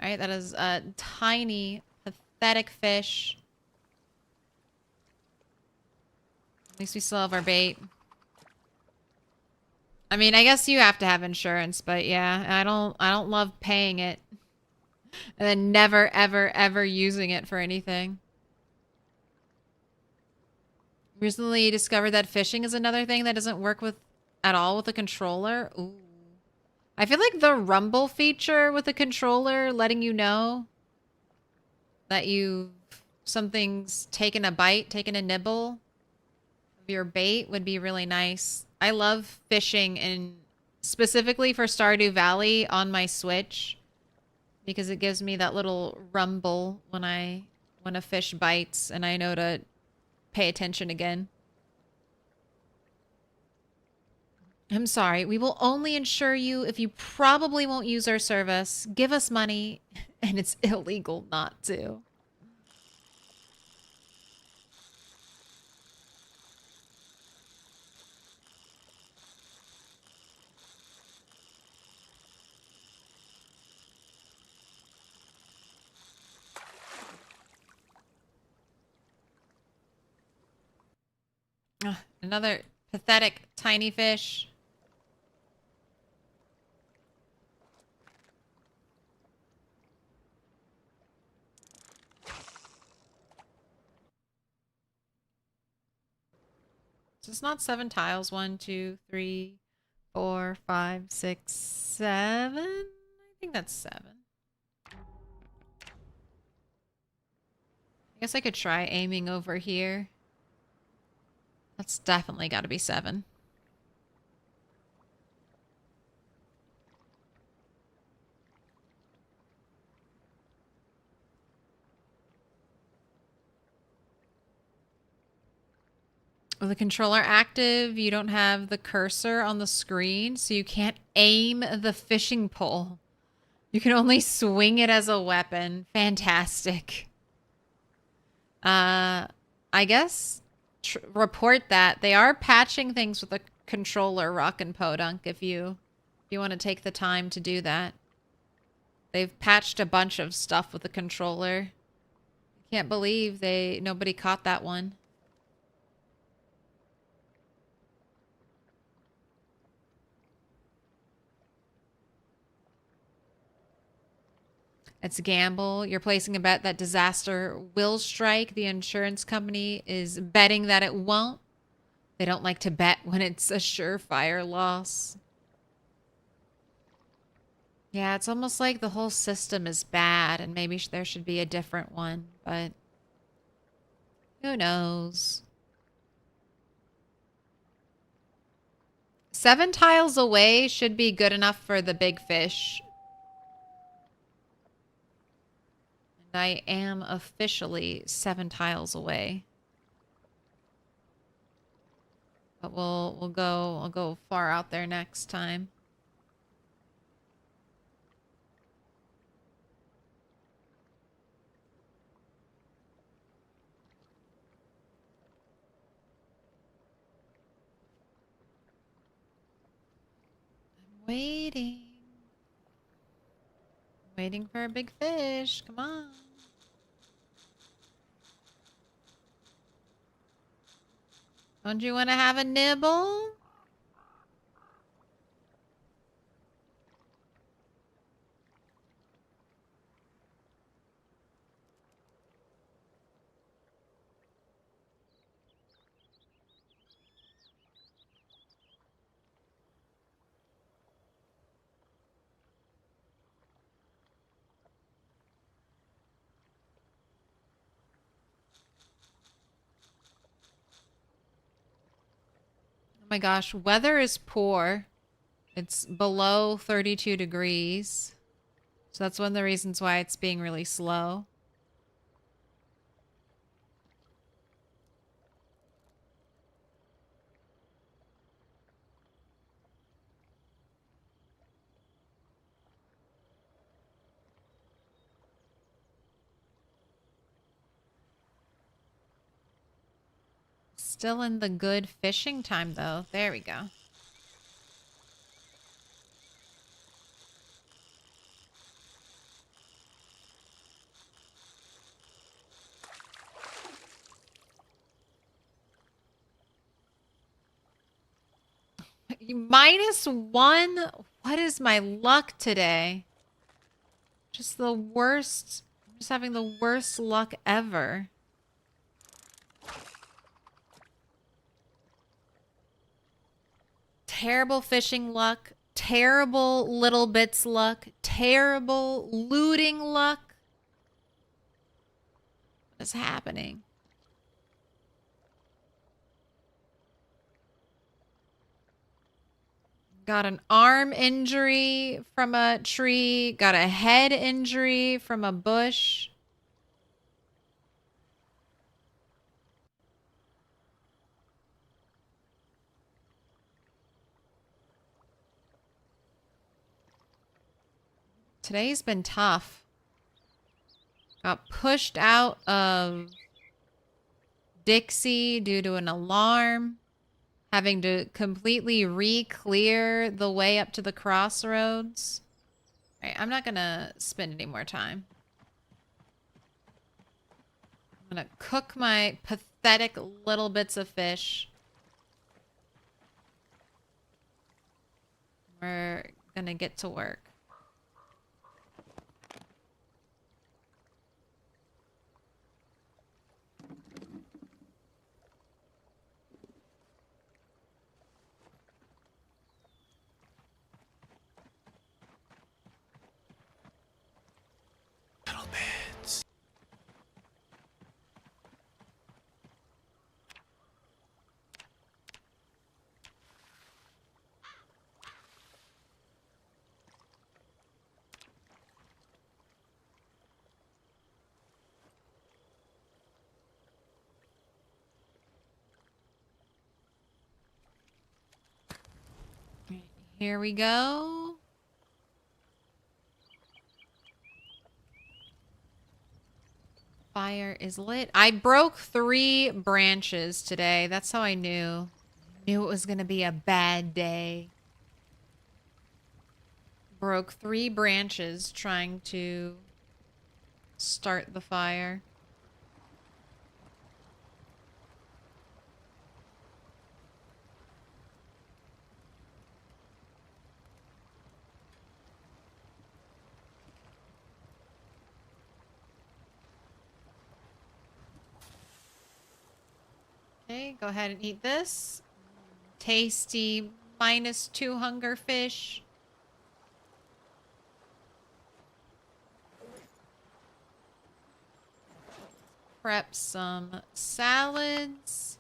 All right, that is a tiny, pathetic fish. At least we still have our bait. I mean, I guess you have to have insurance, but yeah, I don't love paying it. And then never, ever, ever using it for anything. Recently discovered that fishing is another thing that doesn't work at all with a controller. Ooh. I feel like the rumble feature with the controller letting you know that something's taken a bite, taken a nibble of your bait would be really nice. I love fishing specifically for Stardew Valley on my Switch because it gives me that little rumble when a fish bites and I know to pay attention again. I'm sorry. We will only insure you if you probably won't use our service. Give us money, and it's illegal not to. Another pathetic tiny fish. So it's not 7 tiles. 1, 2, 3, 4, 5, 6, 7. I think that's 7. I guess I could try aiming over here. That's definitely got to be 7. With the controller active, you don't have the cursor on the screen, so you can't aim the fishing pole. You can only swing it as a weapon. Fantastic. I guess report that. They are patching things with the controller, Rock and Podunk, if you want to take the time to do that. They've patched a bunch of stuff with the controller. Can't believe nobody caught that one. It's a gamble. You're placing a bet that disaster will strike. The insurance company is betting that it won't. They don't like to bet when it's a surefire loss. Yeah, it's almost like the whole system is bad and maybe there should be a different one, but who knows? 7 tiles away should be good enough for the big fish. I am officially 7 tiles away. But I'll go far out there next time. I'm waiting. Waiting for a big fish. Come on. Don't you want to have a nibble? Oh my gosh, weather is poor. It's below 32 degrees. So that's one of the reasons why it's being really slow. Still in the good fishing time though. There we go. -1? What is my luck today? Just the worst. I'm just having the worst luck ever. Terrible fishing luck. Terrible little bits luck. Terrible looting luck. What is happening? Got an arm injury from a tree. Got a head injury from a bush. Today's been tough. Got pushed out of Dixie due to an alarm. Having to completely re-clear the way up to the crossroads. All right, I'm not gonna spend any more time. I'm gonna cook my pathetic little bits of fish. We're gonna get to work. Little bits. Here we go. Fire is lit. I broke 3 branches today. That's how I knew. Knew it was gonna be a bad day. Broke 3 branches trying to start the fire. Okay, go ahead and eat this. Tasty -2 hunger fish. Prep some salads.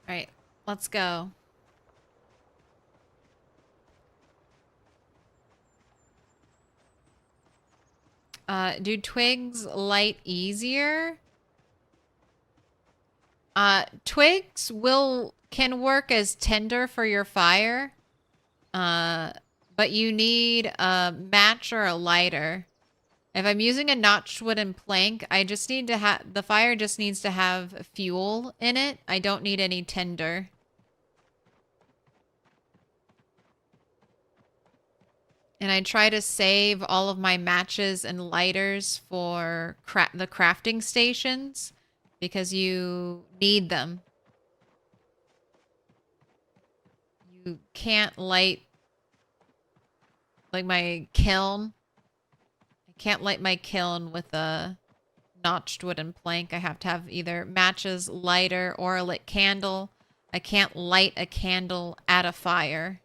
All right, let's go. Do twigs light easier? Twigs can work as tinder for your fire. But you need a match or a lighter. If I'm using a notched wooden plank, I just need to have, the fire just needs to have fuel in it. I don't need any tinder. And I try to save all of my matches and lighters for the crafting stations because you need them. You can't light, like my kiln. I can't light my kiln with a notched wooden plank. I have to have either matches, lighter, or a lit candle. I can't light a candle at a fire.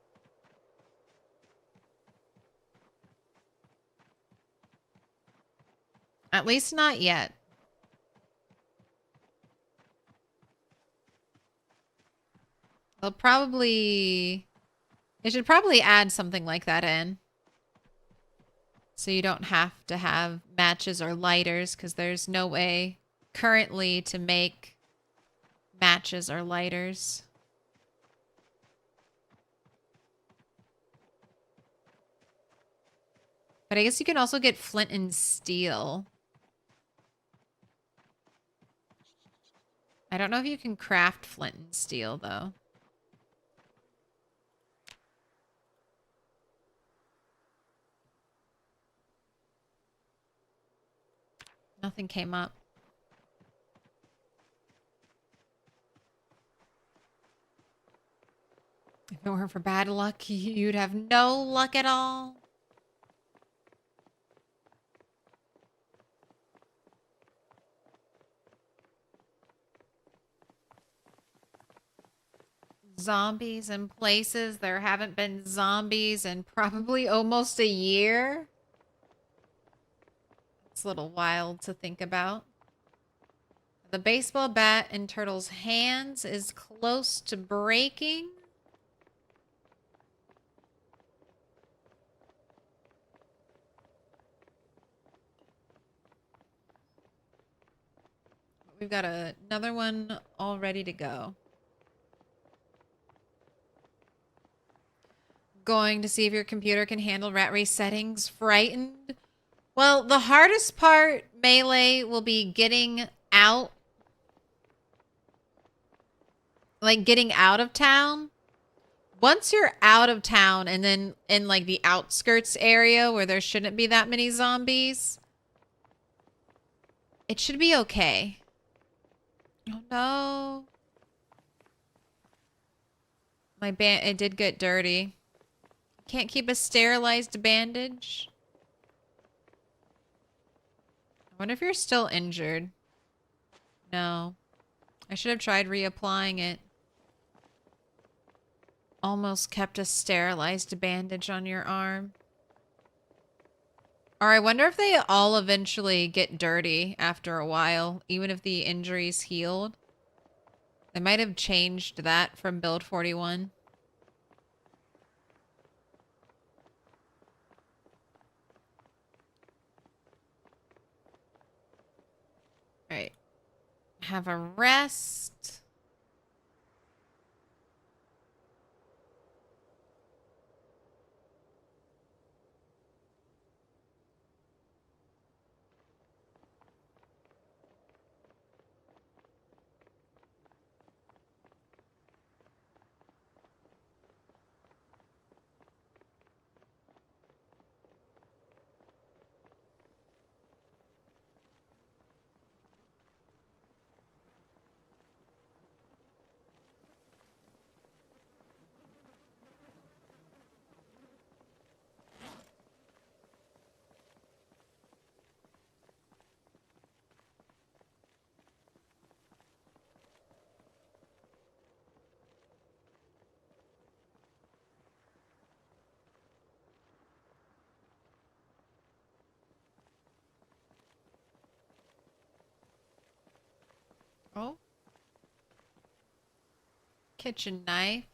At least not yet. They'll probably... They should probably add something like that in. So you don't have to have matches or lighters, because there's no way currently to make matches or lighters. But I guess you can also get flint and steel. I don't know if you can craft flint and steel, though. Nothing came up. If it weren't for bad luck, you'd have no luck at all. Zombies in places there haven't been zombies in probably almost a year. That's a little wild to think about. The baseball bat in Turtle's hands is close to breaking. We've got another one all ready to go. Going to see if your computer can handle rat race settings. Frightened? Well, the hardest part, Melee, will be getting out. Like, getting out of town. Once you're out of town and then in, like, the outskirts area where there shouldn't be that many zombies, it should be okay. Oh, no. My band, it did get dirty. Can't keep a sterilized bandage. I wonder if you're still injured. No. I should have tried reapplying it. Almost kept a sterilized bandage on your arm. Or I wonder if they all eventually get dirty after a while, even if the injury's healed. They might have changed that from build 41. Alright. Have a rest. Oh. Kitchen knife.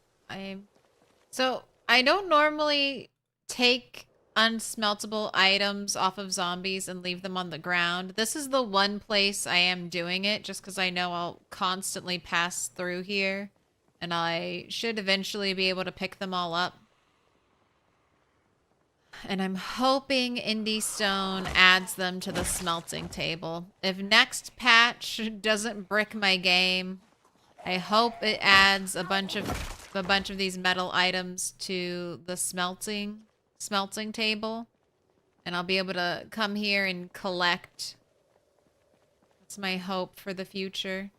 So I don't normally take unsmeltable items off of zombies and leave them on the ground. This is the one place I am doing it just because I know I'll constantly pass through here and I should eventually be able to pick them all up. And I'm hoping Indie Stone adds them to the smelting table. If next patch doesn't brick my game, I hope it adds a bunch of these metal items to the smelting table, and I'll be able to come here and collect. That's my hope for the future.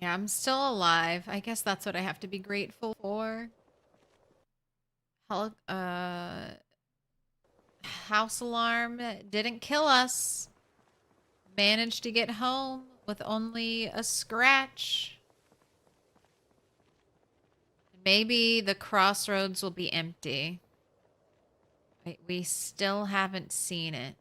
Yeah, I'm still alive. I guess that's what I have to be grateful for. House alarm didn't kill us. Managed to get home with only a scratch. Maybe the crossroads will be empty. Wait, we still haven't seen it.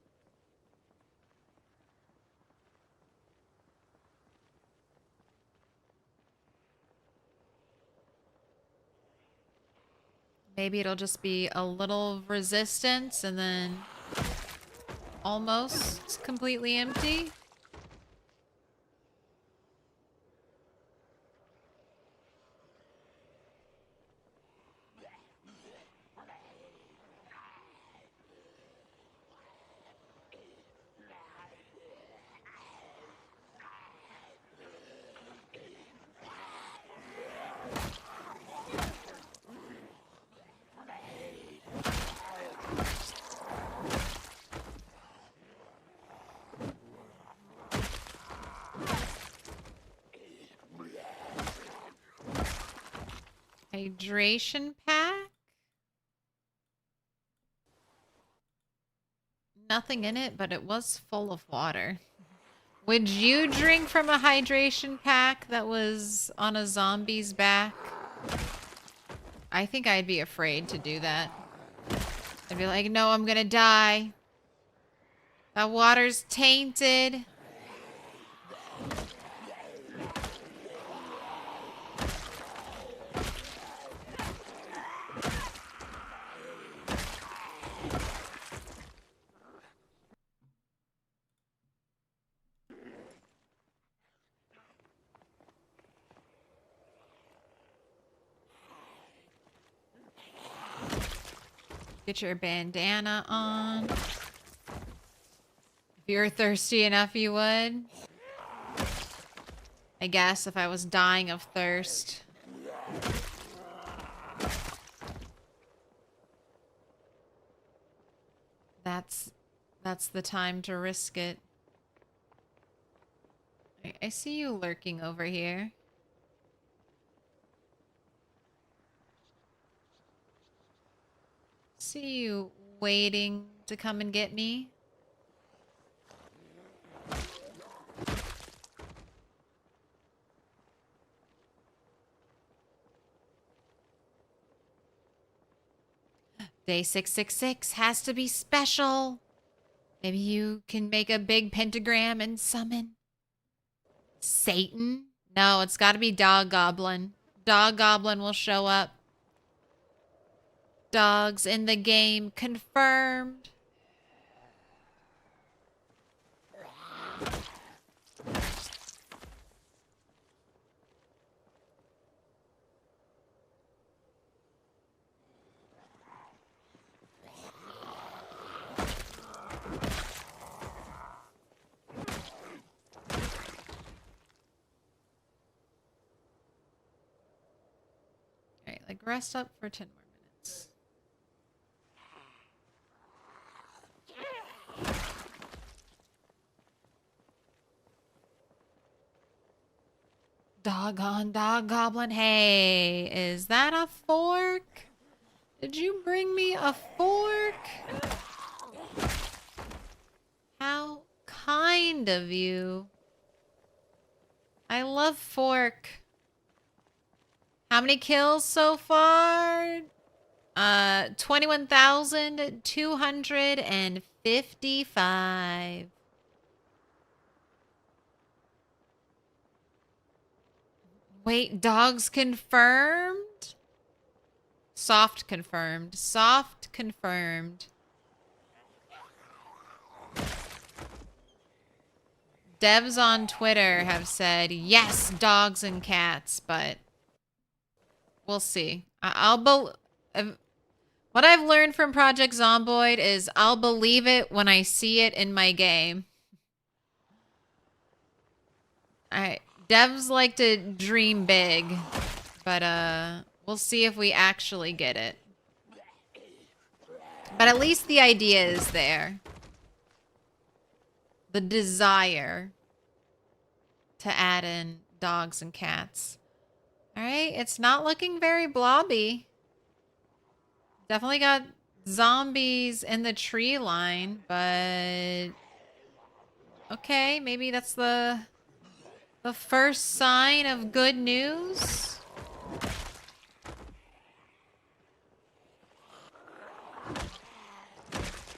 Maybe it'll just be a little resistance and then almost completely empty. Hydration pack? nothing in it, but it was full of water. Would you drink from a hydration pack that was on a zombie's back? I think I'd be afraid to do that. I'd be like, no, I'm gonna die. That water's tainted. Get your bandana on. If you're thirsty enough, you would. I guess if I was dying of thirst. That's the time to risk it. I see you lurking over here. See you waiting to come and get me. Day 666 has to be special. Maybe you can make a big pentagram and summon Satan? No, it's got to be Dog Goblin. Dog Goblin will show up. Dogs in the game confirmed. Alright, like rest up for 10 more minutes. Doggone Dog Goblin. Hey, is that a fork? Did you bring me a fork? How kind of you. I love fork. How many kills so far? 21,255. Wait, dogs confirmed? Soft confirmed. Soft confirmed. Devs on Twitter have said, yes, dogs and cats, but we'll see. What I've learned from Project Zomboid is I'll believe it when I see it in my game. Devs like to dream big, but we'll see if we actually get it. But at least the idea is there. The desire to add in dogs and cats. Alright, it's not looking very blobby. Definitely got zombies in the tree line, but... okay, maybe that's the first sign of good news.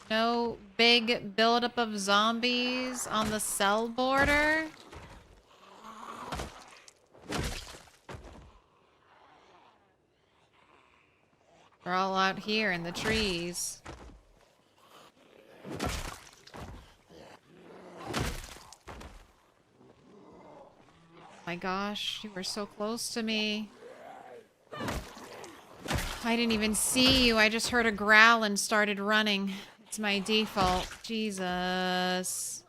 No big buildup of zombies on the cell border. They're all out here in the trees. My gosh, you were so close to me. I didn't even see you. I just heard a growl and started running. It's my default. Jesus.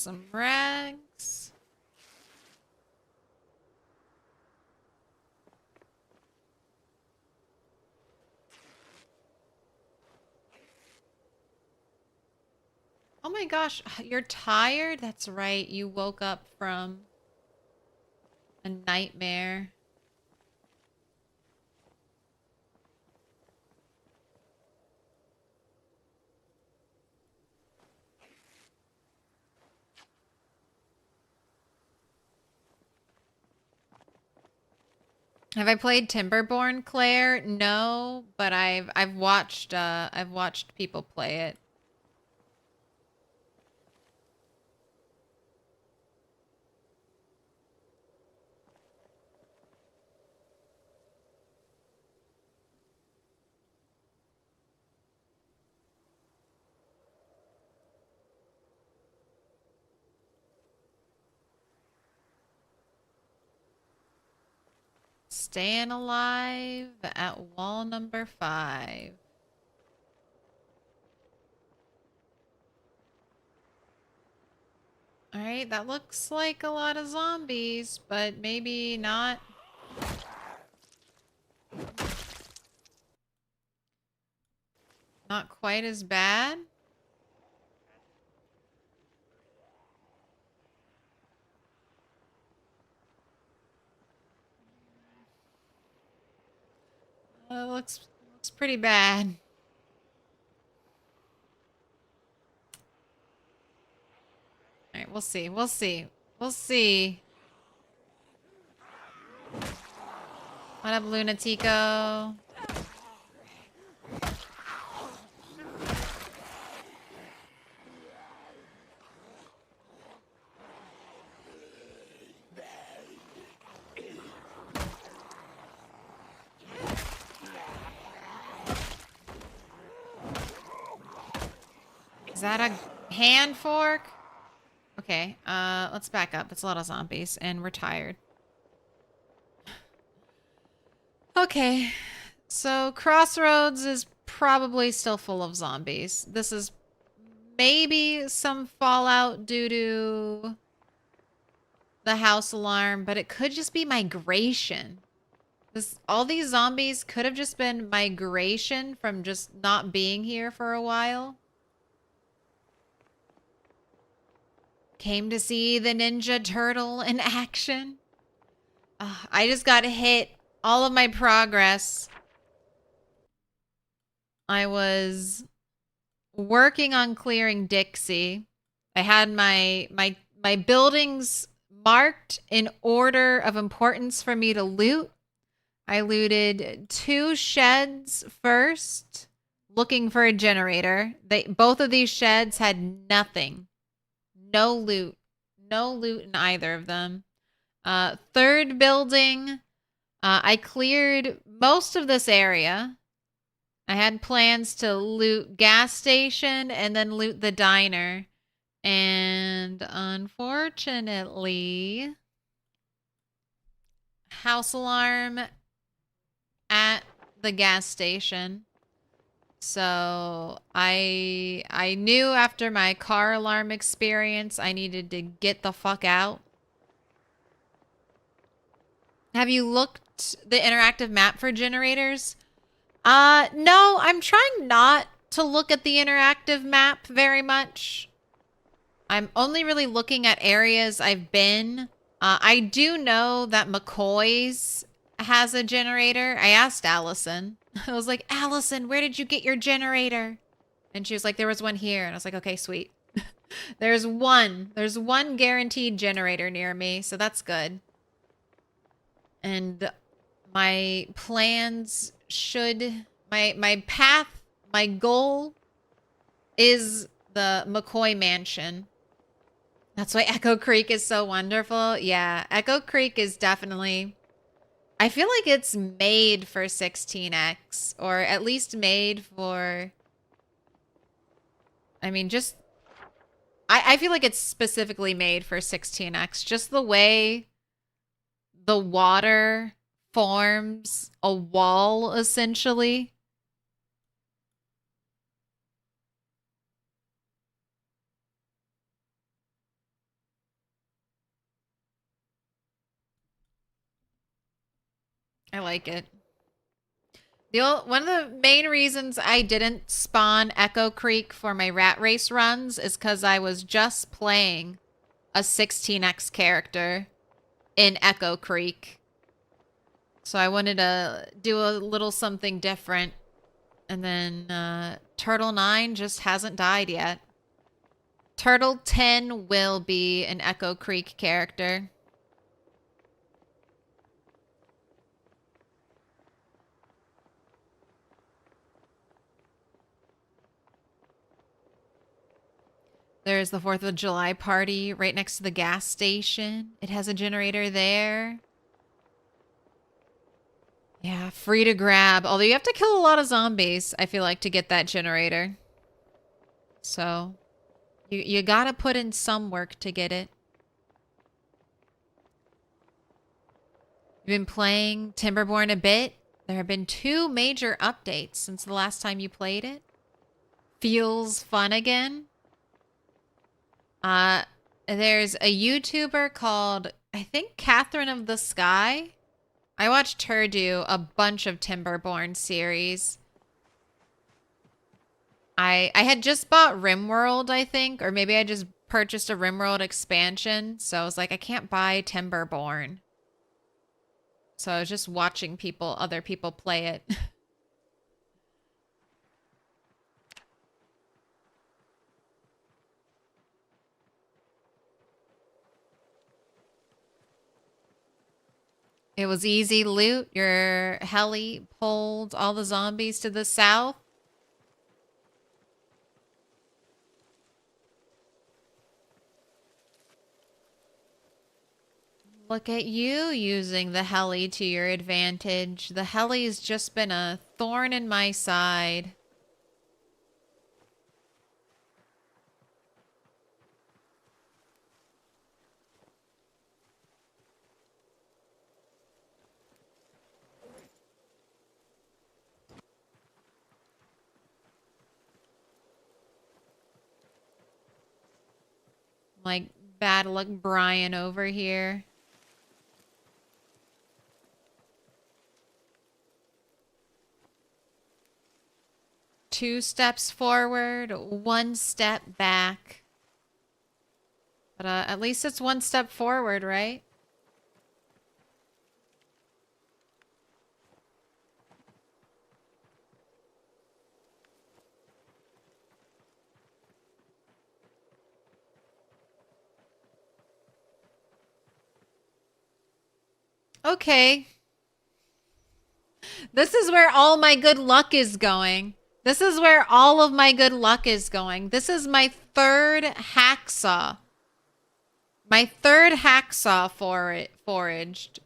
some rags. Oh my gosh, you're tired? That's right. You woke up from a nightmare. Have I played Timberborn, Claire? No, but I've watched people play it. Staying alive at wall number 5. Alright, that looks like a lot of zombies, but maybe not. Not quite as bad. Looks pretty bad. All right, we'll see. We'll see. We'll see. What up, Lunatico? Is that a hand fork? Okay, let's back up. It's a lot of zombies, and we're tired. Okay, so Crossroads is probably still full of zombies. This is maybe some fallout due to the house alarm, but it could just be migration. All these zombies could have just been migration from just not being here for a while. Came to see the Ninja Turtle in action. I just got hit. All of my progress. I was working on clearing Dixie. I had my buildings marked in order of importance for me to loot. I looted 2 sheds first, looking for a generator. Both of these sheds had nothing. No loot. No loot in either of them. Third building, I cleared most of this area. I had plans to loot gas station and then loot the diner. And unfortunately, house alarm at the gas station. So I knew after my car alarm experience, I needed to get the fuck out. Have you looked the interactive map for generators? No, I'm trying not to look at the interactive map very much. I'm only really looking at areas I've been. I do know that McCoy's has a generator. I asked Allison. I was like, Allison, where did you get your generator? And she was like, there was one here. And I was like, okay, sweet. There's one guaranteed generator near me, so that's good. And my plans should, my path, my goal is the McCoy mansion. That's why Echo Creek is so wonderful. Yeah, Echo Creek is definitely, I feel like it's made for 16x, or at least made for, I mean, just, I feel like it's specifically made for 16x. Just the way the water forms a wall, essentially. I like it. One of the main reasons I didn't spawn Echo Creek for my rat race runs is because I was just playing a 16x character in Echo Creek. So I wanted to do a little something different. And then Turtle 9 just hasn't died yet. Turtle 10 will be an Echo Creek character. There's the 4th of July party right next to the gas station. It has a generator there. Yeah, free to grab. Although you have to kill a lot of zombies, I feel like, to get that generator. So, you gotta put in some work to get it. You've been playing Timberborn a bit. There have been 2 major updates since the last time you played it. Feels fun again. There's a YouTuber called, I think, Catherine of the Sky. I watched her do a bunch of Timberborn series. I had just bought RimWorld, I think, or maybe I just purchased a RimWorld expansion. So I was like, I can't buy Timberborn. So I was just watching other people play it. It was easy loot. Your heli pulled all the zombies to the south. Look at you using the heli to your advantage. The heli's just been a thorn in my side. Like bad luck Brian over here. Two steps forward, 1 step back. But at least it's 1 step forward, right? Okay. This is where all my good luck is going. This is where all of my good luck is going. This is my 3rd hacksaw. My 3rd hacksaw foraged.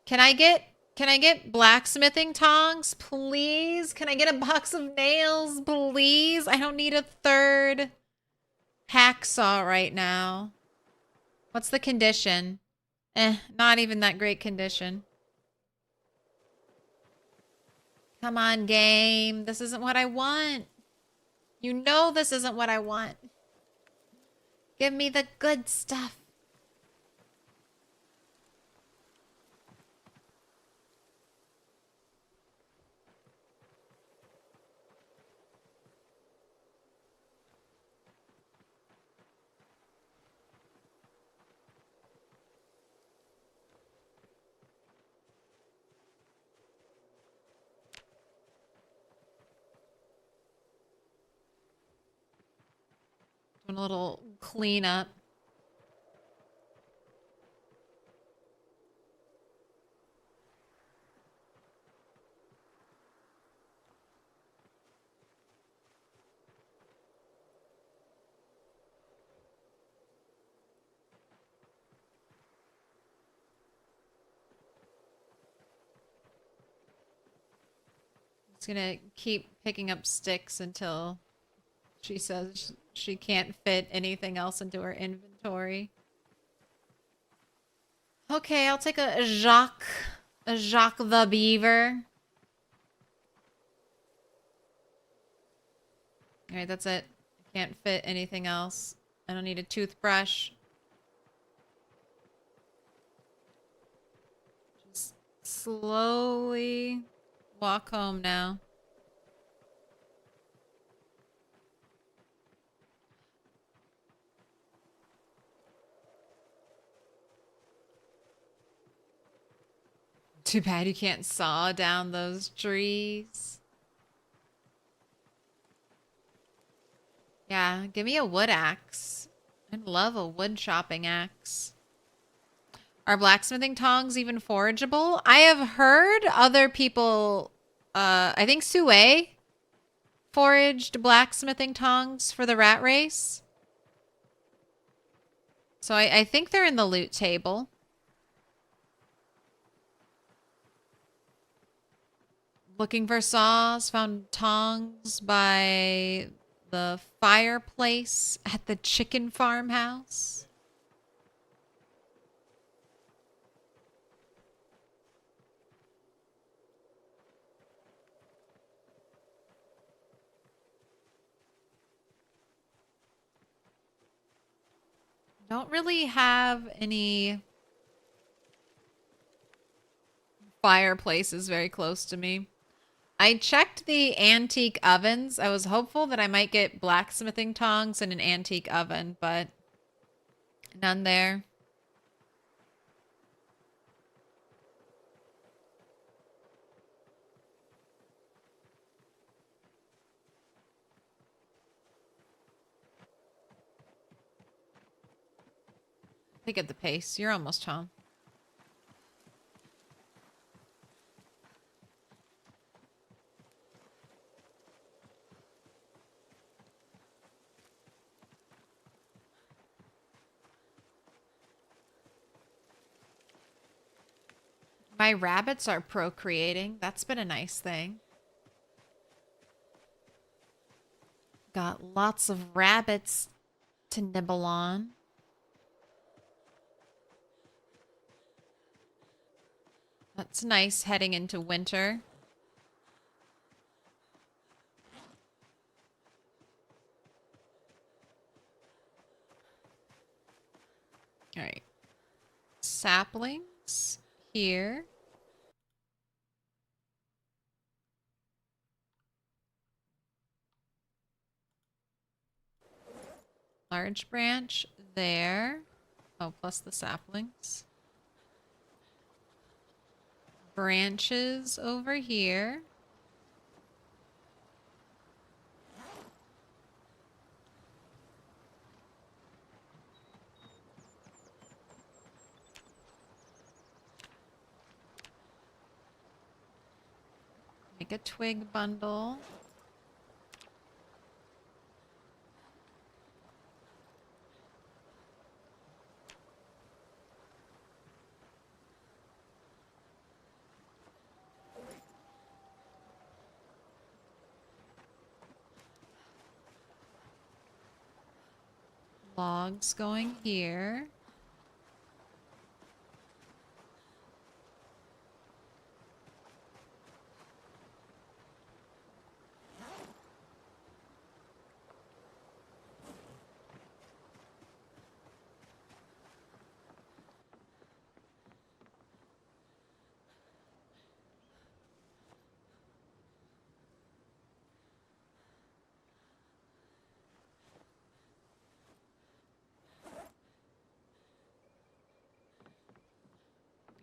Can I get blacksmithing tongs, please? Can I get a box of nails, please? I don't need a 3rd hacksaw right now. What's the condition? Not even that great condition. Come on, game. This isn't what I want. You know this isn't what I want. Give me the good stuff. Doing a little cleanup. It's gonna keep picking up sticks until she says she can't fit anything else into her inventory. Okay, I'll take a Jacques the Beaver. All right, that's it. I can't fit anything else. I don't need a toothbrush. Just slowly walk home now. Too bad you can't saw down those trees. Yeah, give me a wood axe. I'd love a wood chopping axe. Are blacksmithing tongs even forageable? I have heard other people, I think Sue foraged blacksmithing tongs for the rat race. So I think they're in the loot table. Looking for saws, found tongs by the fireplace at the chicken farmhouse. Don't really have any fireplaces very close to me. I checked the antique ovens. I was hopeful that I might get blacksmithing tongs and an antique oven, but none there. Pick up the pace. You're almost home. My rabbits are procreating. That's been a nice thing. Got lots of rabbits to nibble on. That's nice heading into winter. All right. Saplings here. Large branch there. Oh, plus the saplings. Branches over here. Make a twig bundle. Logs going here.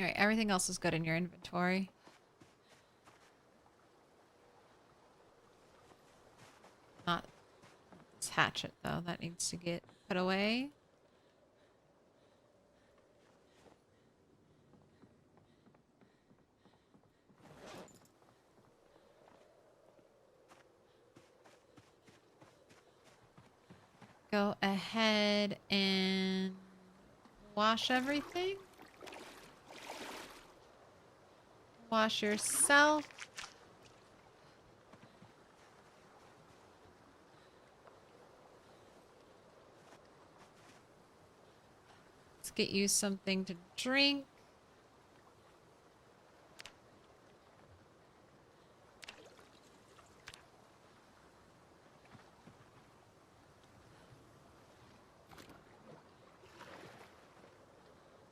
All right, everything else is good in your inventory. Not this hatchet, though. That needs to get put away. Go ahead and wash everything. Wash yourself. Let's get you something to drink.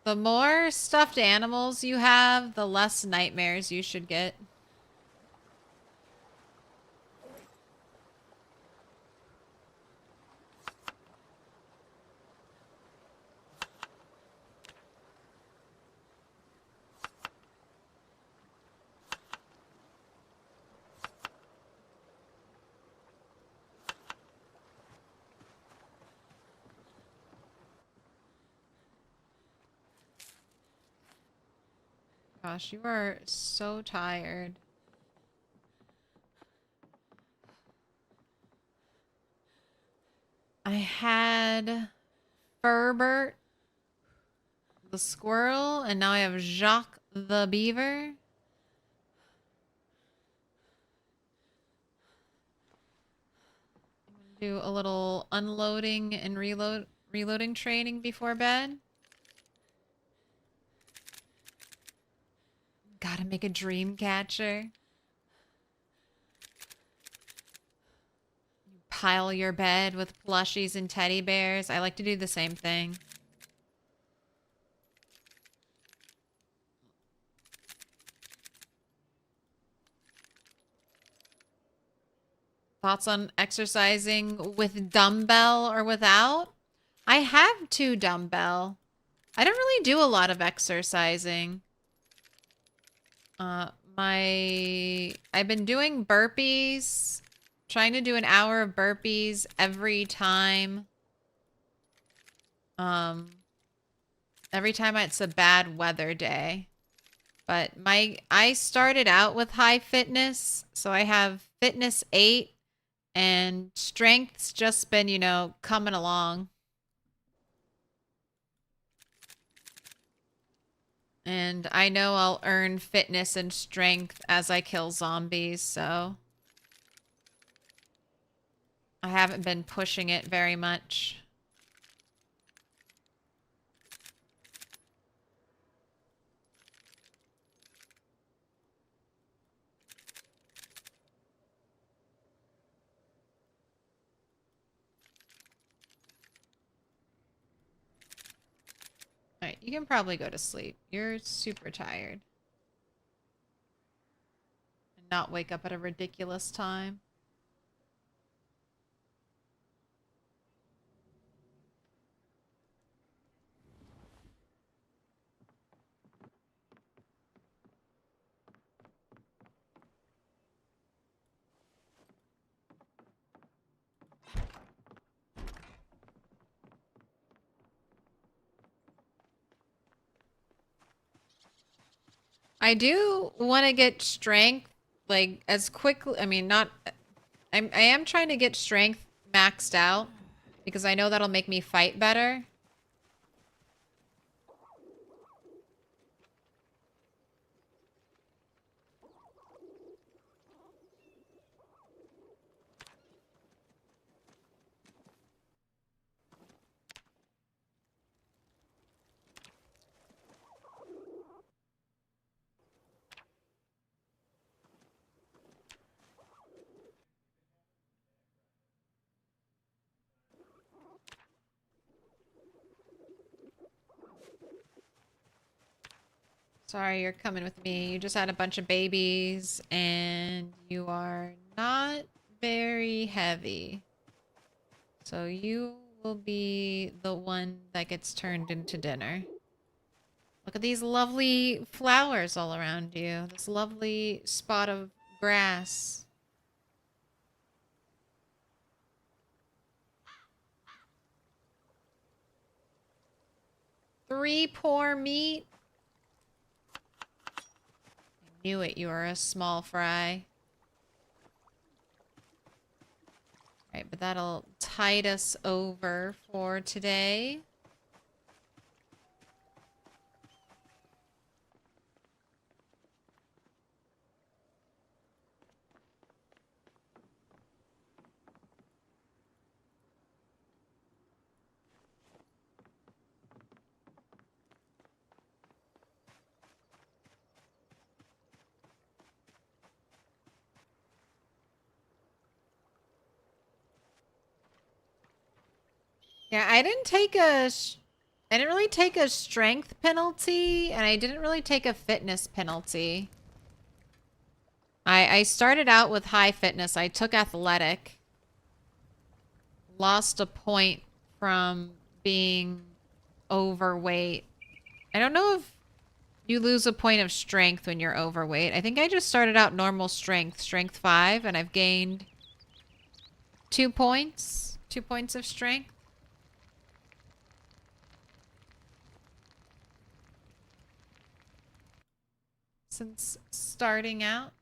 The more stuffed animals you have, the less nightmares you should get. Gosh, you are so tired. I had Ferbert the squirrel, and now I have Jacques the beaver. Do a little unloading and reloading training before bed. Gotta make a dream catcher. Pile your bed with plushies and teddy bears. I like to do the same thing. Thoughts on exercising with dumbbell or without? I have 2 dumbbell. I don't really do a lot of exercising. I've been doing burpees. Trying to do an hour of burpees every time. Every time it's a bad weather day. But I started out with high fitness, so I have fitness 8 and strength's just been, you know, coming along. And I know I'll earn fitness and strength as I kill zombies, so I haven't been pushing it very much. Alright, you can probably go to sleep. You're super tired. And not wake up at a ridiculous time. I do want to get strength, like, as quickly. I mean, not. I am trying to get strength maxed out because I know that'll make me fight better. Sorry, you're coming with me. You just had a bunch of babies and you are not very heavy. So you will be the one that gets turned into dinner. Look at these lovely flowers all around you. This lovely spot of grass. Three poor meat. I knew it, you were a small fry. Alright, but that'll tide us over for today. Yeah, I didn't take a I didn't really take a strength penalty, and I didn't really take a fitness penalty. I started out with high fitness. I took athletic. Lost a point from being overweight. I don't know if you lose a point of strength when you're overweight. I think I just started out normal strength, strength 5, and I've gained 2 points. 2 points of strength. Since starting out.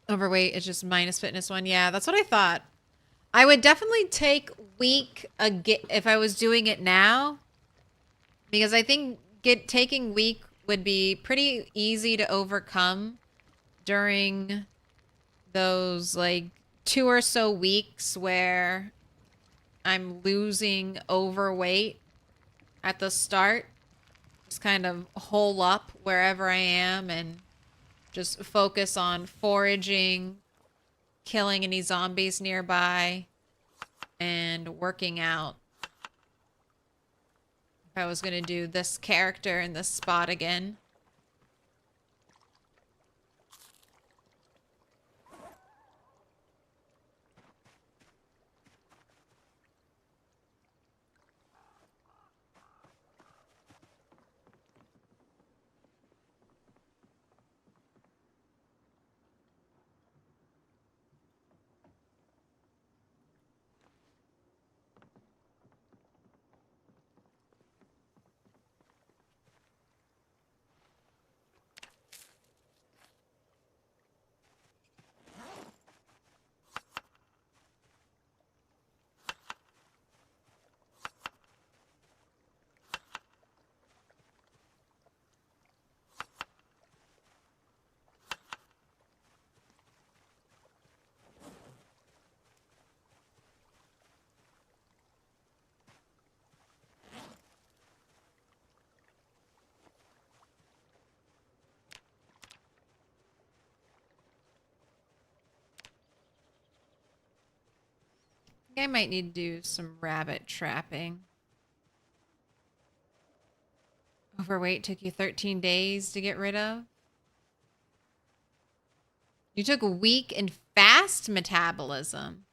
Overweight is just minus fitness 1. Yeah, that's what I thought. I would definitely take weak if I was doing it now. Because I think taking weak would be pretty easy to overcome during those like 2 or so weeks where I'm losing overweight at the start. Just kind of hole up wherever I am and just focus on foraging, killing any zombies nearby, and working out. If I was going to do this character in this spot again. I might need to do some rabbit trapping. Overweight took you 13 days to get rid of. You took a weak and fast metabolism.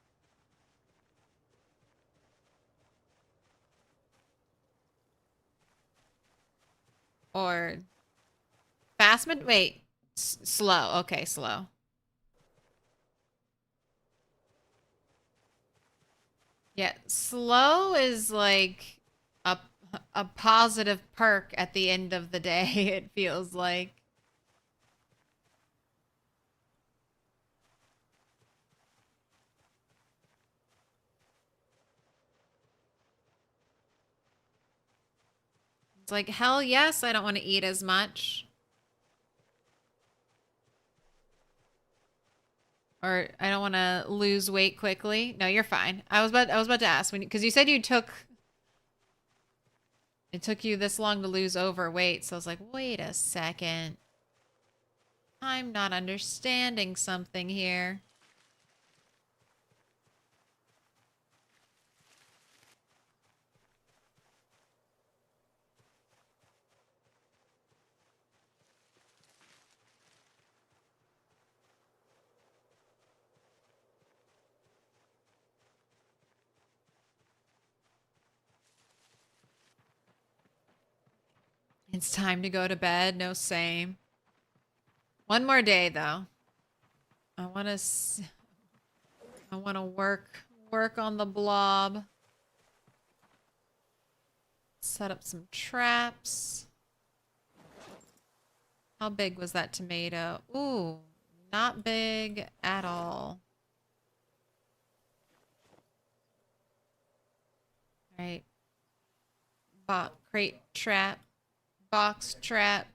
Or fast wait, slow. Okay, slow. Yeah, slow is like a positive perk at the end of the day, it feels like. It's like, hell yes, I don't want to eat as much. Or I don't want to lose weight quickly. No, you're fine. I was about to ask because you said it took you this long to lose overweight. So I was like, wait a second. I'm not understanding something here. It's time to go to bed. No, same. One more day though. I want to work on the blob. Set up some traps. How big was that tomato? Ooh, not big at all. All right. Crate trap. Box trap.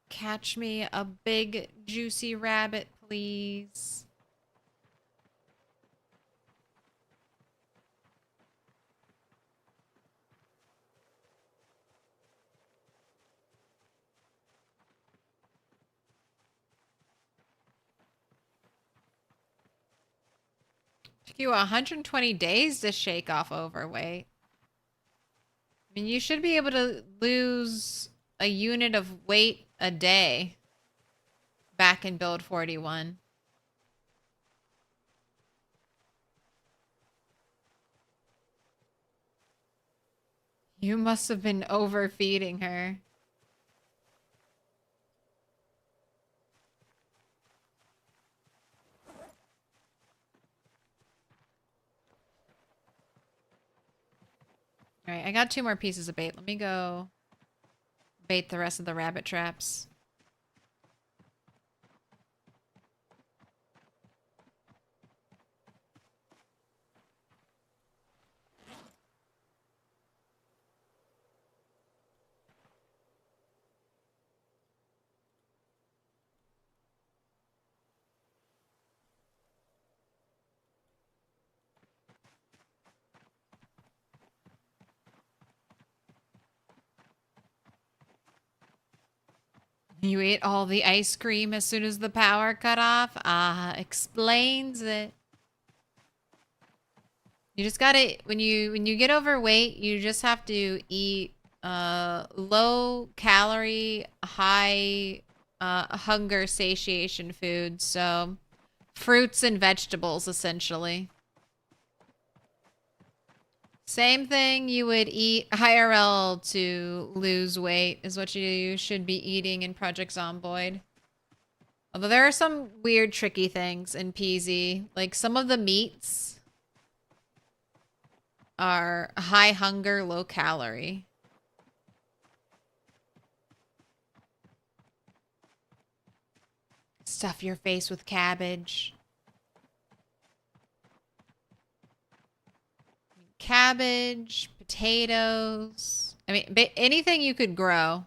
Catch me a big juicy rabbit, please. Took you 120 days to shake off overweight. I mean, you should be able to lose a unit of weight a day back in build 41. You must have been overfeeding her. All right, I got 2 more pieces of bait. Let me go bait the rest of the rabbit traps. You ate all the ice cream as soon as the power cut off? Ah, explains it. You just gotta, when you get overweight, you just have to eat low calorie, high hunger satiation foods. So fruits and vegetables, essentially. Same thing you would eat IRL to lose weight is what you should be eating in Project Zomboid. Although there are some weird tricky things in PZ. Like some of the meats are high hunger, low calorie. Stuff your face with cabbage. Cabbage, potatoes. I mean, anything you could grow. All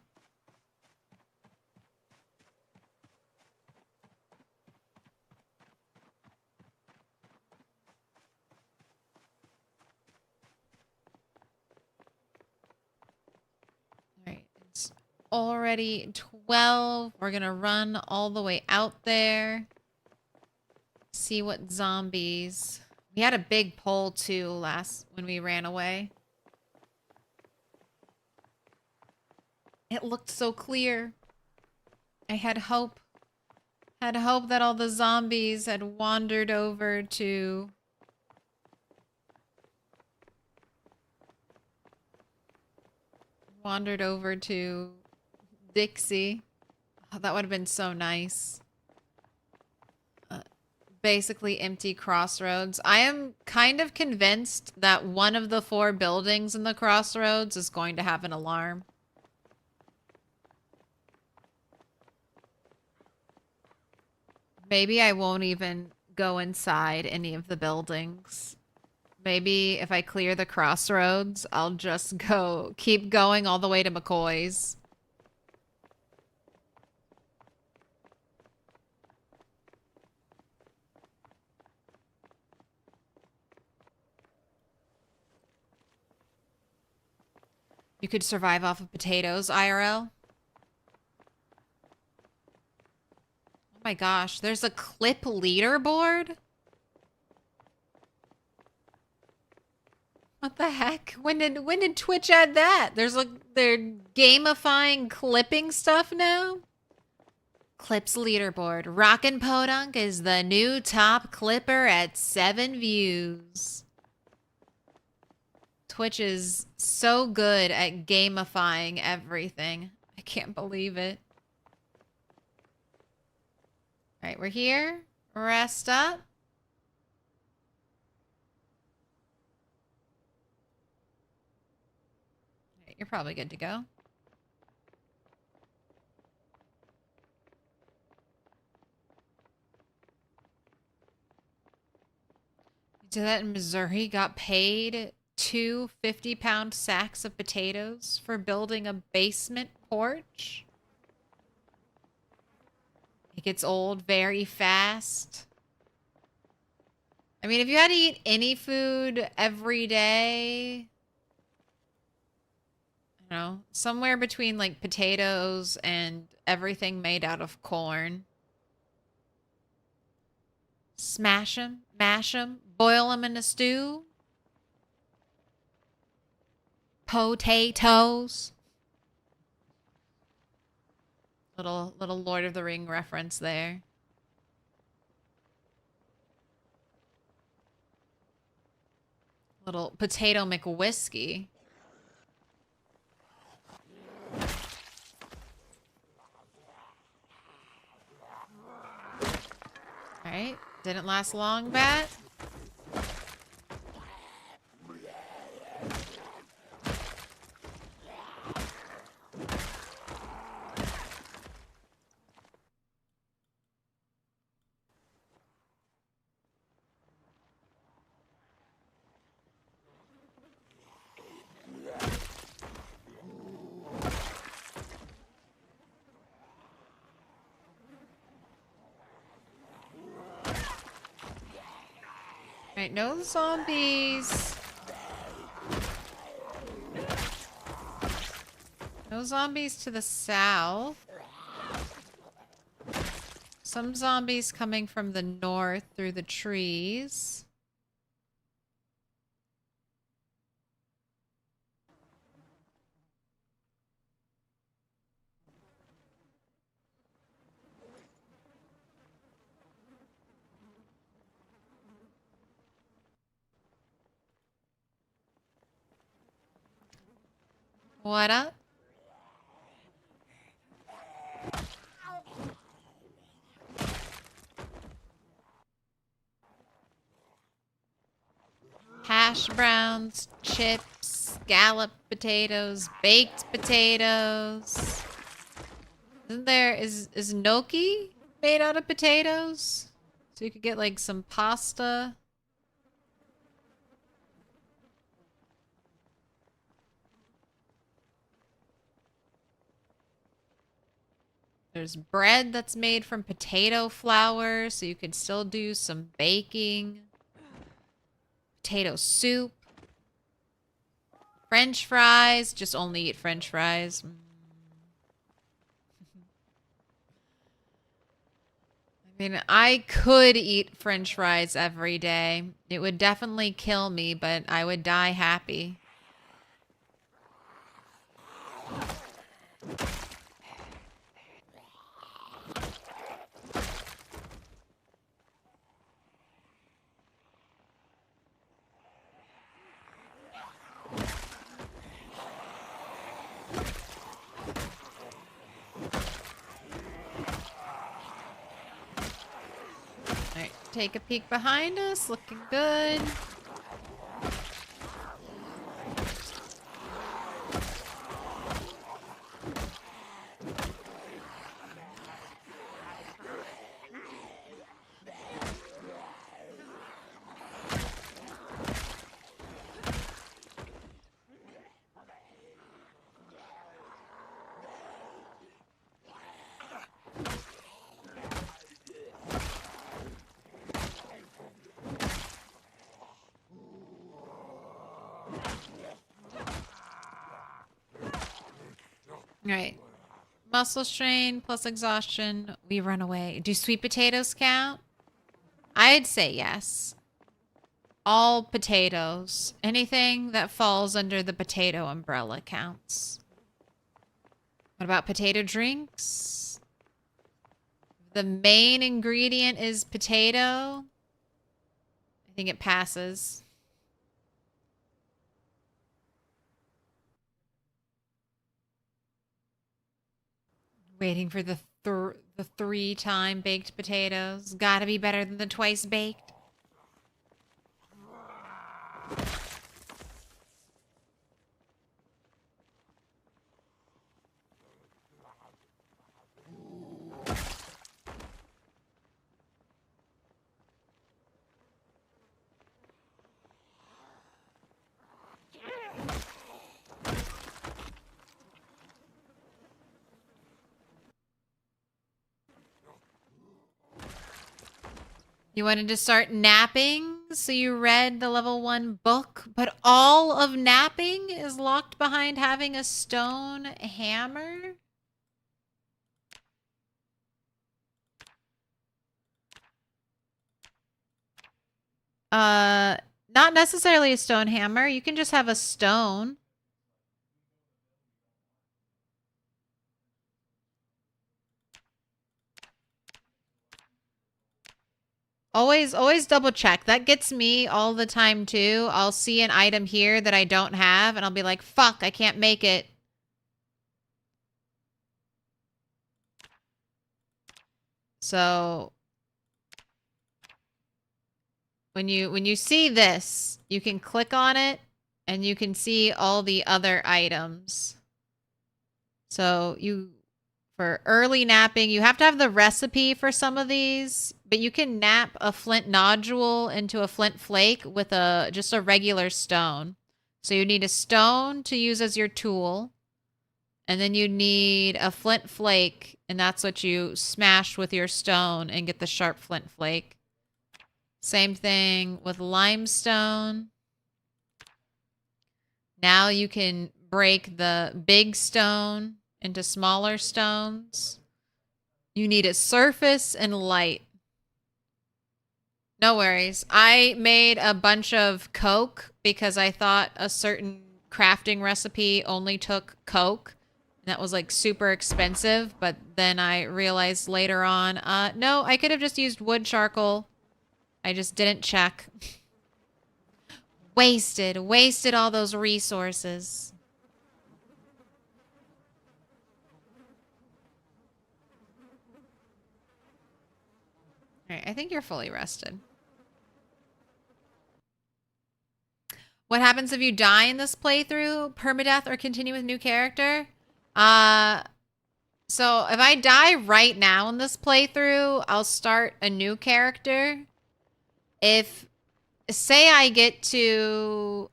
right, it's already 12. We're gonna run all the way out there. See what zombies. We had a big pole too when we ran away. It looked so clear. I had hope. Had hope that all the zombies had wandered over to Dixie. Oh, that would have been so nice. Basically empty crossroads. I am kind of convinced that one of the 4 buildings in the crossroads is going to have an alarm. Maybe I won't even go inside any of the buildings. Maybe if I clear the crossroads, I'll just keep going all the way to McCoy's. You could survive off of potatoes, IRL. Oh my gosh, there's a clip leaderboard? What the heck? When did Twitch add that? They're gamifying clipping stuff now? Clips leaderboard. Rockin' Podunk is the new top clipper at 7 views. Twitch is so good at gamifying everything. I can't believe it. All right, we're here. Rest up. All right, you're probably good to go. You did that in Missouri? Got paid 2 50-pound sacks of potatoes for building a basement porch? It gets old very fast. I mean, if you had to eat any food every day, I don't know, somewhere between like potatoes and everything made out of corn. Smash them, mash them, boil them in a stew. Potatoes. Little Lord of the Ring reference there. Little potato McWhiskey. Alright. Didn't last long, Bat. Alright, no zombies. No zombies to the south. Some zombies coming from the north through the trees. What up? Hash browns, chips, scalloped potatoes, baked potatoes. Isn't there, is gnocchi made out of potatoes? So you could get like some pasta. There's bread that's made from potato flour, so you could still do some baking. Potato soup. French fries. Just only eat French fries. I mean, I could eat French fries every day. It would definitely kill me, but I would die happy. Alright, take a peek behind us. Looking good. Alright. Muscle strain plus exhaustion. We run away. Do sweet potatoes count? I'd say yes. All potatoes. Anything that falls under the potato umbrella counts. What about potato drinks? The main ingredient is potato. I think it passes. Waiting for the 3-time baked potatoes. Gotta be better than the twice baked. You wanted to start napping, so you read the level 1 book, but all of napping is locked behind having a stone hammer? Not necessarily a stone hammer. You can just have a stone. Always double check. That gets me all the time too. I'll see an item here that I don't have and I'll be like, fuck, I can't make it. So when you see this, you can click on it and you can see all the other items. So for early napping, you have to have the recipe for some of these, but you can nap a flint nodule into a flint flake with just a regular stone. So you need a stone to use as your tool, and then you need a flint flake, and that's what you smash with your stone and get the sharp flint flake. Same thing with limestone. Now you can break the big stone into smaller stones. You need a surface and light. No worries. I made a bunch of coke because I thought a certain crafting recipe only took coke. And that was like super expensive, but then I realized later on, no, I could have just used wood charcoal. I just didn't check. Wasted all those resources. All right, I think you're fully rested. What happens if you die in this playthrough? Permadeath or continue with new character? So if I die right now in this playthrough, I'll start a new character. If, say I get to,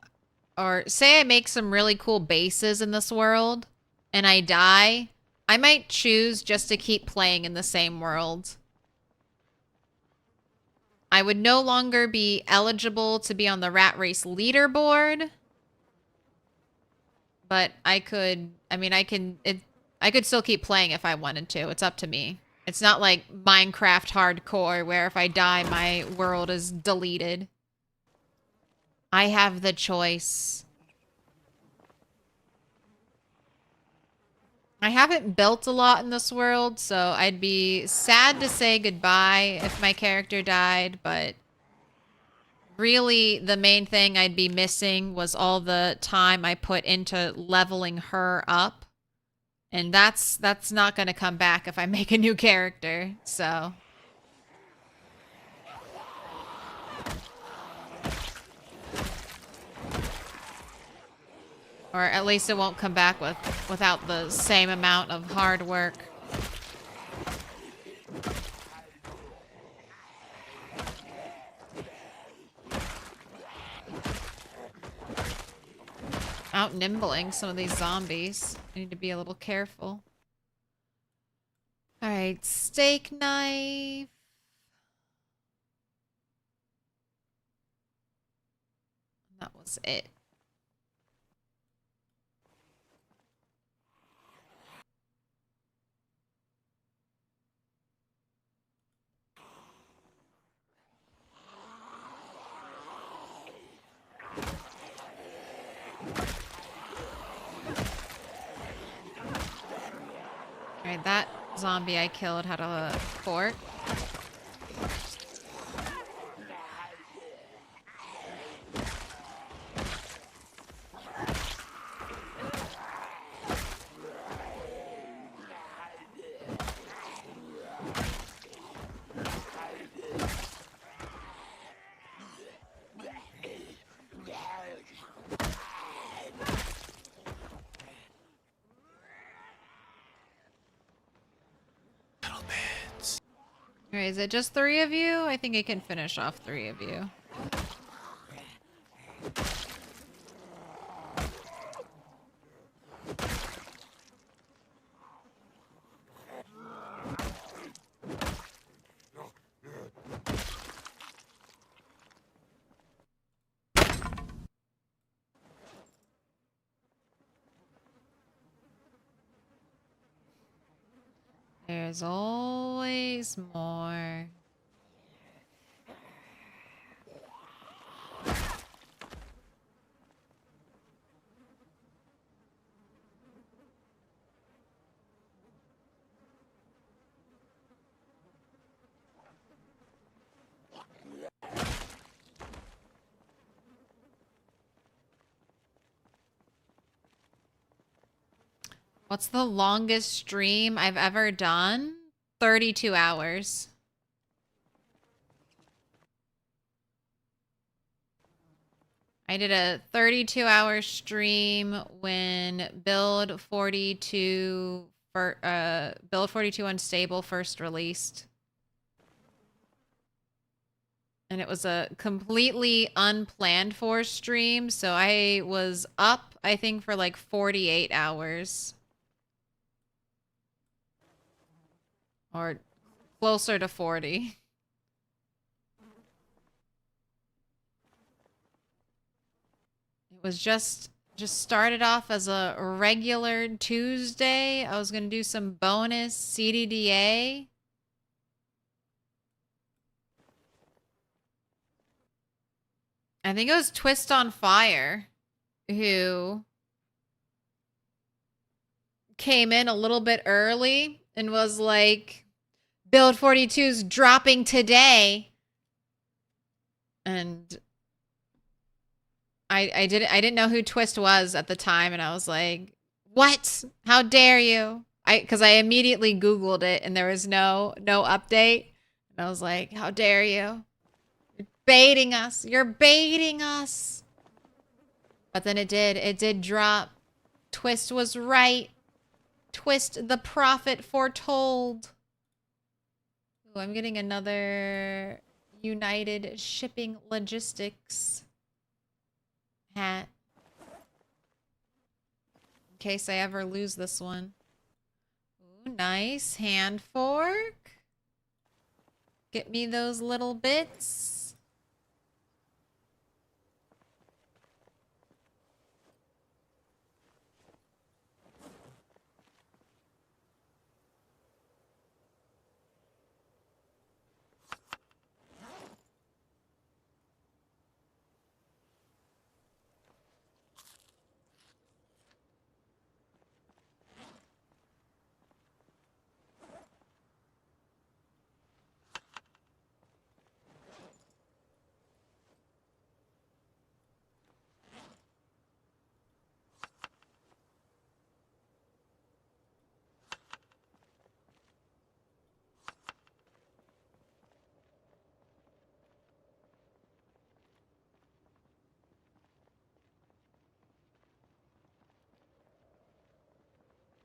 or say I make some really cool bases in this world and I die, I might choose just to keep playing in the same world. I would no longer be eligible to be on the Rat Race leaderboard. But I could still keep playing if I wanted to. It's up to me. It's not like Minecraft hardcore where if I die, my world is deleted. I have the choice. I haven't built a lot in this world, so I'd be sad to say goodbye if my character died, but really the main thing I'd be missing was all the time I put into leveling her up. And that's not going to come back if I make a new character, so. Or at least it won't come back without the same amount of hard work. Out nimbling some of these zombies. I need to be a little careful. Alright, steak knife. That was it. Alright, that zombie I killed had a fork. Alright, is it just 3 of you? I think I can finish off 3 of you. There's always more. What's the longest stream I've ever done? 32 hours. I did a 32-hour stream when Build 42 Build 42 Unstable first released. And it was a completely unplanned for stream, so I was up, I think, for like 48 hours. Or closer to 40. It was just started off as a regular Tuesday. I was going to do some bonus CDDA. I think it was Twist on Fire who came in a little bit early and was like, Build 42's dropping today. And I didn't know who Twist was at the time, and I was like, what? How dare you? Because I immediately Googled it and there was no update. And I was like, how dare you? You're baiting us. You're baiting us. But then it did drop. Twist was right. Twist the prophet foretold. Ooh, I'm getting another United Shipping Logistics hat. In case I ever lose this one. Ooh, nice hand fork. Get me those little bits.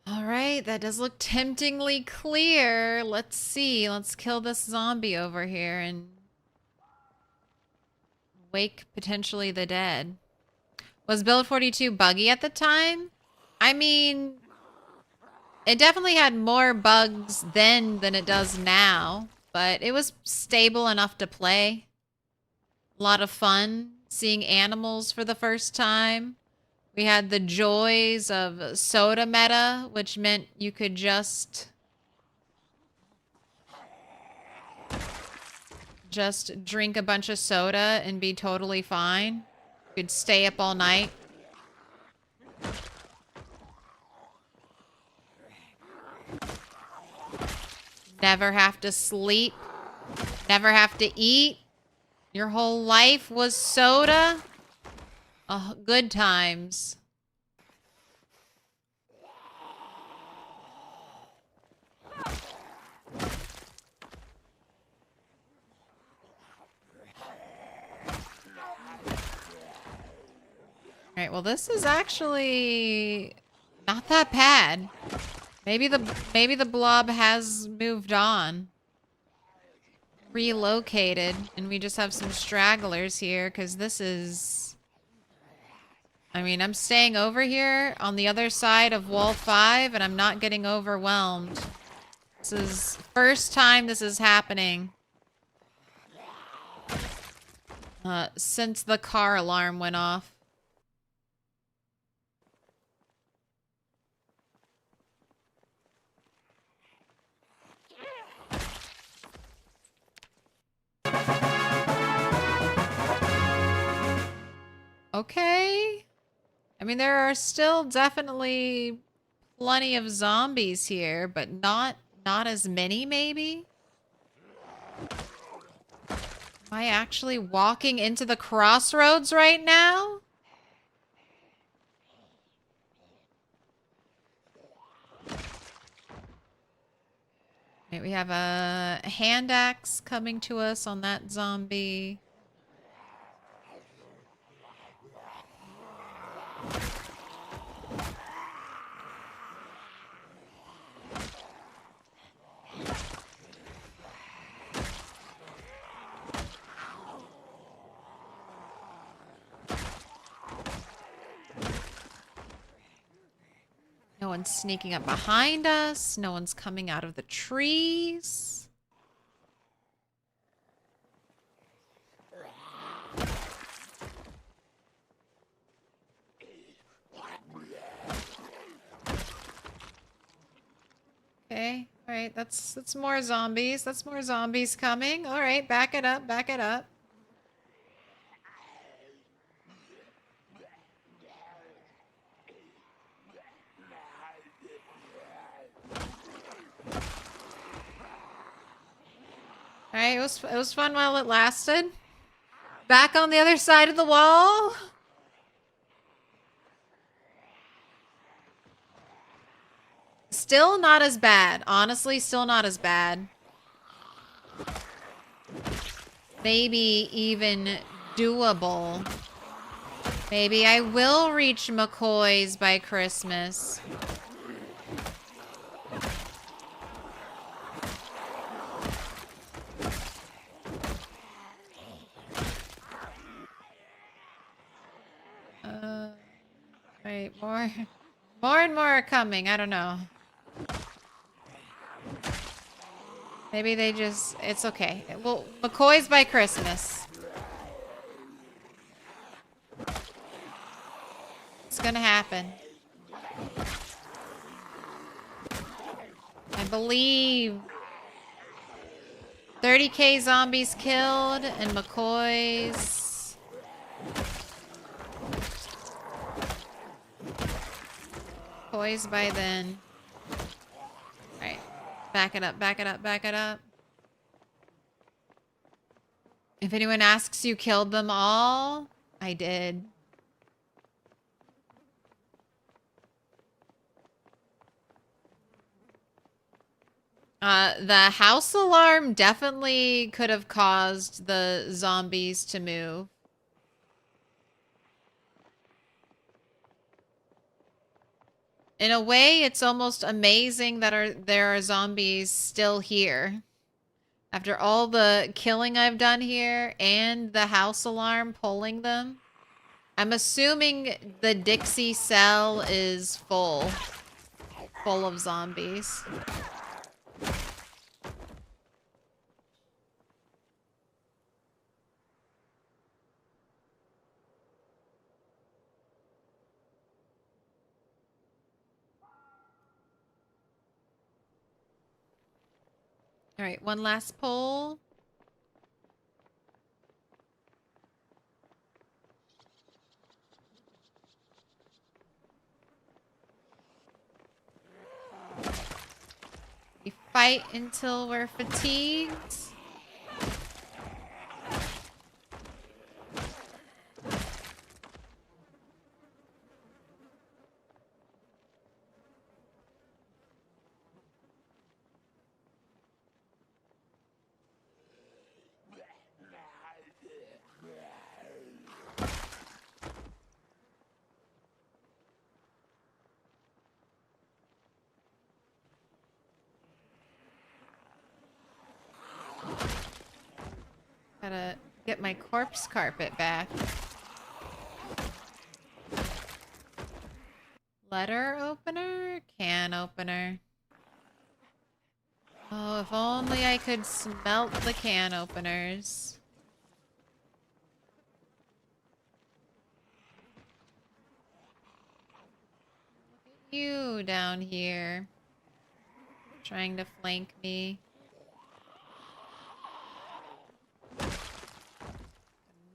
All right, that does look temptingly clear. Let's see. Let's kill this zombie over here and wake potentially the dead. Was Build 42 buggy at the time? I mean, it definitely had more bugs then than it does now, but it was stable enough to play. A lot of fun seeing animals for the first time. We had the joys of soda meta, which meant you could just drink a bunch of soda and be totally fine. You could stay up all night. Never have to sleep. Never have to eat. Your whole life was soda. Oh, good times. Alright, well this is actually not that bad. Maybe the blob has moved on. Relocated, and we just have some stragglers here, because this is... I mean, I'm staying over here on the other side of wall 5, and I'm not getting overwhelmed. This is first time this is happening. Since the car alarm went off. Okay. I mean, there are still definitely plenty of zombies here, but not as many, maybe? Am I actually walking into the crossroads right now? we have a hand axe coming to us on that zombie. No one's sneaking up behind us. No one's coming out of the trees. Okay, all right, that's more zombies. That's more zombies coming. All right, back it up, back it up. All right, it was fun while it lasted. Back on the other side of the wall. Still not as bad. Honestly, still not as bad. Maybe even doable. Maybe I will reach McCoy's by Christmas. Right, more and more are coming. I don't know. Maybe they just, it's okay. Well, McCoy's by Christmas. It's gonna happen. I believe 30k zombies killed and McCoy's by then. Alright. Back it up, back it up, back it up. If anyone asks, you killed them all? I did. The house alarm definitely could have caused the zombies to move. In a way, it's almost amazing that there are zombies still here. After all the killing I've done here and the house alarm pulling them. I'm assuming the Dixie cell is full of zombies. All right, one last poll. We fight until we're fatigued. Gotta get my corpse carpet back. Letter opener? Can opener. Oh, if only I could smelt the can openers. Look at you down here. Trying to flank me.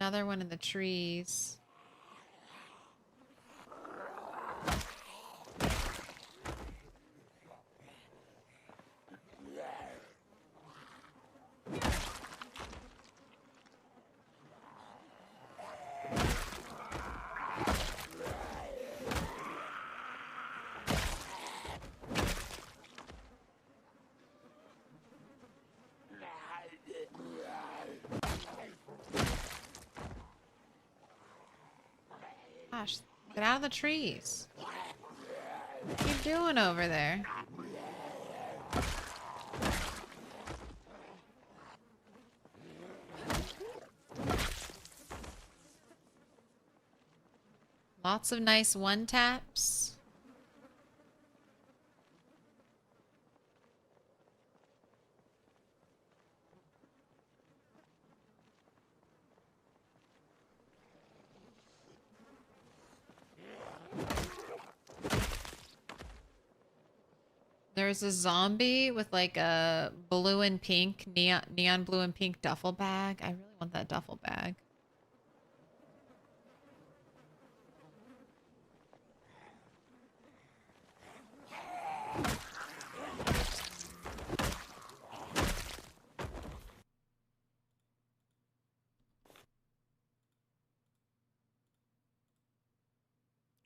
Another one in the trees. Gosh, get out of the trees. What are you doing over there? Lots of nice one taps. There's a zombie with like a blue and pink, neon blue and pink duffel bag. I really want that duffel bag.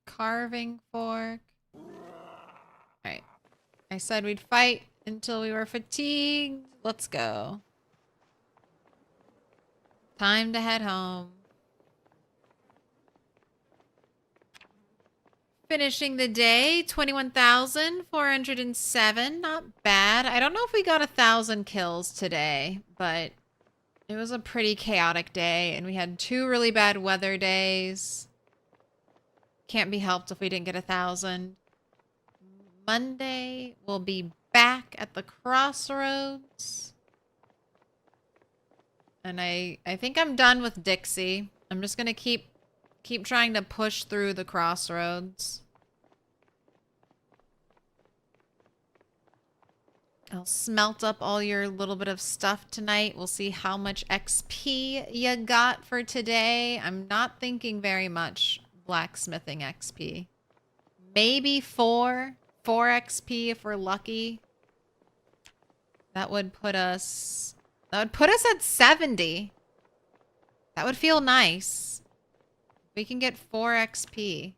Carving fork. Alright. I said we'd fight until we were fatigued. Let's go. Time to head home. Finishing the day, 21,407. Not bad. I don't know if we got 1,000 kills today, but it was a pretty chaotic day, and we had 2 really bad weather days. Can't be helped if we didn't get 1,000. Monday, we'll be back at the crossroads. And I think I'm done with Dixie. I'm just gonna keep trying to push through the crossroads. I'll smelt up all your little bit of stuff tonight. We'll see how much XP you got for today. I'm not thinking very much blacksmithing XP. Maybe 4 XP if we're lucky. That would put us at 70. That would feel nice. We can get 4 XP.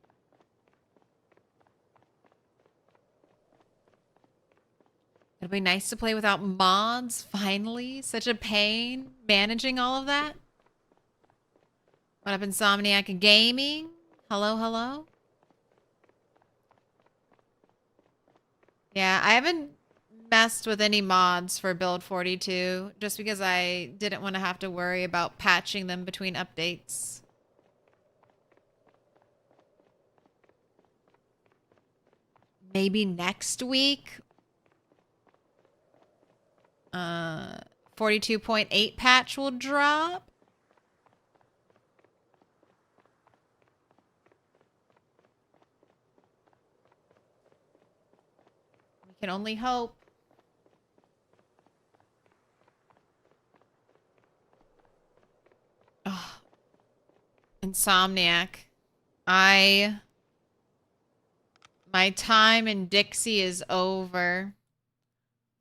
It'd be nice to play without mods, finally. Such a pain managing all of that. What up, Insomniac Gaming? Hello, hello? Yeah, I haven't messed with any mods for build 42 just because I didn't want to have to worry about patching them between updates. Maybe next week. 42.8 patch will drop. We can only hope. Oh, Insomniac. My time in Dixie is over.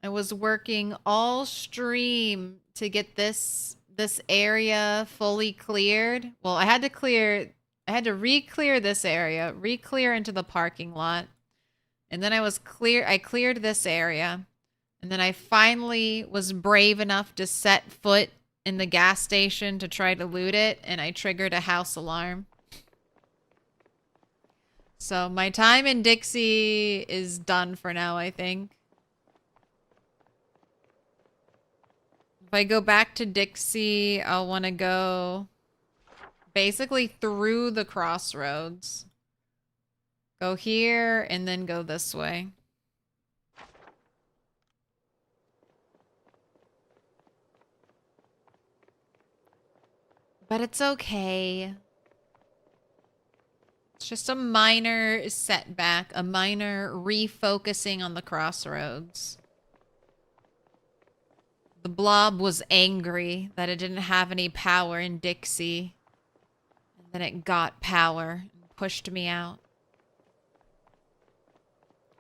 I was working all stream to get this area fully cleared. Well, I had to re-clear this area, re-clear into the parking lot. And then I cleared this area. And then I finally was brave enough to set foot in the gas station to try to loot it, and I triggered a house alarm. So my time in Dixie is done for now, I think. If I go back to Dixie, I'll want to go basically through the crossroads. Go here and then go this way. But it's okay. It's just a minor setback, a minor refocusing on the crossroads. The blob was angry that it didn't have any power in Dixie. And then it got power and pushed me out.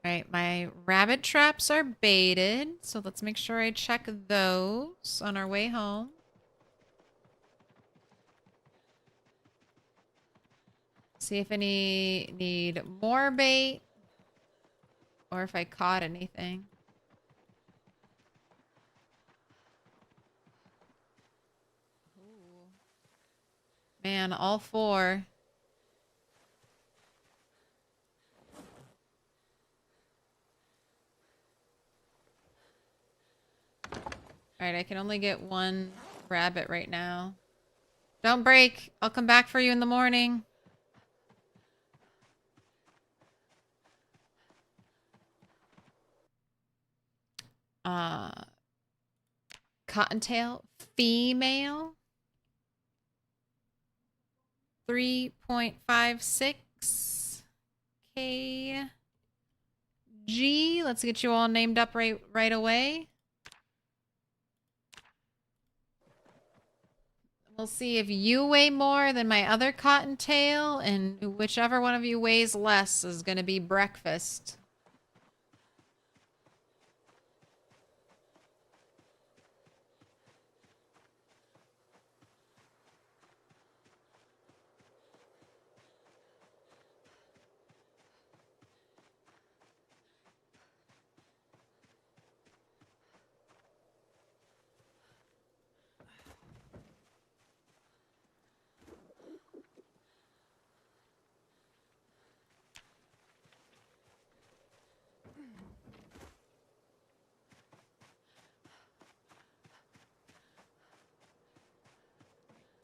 Alright, my rabbit traps are baited, so let's make sure I check those on our way home. See if any need more bait or if I caught anything. Ooh. Man, all 4. Alright, I can only get one rabbit right now. Don't break. I'll come back for you in the morning. Cottontail female. 3.56 kg. Let's get you all named up right away. We'll see if you weigh more than my other cottontail, and whichever one of you weighs less is going to be breakfast.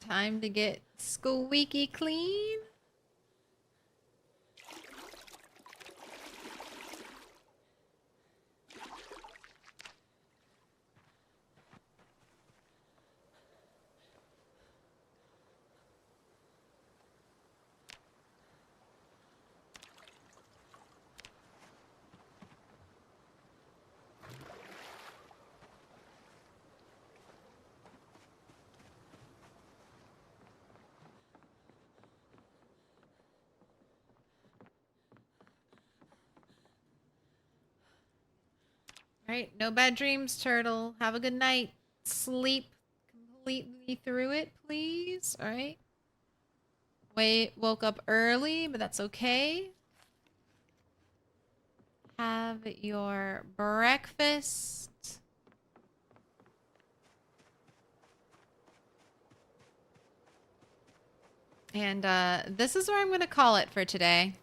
Time to get squeaky clean. All right, no bad dreams, turtle. Have a good night. Sleep completely through it, please. All right. Woke up early, but that's okay. Have your breakfast. And this is where I'm going to call it for today.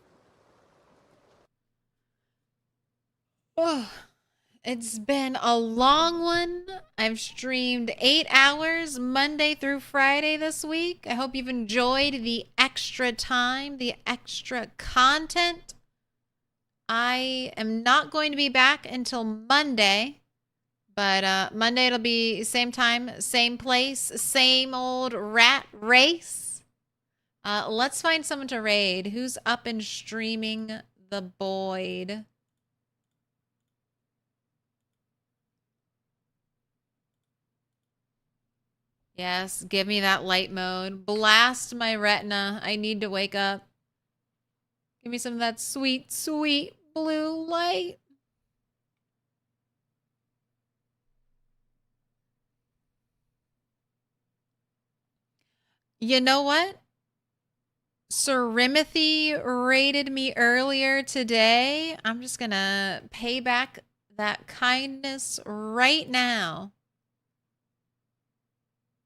Oh. It's been a long one. I've streamed 8 hours Monday through Friday this week. I hope you've enjoyed the extra time, the extra content. I am not going to be back until Monday, but Monday it'll be same time, same place, same old rat race. Let's find someone to raid. Who's up and streaming the Boyd? Yes, give me that light mode. Blast my retina. I need to wake up. Give me some of that sweet, sweet blue light. You know what? Serimothy raided me earlier today. I'm just gonna pay back that kindness right now.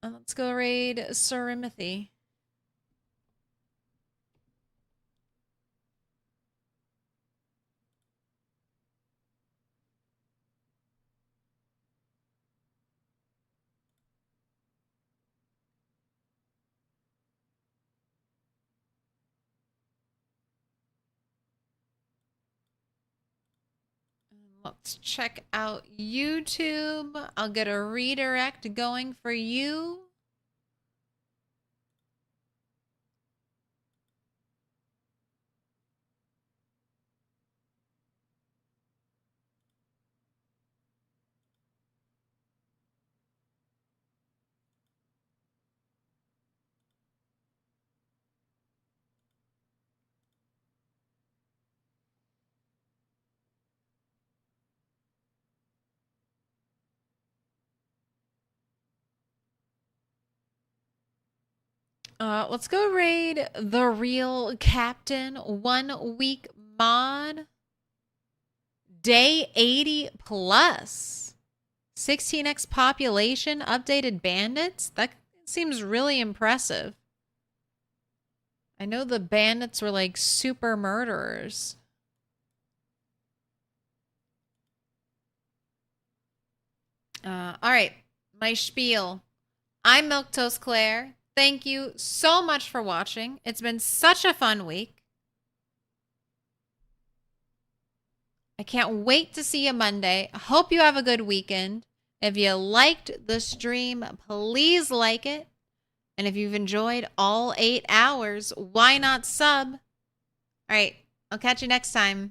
Let's go raid Serimothy. Let's check out YouTube. I'll get a redirect going for you. Let's go raid the real captain 1 week mod. Day 80 plus. 16x population, updated bandits. That seems really impressive. I know the bandits were like super murderers. All right. my spiel. I'm Milquetoast Claire. Thank you so much for watching. It's been such a fun week. I can't wait to see you Monday. I hope you have a good weekend. If you liked the stream, please like it. And if you've enjoyed all 8 hours, why not sub? All right, I'll catch you next time.